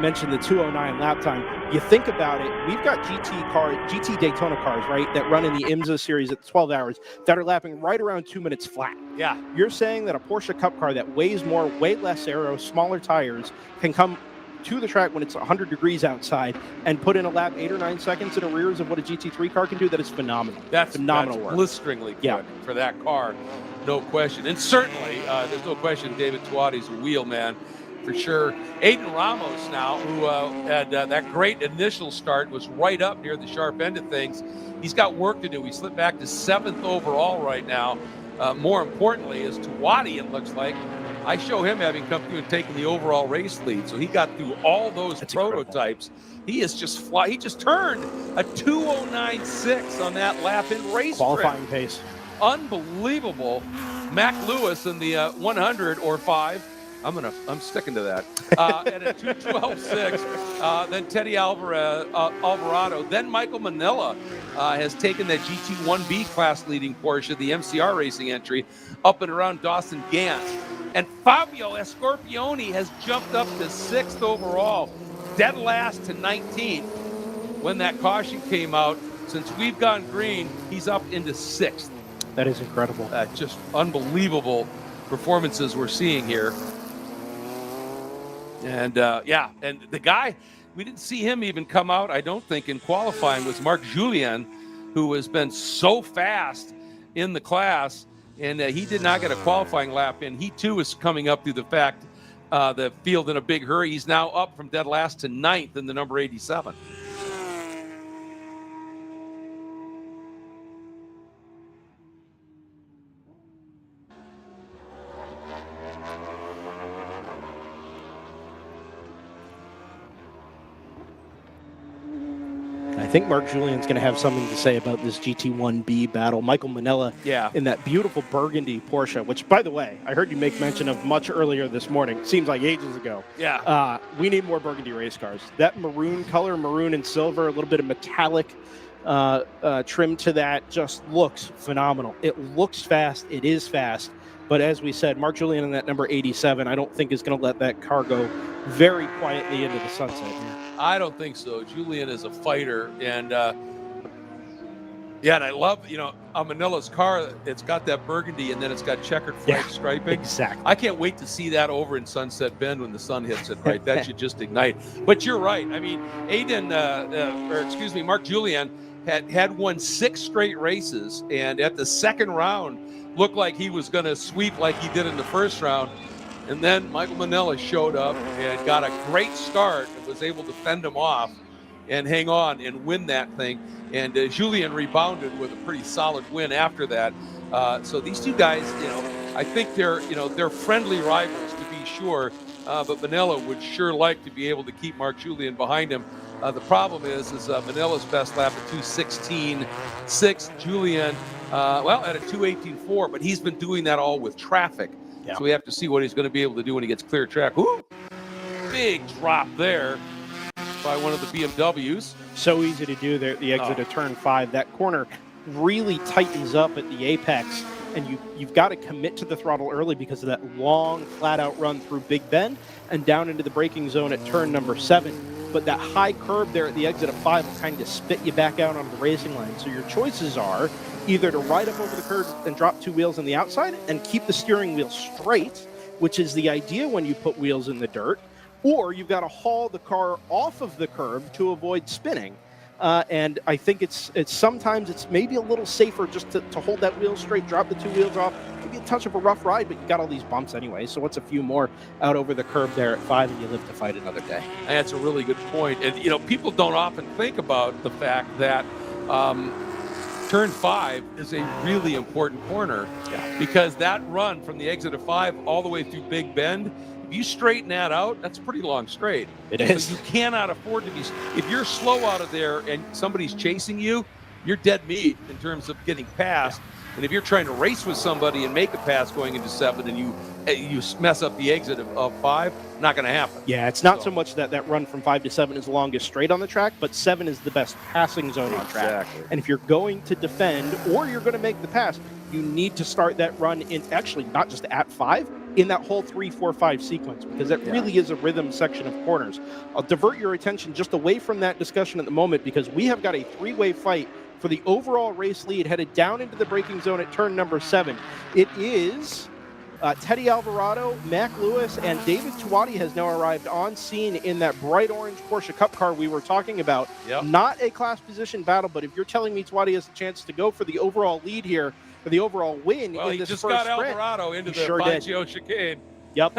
mentioned the 2:09 lap time. You think about it, we've got GT Daytona cars, right, that run in the IMSA series at 12 hours that are lapping right around 2 minutes flat. Yeah. You're saying that a Porsche Cup car that weighs more, way less aero, smaller tires, can come to the track when it's 100 degrees outside and put in a lap 8 or 9 seconds in arrears of what a GT3 car can do? That is phenomenal. That's phenomenal work. Blisteringly quick for that car, no question. And certainly, there's no question David Tuati's a wheel man. For sure. Aiden Ramos now, who had that great initial start, was right up near the sharp end of things. He's got work to do. He slipped back to 7th overall right now. More importantly, is Tuati, it looks like. I show him having come through and taken the overall race lead. So he got through all those prototypes. Incredible. He is just He just turned a 2:09.6 on that lap in race qualifying pace. Unbelievable. Mac Lewis in the 100 or 5. I'm sticking to that. At a 2:12.6, then Teddy Alvarado, then Michael Manella has taken that GT1B class leading Porsche, the MCR racing entry, up and around Dawson Gantz. And Fabio Escorpione has jumped up to 6th overall, dead last to 19th. When that caution came out, since we've gone green, he's up into 6th. That is incredible. Just unbelievable performances we're seeing here. And and the guy, we didn't see him even come out, I don't think, in qualifying, was Marc Julien, who has been so fast in the class, and he did not get a qualifying lap in. He too is coming up through the field in a big hurry. He's now up from dead last to 9th in the number 87. I think Marc Julien's going to have something to say about this GT1B battle. Michael Manella in that beautiful burgundy Porsche, which, by the way, I heard you make mention of much earlier this morning. Seems like ages ago. Yeah. We need more burgundy race cars. That maroon color, maroon and silver, a little bit of metallic trim to that, just looks phenomenal. It looks fast. It is fast. But as we said, Marc Julien in that number 87, I don't think is going to let that car go very quietly into the sunset here. I don't think so. Julien is a fighter, and and I love, Manila's car. It's got that burgundy, and then it's got checkered flag striping. Exactly. I can't wait to see that over in Sunset Bend when the sun hits it. Right, that should just ignite. But you're right. I mean, Marc Julien had won 6 straight races, and at the second round, looked like he was going to sweep like he did in the first round. And then Michael Manella showed up and got a great start and was able to fend him off and hang on and win that thing. And Julien rebounded with a pretty solid win after that. So these two guys, I think they're friendly rivals to be sure. But Manella would sure like to be able to keep Marc Julien behind him. The problem is Manella's best lap at 2:16.6. Julien, at a 2:18.4, but he's been doing that all with traffic. Yeah. So we have to see what he's going to be able to do when he gets clear track. Ooh, big drop there by one of the BMWs. So easy to do there at the exit of turn 5. That corner really tightens up at the apex, and you've got to commit to the throttle early because of that long, flat-out run through Big Bend and down into the braking zone at turn number 7. But that high curb there at the exit of 5 will kind of spit you back out onto the racing line. So your choices are either to ride up over the curb and drop 2 wheels on the outside and keep the steering wheel straight, which is the idea when you put wheels in the dirt, or you've got to haul the car off of the curb to avoid spinning. And I think it's sometimes it's maybe a little safer just to hold that wheel straight, drop the 2 wheels off, maybe a touch of a rough ride, but you got all these bumps anyway. So what's a few more out over the curb there at 5 and you live to fight another day. And that's a really good point. And, people don't often think about the fact that turn 5 is a really important corner because that run from the exit of 5 all the way through Big Bend, if you straighten that out, that's a pretty long straight. It is. So you cannot afford to be. If you're slow out of there and somebody's chasing you, you're dead meat in terms of getting past. And if you're trying to race with somebody and make a pass going into 7 and you mess up the exit of 5, not going to happen. Yeah, it's not so much that run from 5 to 7 is the longest straight on the track, but 7 is the best passing zone on track. And if you're going to defend or you're going to make the pass, you need to start that run in, actually not just at 5, in that whole 3, 4, 5 sequence, because that really is a rhythm section of corners. I'll divert your attention just away from that discussion at the moment because we have got a 3-way fight for the overall race lead headed down into the braking zone at turn number 7. It is Teddy Alvarado, Mac Lewis, and David Tuati has now arrived on scene in that bright orange Porsche Cup car we were talking about. Yep. Not a class position battle, but if you're telling me Tuati has a chance to go for the overall lead here, for the overall win in this first sprint. Well, he just got Alvarado into the Fangio chicane. Yep.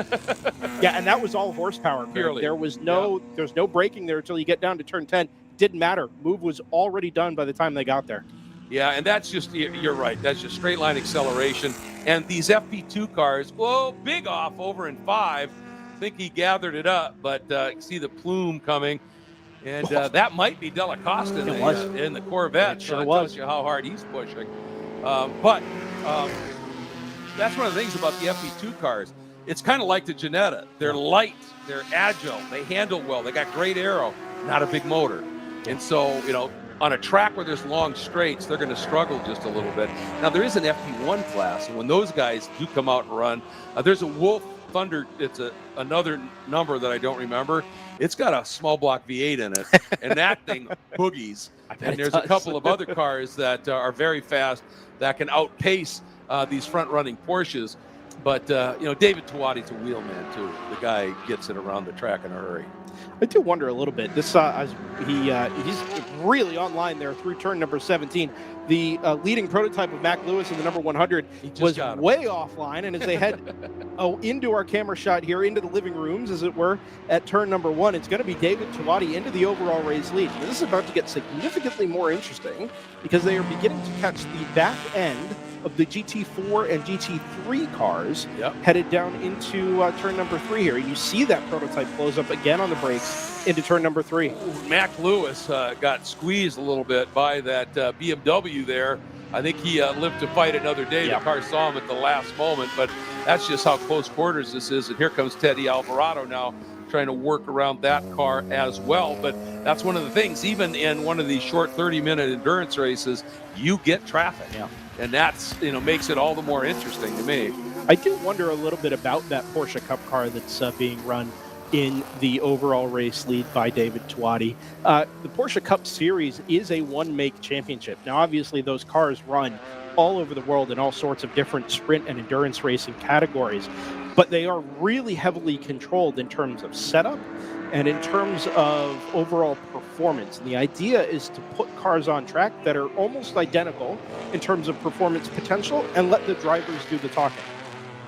Yeah, and that was all horsepower. Purely. There was no braking there until you get down to turn 10. Didn't matter. Move was already done by the time they got there. Yeah, and that's just, you're right, that's just straight line acceleration. And these FP2 cars, big off over in 5. I think he gathered it up, but see the plume coming. And that might be Della Costa in the Corvette. It sure that was. tells you how hard he's pushing. But that's one of the things about the FP2 cars. it's kind of like the Ginetta. They're light, they're agile, they handle well, they got great aero, not a big motor. And so, you know, on a track where there's long straights, they're going to struggle just a little bit. Now, there is an FP1 class, and when those guys do come out and run, there's a Wolf Thunder. It's another number that I don't remember. It's got a small block V8 in it, and that thing boogies. And there's a couple of other cars that are very fast that can outpace these front-running Porsches. But, you know, David Tuati's a wheelman, too. The guy gets it around the track in a hurry. I do wonder a little bit. This he's really online there through turn number 17. The leading prototype of Mac Lewis in the number 100 was way offline, and as they head into our camera shot here, into the living rooms, as it were, at turn number 1, it's going to be David Tuati into the overall race lead. Now, this is about to get significantly more interesting because they are beginning to catch the back end of the GT4 and GT3 cars headed down into turn number 3 here. And you see that prototype close up again on the brakes into turn number 3. Mac Lewis got squeezed a little bit by that BMW there. I think he lived to fight another day. The car saw him at the last moment, but that's just how close quarters this is. And here comes Teddy Alvarado now trying to work around that car as well. But that's one of the things, even in one of these short 30-minute endurance races, you get traffic. And that's, you know, makes it all the more interesting to me. I do wonder a little bit about that Porsche Cup car that's being run in the overall race lead by David Tuati. The Porsche Cup Series is a one-make championship. Now, obviously, those cars run all over the world in all sorts of different sprint and endurance racing categories, but they are really heavily controlled in terms of setup and in terms of overall performance. And the idea is to put cars on track that are almost identical in terms of performance potential and let the drivers do the talking.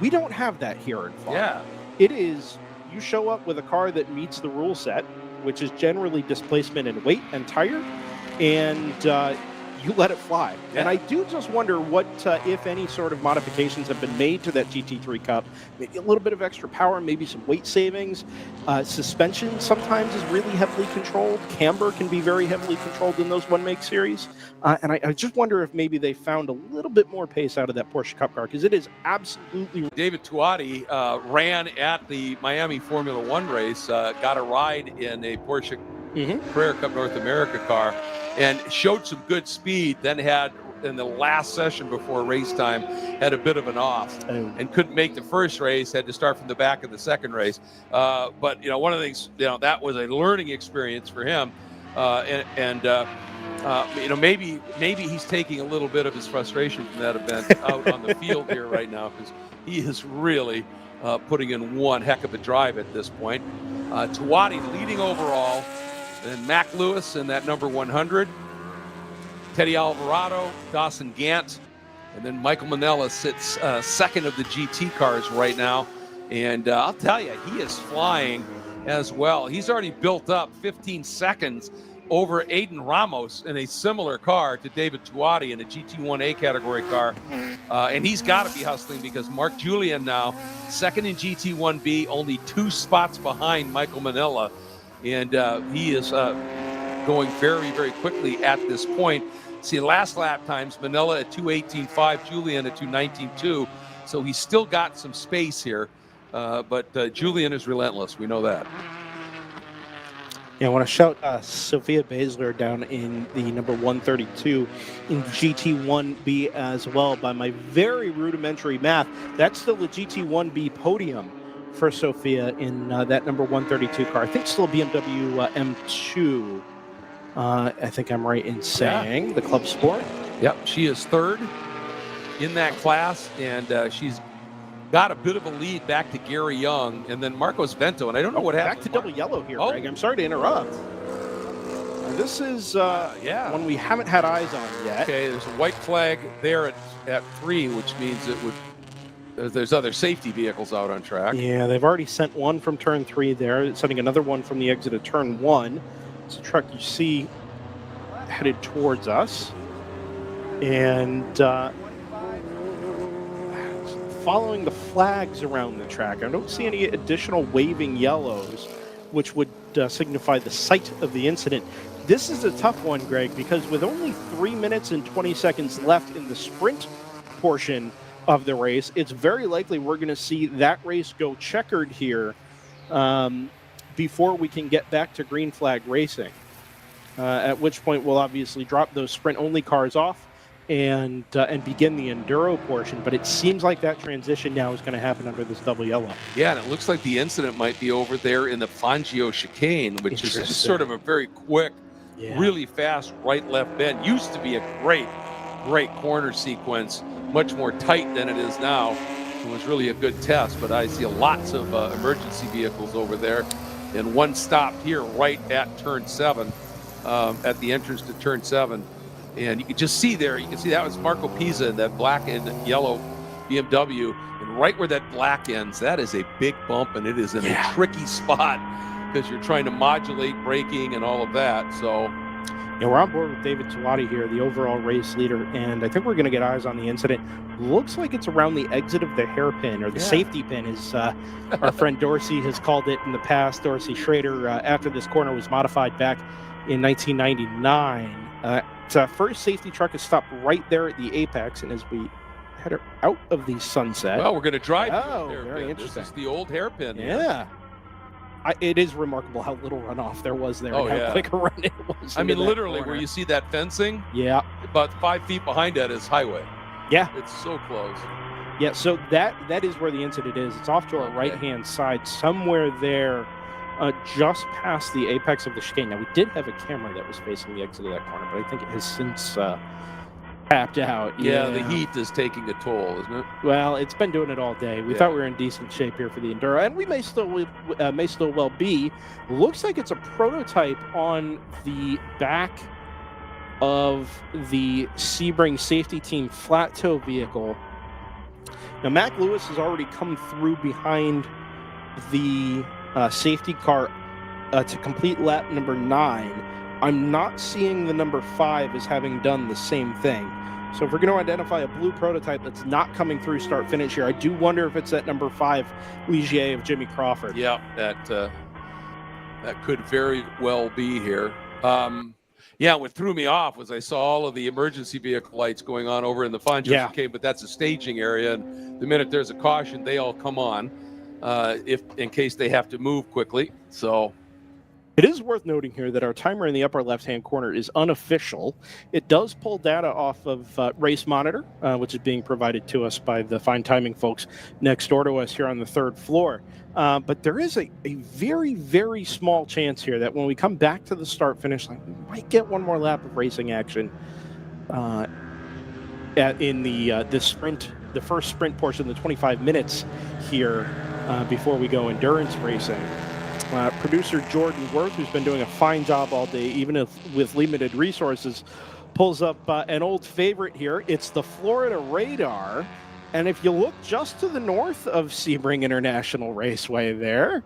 We don't have that here in FARA. It is, you show up with a car that meets the rule set, which is generally displacement and weight and tire, and you let it fly. And I do just wonder what, if any, sort of modifications have been made to that GT3 Cup. Maybe a little bit of extra power, maybe some weight savings. Suspension sometimes is really heavily controlled. Camber can be very heavily controlled in those one-make series. And I just wonder if maybe they found a little bit more pace out of that Porsche Cup car, because it is absolutely... David Tuati ran at the Miami Formula One race, got a ride in a Porsche Carrera Cup North America car, and showed some good speed, then had, in the last session before race time, had a bit of an off and couldn't make the first race, had to start from the back of the second race. But, you know, one of the things, you know, that was a learning experience for him. You know, maybe he's taking a little bit of his frustration from that event out on the field here right now, because he is really putting in one heck of a drive at this point. Tuati leading overall, and Mac Lewis in that number 100, Teddy Alvarado, Dawson Gant, and then Michael Manella sits second of the GT cars right now. And I'll tell you, he is flying as well. He's already built up 15 seconds over Aiden Ramos in a similar car to David Tuati in a GT1A category car. And he's got to be hustling, because Mark Julian now, second in GT1B, only 2 spots behind Michael Manella. And he is going very, very quickly at this point. See, last lap times, Manella at 2:18.5, Julian at 2:19.2. So he's still got some space here. But Julian is relentless. We know that. Yeah, I want to shout Sophia Basler down in the number 132 in GT1B as well. By my very rudimentary math, that's still the GT1B podium for Sophia in that number 132 car. I think still BMW M2. I think I'm right in saying the Club Sport. Yep, she is third in that class, and she's got a bit of a lead back to Gary Young, and then Marcos Vento, and I don't know what happened. Back to double yellow here, Greg. I'm sorry to interrupt. This is one we haven't had eyes on yet. Okay, there's a white flag there at 3, which means it would... There's other safety vehicles out on track. Yeah, they've already sent one from turn 3 there, sending another one from the exit of turn 1. It's a truck you see headed towards us. And following the flags around the track, I don't see any additional waving yellows, which would signify the site of the incident. This is a tough one, Greg, because with only 3 minutes and 20 seconds left in the sprint portion of the race. It's very likely we're going to see that race go checkered here before we can get back to green flag racing, at which point we'll obviously drop those sprint-only cars off and begin the enduro portion. But it seems like that transition now is going to happen under this double yellow. Yeah, and it looks like the incident might be over there in the Fangio chicane, which is just sort of a very quick, really fast right-left bend. Used to be a great corner sequence, much more tight than it is now. It was really a good test, but I see lots of emergency vehicles over there, and one stopped here right at turn 7, at the entrance to turn 7. And you can just see there, you can see that was Marco Pisa in that black and yellow BMW. And right where that black ends, that is a big bump, and it is in a tricky spot because you're trying to modulate braking and all of that. So, yeah, we're on board with David Tuati here, the overall race leader, and I think we're going to get eyes on the incident. Looks like it's around the exit of the hairpin, or the safety pin, as our friend Dorsey has called it in the past. Dorsey Schrader, after this corner was modified back in 1999. First safety truck is stopped right there at the apex, and as we head out of the sunset. Well, we're going to drive. Oh, very interesting. This is the old hairpin. Yeah. It is remarkable how little runoff there was there, and how quick a run it was. I mean, literally, where you see that fencing, about 5 feet behind that is highway. Yeah. It's so close. Yeah, so that is where the incident is. It's off to our right-hand side, somewhere there, just past the apex of the chicane. Now, we did have a camera that was facing the exit of that corner, but I think it has since tapped out. Yeah, the heat is taking a toll, isn't it? Well, it's been doing it all day. We thought we were in decent shape here for the Enduro, and we may still well be. Looks like it's a prototype on the back of the Sebring safety team flat tow vehicle. Now, Mac Lewis has already come through behind the safety car to complete lap number 9. I'm not seeing the number 5 as having done the same thing. So if we're going to identify a blue prototype that's not coming through start finish here, I do wonder if it's that number 5 Ligier of Jimmy Crawford. Yeah, that could very well be here. What threw me off was I saw all of the emergency vehicle lights going on over in the Fangio chicane, but that's a staging area, and the minute there's a caution, they all come on, if in case they have to move quickly. So it is worth noting here that our timer in the upper left-hand corner is unofficial. It does pull data off of Race Monitor, which is being provided to us by the fine timing folks next door to us here on the 3rd floor. But there is a very, very small chance here that when we come back to the start-finish line, we might get one more lap of racing action in the first sprint portion, the 25 minutes here before we go endurance racing. Producer Jordan Worth, who's been doing a fine job all day, even if with limited resources, pulls up an old favorite here. It's the Florida Radar. And if you look just to the north of Sebring International Raceway there,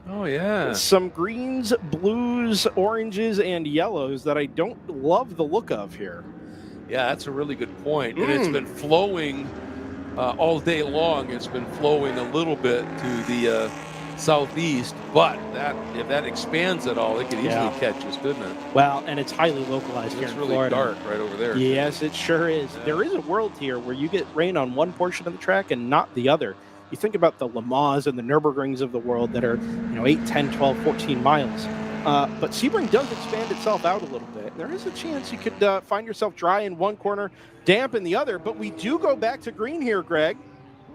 some greens, blues, oranges, and yellows that I don't love the look of here. Yeah, that's a really good point. And it's been flowing all day long. It's been flowing a little bit to the southeast, but if that expands at all, it could easily catch us, couldn't it? Well, and it's highly localized here in Florida. It's really dark right over there. Yes, it sure is. Yeah. There is a world here where you get rain on one portion of the track and not the other. You think about the Le Mans and the Nürburgrings of the world that are 8, 10, 12, 14 miles. But Sebring does expand itself out a little bit. There is a chance you could find yourself dry in one corner, damp in the other, but we do go back to green here, Greg.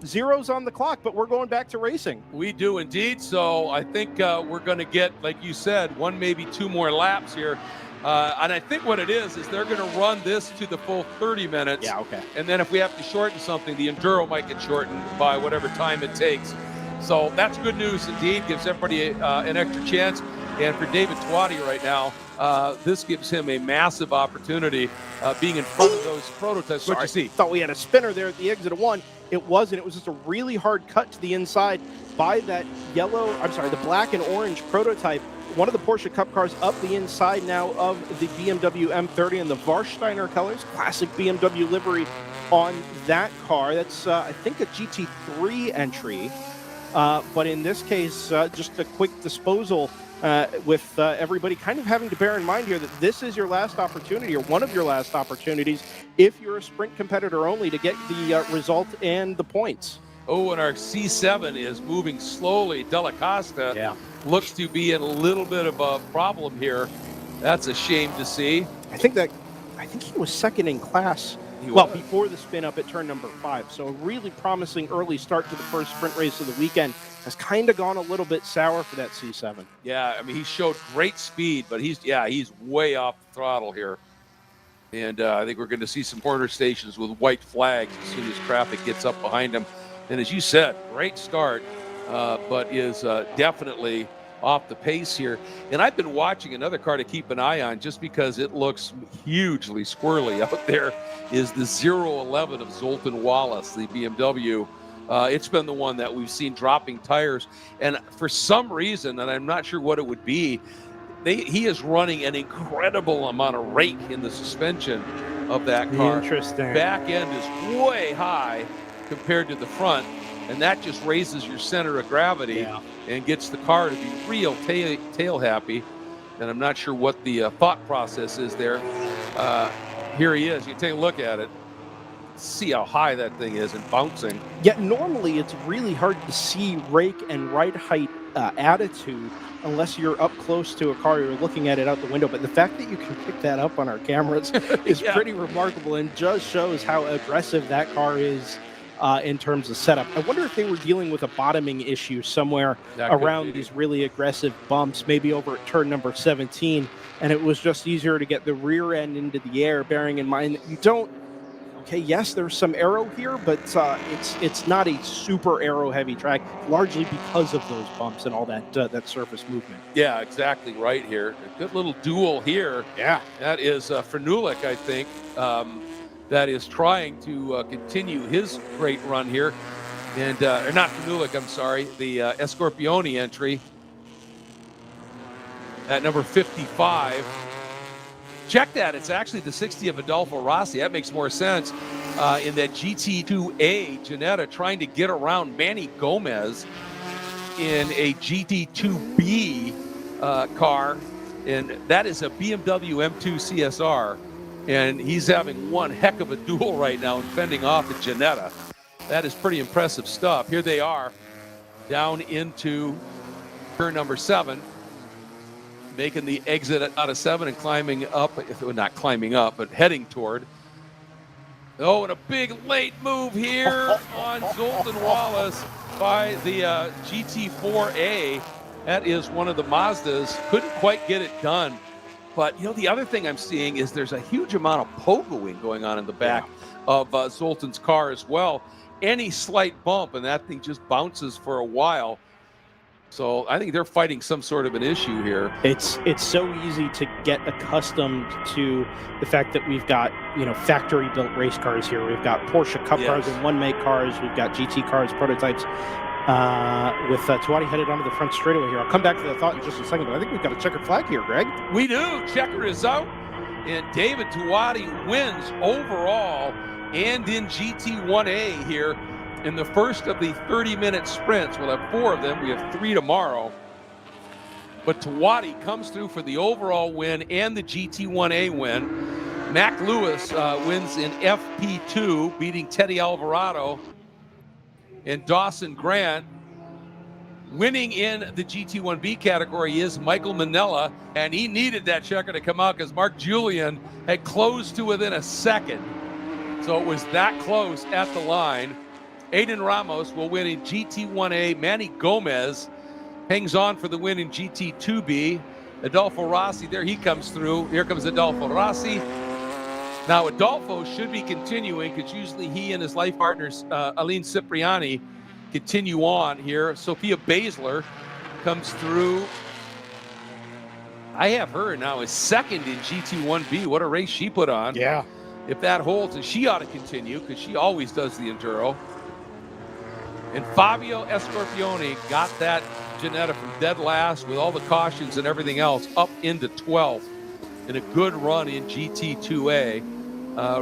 Zero's on the clock, but we're going back to racing. We do indeed. So I think we're going to get, like you said, 1, maybe 2 more laps here. And I think what it is they're going to run this to the full 30 minutes. Yeah, okay. And then if we have to shorten something, the Enduro might get shortened by whatever time it takes. So that's good news indeed. Gives everybody an extra chance. And for David Tuati right now, this gives him a massive opportunity being in front of those prototypes. What you see? Thought we had a spinner there at the exit of 1. It wasn't. It was just a really hard cut to the inside by that the black and orange prototype. One of the Porsche Cup cars up the inside now of the BMW M30 in the Warsteiner colors. Classic BMW livery on that car. That's, I think, a GT3 entry. But in this case, just a quick disposal with everybody kind of having to bear in mind here that this is your last opportunity, or one of your last opportunities, if you're a sprint competitor only, to get the result and the points. Oh, and our C7 is moving slowly. Della Costa looks to be in a little bit of a problem here. That's a shame to see. I think he was second in class. Before the spin up at turn number 5. So a really promising early start to the first sprint race of the weekend has kind of gone a little bit sour for that C7. Yeah, I mean, he showed great speed, but he's way off the throttle here. And I think we're going to see some corner stations with white flags as soon as traffic gets up behind him. And as you said, great start, but is definitely off the pace here. And I've been watching another car to keep an eye on just because it looks hugely squirrely out there, is the 011 of Zoltan Wallace, the BMW. It's been the one that we've seen dropping tires. And for some reason, and I'm not sure what it would be, he is running an incredible amount of rake in the suspension of that car. Interesting. Back end is way high compared to the front, and that just raises your center of gravity and gets the car to be real tail happy. And I'm not sure what the thought process is there. Here he is. You take a look at it. See how high that thing is and bouncing. Yeah, normally it's really hard to see rake and ride height attitude unless you're up close to a car, you're looking at it out the window. But the fact that you can pick that up on our cameras is pretty remarkable, and just shows how aggressive that car is in terms of setup. I wonder if they were dealing with a bottoming issue somewhere around these really aggressive bumps, maybe over at turn number 17, and it was just easier to get the rear end into the air, bearing in mind that you don't. Okay, yes, there's some aero here, but it's not a super aero-heavy track, largely because of those bumps and all that that surface movement. Yeah, exactly right here. A good little duel here. Yeah. That is Fernulik, I think, that is trying to continue his great run here. And, or not Fernulik, I'm sorry, the Escorpione entry at number 55. Check that. It's actually the 60 of Adolfo Rossi. That makes more sense. In that GT2A, Ginetta trying to get around Manny Gomez in a GT2B car. And that is a BMW M2 CSR. And he's having one heck of a duel right now and fending off the Ginetta. That is pretty impressive stuff. Here they are down into turn number 7. Making the exit out of 7 and climbing up, not climbing up, but heading toward. Oh, and a big late move here on Zoltan Wallace by the GT4A. That is one of the Mazdas. Couldn't quite get it done. But, you know, the other thing I'm seeing is there's a huge amount of pogoing going on in the back of Zoltan's car as well. Any slight bump, and that thing just bounces for a while. So I think they're fighting some sort of an issue here. It's so easy to get accustomed to the fact that we've got, you know, factory built race cars here. We've got Porsche Cup cars and one make cars. We've got GT cars, prototypes. With Tawadi headed onto the front straightaway here. I'll come back to that thought in just a second, but I think we've got a checkered flag here, Greg. We do. Checker is out, and David Tawadi wins overall and in GT1A here. In the first of the 30-minute sprints. We'll have 4 of them. We have 3 tomorrow. But Tawadi comes through for the overall win and the GT1A win. Mac Lewis wins in FP2, beating Teddy Alvarado. And Dawson Grant winning in the GT1B category is Michael Manella. And he needed that checker to come out because Mark Julian had closed to within a second. So it was that close at the line. Aiden Ramos will win in GT1A. Manny Gomez hangs on for the win in GT2B. Adolfo Rossi, there he comes through. Here comes Adolfo Rossi. Now, Adolfo should be continuing because usually he and his life partners, Aline Cipriani, continue on here. Sophia Basler comes through. I have her now as second in GT1B. What a race she put on. Yeah. If that holds, and she ought to continue because she always does the Enduro. And Fabio Escorpione got that Ginetta from dead last with all the cautions and everything else up into 12th in a good run in GT2A.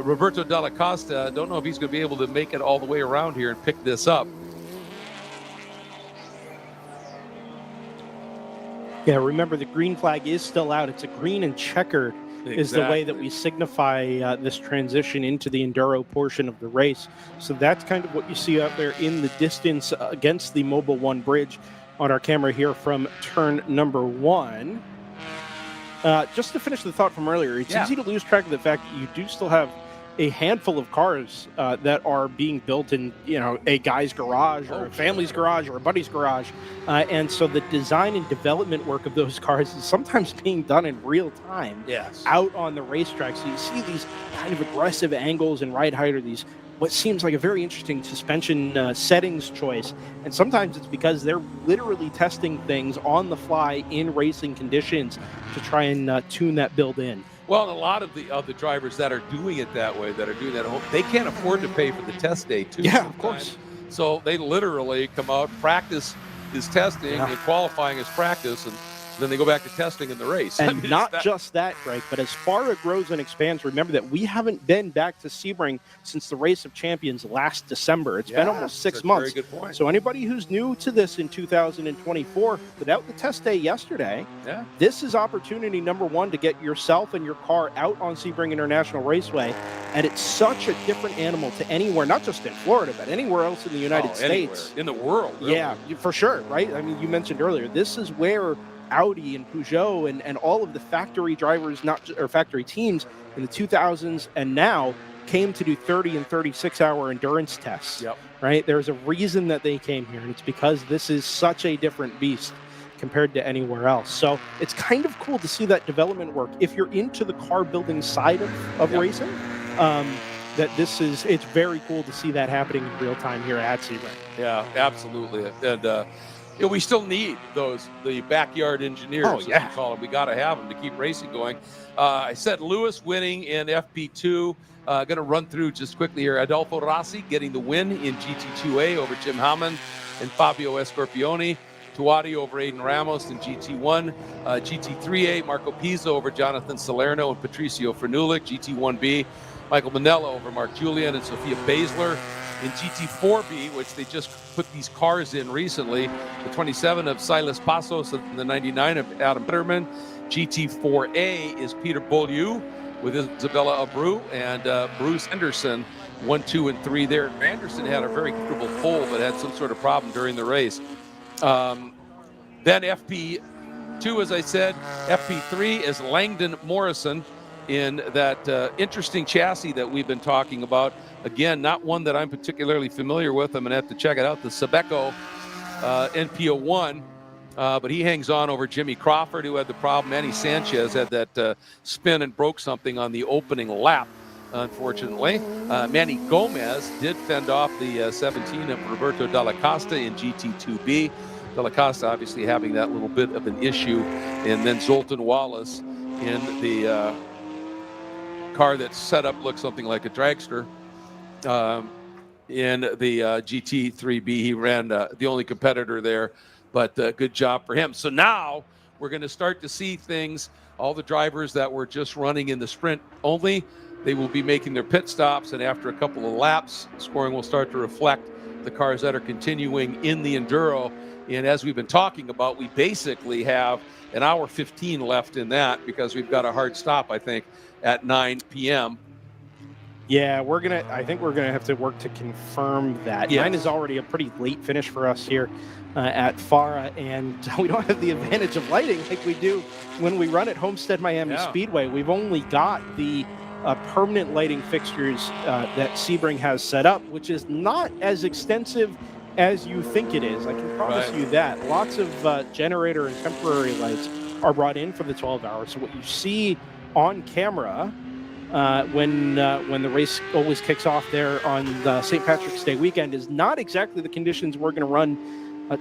Roberto Dalla Costa, don't know if he's going to be able to make it all the way around here and pick this up. Yeah, remember the green flag is still out. It's a green and checkered is the way that we signify this transition into the enduro portion of the race. So that's kind of what you see out there in the distance against the Mobile One bridge on our camera here from turn number 1. Just to finish the thought from earlier, it's easy to lose track of the fact that you do still have a handful of cars that are being built in, a guy's garage or a family's garage or a buddy's garage. And so the design and development work of those cars is sometimes being done in real time out on the racetrack. So you see these kind of aggressive angles and ride height, or these what seems like a very interesting suspension settings choice. And sometimes it's because they're literally testing things on the fly in racing conditions to try and tune that build in. Well, and a lot of the drivers that are doing it that way, that are doing that at home, they can't afford to pay for the test day too. Yeah, of course. So they literally come out, practice is testing, and qualifying is practice, and then they go back to testing in the race. And not just that, Greg, but as FARA grows and expands, remember that we haven't been back to Sebring since the Race of Champions last December. It's been almost 6 months. Very good point. So anybody who's new to this in 2024, without the test day yesterday, this is opportunity number 1 to get yourself and your car out on Sebring International Raceway. And it's such a different animal to anywhere, not just in Florida, but anywhere else in the United States. Anywhere. In the world. Really. Yeah, for sure, right? I mean, you mentioned earlier, this is where Audi and Peugeot and all of the factory drivers, or factory teams in the 2000s and now came to do 30 and 36-hour endurance tests, right? There's a reason that they came here, and it's because this is such a different beast compared to anywhere else. So it's kind of cool to see that development work. If you're into the car building side of racing, it's very cool to see that happening in real time here at Sebring. Yeah, absolutely. And we still need the backyard engineers, as we call them. We got to have them to keep racing going. I said Lewis winning in FP2. Going to run through just quickly here. Adolfo Rossi getting the win in GT2A over Jim Hammond and Fabio Escorpione. Tuati over Aiden Ramos in GT1. GT3A, Marco Pizzo over Jonathan Salerno and Patricio Fernulik. GT1B, Michael Manella over Mark Julian and Sophia Basler. In GT4B, which they just put these cars in recently, the 27 of Silas Passos and the 99 of Adam Bitterman. GT4A is Peter Beaulieu with Isabella Abreu and Bruce Anderson, 1, 2, and 3 there. Anderson had a very comfortable pole, but had some sort of problem during the race. Then FP2, as I said, FP3 is Langdon Morrison in that interesting chassis that we've been talking about. Again, not one that I'm particularly familiar with. I'm going to have to check it out, the Sabeco NPO1. But he hangs on over Jimmy Crawford, who had the problem. Manny Sanchez had that spin and broke something on the opening lap, unfortunately. Manny Gomez did fend off the 17 of Roberto Dalla Costa in GT2B. Dalla Costa obviously having that little bit of an issue. And then Zoltan Wallace in the car that's set up looks something like a dragster. In the GT3B, he ran the only competitor there, but good job for him. So now we're going to start to see things. All the drivers that were just running in the sprint only, they will be making their pit stops, and after a couple of laps, scoring will start to reflect the cars that are continuing in the enduro. And as we've been talking about, we basically have an hour 15 left in that because we've got a hard stop, I think, at 9 p.m. Yeah, I think we're gonna have to work to confirm that. Yes. 9 is already a pretty late finish for us here at FARA, and we don't have the advantage of lighting like we do when we run at Homestead Miami Speedway. We've only got the permanent lighting fixtures that Sebring has set up, which is not as extensive as you think it is. I can promise you that. Lots of generator and temporary lights are brought in for the 12 hours. So what you see on camera when the race always kicks off there on the St. Patrick's Day weekend is not exactly the conditions we're going to run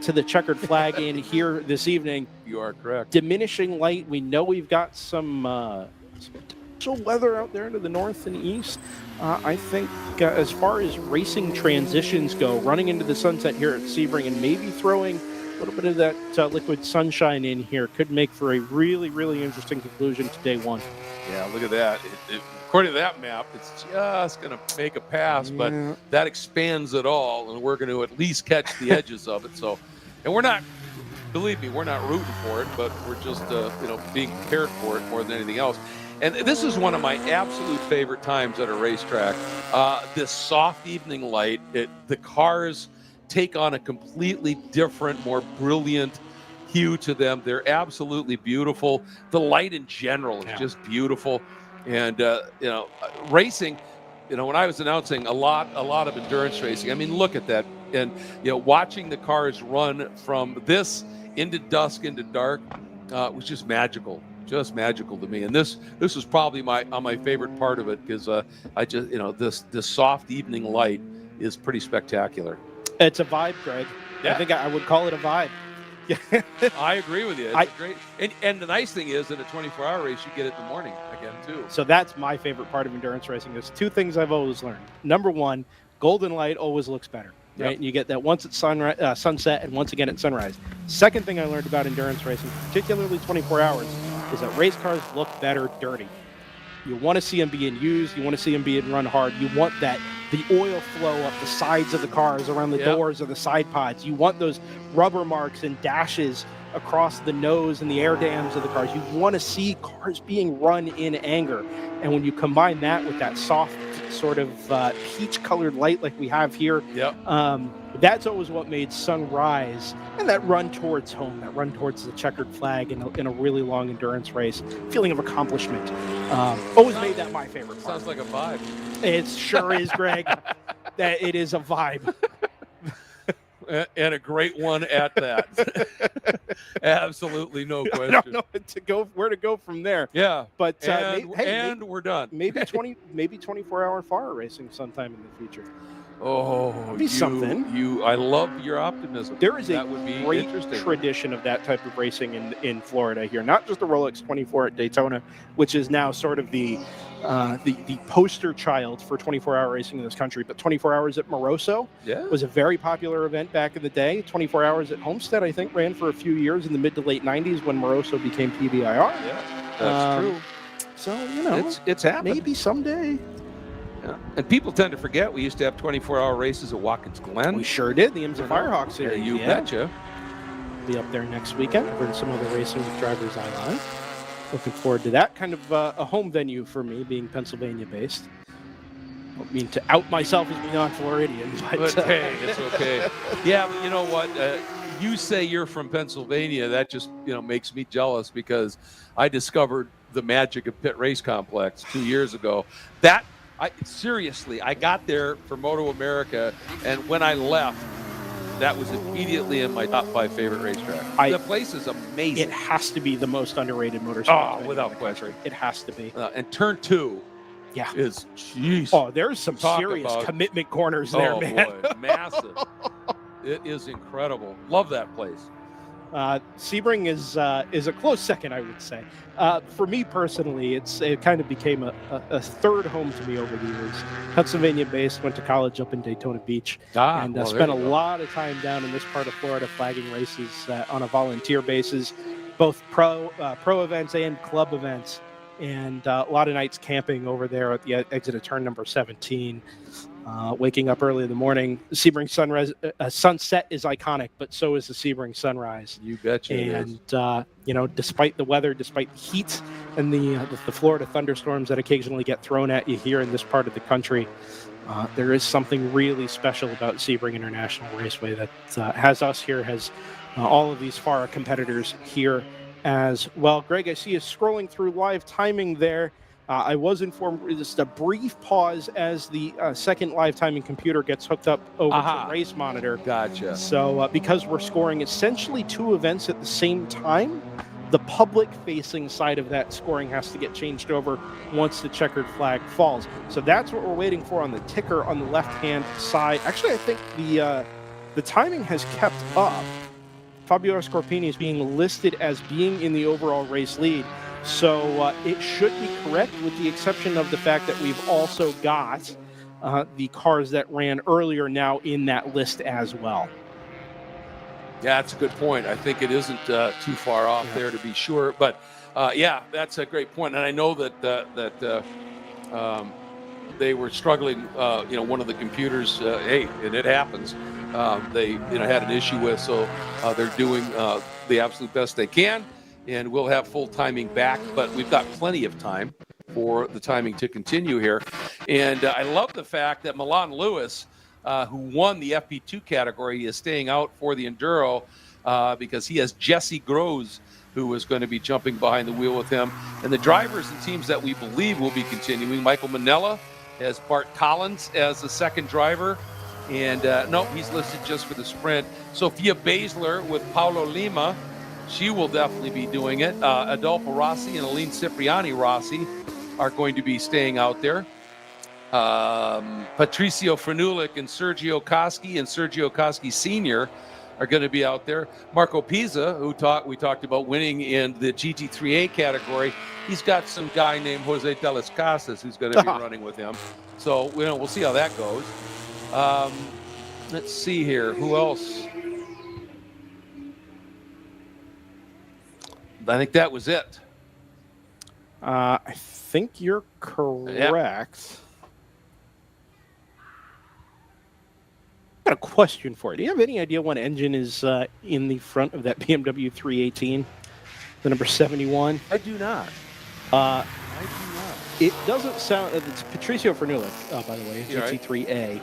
to the checkered flag in here this evening. You are correct. Diminishing light. We know we've got some potential weather out there to the north and east. I think as far as racing transitions go, running into the sunset here at Sebring and maybe throwing a little bit of that liquid sunshine in here could make for a really, really interesting conclusion to day one. Yeah, look at that. According to that map, it's just going to make a pass, but that expands it all, and we're going to at least catch the edges of it. So, and we're not believe me, we're not rooting for it, but we're just being prepared for it more than anything else. And this is one of my absolute favorite times at a racetrack. This soft evening light, the cars take on a completely different, more brilliant hue to them. They're absolutely beautiful. The light in general is just beautiful. And racing, when I was announcing a lot of endurance racing, I mean, look at that. And watching the cars run from this into dusk into dark was just magical to me. And this was probably my favorite part of it, because I just this soft evening light is pretty spectacular. It's a vibe, Greg. Yeah. I think I would call it a vibe. I agree with you. It's great. And the nice thing is, in a 24-hour race, you get it in the morning again too. So that's my favorite part of endurance racing. There's two things I've always learned. Number one, golden light always looks better. Right? Yep. And you get that once at sunset and once again at sunrise. Second thing I learned about endurance racing, particularly 24 hours, is that race cars look better dirty. You want to see them being used. You want to see them being run hard. You want the oil flow up the sides of the cars, around the doors of the side pods. You want those rubber marks and dashes across the nose and the air dams of the cars. You want to see cars being run in anger. And when you combine that with that soft sort of peach-colored light like we have here, that's always what made sunrise and that run towards home, that run towards the checkered flag in a really long endurance race, feeling of accomplishment. Always made that my favorite part. Sounds like a vibe. It sure is, Greg. That it is a vibe. And a great one at that. Absolutely no question. I don't know where to go from there. Yeah, but maybe we're done. Maybe 24-hour FARA racing sometime in the future. Oh, be something. I love your optimism. There is that a would be great interesting tradition of that type of racing in Florida here. Not just the Rolex 24 at Daytona, which is now sort of the poster child for 24-hour racing in this country, but 24 hours at Moroso was a very popular event back in the day. 24 hours at Homestead, I think, ran for a few years in the mid to late 90s when Moroso became PBIR. Yeah, that's true. So, it's happening. Maybe someday. Yeah. And people tend to forget we used to have 24-hour races at Watkins Glen. We sure did. The IMSA Firehawk Series. You betcha. Be up there next weekend. We're in some other racing with DriversEye Live. Looking forward to that. Kind of a home venue for me, being Pennsylvania-based. Don't mean to out myself as being non-Floridian, but hey, it's okay. Yeah, but you know what? You say you're from Pennsylvania. That just makes me jealous, because I discovered the magic of Pit Race Complex 2 years ago. Seriously, I got there for Moto America, and when I left, that was immediately in my top 5 favorite racetrack. The place is amazing. It has to be the most underrated motorsport. Oh, without question. It has to be. And turn 2 is, jeez. Oh, there's some serious commitment corners there, man. Oh, boy, massive. It is incredible. Love that place. Sebring is a close second, I would say. For me personally, it kind of became a third home to me over the years. Pennsylvania-based, went to college up in Daytona Beach, and spent a lot of time down in this part of Florida flagging races on a volunteer basis, both pro events and club events, and a lot of nights camping over there at the exit of turn number 17. Waking up early in the morning. The Sebring sunset is iconic, but so is the Sebring sunrise. You betcha. And despite the weather, despite the heat and the Florida thunderstorms that occasionally get thrown at you here in this part of the country, there is something really special about Sebring International Raceway that has us here, has all of these FARA competitors here as well. Greg, I see you scrolling through live timing there. I was informed just a brief pause as the second live timing computer gets hooked up over to Race Monitor. Gotcha. So because we're scoring essentially 2 events at the same time, the public-facing side of that scoring has to get changed over once the checkered flag falls. So that's what we're waiting for on the ticker on the left-hand side. Actually, I think the timing has kept up. Fabio Scorpini is being listed as being in the overall race lead. So it should be correct, with the exception of the fact that we've also got the cars that ran earlier now in that list as well. Yeah, that's a good point. I think it isn't too far off there, to be sure. But yeah, that's a great point. And I know that they were struggling. One of the computers, and it happens. They had an issue with, so they're doing the absolute best they can, and we'll have full timing back. But we've got plenty of time for the timing to continue here, and I love the fact that Milan Lewis, who won the FP2 category, is staying out for the Enduro because he has Jesse Groves, who is going to be jumping behind the wheel with him. And the drivers and teams that we believe will be continuing, Michael Manella has Bart Collins as the second driver. And no, he's listed just for the sprint. Sophia Basler with Paulo Lima, she will definitely be doing it. Adolfo Rossi and Aline Cipriani Rossi are going to be staying out there. Patricio Frenulik and Sergio Koski Sr. are going to be out there. Marco Pisa, who we talked about winning in the GT3A category, he's got some guy named Jose de las Casas who's going to be running with him. So we'll see how that goes. Let's see here. Who else? I think that was it. I think you're correct. I've got a question for you. Do you have any idea what engine is in the front of that BMW 318, the number 71? I do not. It doesn't sound. It's Patricio Frenulik, by the way, GT3A.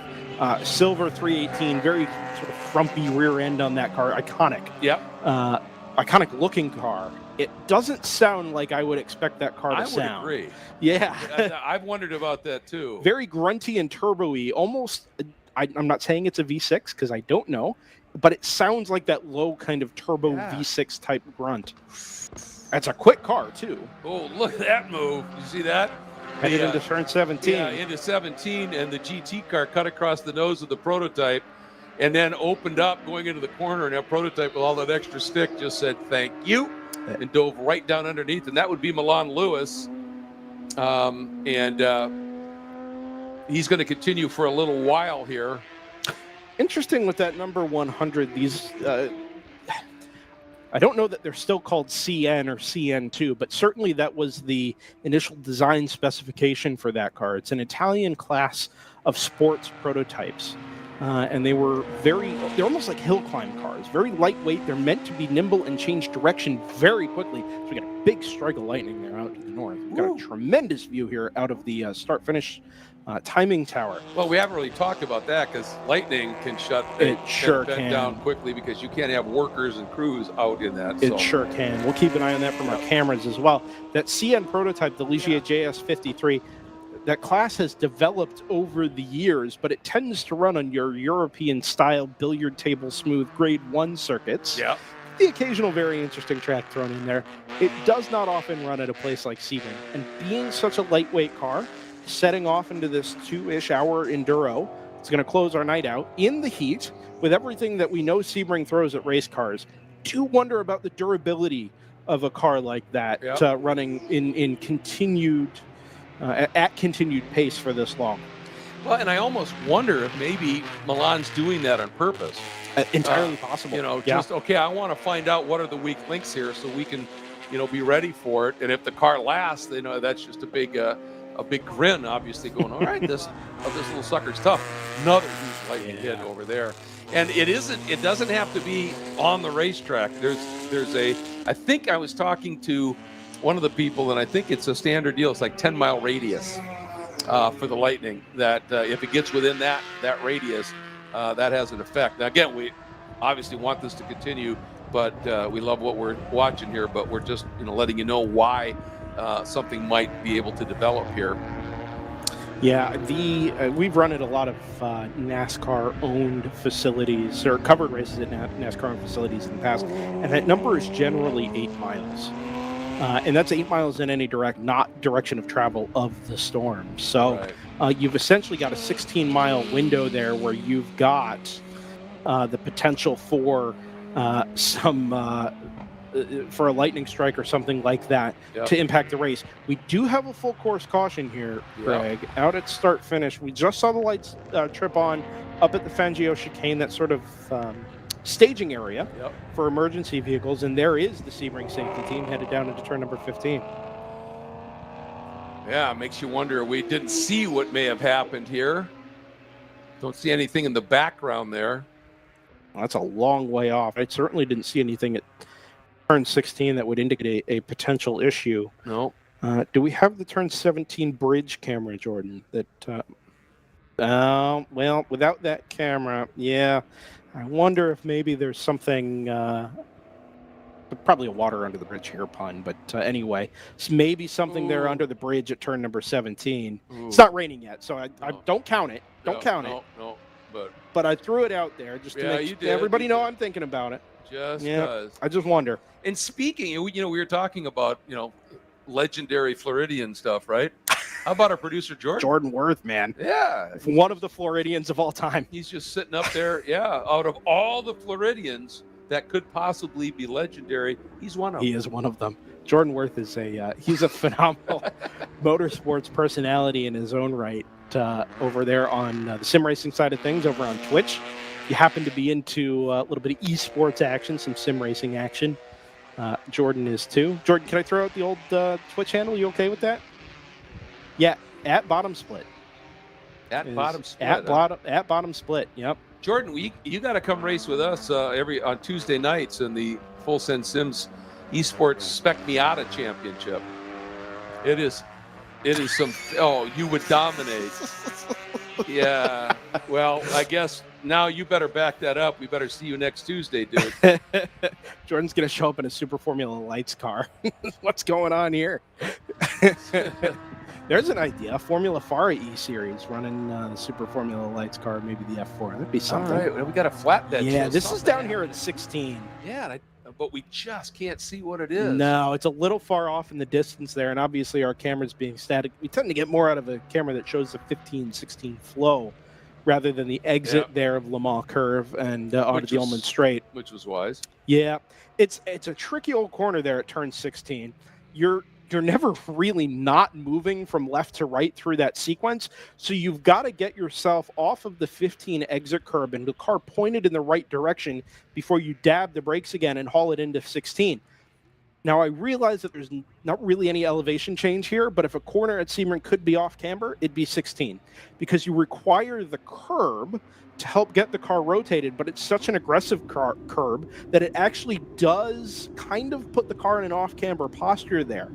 Silver 318, very sort of frumpy rear end on that car. Iconic. Yep. Iconic looking car. It doesn't sound like I would expect that car to sound. I would agree. Yeah. I've wondered about that too. Very grunty and turbo-y. Almost, I'm not saying it's a V6 because I don't know, but it sounds like that low kind of turbo V6 type grunt. That's a quick car too. Oh, look at that move. You see that? Headed into turn 17. Yeah, into 17, and the GT car cut across the nose of the prototype and then opened up going into the corner, and that prototype with all that extra stick just said thank you and dove right down underneath, and that would be Milan Lewis. He's going to continue for a little while here. Interesting with that number 100, these I don't know that they're still called CN or CN2, but certainly that was the initial design specification for that car. It's an Italian class of sports prototypes. And they're almost like hill climb cars, very lightweight. They're meant to be nimble and change direction very quickly. So we got a big strike of lightning there out to the north. We've got a tremendous view here out of the start-finish timing tower. Well, we haven't really talked about that because lightning can bend down quickly because you can't have workers and crews out in that. It sure can. We'll keep an eye on that from our cameras as well. That CN prototype, the Ligier JS53, that class has developed over the years, but it tends to run on your European-style billiard table smooth Grade 1 circuits. Yeah. The occasional very interesting track thrown in there. It does not often run at a place like Sebring. And being such a lightweight car, setting off into this 2-ish hour enduro, it's going to close our night out in the heat with everything that we know Sebring throws at race cars. Do wonder about the durability of a car like that running in continued... at continued pace for this long. Well, and I almost wonder if maybe Milan's doing that on purpose. Entirely possible. I want to find out what are the weak links here so we can, be ready for it. And if the car lasts, that's just a big grin, obviously, going, all right, this little sucker's tough. Another huge lightning hit over there. And it doesn't have to be on the racetrack. I think I was talking to one of the people, and I think it's a standard deal. It's like 10-mile radius for the lightning. That if it gets within that radius, that has an effect. Now, again, we obviously want this to continue, but we love what we're watching here. But we're just letting you know why something might be able to develop here. Yeah, we've run at a lot of NASCAR-owned facilities or covered races at NASCAR-owned facilities in the past, and that number is generally 8 miles. And that's 8 miles in any direction of travel of the storm. So you've essentially got a 16-mile window there where you've got the potential for for a lightning strike or something like that to impact the race. We do have a full course caution here, Greg, out at start finish. We just saw the lights trip on up at the Fangio chicane, that sort of staging area for emergency vehicles, and there is the Sebring safety team headed down into turn number 15. Yeah, makes you wonder. We didn't see what may have happened here. Don't see anything in the background there. Well, that's a long way off. I certainly didn't see anything at turn 16 that would indicate a potential issue. No. Do we have the turn 17 bridge camera, Jordan? Well, without that camera, yeah. I wonder if maybe there's something, probably a water under the bridge here pun, but anyway, it's maybe something there under the bridge at turn number 17. Ooh. It's not raining yet, so I don't count it. Don't count it. No, But I threw it out there just to make everybody know I'm thinking about it. Does. I just wonder. And speaking, we were talking about, legendary Floridian stuff, right? How about our producer, Jordan? Jordan Worth, man. Yeah. One of the Floridians of all time. He's just sitting up there. Yeah. Out of all the Floridians that could possibly be legendary, he's one of them. He is one of them. Jordan Worth is he's a phenomenal motorsports personality in his own right over there on the sim racing side of things over on Twitch. If you happen to be into a little bit of esports action, some sim racing action, Jordan is too. Jordan, can I throw out the old Twitch handle? You okay with that? Yeah, at Bottom Split. At Bottom Split. At Bottom Split. Yep. Jordan, you got to come race with us on Tuesday nights in the Full Send Sims Esports Spec Miata Championship. It is some. Oh, you would dominate. Yeah. Well, I guess now you better back that up. We better see you next Tuesday, dude. Jordan's gonna show up in a Super Formula Lights car. What's going on here? There's an idea. Formula FARA E-Series running the Super Formula Lights car, maybe the F4. That'd be something. All right, we got a flatbed. Yeah, this is down here at 16. Yeah, but we just can't see what it is. No, it's a little far off in the distance there, and obviously our cameras being static, we tend to get more out of a camera that shows the 15-16 flow rather than the exit there of Le Mans Curve and onto the Ullman Straight. Which was wise. Yeah, it's a tricky old corner there at turn 16. You're never really not moving from left to right through that sequence. So you've got to get yourself off of the 15 exit curb and the car pointed in the right direction before you dab the brakes again and haul it into 16. Now, I realize that there's not really any elevation change here, but if a corner at Sebring could be off camber, it'd be 16 because you require the curb to help get the car rotated, but it's such an aggressive curb that it actually does kind of put the car in an off camber posture there.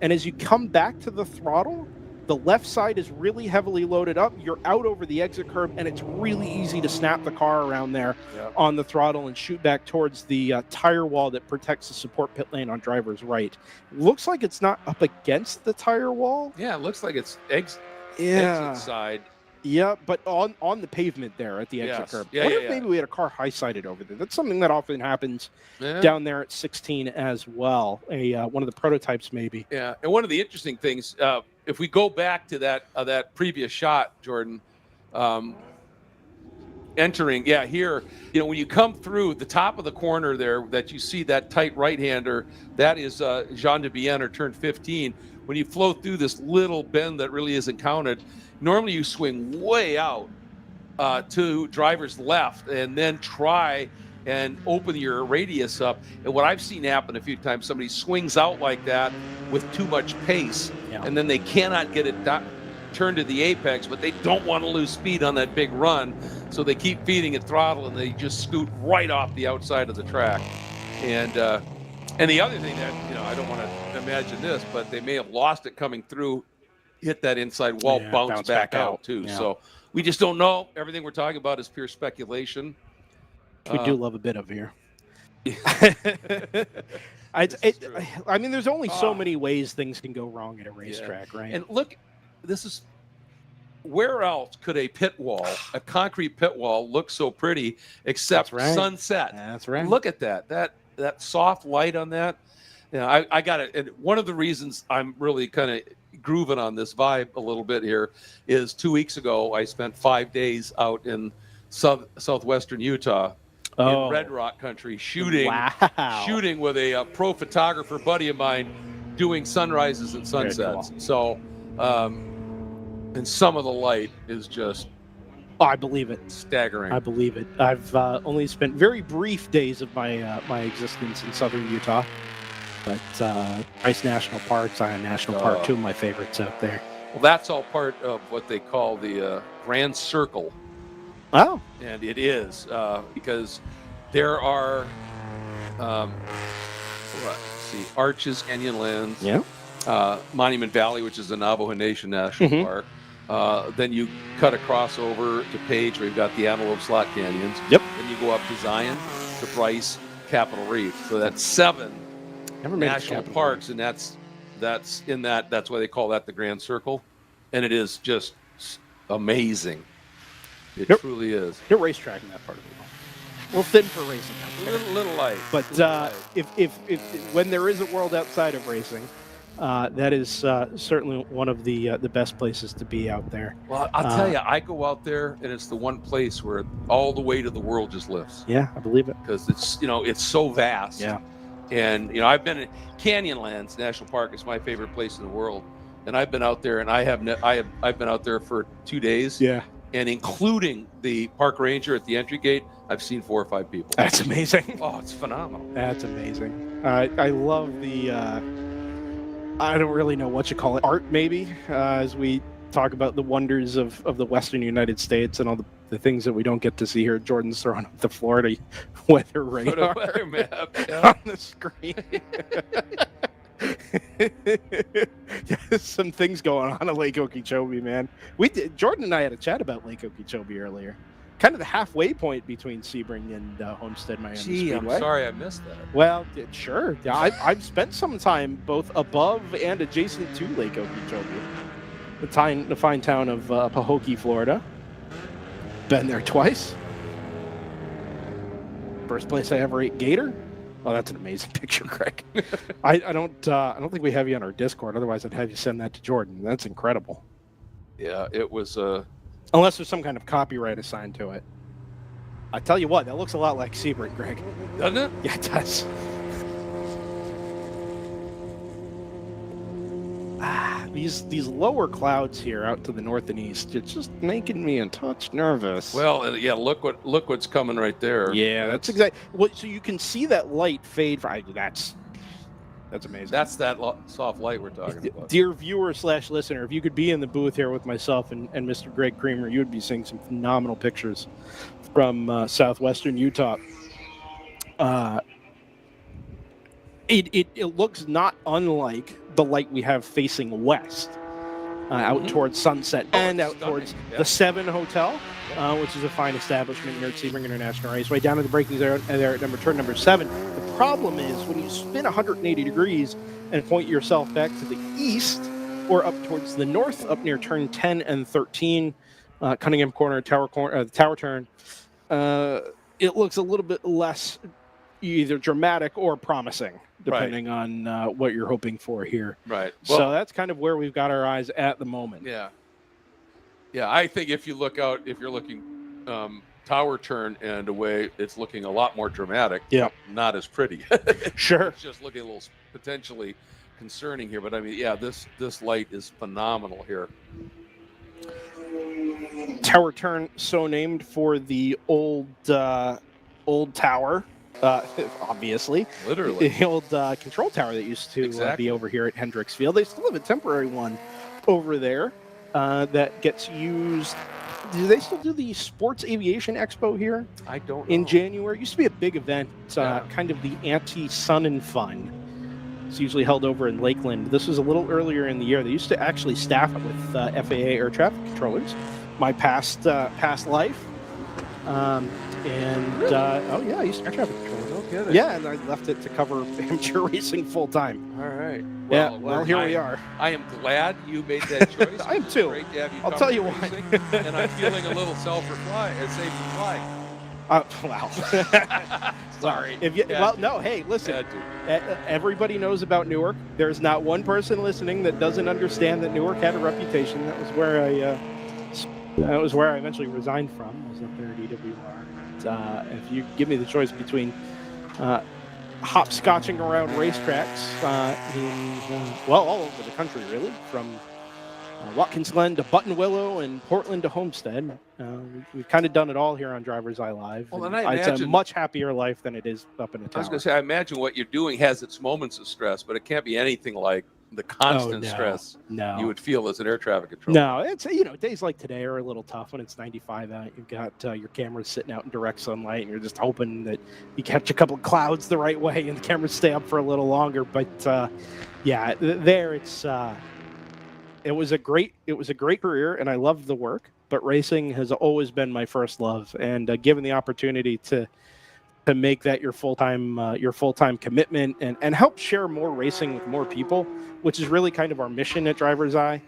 And as you come back to the throttle, the left side is really heavily loaded up. You're out over the exit curb, and it's really easy to snap the car around there on the throttle and shoot back towards the tire wall that protects the support pit lane on driver's right. It looks like it's not up against the tire wall. Yeah, it looks like it's exit side. Yeah, but on the pavement there at the exit curb. What if maybe we had a car high-sided over there? That's something that often happens down there at 16 as well. One of the prototypes maybe. Yeah, and one of the interesting things, if we go back to that previous shot, Jordan, entering, here, when you come through the top of the corner there, that you see that tight right-hander, that is Jean de Bienne or turn 15. When you flow through this little bend that really isn't counted, normally you swing way out to driver's left and then try and open your radius up. And what I've seen happen a few times, somebody swings out like that with too much pace, and then they cannot get it turned to the apex, but they don't want to lose speed on that big run, so they keep feeding it throttle and they just scoot right off the outside of the track. And the other thing that, I don't want to imagine this, but they may have lost it coming through, hit that inside wall, bounce back out too. Yeah. So we just don't know. Everything we're talking about is pure speculation. We do love a bit of here. I mean, there's only so many ways things can go wrong at a racetrack, right? And look, where else could a pit wall, a concrete pit wall, look so pretty except sunset? That's right. Look at that soft light on that. I got it. And one of the reasons I'm really kind of grooving on this vibe a little bit here is 2 weeks ago I spent 5 days out in southwestern Utah in Red Rock country shooting with a pro photographer buddy of mine doing sunrises and sunsets. Cool. So and some of the light is just I believe it. Staggering. I believe it. I've only spent very brief days of my my existence in southern Utah. But Bryce National Park, Zion National Park, two of my favorites out there. Well, that's all part of what they call the Grand Circle. Oh. And it is because there are, Arches, Canyonlands, Monument Valley, which is the Navajo Nation National Park. Then you cut across over to Page, where you've got the Antelope Slot Canyons. Yep. Then you go up to Zion, to Bryce, Capitol Reef. So that's 7 national parks, and that's why they call that the Grand Circle, and it is just amazing. It truly is. You're racetrack in that part of the world. A little thin for racing. Little light. But if when there is a world outside of racing, that is certainly one of the best places to be out there. Well, I'll tell you, I go out there, and it's the one place where all the weight of the world just lifts. Yeah, I believe it. Because it's so vast. Yeah. And I've been in Canyonlands National Park. It's my favorite place in the world, and I've been out there, and I've been out there for 2 days. Yeah. And including the park ranger at the entry gate, I've seen 4 or 5 people. That's amazing. Oh, it's phenomenal. That's amazing. I love the. I don't really know what you call it. Art, maybe, as we talk about the wonders of the Western United States and all the things that we don't get to see here. Jordan's throwing up the Florida weather radar weather map on the screen. Some things going on at Lake Okeechobee, man. Jordan and I had a chat about Lake Okeechobee earlier. Kind of the halfway point between Sebring and Homestead Miami Speedway. I'm sorry I missed that. Well, sure. Yeah, I've spent some time both above and adjacent to Lake Okeechobee. The fine town of Pahokee, Florida. Been there twice. First place I ever ate gator. Oh, that's an amazing picture, Craig. I don't think we have you on our Discord. Otherwise, I'd have you send that to Jordan. That's incredible. Yeah, it was. Unless there's some kind of copyright assigned to it. I tell you what, that looks a lot like Sebring, Greg. Doesn't it? Yeah, it does. These lower clouds here out to the north and east, it's just making me a touch nervous. Well, yeah, look what's coming right there. Yeah, that's exactly. Well, so you can see that light fade. That's amazing. That's that soft light we're talking about. Dear viewer / listener, if you could be in the booth here with myself and Mr. Greg Creamer, you would be seeing some phenomenal pictures from southwestern Utah. It looks not unlike the light we have facing west, out towards Sunset and out towards the 7 Hotel, which is a fine establishment here at Sebring International Raceway, down at the braking there at turn number 7. The problem is when you spin 180 degrees and point yourself back to the east or up towards the north, up near turn 10 and 13, Cunningham Corner, the Tower Turn, it looks a little bit less either dramatic or promising, depending on what you're hoping for here. Right. Well, so that's kind of where we've got our eyes at the moment. Yeah. Yeah, I think if you look out, if you're looking Tower Turn and away, it's looking a lot more dramatic. Yeah. Not as pretty. Sure. It's just looking a little potentially concerning here. But I mean, yeah, this light is phenomenal here. Tower Turn, so named for the old tower. Obviously, literally the old control tower that used to be over here at Hendricks Field. They still have a temporary one over there that gets used. Do they still do the Sports Aviation Expo here? I don't know. In January. It used to be a big event, kind of the anti-sun and fun. It's usually held over in Lakeland. This was a little earlier in the year. They used to actually staff it with FAA air traffic controllers. My past life. Oh yeah, I used to air traffic controllers. Okay. Yeah, and I left it to cover amateur racing full time. All right. Well, here we are. I am glad you made that choice. I am too. Great to have you. I'll tell you why. And I'm feeling a little safe for flying. Wow. Sorry. No. Hey, listen. Everybody knows about Newark. There's not one person listening that doesn't understand that Newark had a reputation. That was where I eventually resigned from. I was up there at EWR. If you give me the choice between hopscotching around racetracks all over the country, really, from Watkins Glen to Buttonwillow and Portland to Homestead. We've kind of done it all here on DriversEye Live. Well, and and I it's a imagine- much happier life than it is up in the I was tower. going to say, I imagine what you're doing has its moments of stress, but it can't be anything like the constant stress No. you would feel as an air traffic controller. No, it's, days like today are a little tough when it's 95 out. You've got your cameras sitting out in direct sunlight, and you're just hoping that you catch a couple of clouds the right way and the cameras stay up for a little longer. But there it's it was a great career, and I loved the work. But racing has always been my first love, and given the opportunity to make that your full-time commitment and help share more racing with more people, which is really kind of our mission at DriversEye.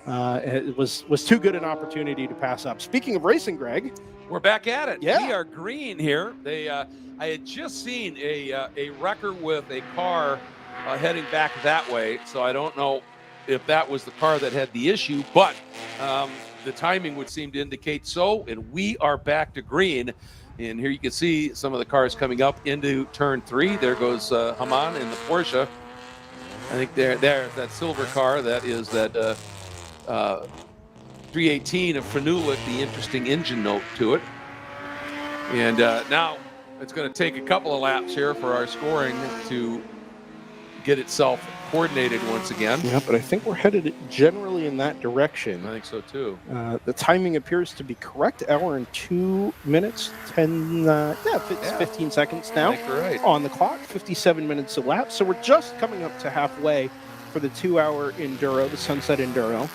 It was too good an opportunity to pass up. Speaking of racing, Greg, we're back at it. Yeah. We are green here. I had just seen a wrecker with a car heading back that way, so I don't know if that was the car that had the issue, but the timing would seem to indicate so, and we are back to green. And here you can see some of the cars coming up into turn 3. There goes Haman in the Porsche. I think there's that silver car. That is that 318 of Frenulik, the interesting engine note to it. And now it's going to take a couple of laps here for our scoring to get itself coordinated once again. Yeah, but I think we're headed generally in that direction. I think so too. The timing appears to be correct. Hour and 2 minutes, 15 seconds now I think you're right. on the clock. 57 minutes a lap. So we're just coming up to halfway for the 2-hour Enduro, the Sunset Enduro.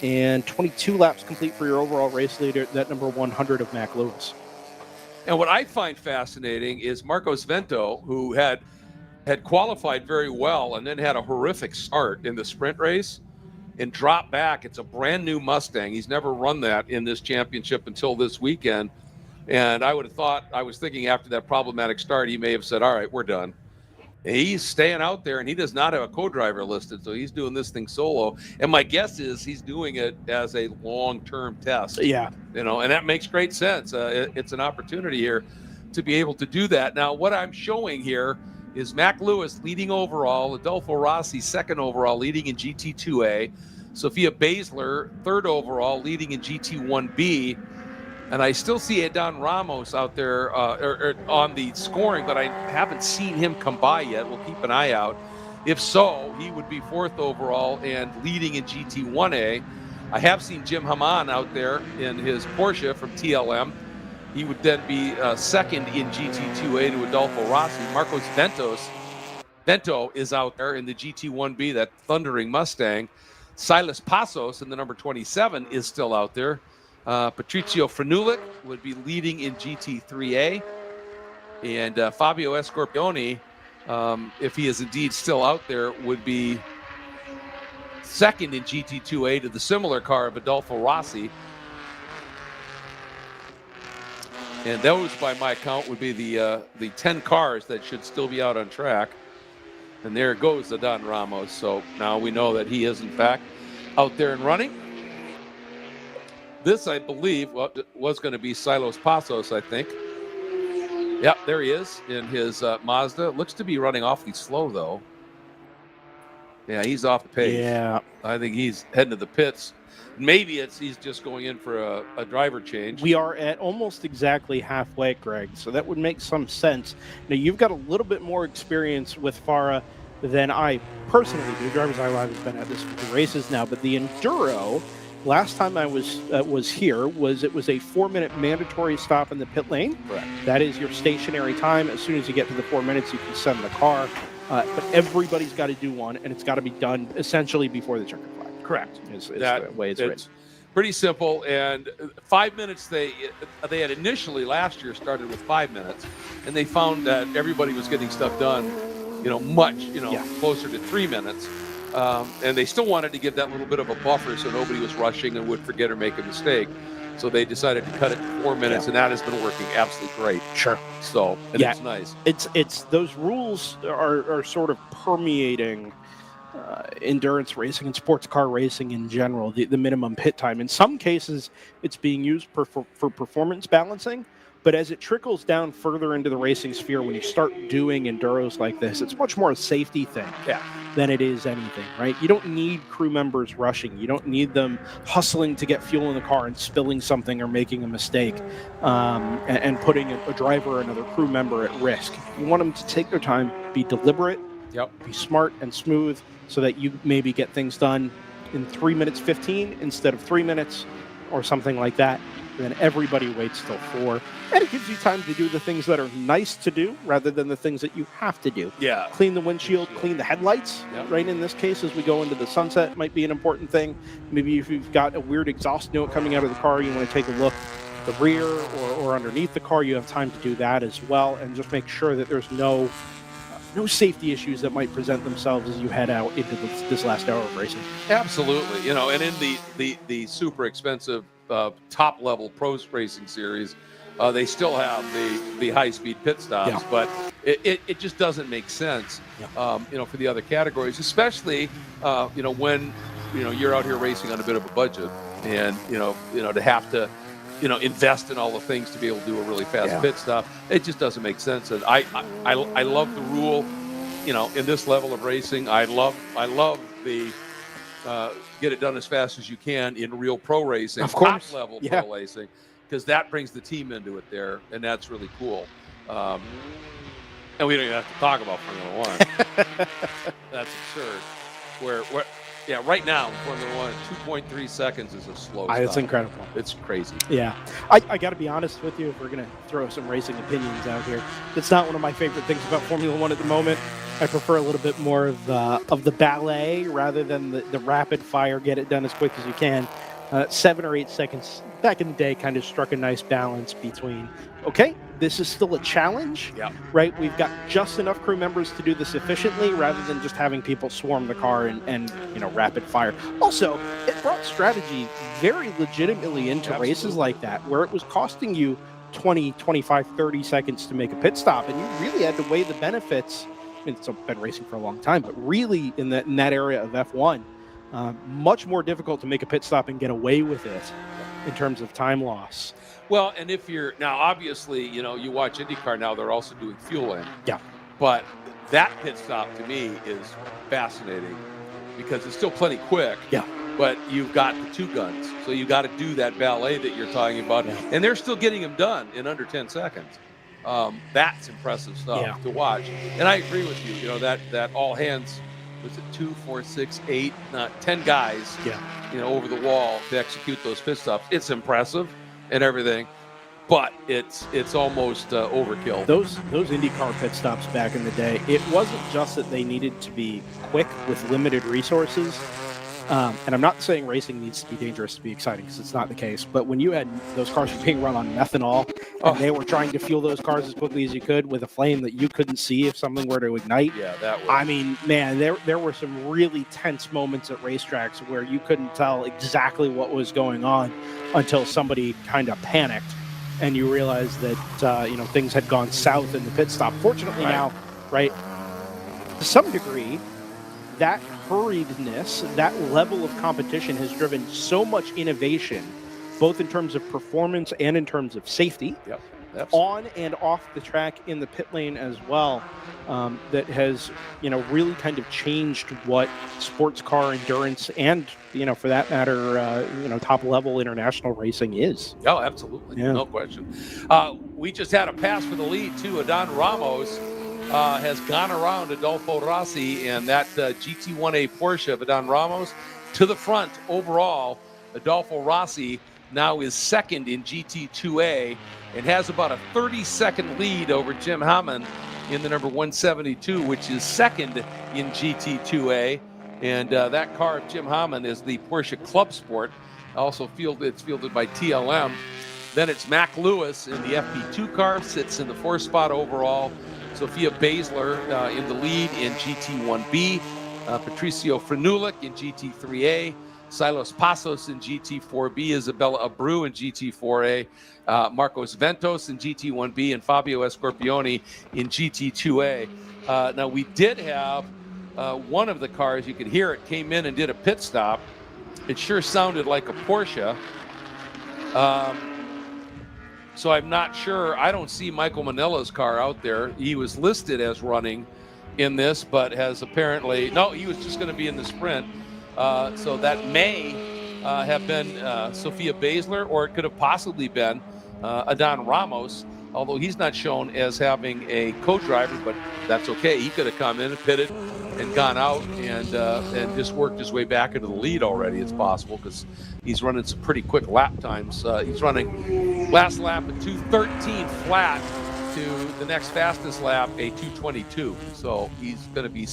And 22 laps complete for your overall race leader, that number 100 of Mac Lewis. And what I find fascinating is Marcos Vento, who had qualified very well and then had a horrific start in the sprint race and dropped back. It's a brand new Mustang. He's never run that in this championship until this weekend. And I was thinking after that problematic start, he may have said, all right, we're done. He's staying out there, and he does not have a co-driver listed, so he's doing this thing solo. And my guess is he's doing it as a long-term test. Yeah. And that makes great sense. It's an opportunity here to be able to do that. Now, what I'm showing here is Mac Lewis leading overall, Adolfo Rossi second overall, leading in GT2A, Sophia Baszler third overall, leading in GT1B, and I still see Adon Ramos out there on the scoring, but I haven't seen him come by yet. We'll keep an eye out. If so, he would be fourth overall and leading in GT1A. I have seen Jim Haman out there in his Porsche from TLM. He would then be second in GT2A to Adolfo Rossi. Marcos Vento is out there in the GT1B, that thundering Mustang. Silas Passos in the number 27 is still out there. Patricio Frenulik would be leading in GT3A. And Fabio Escorpioni, if he is indeed still out there, would be second in GT2A to the similar car of Adolfo Rossi. And those, by my count, would be the 10 cars that should still be out on track. And there goes Adon Ramos. So now we know that he is, in fact, out there and running. This, I believe, was going to be Silos Passos, I think. Yep, there he is in his Mazda. Looks to be running awfully slow, though. Yeah, he's off the pace. Yeah. I think he's heading to the pits. Maybe he's just going in for a driver change. We are at almost exactly halfway, Greg, so that would make some sense. Now, you've got a little bit more experience with FARA than I personally do. DriversEye Live has been at this for 2 races now, but the Enduro, last time I was here, it was a 4-minute mandatory stop in the pit lane. Correct. That is your stationary time. As soon as you get to the 4 minutes, you can send the car. But everybody's got to do one, and it's got to be done essentially before the checkered flag. Correct. Is the way it's written. Pretty simple. And 5 minutes, they had initially last year started with 5 minutes, and they found that everybody was getting stuff done, much, closer to 3 minutes. And they still wanted to give that little bit of a buffer so nobody was rushing and would forget or make a mistake. So they decided to cut it to 4 minutes, and that has been working absolutely great. Sure. So it's nice. It's those rules are sort of permeating endurance racing and sports car racing in general. The minimum pit time. In some cases, it's being used for performance balancing. But as it trickles down further into the racing sphere, when you start doing enduros like this, it's much more a safety thing than it is anything, right? You don't need crew members rushing. You don't need them hustling to get fuel in the car and spilling something or making a mistake and putting a driver or another crew member at risk. You want them to take their time, be deliberate, be smart and smooth, so that you maybe get things done in 3 minutes 15 instead of 3 minutes or something like that. And then everybody waits till 4. And it gives you time to do the things that are nice to do rather than the things that you have to do. Yeah. Clean the windshield, clean the headlights, right? In this case, as we go into the sunset, might be an important thing. Maybe if you've got a weird exhaust note coming out of the car, you want to take a look at the rear or underneath the car, you have time to do that as well. And just make sure that there's no safety issues that might present themselves as you head out into this last hour of racing. Absolutely. And in the super expensive top level Pro Racing series, they still have the high speed pit stops, but it just doesn't make sense, for the other categories, especially when you're out here racing on a bit of a budget, and to have to invest in all the things to be able to do a really fast pit stop. It just doesn't make sense. And I love the rule, in this level of racing. I love the get it done as fast as you can in real pro racing, of course. Top level pro racing, because that brings the team into it there, and that's really cool. And we don't even have to talk about Formula One. That's absurd. Right now in Formula One, 2.3 seconds is a slow stop. It's incredible. It's crazy. Yeah. I got to be honest with you, if we're going to throw some racing opinions out here, it's not one of my favorite things about Formula One at the moment. I prefer a little bit more of the ballet rather than the rapid fire, get it done as quick as you can. 7 or 8 seconds back in the day kind of struck a nice balance between, okay, this is still a challenge, right? We've got just enough crew members to do this efficiently rather than just having people swarm the car and rapid fire. Also, it brought strategy very legitimately into races like that, where it was costing you 20, 25, 30 seconds to make a pit stop, and you really had to weigh the benefits. I mean, it's been racing for a long time, but really in that area of F1, much more difficult to make a pit stop and get away with it in terms of time loss. Well, and if you're now, obviously, you watch IndyCar now, they're also doing fueling. Yeah. But that pit stop to me is fascinating because it's still plenty quick. Yeah. But you've got the two guns. So you got to do that ballet that you're talking about. Yeah. And they're still getting them done in under 10 seconds. That's impressive stuff to watch. And I agree with you, that all hands, was it 2, 4, 6, 8, 10 guys, over the wall to execute those pit stops. It's impressive and everything, but it's almost overkill. Those IndyCar pit stops back in the day, it wasn't just that they needed to be quick with limited resources. And I'm not saying racing needs to be dangerous to be exciting, because it's not the case. But when you had those cars being run on methanol, and they were trying to fuel those cars as quickly as you could with a flame that you couldn't see if something were to ignite. Yeah, that was. I mean, man, there were some really tense moments at racetracks where you couldn't tell exactly what was going on until somebody kind of panicked, and you realized that things had gone south in the pit stop. Fortunately now, right, to some degree, that hurriedness, that level of competition has driven so much innovation, both in terms of performance and in terms of safety, on and off the track in the pit lane as well, that has, really kind of changed what sports car endurance and, for that matter, top level international racing is. Oh, absolutely. Yeah. No question. We just had a pass for the lead too. Adon Ramos has gone around Adolfo Rossi and that GT1A Porsche of Adon Ramos to the front overall. Adolfo Rossi now is second in GT2A and has about a 30-second lead over Jim Hammond in the number 172, which is second in GT2A. And that car of Jim Hammond is the Porsche Club Sport. Also it's fielded by TLM. Then it's Mac Lewis in the FP2 car, sits in the 4th spot overall. Sophia Basler in the lead in GT1B. Patricio Frenulik in GT3A. Silos Passos in GT4B. Isabella Abreu in GT4A. Marcos Ventos in GT1B. And Fabio Escorpioni in GT2A. Now, we did have one of the cars, you could hear it, came in and did a pit stop. It sure sounded like a Porsche. So I'm not sure. I don't see Michael Manila's car out there. He was listed as running in this, but has apparently, no, he was just going to be in the sprint. So that may have been Sophia Basler, or it could have possibly been Adon Ramos, although he's not shown as having a co-driver, but that's okay. He could have come in and pitted and gone out and just worked his way back into the lead already. It's possible, because he's running some pretty quick lap times. He's running last lap at 2:13 flat to the next fastest lap, a 2:22. So he's going to be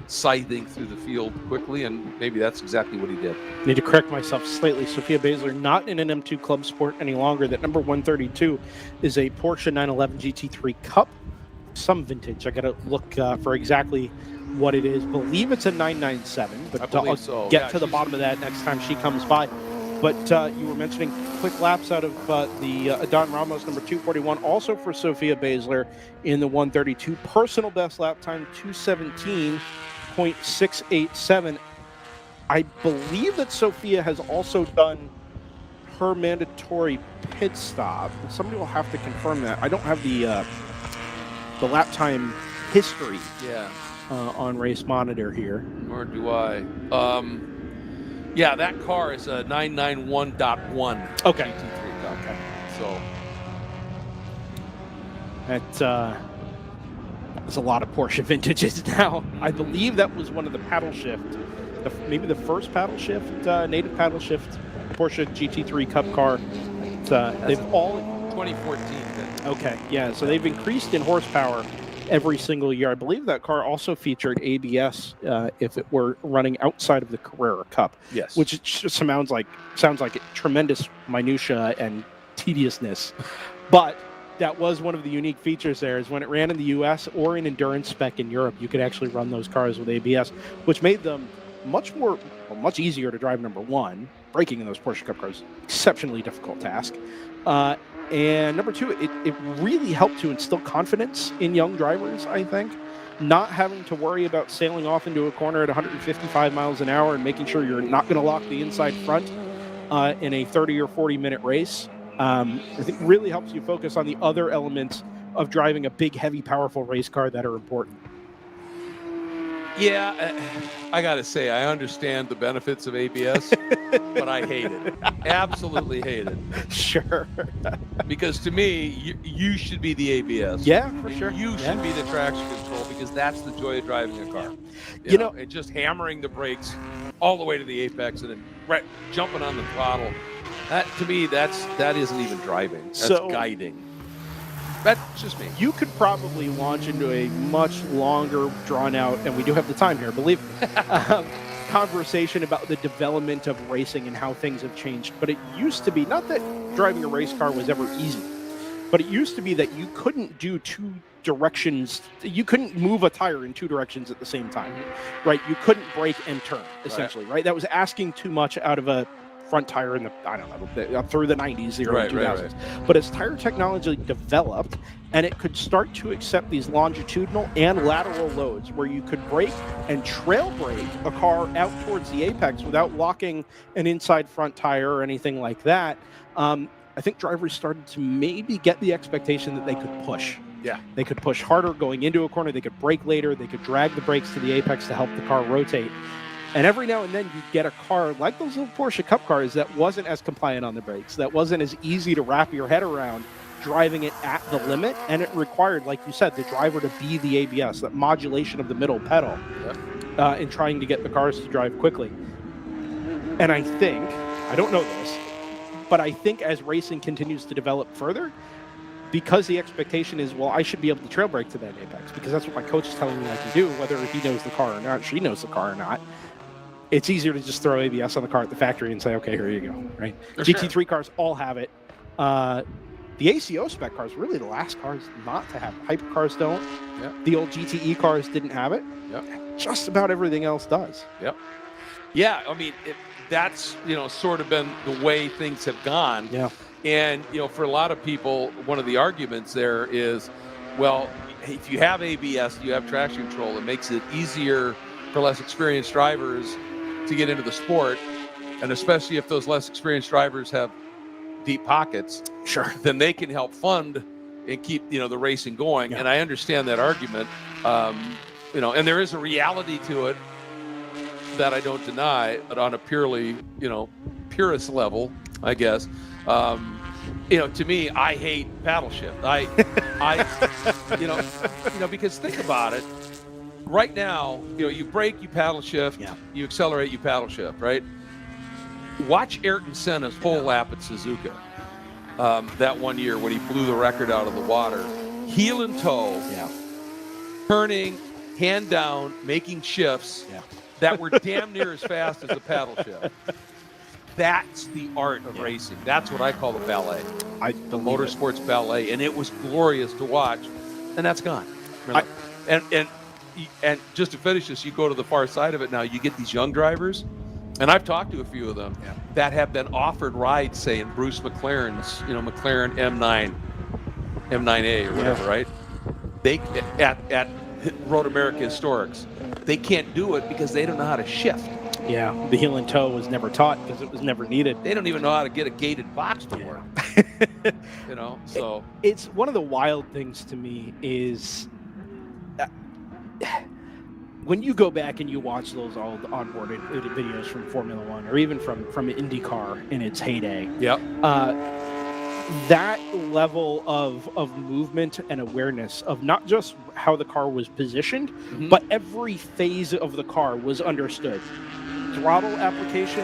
scything through the field quickly, and maybe that's exactly what he did. Need to correct myself slightly. Sophia Basler not in an M2 Club Sport any longer. That number 132 is a Porsche 911 GT3 Cup, some vintage. I got to look for exactly what it is. Believe it's a 997, but I'll get to the bottom of that next time she comes by. But you were mentioning quick laps out of the Adon Ramos number 241, also for Sophia Basler in the 132. Personal best lap time 2:17.687. I believe that Sophia has also done her mandatory pit stop. Somebody will have to confirm that. I don't have the lap time history on Race Monitor here. Or do I? Yeah, that car is a 991.1. Okay. GT3 Cup. Okay. So there's a lot of Porsche vintages now. I believe that was one of the paddle shift, maybe the first paddle shift, native paddle shift Porsche GT3 Cup car. They've all 2014. Then. Okay, yeah. So they've increased in horsepower every single year. I believe that car also featured ABS if it were running outside of the Carrera Cup. Yes. Which it just sounds like tremendous minutia and tediousness. But that was one of the unique features there, is when it ran in the US or in endurance spec in Europe, you could actually run those cars with ABS, which made them much easier to drive. Number one, braking in those Porsche Cup cars, exceptionally difficult task. And number two, it really helped to instill confidence in young drivers, I think. Not having to worry about sailing off into a corner at 155 miles an hour and making sure you're not going to lock the inside front in a 30 or 40-minute race. I think really helps you focus on the other elements of driving a big, heavy, powerful race car that are important. Yeah, I got to say, I understand the benefits of ABS, but I hate it. Absolutely hate it. Sure. Because to me, you should be the ABS. Yeah, for sure. You should be the traction control, because that's the joy of driving a car. You know, and just hammering the brakes all the way to the apex and then jumping on the throttle. That, to me, that isn't even driving. That's guiding. That's just me. You could probably launch into a much longer, drawn-out, and we do have the time here, believe me, conversation about the development of racing and how things have changed. But it used to be, not that driving a race car was ever easy, but it used to be that you couldn't do two directions. You couldn't move a tire in two directions at the same time, right? You couldn't brake and turn, essentially, right? That was asking too much out of a front tire in the, I don't know, up through the 90s, the early 2000s. Right. But as tire technology developed, and it could start to accept these longitudinal and lateral loads where you could brake and trail brake a car out towards the apex without locking an inside front tire or anything like that, I think drivers started to maybe get the expectation that they could push. Yeah. They could push harder going into a corner, they could brake later, they could drag the brakes to the apex to help the car rotate. And every now and then you get a car like those little Porsche Cup cars that wasn't as compliant on the brakes, that wasn't as easy to wrap your head around driving it at the limit. And it required, like you said, the driver to be the ABS, that modulation of the middle pedal in trying to get the cars to drive quickly. And I think, I don't know this, but I think as racing continues to develop further, because the expectation is, well, I should be able to trail brake to that apex because that's what my coach is telling me I can do, whether he knows the car or not, she knows the car or not. It's easier to just throw ABS on the car at the factory and say, okay, here you go, right? GT3 cars all have it. The ACO spec cars, really the last cars not to have it. Hypercars don't. Yep. The old GTE cars didn't have it. Yep. Just about everything else does. Yep. Yeah, I mean, that's, sort of been the way things have gone. Yeah. And, for a lot of people, one of the arguments there is, well, if you have ABS, you have traction control, it makes it easier for less experienced drivers to get into the sport, and especially if those less experienced drivers have deep pockets, Sure. then they can help fund and keep the racing going. Yeah. And I understand that argument. And there is a reality to it that I don't deny, but on a purely purist level, I guess. To me, I hate paddle shift. Because think about it. Right now, you brake, you paddle shift, you accelerate, you paddle shift, right? Watch Ayrton Senna's whole lap at Suzuka that one year when he blew the record out of the water. Heel and toe, turning, hand down, making shifts that were damn near as fast as a paddle shift. That's the art of racing. That's what I call the ballet. The motorsports ballet. And it was glorious to watch. And that's gone. And just to finish this, you go to the far side of it now, you get these young drivers, and I've talked to a few of them that have been offered rides, say, in Bruce McLaren's, McLaren M9A or whatever, right? They at Road America Historics, they can't do it because they don't know how to shift. Yeah, the heel and toe was never taught because it was never needed. They don't even know how to get a gated box to work. So it's one of the wild things to me is when you go back and you watch those old onboard videos from Formula One or even from IndyCar in its heyday. That level of movement and awareness of not just how the car was positioned, but every phase of the car was understood. Throttle application,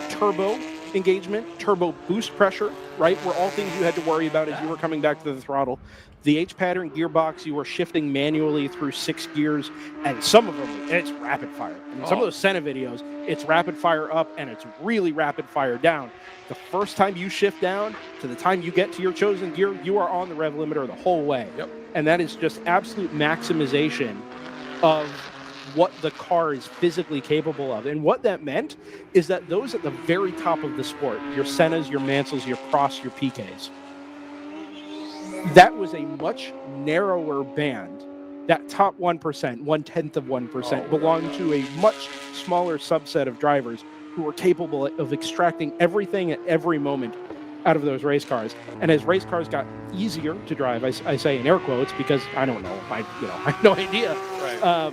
turbo engagement, turbo boost pressure, right, were all things you had to worry about as you were coming back to the throttle. The H-pattern gearbox, you were shifting manually through 6 gears, and some of them, it's rapid fire. I mean, some of those Senna videos, it's rapid fire up, and it's really rapid fire down. The first time you shift down to the time you get to your chosen gear, you are on the rev limiter the whole way. And that is just absolute maximization of what the car is physically capable of. And what that meant is that those at the very top of the sport, your Sennas, your Mansells, your Prosts, your PKs, that was a much narrower band. That top 1%, 1/10 of 1%, belonged to a much smaller subset of drivers who were capable of extracting everything at every moment out of those race cars. And as race cars got easier to drive, I say in air quotes because I don't know, I have no idea. Right.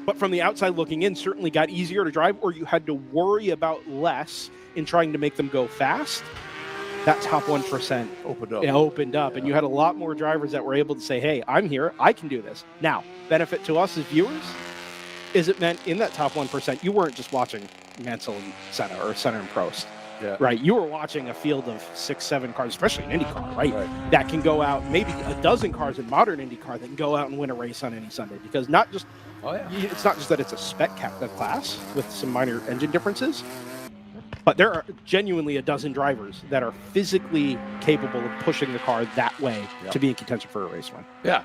But from the outside looking in, certainly got easier to drive, or you had to worry about less in trying to make them go fast. That top 1% opened up, and you had a lot more drivers that were able to say, hey, I'm here, I can do this. Now, benefit to us as viewers is it meant in that top 1%, you weren't just watching Mansell and Senna or Senna and Prost. Right, you were watching a field of 6, 7 cars, especially in IndyCar, right? That can go out, maybe a dozen cars in modern IndyCar that can go out and win a race on any Sunday, because not just it's not just that it's a spec class with some minor engine differences, but there are genuinely a dozen drivers that are physically capable of pushing the car that way to be in contention for a race win. Yeah,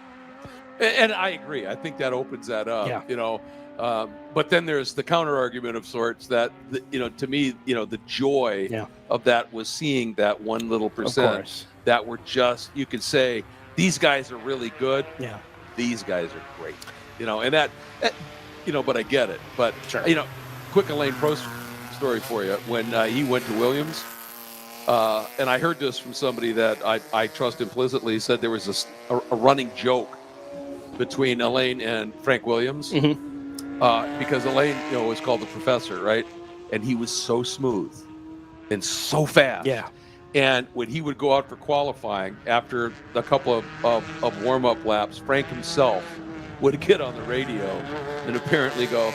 and I agree. I think that opens that up. But then there's the counter argument of sorts that to me, the joy of that was seeing that one little percent that were just, you could say, these guys are really good. Yeah, these guys are great. And that but I get it. But quick Elaine Prost story for you. When he went to Williams, and I heard this from somebody that I trust implicitly, said there was a running joke between Elaine and Frank Williams, because Elaine, was called the professor, right? And he was so smooth and so fast. Yeah. And when he would go out for qualifying, after a couple of warm-up laps, Frank himself would get on the radio and apparently go,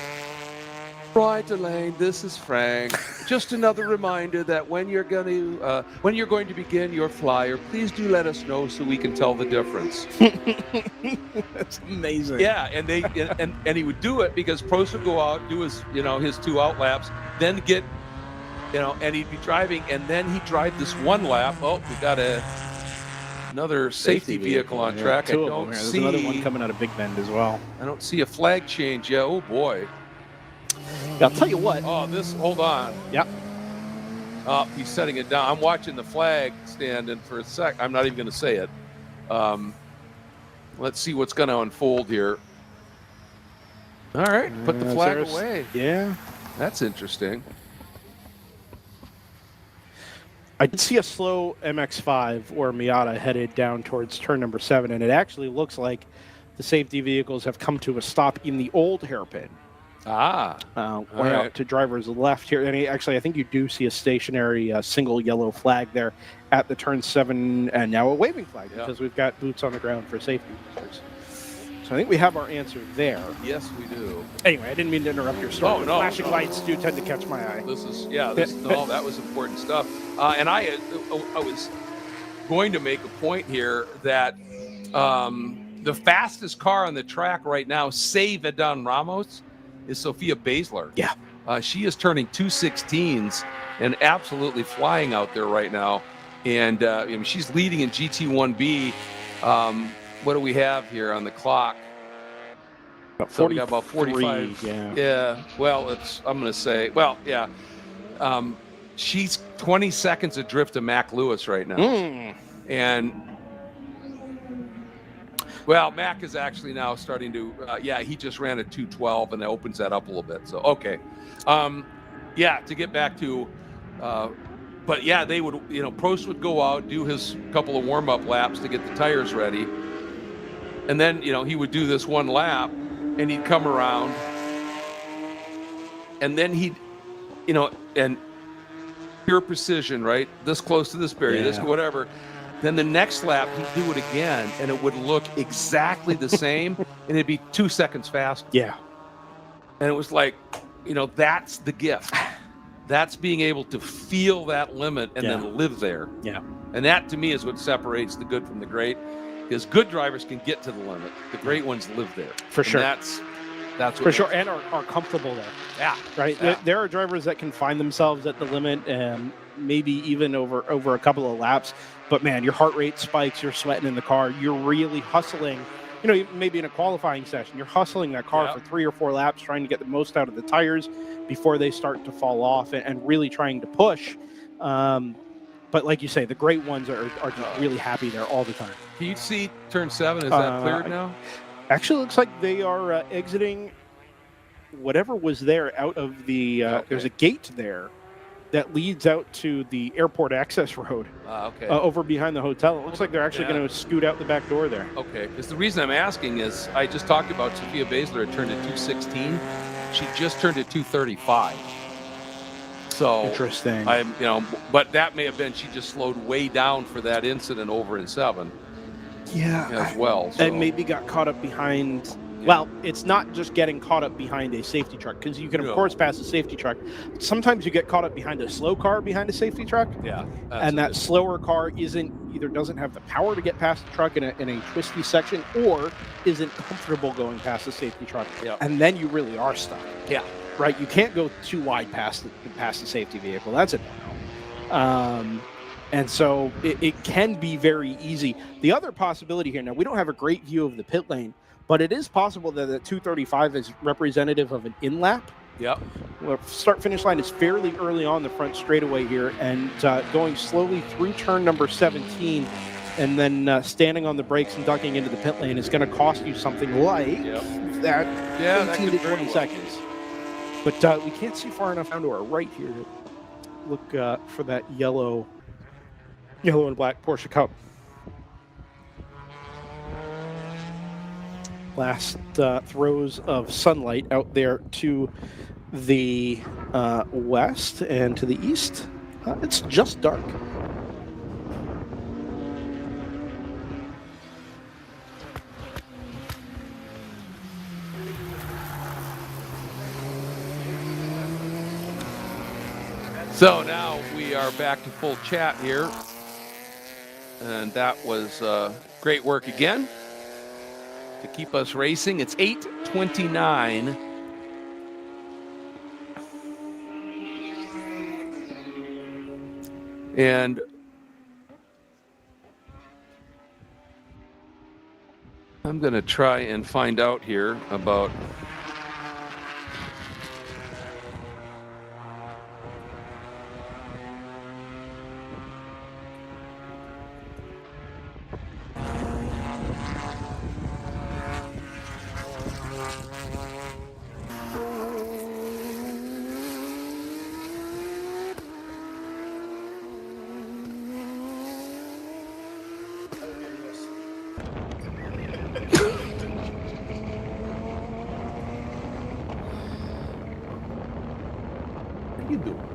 right, Elaine, this is Frank. Just another reminder that when you're going to begin your flyer, please do let us know so we can tell the difference. That's amazing. Yeah, and and he would do it because Prost would go out, do his his 2 out laps, then get and he'd be driving, and then he'd drive this 1 lap. Oh, we got another safety vehicle on track. I don't see another one coming out of Big Bend as well. I don't see a flag change yet. Oh boy. I'll tell you what. Oh, hold on. Yep. He's setting it down. I'm watching the flag stand, and for a sec, I'm not even going to say it. Let's see what's going to unfold here. All right, put the flag away. Yeah. That's interesting. I did see a slow MX-5 or Miata headed down towards turn number 7, and it actually looks like the safety vehicles have come to a stop in the old hairpin. Way Out to driver's left here. And actually, I think you do see a stationary single yellow flag there at the turn 7, and now a waving flag because we've got boots on the ground for safety boosters. So I think we have our answer there. Yes, we do. Anyway, I didn't mean to interrupt your story. No. Flashing lights do tend to catch my eye. That was important stuff. And I was going to make a point here that the fastest car on the track right now, save Edan Ramos, is Sophia Basler. Yeah. She is turning 216s and absolutely flying out there right now. And she's leading in GT1B. What do we have here on the clock? So we got about 45. Yeah. Well, I'm going to say, she's 20 seconds adrift to Mac Lewis right now. And Mac is actually now starting to, he just ran a 2:12 and that opens that up a little bit. So, okay. To get back to, they would, Prost would go out, do his couple of warm-up laps to get the tires ready. And then, he would do this one lap and he'd come around and then he'd, and pure precision, right? This close to this barrier, this whatever. Then the next lap, he'd do it again, and it would look exactly the same, and it'd be 2 seconds faster. Yeah. And it was like, that's the gift. That's being able to feel that limit and then live there. Yeah. And that, to me, is what separates the good from the great, because good drivers can get to the limit. The great ones live there. For sure. That's what for sure, and are comfortable there. Yeah. Right? Yeah. There are drivers that can find themselves at the limit, and maybe even over a couple of laps. But man, your heart rate spikes, you're sweating in the car, you're really hustling. Maybe in a qualifying session, you're hustling that car for 3 or 4 laps, trying to get the most out of the tires before they start to fall off, and really trying to push. But like you say, the great ones are just really happy there all the time. Can you see turn 7? Is that cleared now? Actually, looks like they are exiting whatever was there out of the. There's a gate there that leads out to the airport access road. Over behind the hotel. It looks like they're actually going to scoot out the back door there. Okay, because the reason I'm asking is I just talked about Sophia Basler had turned to 216. She just turned to 235. So interesting. But that may have been she just slowed way down for that incident over in 7. Yeah. As well. So. And maybe got caught up behind. Well, it's not just getting caught up behind a safety truck, because you can, of course, pass a safety truck. Sometimes you get caught up behind a slow car behind a safety truck. Yeah. And that slower car doesn't have the power to get past the truck in a twisty section, or isn't comfortable going past the safety truck. Yeah. And then you really are stuck. Yeah. Right? You can't go too wide past the safety vehicle. That's a no-no. And so it can be very easy. The other possibility here, now we don't have a great view of the pit lane, but it is possible that the 235 is representative of an in-lap. Yep. Well, start-finish line is fairly early on the front straightaway here, and going slowly through turn number 17, and then standing on the brakes and ducking into the pit lane is going to cost you something like that 18 to 20 seconds. But we can't see far enough down to our right here to look for that yellow and black Porsche Cup. Last throws of sunlight out there to the west and to the east. It's just dark. So now we are back to full chat here. And that was great work again to keep us racing. It's 8:29. And I'm going to try and find out here about you doing?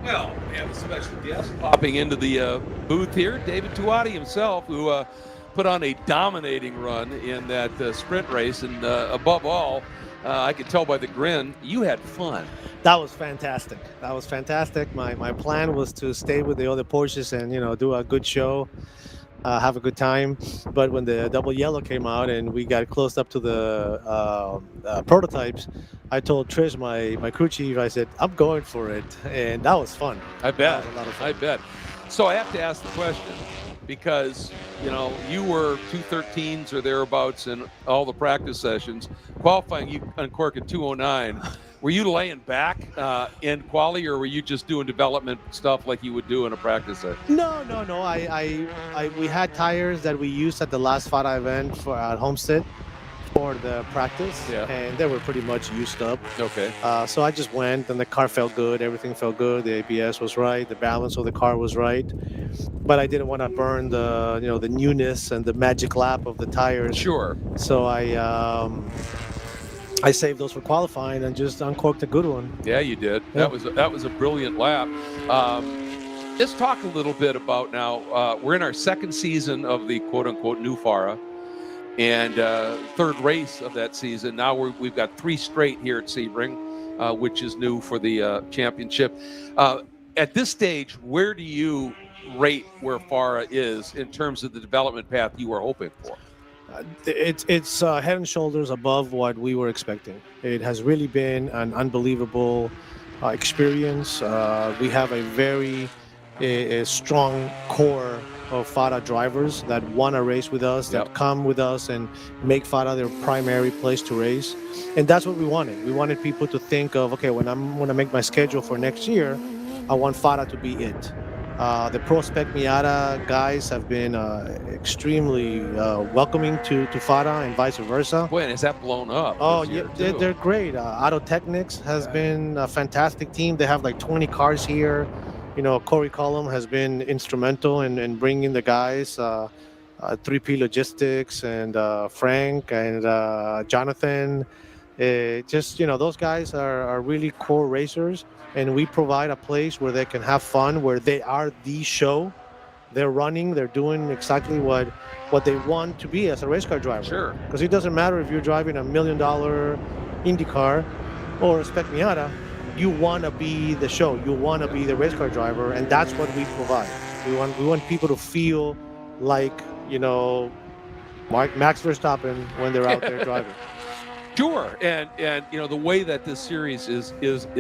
Well, we have a special guest popping into the booth here, David Tuati himself, who put on a dominating run in that sprint race. And above all, I could tell by the grin, you had fun. That was fantastic. That was fantastic. My plan was to stay with the other Porsches and, do a good show, have a good time. But when the double yellow came out and we got close up to the prototypes, I told Trish, my crew chief, I said, I'm going for it. And that was fun. I bet. That was a lot of fun. I bet. So I have to ask the question, because, you were 213s or thereabouts in all the practice sessions. Qualifying, you uncorked at 209. Were you laying back in quali, or were you just doing development stuff like you would do in a practice session? No. We had tires that we used at the last FARA event at Homestead for the practice, Yeah. and they were pretty much used up. Okay. So I just went, and the car felt good. Everything felt good. The ABS was right. The balance of the car was right. But I didn't want to burn the newness and the magic lap of the tires. Sure. So I saved those for qualifying and just uncorked a good one. Yeah, you did. Yeah. That was a brilliant lap. Let's talk a little bit about now. We're in our second season of the quote-unquote new FARA, and third race of that season. Now we've got 3 straight here at Sebring, which is new for the championship. At this stage, where do you rate where FARA is in terms of the development path you were hoping for? It's head and shoulders above what we were expecting. It has really been an unbelievable experience. We have a very strong core of FARA drivers that want to race with us, that come with us and make FARA their primary place to race. And that's what we wanted. We wanted people to think of, okay, when I'm going to make my schedule for next year, I want FARA to be it. The Pro Spec Miata guys have been extremely welcoming to FARA and vice versa. Boy, and has that blown up? Oh, this yeah, year, too? they're great. Auto Technics has been a fantastic team. They have like 20 cars here. Corey Cullum has been instrumental in bringing the guys, 3P Logistics and Frank and Jonathan. Those guys are really core racers, and we provide a place where they can have fun, where they are the show. They're running, they're doing exactly what they want to be as a race car driver. Sure. Because it doesn't matter if you're driving $1 million Indy car or a Spec Miata, you want to be the show. You want to be the race car driver, and that's what we provide. We want people to feel like, Max Verstappen when they're out there driving. Sure, and the way that this series is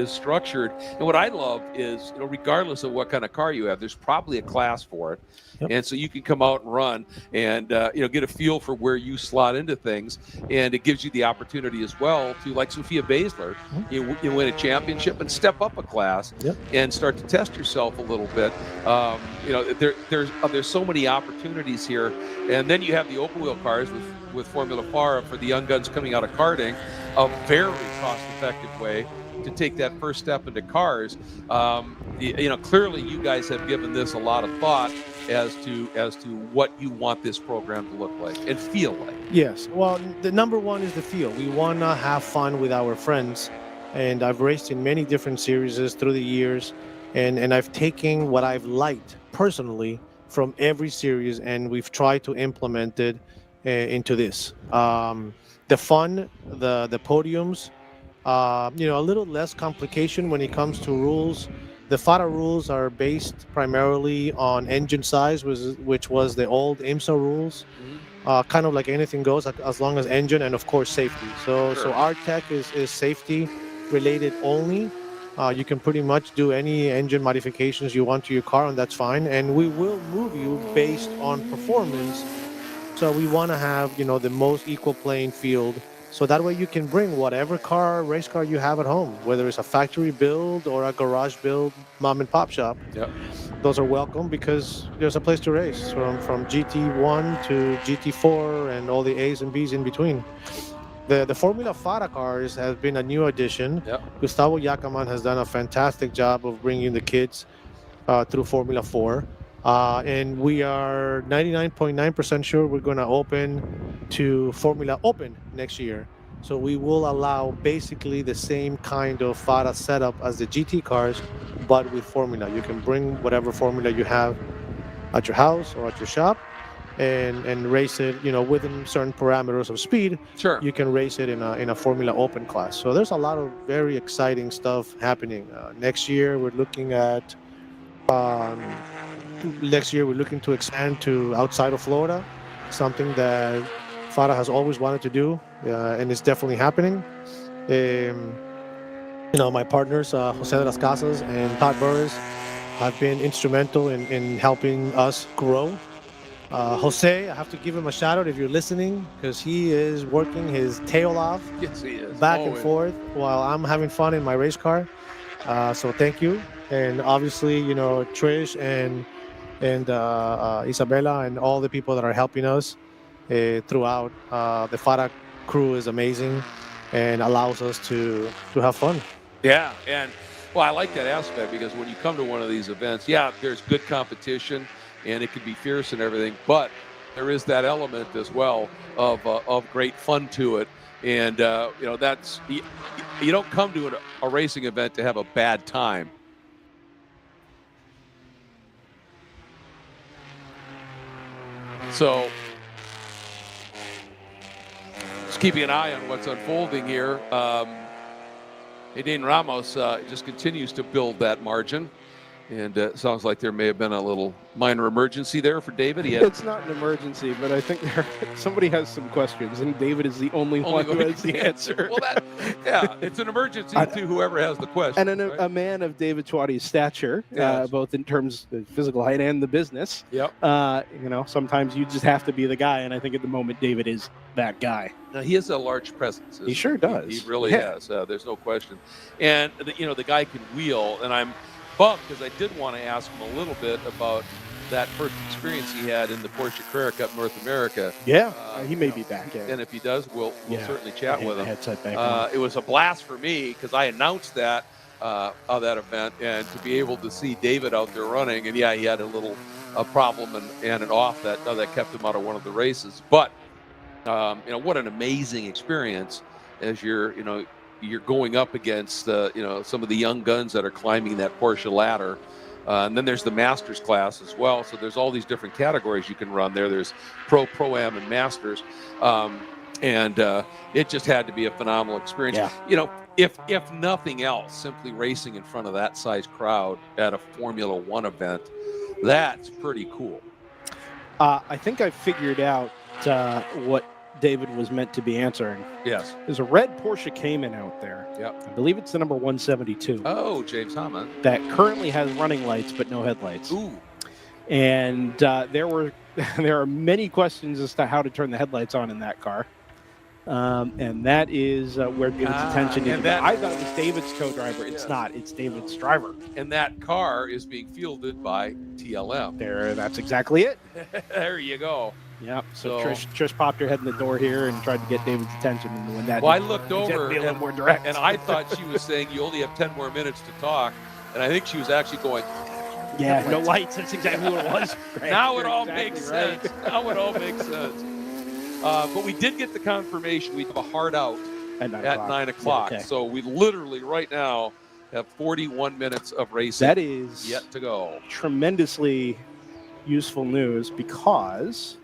structured, and what I love is, regardless of what kind of car you have, there's probably a class for it, and so you can come out and run and get a feel for where you slot into things, and it gives you the opportunity as well to, like Sophia Basler, you win a championship and step up a class and start to test yourself a little bit. There's so many opportunities here, and then you have the open wheel cars with Formula FARA for the young guns coming out of karting, a very cost-effective way to take that first step into cars. Clearly you guys have given this a lot of thought as to what you want this program to look like and feel like. Yes. Well, the number one is the feel. We want to have fun with our friends, and I've raced in many different series through the years, and I've taken what I've liked personally from every series, and we've tried to implement it into this. The fun, the podiums, a little less complication when it comes to rules. The FARA rules are based primarily on engine size, which was the old IMSA rules. Kind of like anything goes, as long as engine and of course safety. So our tech is safety related only. You can pretty much do any engine modifications you want to your car, and that's fine. And we will move you based on performance. So we want to have, the most equal playing field. So that way you can bring whatever race car you have at home, whether it's a factory build or a garage build, mom and pop shop. Yep. Those are welcome because there's a place to race from GT1 to GT4 and all the A's and B's in between. The Formula FARA cars has been a new addition. Yep. Gustavo Yackerman has done a fantastic job of bringing the kids through Formula 4. And we are 99.9% sure we're going to open to Formula Open next year. So we will allow basically the same kind of FARA setup as the GT cars, but with formula. You can bring whatever formula you have at your house or at your shop, and race it, within certain parameters of speed. Sure. You can race it in a Formula Open class. So there's a lot of very exciting stuff happening. Next year we're looking at to expand to outside of Florida, something that FARA has always wanted to do, and it's definitely happening. My partners, Jose de las Casas and Todd Burris, have been instrumental in helping us grow. Jose, I have to give him a shout out if you're listening, because he is working his tail off Yes, he is. back and Always. forth while I'm having fun in my race car. So thank you. And obviously, Trish and Isabella and all the people that are helping us throughout. The FARA crew is amazing and allows us to have fun. Yeah, and well, I like that aspect, because when you come to one of these events, yeah, there's good competition and it can be fierce and everything, but there is that element as well of great fun to it. And that's you don't come to a racing event to have a bad time. So just keeping an eye on what's unfolding here. Aiden Ramos just continues to build that margin. And sounds like there may have been a little minor emergency there for David. It's not an emergency, but I think somebody has some questions, and David is the only one who has the answer. Well, it's an emergency to whoever has the question. And right? a man of David Twatty's stature, Yes. both in terms of physical height and the business, Yep. Sometimes you just have to be the guy, and I think at the moment David is that guy. Now, he has a large presence. He sure does. He really has. There's no question. And the guy can wheel, and I'm bummed because I did want to ask him a little bit about that first experience he had in the Porsche Carrera Cup North America. Yeah, he may be back. And if he does, we'll certainly chat with him. Headset back It was a blast for me because I announced that event, and to be able to see David out there running, and he had a problem and an off that kept him out of one of the races. But what an amazing experience as you're going up against some of the young guns that are climbing that Porsche ladder. And then there's the Masters class as well. So there's all these different categories you can run there. There's Pro, Pro-Am, and Masters. And it just had to be a phenomenal experience. Yeah. If nothing else, simply racing in front of that size crowd at a Formula One event, that's pretty cool. I think I figured out what David was meant to be answering. Yes. There's a red Porsche Cayman out there. Yep. I believe it's the number 172. Oh, James Hammond. That currently has running lights but no headlights. Ooh. And there are many questions as to how to turn the headlights on in that car. And that is where David's attention is. I thought it was David's co-driver. It's not. It's David's driver. And that car is being fielded by TLM. That's exactly it. There you go. Yeah. So Trish popped her head in the door here and tried to get David's attention. And when that, I looked over be a little more direct. and I thought she was saying you only have 10 more minutes to talk, and I think she was actually going. Yeah, no lights. That's exactly what it was. Now it all makes sense. Now it all makes sense. But we did get the confirmation we have a hard out at 9 o'clock. Okay. So we literally right now have 41 minutes of racing. That is yet to go. Tremendously useful news, because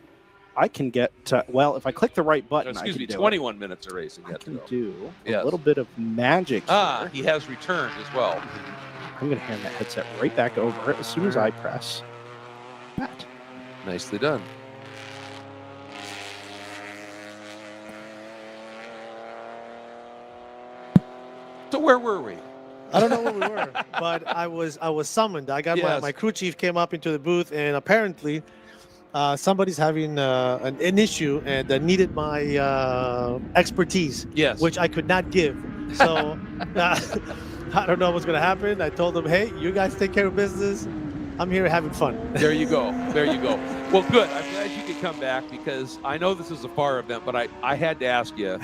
I can get if I click the right button, Excuse I can me, do 21 minutes of racing yet I can to go. do Yes. a little bit of magic here. He has returned as well. I'm going to hand that headset right back over as soon as I press that. Nicely done. So where were we? I don't know where we were, but I was summoned. I got Yes. my crew chief came up into the booth, and apparently somebody's having an issue and that needed my expertise, Yes. which I could not give. So I don't know what's going to happen. I told them, hey, you guys take care of business. I'm here having fun. There you go. There you go. Well, good. I'm glad you could come back, because I know this is a FAR event, but I had to ask you.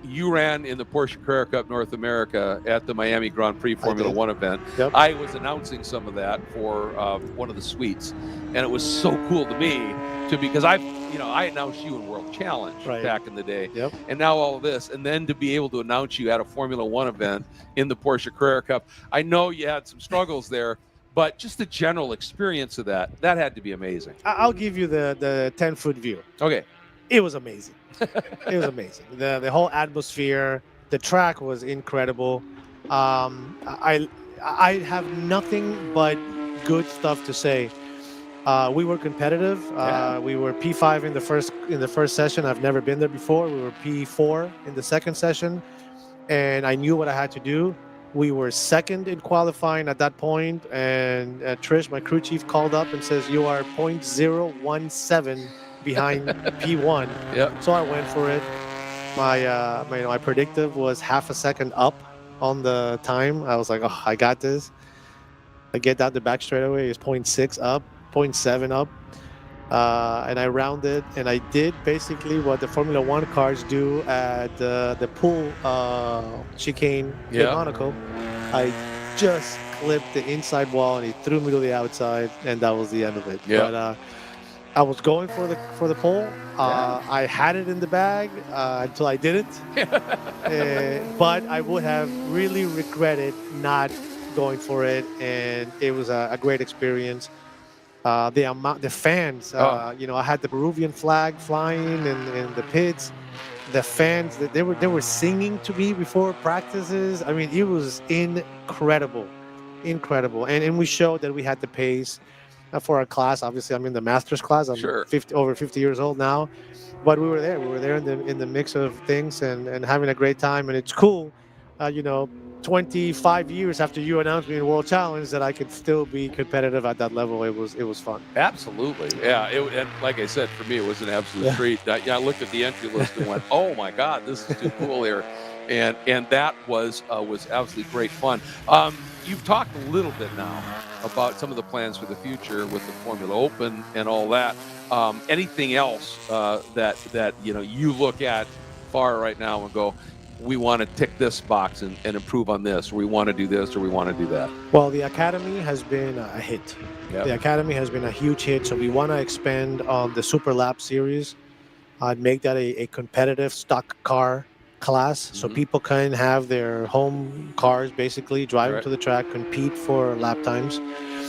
You ran in the Porsche Carrera Cup North America at the Miami Grand Prix Formula One event. Yep. I was announcing some of that for one of the suites, and it was so cool to me because I've I announced you in World Challenge Right. back in the day, Yep. and now all of this, and then to be able to announce you at a Formula One event in the Porsche Carrera Cup. I know you had some struggles there, but just the general experience of that had to be amazing. I'll give you the 10-foot view. Okay. It was amazing. It was amazing. The whole atmosphere, the track was incredible. I have nothing but good stuff to say. We were competitive. We were P5 in the first session. I've never been there before. We were P4 in the second session, and I knew what I had to do. We were second in qualifying at that point, and Trish, my crew chief, called up and says, "You are 0.017 behind P1." Yep. So I went for it. My predictive was half a second up on the time. I was like, "Oh, I got this." I get down the back straightaway. It's 0.6 up, 0.7 up, and I rounded. And I did basically what the Formula One cars do at the pool chicane in Monaco. I just clipped the inside wall, and he threw me to the outside, and that was the end of it. Yeah. But I was going for the pole. I had it in the bag until I didn't. But I would have really regretted not going for it, and it was a great experience. The fans, I had the Peruvian flag flying in the pits. The fans, they were singing to me before practices. I mean, it was incredible. And we showed that we had the pace for our class. Obviously, I'm in the master's class. I'm Sure. over 50 years old now, but we were there. We were there in the mix of things and having a great time. And it's cool, 25 years after you announced me in World Challenge, that I could still be competitive at that level. It was fun. Absolutely. Yeah. And like I said, for me, it was an absolute treat. I looked at the entry list and went, "Oh my God, this is too cool here," and that was absolutely great fun. You've talked a little bit now about some of the plans for the future with the Formula Open and all that. Anything else that you look at FARA right now and go, we want to tick this box and improve on this, or we want to do this, or we want to do that? Well, the Academy has been a hit. Yep. The Academy has been a huge hit, so we want to expand on the Super Lap series, make that a competitive stock car class, so people can have their home cars basically drive to the track, compete for lap times.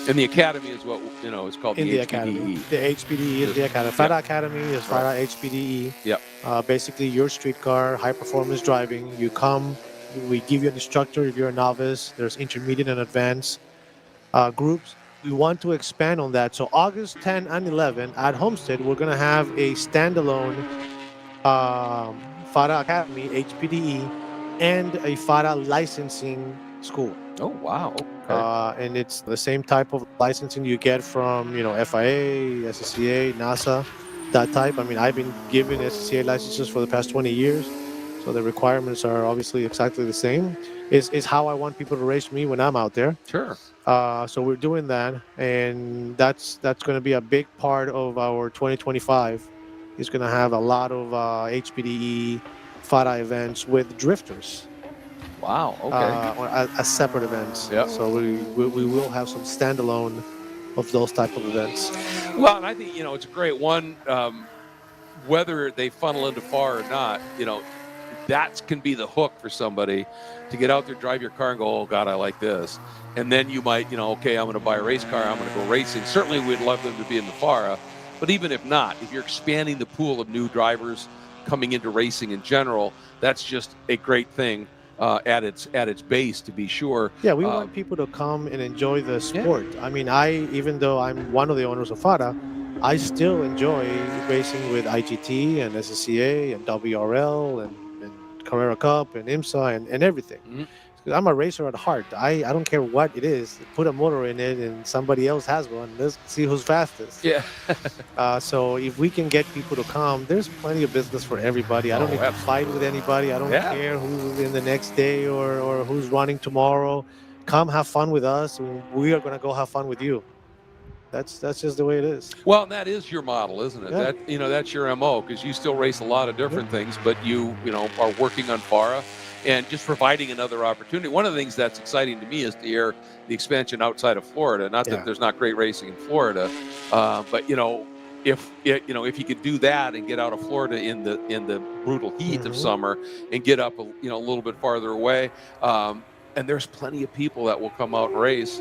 And the Academy is what it's called, in the the Academy. The HPDE is the Academy. FARA Academy is FARA HPDE. Yep. Basically, your street car, high performance driving. You come, we give you an instructor if you're a novice. There's intermediate and advanced groups. We want to expand on that. So August 10 and 11 at Homestead, we're going to have a standalone FARA Academy, HPDE, and a FARA licensing school. Oh, wow. Okay. And it's the same type of licensing you get from, FIA, SCCA, NASA, that type. I mean, I've been given SCCA licenses for the past 20 years, so the requirements are obviously exactly the same. Is how I want people to race me when I'm out there. Sure. So we're doing that, and that's going to be a big part of our 2025. It's going to have a lot of HPDE FARA events with drifters. Wow. Okay. As separate events. Yep. So we will have some standalone of those type of events. Well, and I think it's a great one. Whether they funnel into FAR or not, that can be the hook for somebody to get out there, drive your car, and go, "Oh God, I like this." And then you might, okay, I'm going to buy a race car. I'm going to go racing. Certainly, we'd love them to be in the FARA, but even if not, if you're expanding the pool of new drivers coming into racing in general, that's just a great thing. At its base, to be sure. Yeah, we want people to come and enjoy the sport. Yeah. I mean, even though I'm one of the owners of FARA, I still enjoy racing with IGT and SCCA and WRL and Carrera Cup and IMSA and everything. Mm-hmm. I'm a racer at heart. I don't care what it is. Put a motor in it and somebody else has one. Let's see who's fastest. Yeah. So if we can get people to come, there's plenty of business for everybody. I don't need to fight with anybody. I don't care who's in the next day or who's running tomorrow. Come have fun with us. We are going to go have fun with you. That's just the way it is. Well, that is your model, isn't it? Yeah. That's your MO, because you still race a lot of different things, but you are working on FARA and just providing another opportunity. One of the things that's exciting to me is to hear the expansion outside of Florida. Not that there's not great racing in Florida, but if you could do that and get out of Florida in the brutal heat of summer and get up a little bit farther away, and there's plenty of people that will come out and race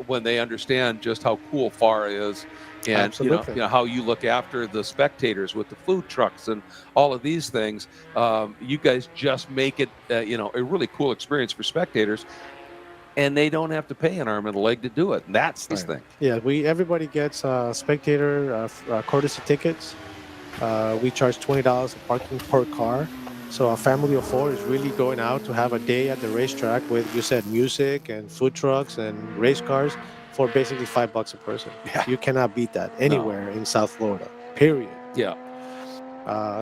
when they understand just how cool FARA is, and Absolutely. how you look after the spectators with the food trucks and all of these things. You guys just make it a really cool experience for spectators, and they don't have to pay an arm and a leg to do it. And that's this thing. Yeah, everybody gets spectator courtesy tickets. We charge $20 of parking per car. So a family of 4 is really going out to have a day at the racetrack with, you said, music and food trucks and race cars for basically $5 a person. Yeah. You cannot beat that anywhere in South Florida, period. Yeah.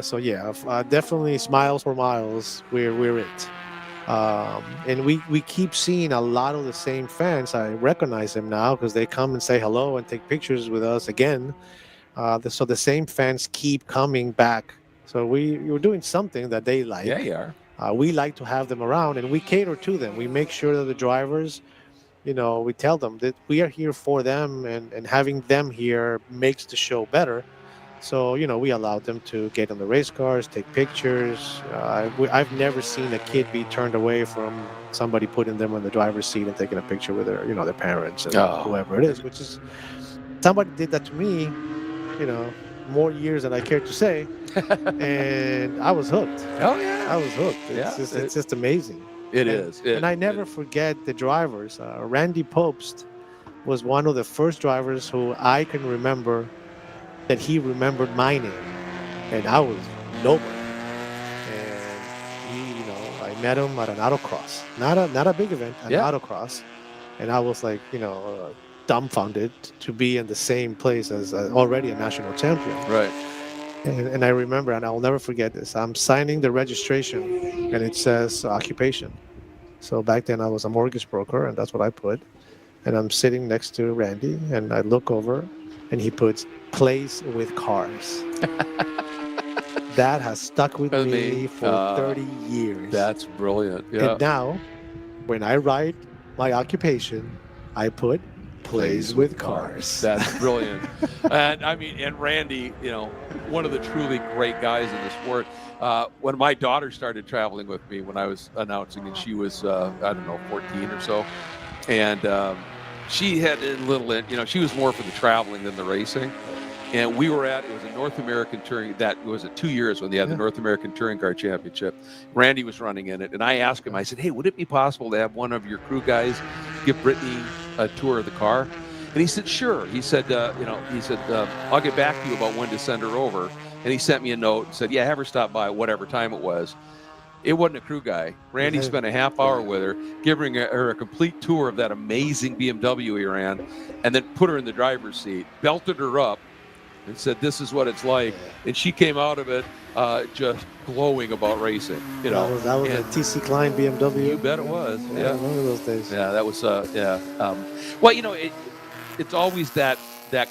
So yeah, definitely smiles for miles. We're it. And we keep seeing a lot of the same fans. I recognize them now because they come and say hello and take pictures with us again. So the same fans keep coming back. So we're doing something that they like. Yeah, you are. We like to have them around, and we cater to them. We make sure that the drivers, we tell them that we are here for them, and having them here makes the show better. So, we allow them to get on the race cars, take pictures. I've never seen a kid be turned away from somebody putting them on the driver's seat and taking a picture with their parents and whoever it is, which is, somebody did that to me, more years than I care to say. And I was hooked. Oh, yeah. I was hooked. It's just amazing. It is. And I never forget the drivers. Randy Popst was one of the first drivers who I can remember that he remembered my name, and I was nobody. And I met him at an autocross, not a big event, an autocross, and I was like, dumbfounded to be in the same place as already a national champion. Right. And I remember, and I'll never forget this. I'm signing the registration, and it says occupation. So back then I was a mortgage broker, and that's what I put. And I'm sitting next to Randy, and I look over, and he puts plays with cars. That has stuck with me for 30 years. That's brilliant. Yeah. And now, when I write my occupation, I put plays with cars. That's brilliant. And Randy, one of the truly great guys in the sport. When my daughter started traveling with me when I was announcing, and she was, 14 or so, and she had a little, she was more for the traveling than the racing. And we were it was a North American Touring, that was 2 years when they had the North American Touring Car Championship. Randy was running in it. And I asked him, I said, hey, would it be possible to have one of your crew guys give Brittany a tour of the car? And he said, sure. He said, I'll get back to you about when to send her over. And he sent me a note and said, yeah, have her stop by whatever time it was. It wasn't a crew guy. Randy spent a half hour with her, giving her a complete tour of that amazing BMW he ran, and then put her in the driver's seat, belted her up, and said, this is what it's like. And she came out of it just glowing about racing. That was a TC Klein BMW. You bet it was. Yeah. One of those days. Yeah, that was, it's always that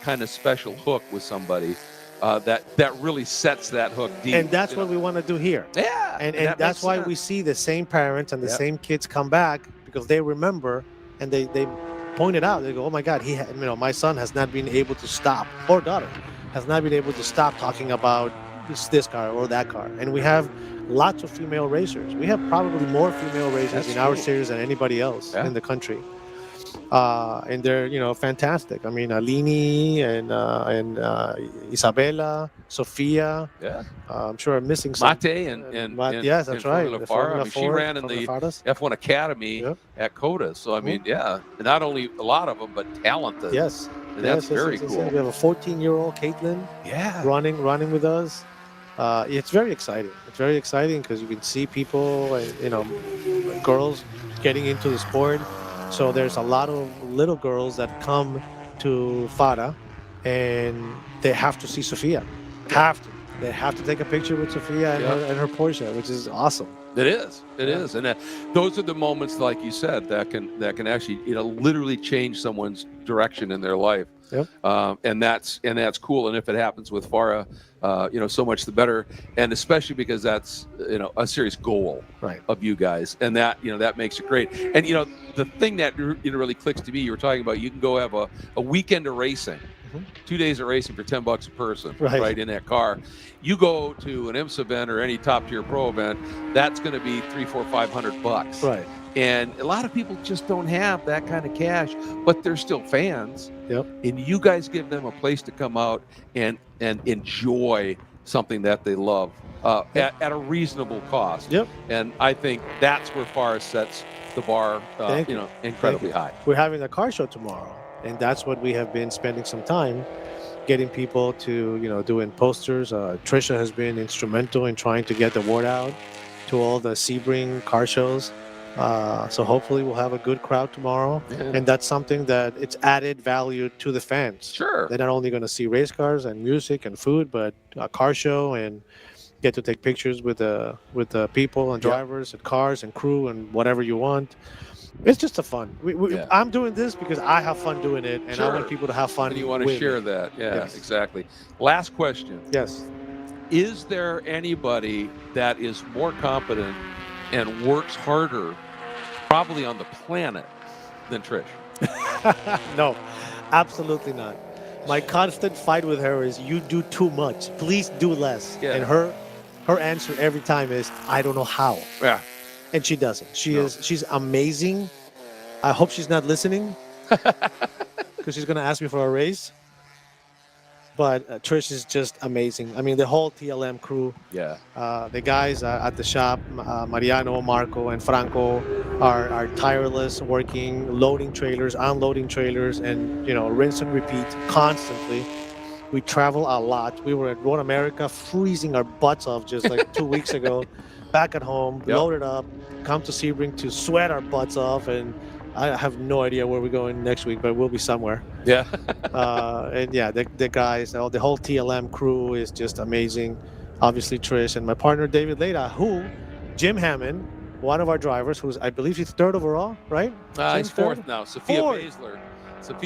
kind of special hook with somebody that really sets that hook deep. And that's what we want to do here. Yeah. And that's why we see the same parents and the same kids come back, because they remember, and they point it out. They go, oh my God, my son has not been able to stop, or daughter has not been able to stop talking about this car or that car. And we have lots of female racers. We have probably more female racers in our series than anybody else in the country. And they're, fantastic. I mean, Alini and Isabella, Sofia. Yeah. I'm sure I'm missing some. Mate and yes, that's right. The FARA. She ran in the F1 Academy at COTA. So, not only a lot of them, but talented. Yes. And that's very cool. We have a 14-year-old Caitlin running with us. It's very exciting. It's very exciting because you can see people, girls getting into the sport. So there's a lot of little girls that come to FARA, and they have to see Sofia. They have to take a picture with Sofia and her Porsche, which is awesome. It is. It is. And those are the moments, like you said, that can actually, literally change someone's direction in their life. Yep. And that's cool. And if it happens with FARA, so much the better. And especially because that's, a serious goal of you guys. And that, that makes it great. And, the thing that really clicks to me, you were talking about, you can go have a weekend of racing 2 days of racing for $10 a person, Right. in that car. You go to an IMSA event or any top tier pro event, that's going to be $300, $400, $500. Right. And a lot of people just don't have that kind of cash, but they're still fans. Yep. And you guys give them a place to come out and enjoy something that they love at a reasonable cost. Yep. And I think that's where FARA sets the bar, incredibly high. We're having a car show tomorrow, and that's what we have been spending some time getting people to, doing posters. Trisha has been instrumental in trying to get the word out to all the Sebring car shows. So hopefully we'll have a good crowd tomorrow. Yeah. And that's something that it's added value to the fans. Sure. They're not only going to see race cars and music and food, but a car show and get to take pictures with the people and drivers and cars and crew and whatever you want. It's just a fun. I'm doing this because I have fun doing it, and I want people to have fun. And you want to share that. Yeah, Yes. exactly. Last question. Yes. Is there anybody that is more competent and works harder probably on the planet than Trish? No, absolutely not. My constant fight with her is, you do too much. Please do less. Yeah. And her answer every time is, I don't know how. Yeah. And she doesn't. She's amazing. I hope she's not listening because she's going to ask me for a raise. But Trish is just amazing. I mean, the whole TLM crew, Yeah. the guys at the shop, Mariano, Marco, and Franco are tireless, working, loading trailers, unloading trailers, and, rinse and repeat constantly. We travel a lot. We were at Road America freezing our butts off just like 2 weeks ago. Back at home, loaded up, come to Sebring to sweat our butts off, and I have no idea where we're going next week, but we'll be somewhere. Yeah. And yeah, the guys, the whole TLM crew is just amazing. Obviously Trish and my partner David Leda, who Jim Hammond, one of our drivers, who's I believe he's third overall, right? He's fourth now. Sophia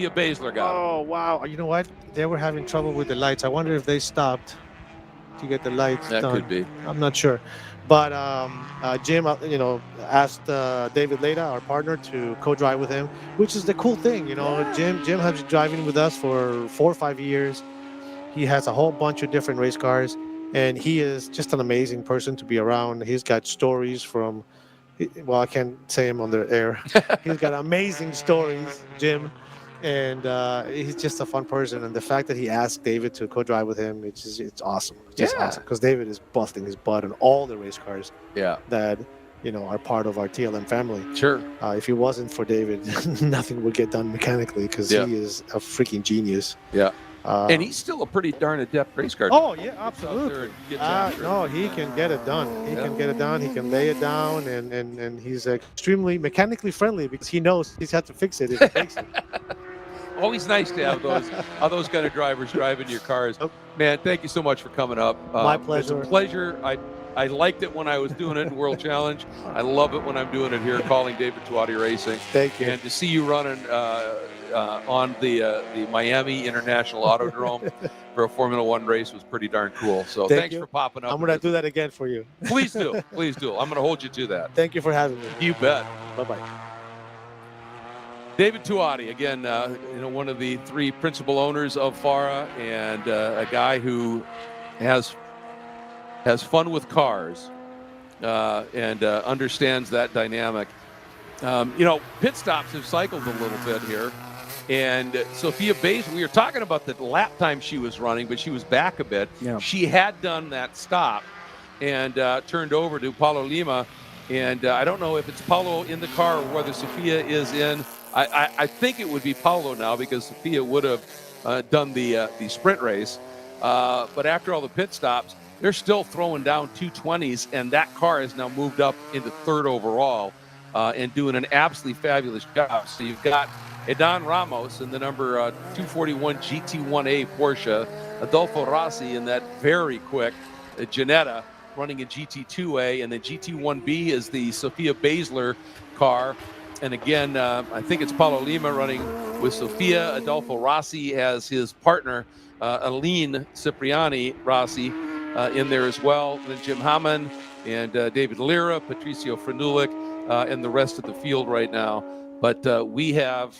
Baszler got him. Oh wow! You know what? They were having trouble with the lights. I wonder if they stopped to get the lights That done. could be. I'm not sure. But Jim, asked David Leda, our partner, to co-drive with him, which is the cool thing. Jim has been driving with us for 4 or 5 years. He has a whole bunch of different race cars, and he is just an amazing person to be around. He's got stories from, well, I can't say him on the air. He's got amazing stories, Jim. And he's just a fun person, and the fact that he asked David to co-drive with him, it's awesome. It's just awesome because David is busting his butt on all the race cars that are part of our TLM family. Sure. If it wasn't for David, nothing would get done mechanically because he is a freaking genius. Yeah. And he's still a pretty darn adept race car. Oh yeah, absolutely. No, he can get it done. He can get it done. He can lay it down, and he's extremely mechanically friendly because he knows he's had to fix it if he takes it. Always nice to have those kind of drivers driving your cars. Man, thank you so much for coming up. My pleasure. It's a pleasure. I liked it when I was doing it in World Challenge. I love it when I'm doing it here, calling David Tuati Racing. Thank you. And to see you running on the Miami International Autodrome for a Formula One race was pretty darn cool. So thanks for popping up. I'm going to do that again for you. Please do. Please do. I'm going to hold you to that. Thank you for having me. You bet. Bye-bye. David Tuati, again, one of the 3 principal owners of FARA, and a guy who has fun with cars and understands that dynamic. Pit stops have cycled a little bit here, and Sophia Baszler, we were talking about the lap time she was running, but she was back a bit. Yeah. She had done that stop and turned over to Paulo Lima, and I don't know if it's Paulo in the car or whether Sophia is in. I think it would be Paulo now because Sophia would have done the sprint race. But after all the pit stops, they're still throwing down 220s, and that car has now moved up into 3rd overall and doing an absolutely fabulous job. So you've got Edan Ramos in the number 241 GT1A Porsche, Adolfo Rossi in that very quick Ginetta running in GT2A, and then GT1B is the Sophia Baszler car. And again, I think it's Paulo Lima running with Sophia. Adolfo Rossi has his partner, Aline Cipriani Rossi, in there as well. And then Jim Hammond and David Lira, Patricio Frenulik, and the rest of the field right now. But we have,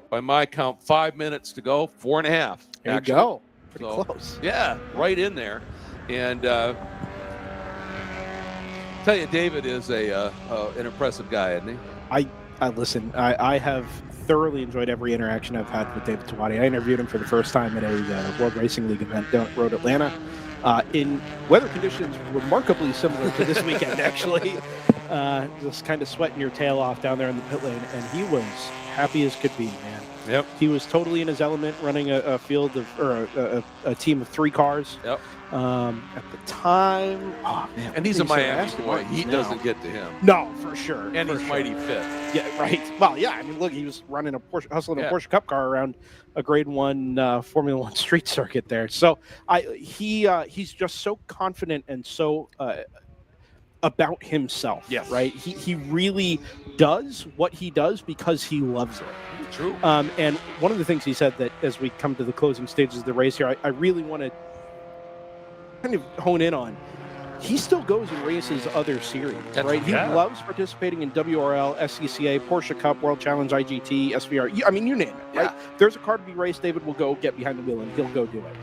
by my count, 5 minutes to go, 4.5. There actually. you go. Pretty So, close. Yeah, right in there. And tell you, David is an impressive guy, isn't he? Listen, I have thoroughly enjoyed every interaction I've had with David Tawadi. I interviewed him for the first time at a World Racing League event down at Road Atlanta in weather conditions remarkably similar to this weekend, actually. Just kind of sweating your tail off down there in the pit lane, and he was happy as could be, man. Yep. He was totally in his element, running a field of, or a team of 3 cars. Yep. At the time, oh man, And he's a Miami Aston boy. Martins He now. doesn't get to him. No, for sure. And for he's sure. mighty fit. Yeah, right. Well, yeah. I mean, look, he was running a Porsche, hustling a Porsche Cup car around a Grade 1 Formula 1 street circuit there. So he's just so confident and so about himself. Yes. Right. He really does what he does because he loves it. True. And one of the things he said that as we come to the closing stages of the race here, I really want to kind of hone in on. He still goes and races other series, right? He loves participating in WRL, SCCA, Porsche Cup, World Challenge, IGT, SVR. I mean, you name it, right? There's a car to be raced, David will go get behind the wheel and he'll go do it.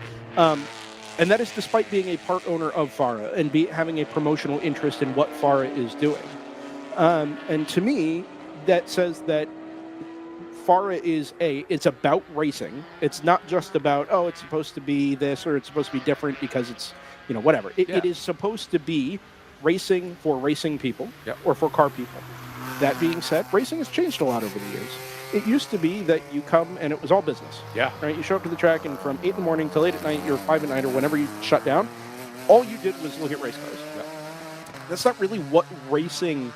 And that is despite being a part owner of FARA and having a promotional interest in what FARA is doing. And to me, that says that FARA is it's about racing. It's not just about, oh, it's supposed to be this or it's supposed to be different because it's, whatever. It is supposed to be racing for racing people or for car people. That being said, racing has changed a lot over the years. It used to be that you come and it was all business. Yeah. Right? You show up to the track and from 8 in the morning till 8 at night, or 5 at night, or whenever you shut down, all you did was look at race cars. Yeah. That's not really what racing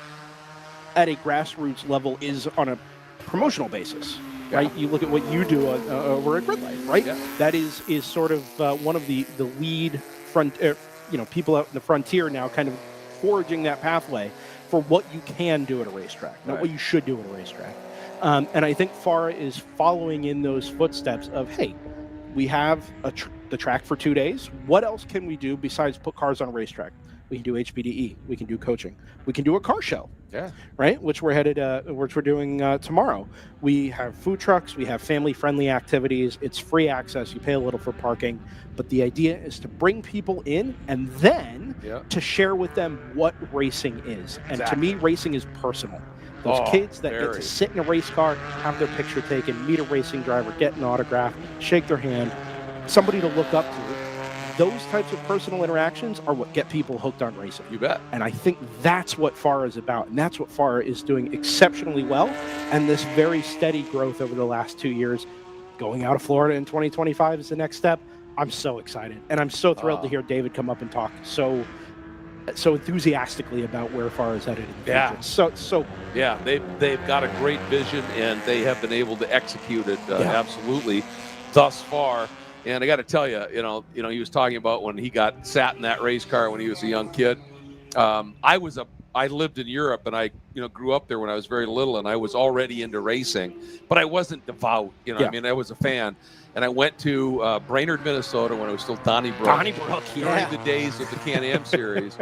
at a grassroots level is on a promotional basis. Right? You look at what you do over at Grid Life, right? Yeah. That is sort of one of the lead people out in the frontier now kind of forging that pathway for what you can do at a racetrack, not what you should do at a racetrack. And I think FARA is following in those footsteps of, hey, we have the track for 2 days. What else can we do besides put cars on a racetrack? We can do HPDE. We can do coaching. We can do a car show. Yeah. Right? Which we're doing tomorrow. We have food trucks. We have family-friendly activities. It's free access. You pay a little for parking. But the idea is to bring people in and then to share with them what racing is. And to me, racing is personal. Those kids that get to sit in a race car, have their picture taken, meet a racing driver, get an autograph, shake their hand, somebody to look up to. Those types of personal interactions are what get people hooked on racing. You bet. And I think that's what FARA is about, and that's what FARA is doing exceptionally well. And this very steady growth over the last 2 years, going out of Florida in 2025 is the next step. I'm so excited, and I'm so thrilled to hear David come up and talk so enthusiastically about where FARA is headed in the future. So yeah, they've got a great vision, and they have been able to execute it absolutely thus far. And I got to tell you, he was talking about when he got sat in that race car when he was a young kid. I lived in Europe, and I grew up there when I was very little, and I was already into racing, but I wasn't devout. I mean, I was a fan. And I went to Brainerd, Minnesota when it was still Donnybrook during the days of the Can-Am series.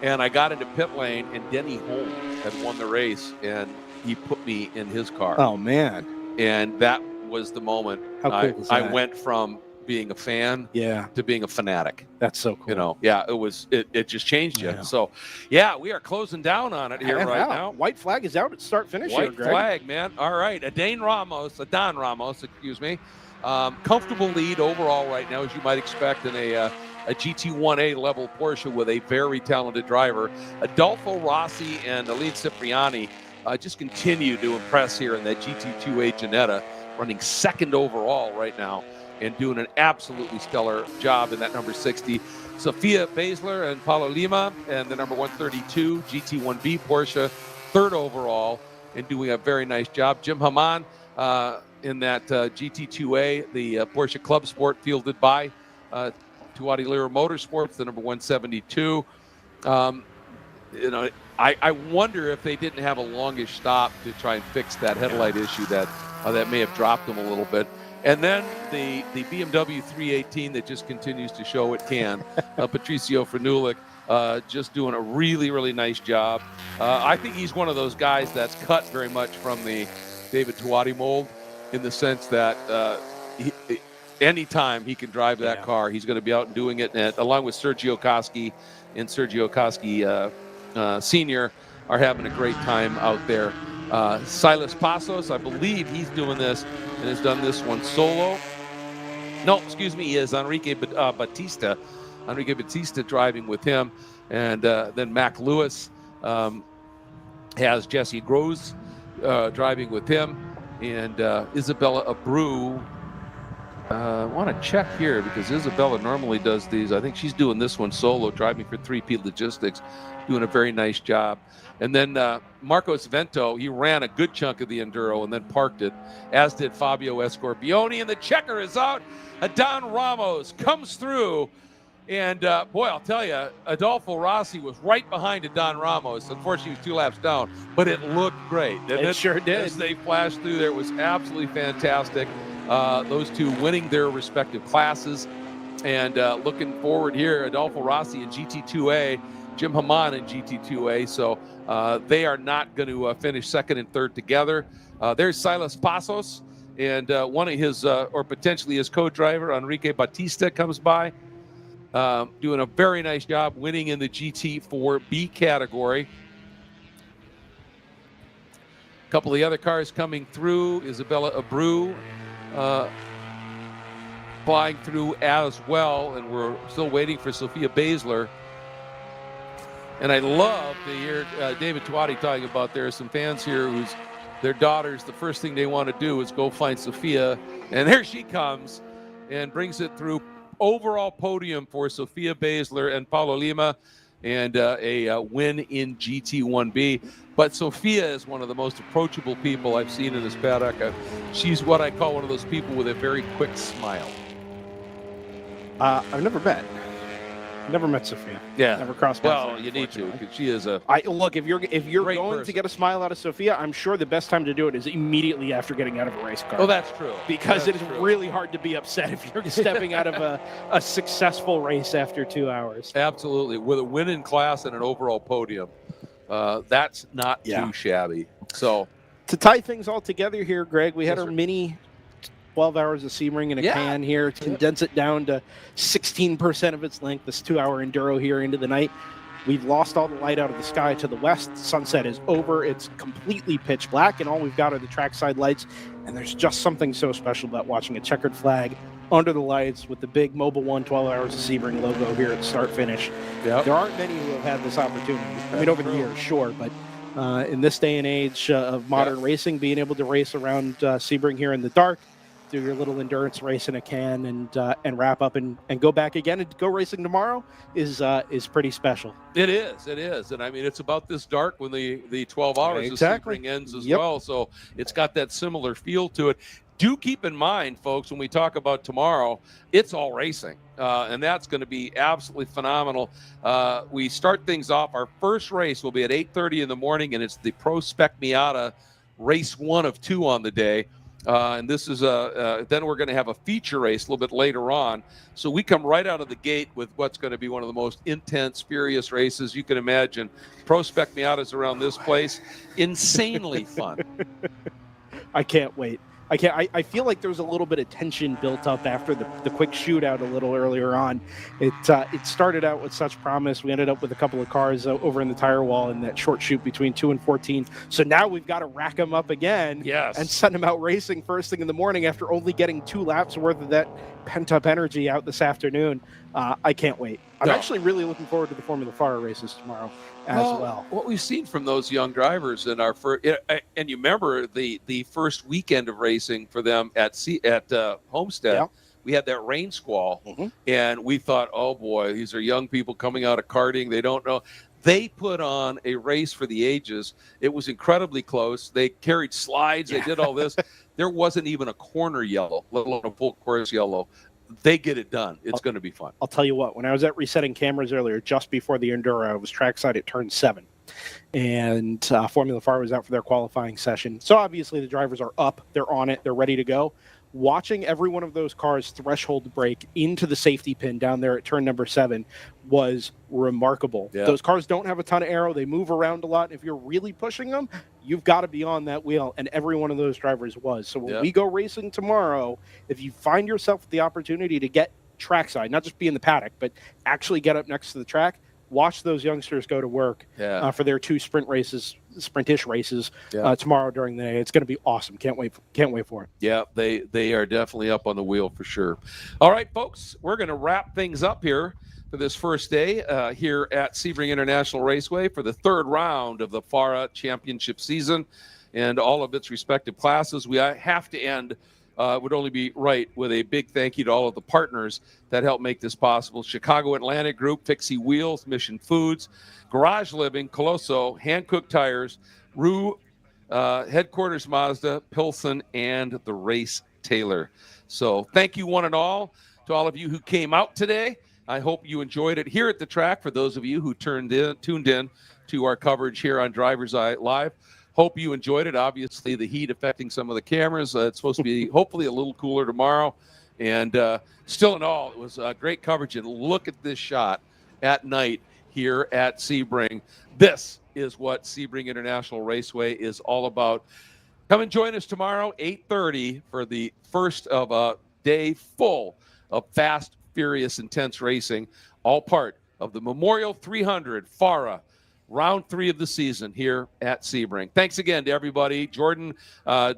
And I got into pit lane, and Denny Holmes had won the race, and he put me in his car. Oh, man. And that was the moment. How cool was I that? went from being a fan to being a fanatic. That's so cool. It just changed you. So, we are closing down on it here right now. White flag is out at start finish here, Greg. White flag, man. All right. Adon Ramos, excuse me. Comfortable lead overall right now, as you might expect in a GT1A level Porsche with a very talented driver. Adolfo Rossi and Aline Cipriani just continue to impress here in that GT2A Ginetta, running second overall right now and doing an absolutely stellar job in that number 60. Sofia Basler and Paulo Lima and the number 132 GT1B Porsche, third overall, and doing a very nice job. Jim Haman in that GT2A, the Porsche Club Sport, fielded by Tuati Lira Motorsports, the number 172. I wonder if they didn't have a longish stop to try and fix that headlight issue that may have dropped them a little bit. And then the BMW 318 that just continues to show it can. Patricio Franulik just doing a really, really nice job. I think he's one of those guys that's cut very much from the David Tuati mold, in the sense that anytime he can drive that car, he's going to be out and doing it. And along with Sergio Koski, and Sergio Koski Sr. are having a great time out there. Silas Pasos, I believe he's doing this and has done this one solo. No, excuse me, he is Enrique Batista. Enrique Batista driving with him. And then Mac Lewis has Jesse Groves driving with him. And Isabella Abreu. I want to check here because Isabella normally does these. I think she's doing this one solo, driving for 3P Logistics, doing a very nice job. And then Marcos Vento, he ran a good chunk of the Enduro and then parked it, as did Fabio Escorpioni. And the checker is out. Adon Ramos comes through. And, boy, I'll tell you, Adolfo Rossi was right behind Adon Ramos. Unfortunately, he was 2 laps down, but it looked great. It sure did. As they flashed through there, it was absolutely fantastic. Those two winning their respective classes. And looking forward here, Adolfo Rossi in GT2A, Jim Haman in GT2A. So they are not going to finish second and third together. There's Silas Pasos, and one of his, or potentially his co-driver, Enrique Batista, comes by. Doing a very nice job, winning in the GT4B category. A couple of the other cars coming through. Isabella Abreu flying through as well, and we're still waiting for Sophia Basler. And I love to hear David Twatty talking about there are some fans here whose their daughters, the first thing they want to do is go find Sophia, and there she comes and brings it through. Overall podium for Sophia Basler and Paulo Lima, and a win in GT1B. But Sophia is one of the most approachable people I've seen in this paddock. She's what I call one of those people with a very quick smile. I've never met Sophia. Yeah, never crossed paths. Well, you need to, because she is a. Look, if you're going person to get a smile out of Sophia, I'm sure the best time to do it is immediately after getting out of a race car. Oh, that's true. Because that's it is true. really hard to be upset if you're stepping out of a successful race after 2 hours. Absolutely, with a win in class and an overall podium, that's not too shabby. So to tie things all together here, Greg, we had our mini 12 hours of Sebring in a can here, condense it down to 16% of its length, this 2-hour Enduro here into the night. We've lost all the light out of the sky to the west. Sunset is over. It's completely pitch black, and all we've got are the trackside lights. And there's just something so special about watching a checkered flag under the lights with the big Mobile One 12 Hours of Sebring logo here at start finish. There aren't many who have had this opportunity. I mean, over the years, sure, but in this day and age of modern racing, being able to race around Sebring here in the dark, do your little endurance race in a can, and wrap up and go back again and go racing tomorrow is pretty special. It is, and I mean it's about this dark when the 12 hours of Sebring ends as well. So it's got that similar feel to it. Do keep in mind, folks, when we talk about tomorrow, it's all racing, and that's going to be absolutely phenomenal. We start things off. Our first race will be at 8:30 in the morning, and it's the Pro Spec Miata race 1 of 2 on the day. And this is then we're going to have a feature race a little bit later on. So we come right out of the gate with what's going to be one of the most intense, furious races you can imagine. Pro Spec Miatas around this place, insanely fun. I can't wait. I feel like there was a little bit of tension built up after the quick shootout a little earlier on. It started out with such promise. We ended up with a couple of cars over in the tire wall in that short shoot between 2 and 14. So now we've got to rack them up again and send them out racing first thing in the morning after only getting 2 laps worth of that pent-up energy out this afternoon. I can't wait. I'm actually really looking forward to the Formula FARA races tomorrow as well. What we've seen from those young drivers in our first, and you remember the first weekend of racing for them at Homestead, we had that rain squall, and we thought, oh boy, these are young people coming out of karting. They don't know. They put on a race for the ages. It was incredibly close. They carried slides. They did all this. There wasn't even a corner yellow, let alone a full course yellow. They get it done. It's going to be fun. I'll tell you what, when I was at resetting cameras earlier, just before the Enduro, I was trackside at turn 7. And Formula FARA was out for their qualifying session. So obviously the drivers are up. They're on it. They're ready to go. Watching every one of those cars threshold brake into the safety pin down there at turn number 7 was remarkable. Those cars don't have a ton of aero. They move around a lot. If you're really pushing them, you've got to be on that wheel, and every one of those drivers was. So when we go racing tomorrow, if you find yourself the opportunity to get trackside, not just be in the paddock, but actually get up next to the track, watch those youngsters go to work for their 2 sprintish races tomorrow during the day. It's going to be awesome. Can't wait for it. Yeah, they are definitely up on the wheel for sure. All right, folks, we're going to wrap things up here for this first day here at Sebring International Raceway for the 3rd round of the FARA Championship season and all of its respective classes. We have to end, would only be right, with a big thank you to all of the partners that helped make this possible. Chicago Atlantic Group, Fixie Wheels, Mission Foods, Garage Living, Colosso, Hankook Tires, Rue, Headquarters Mazda, Pilsen, and the Race Taylor. So thank you one and all to all of you who came out today. I hope you enjoyed it here at the track. For those of you who tuned in to our coverage here on DriverSeye Live, hope you enjoyed it. Obviously, the heat affecting some of the cameras. It's supposed to be hopefully a little cooler tomorrow. And still in all, it was great coverage. And look at this shot at night here at Sebring. This is what Sebring International Raceway is all about. Come and join us tomorrow, 8:30, for the first of a day full of fast, furious, intense racing, all part of the Memorial 300 FARA Round 3 of the season here at Sebring. Thanks again to everybody. Jordan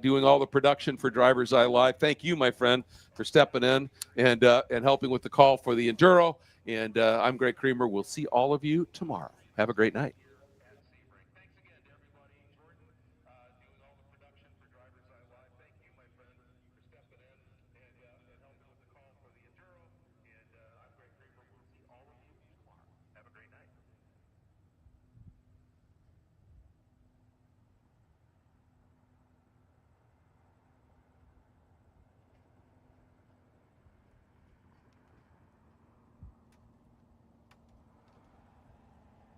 doing all the production for DriverSeye Live. Thank you, my friend, for stepping in and helping with the call for the Enduro. And I'm Greg Creamer. We'll see all of you tomorrow. Have a great night.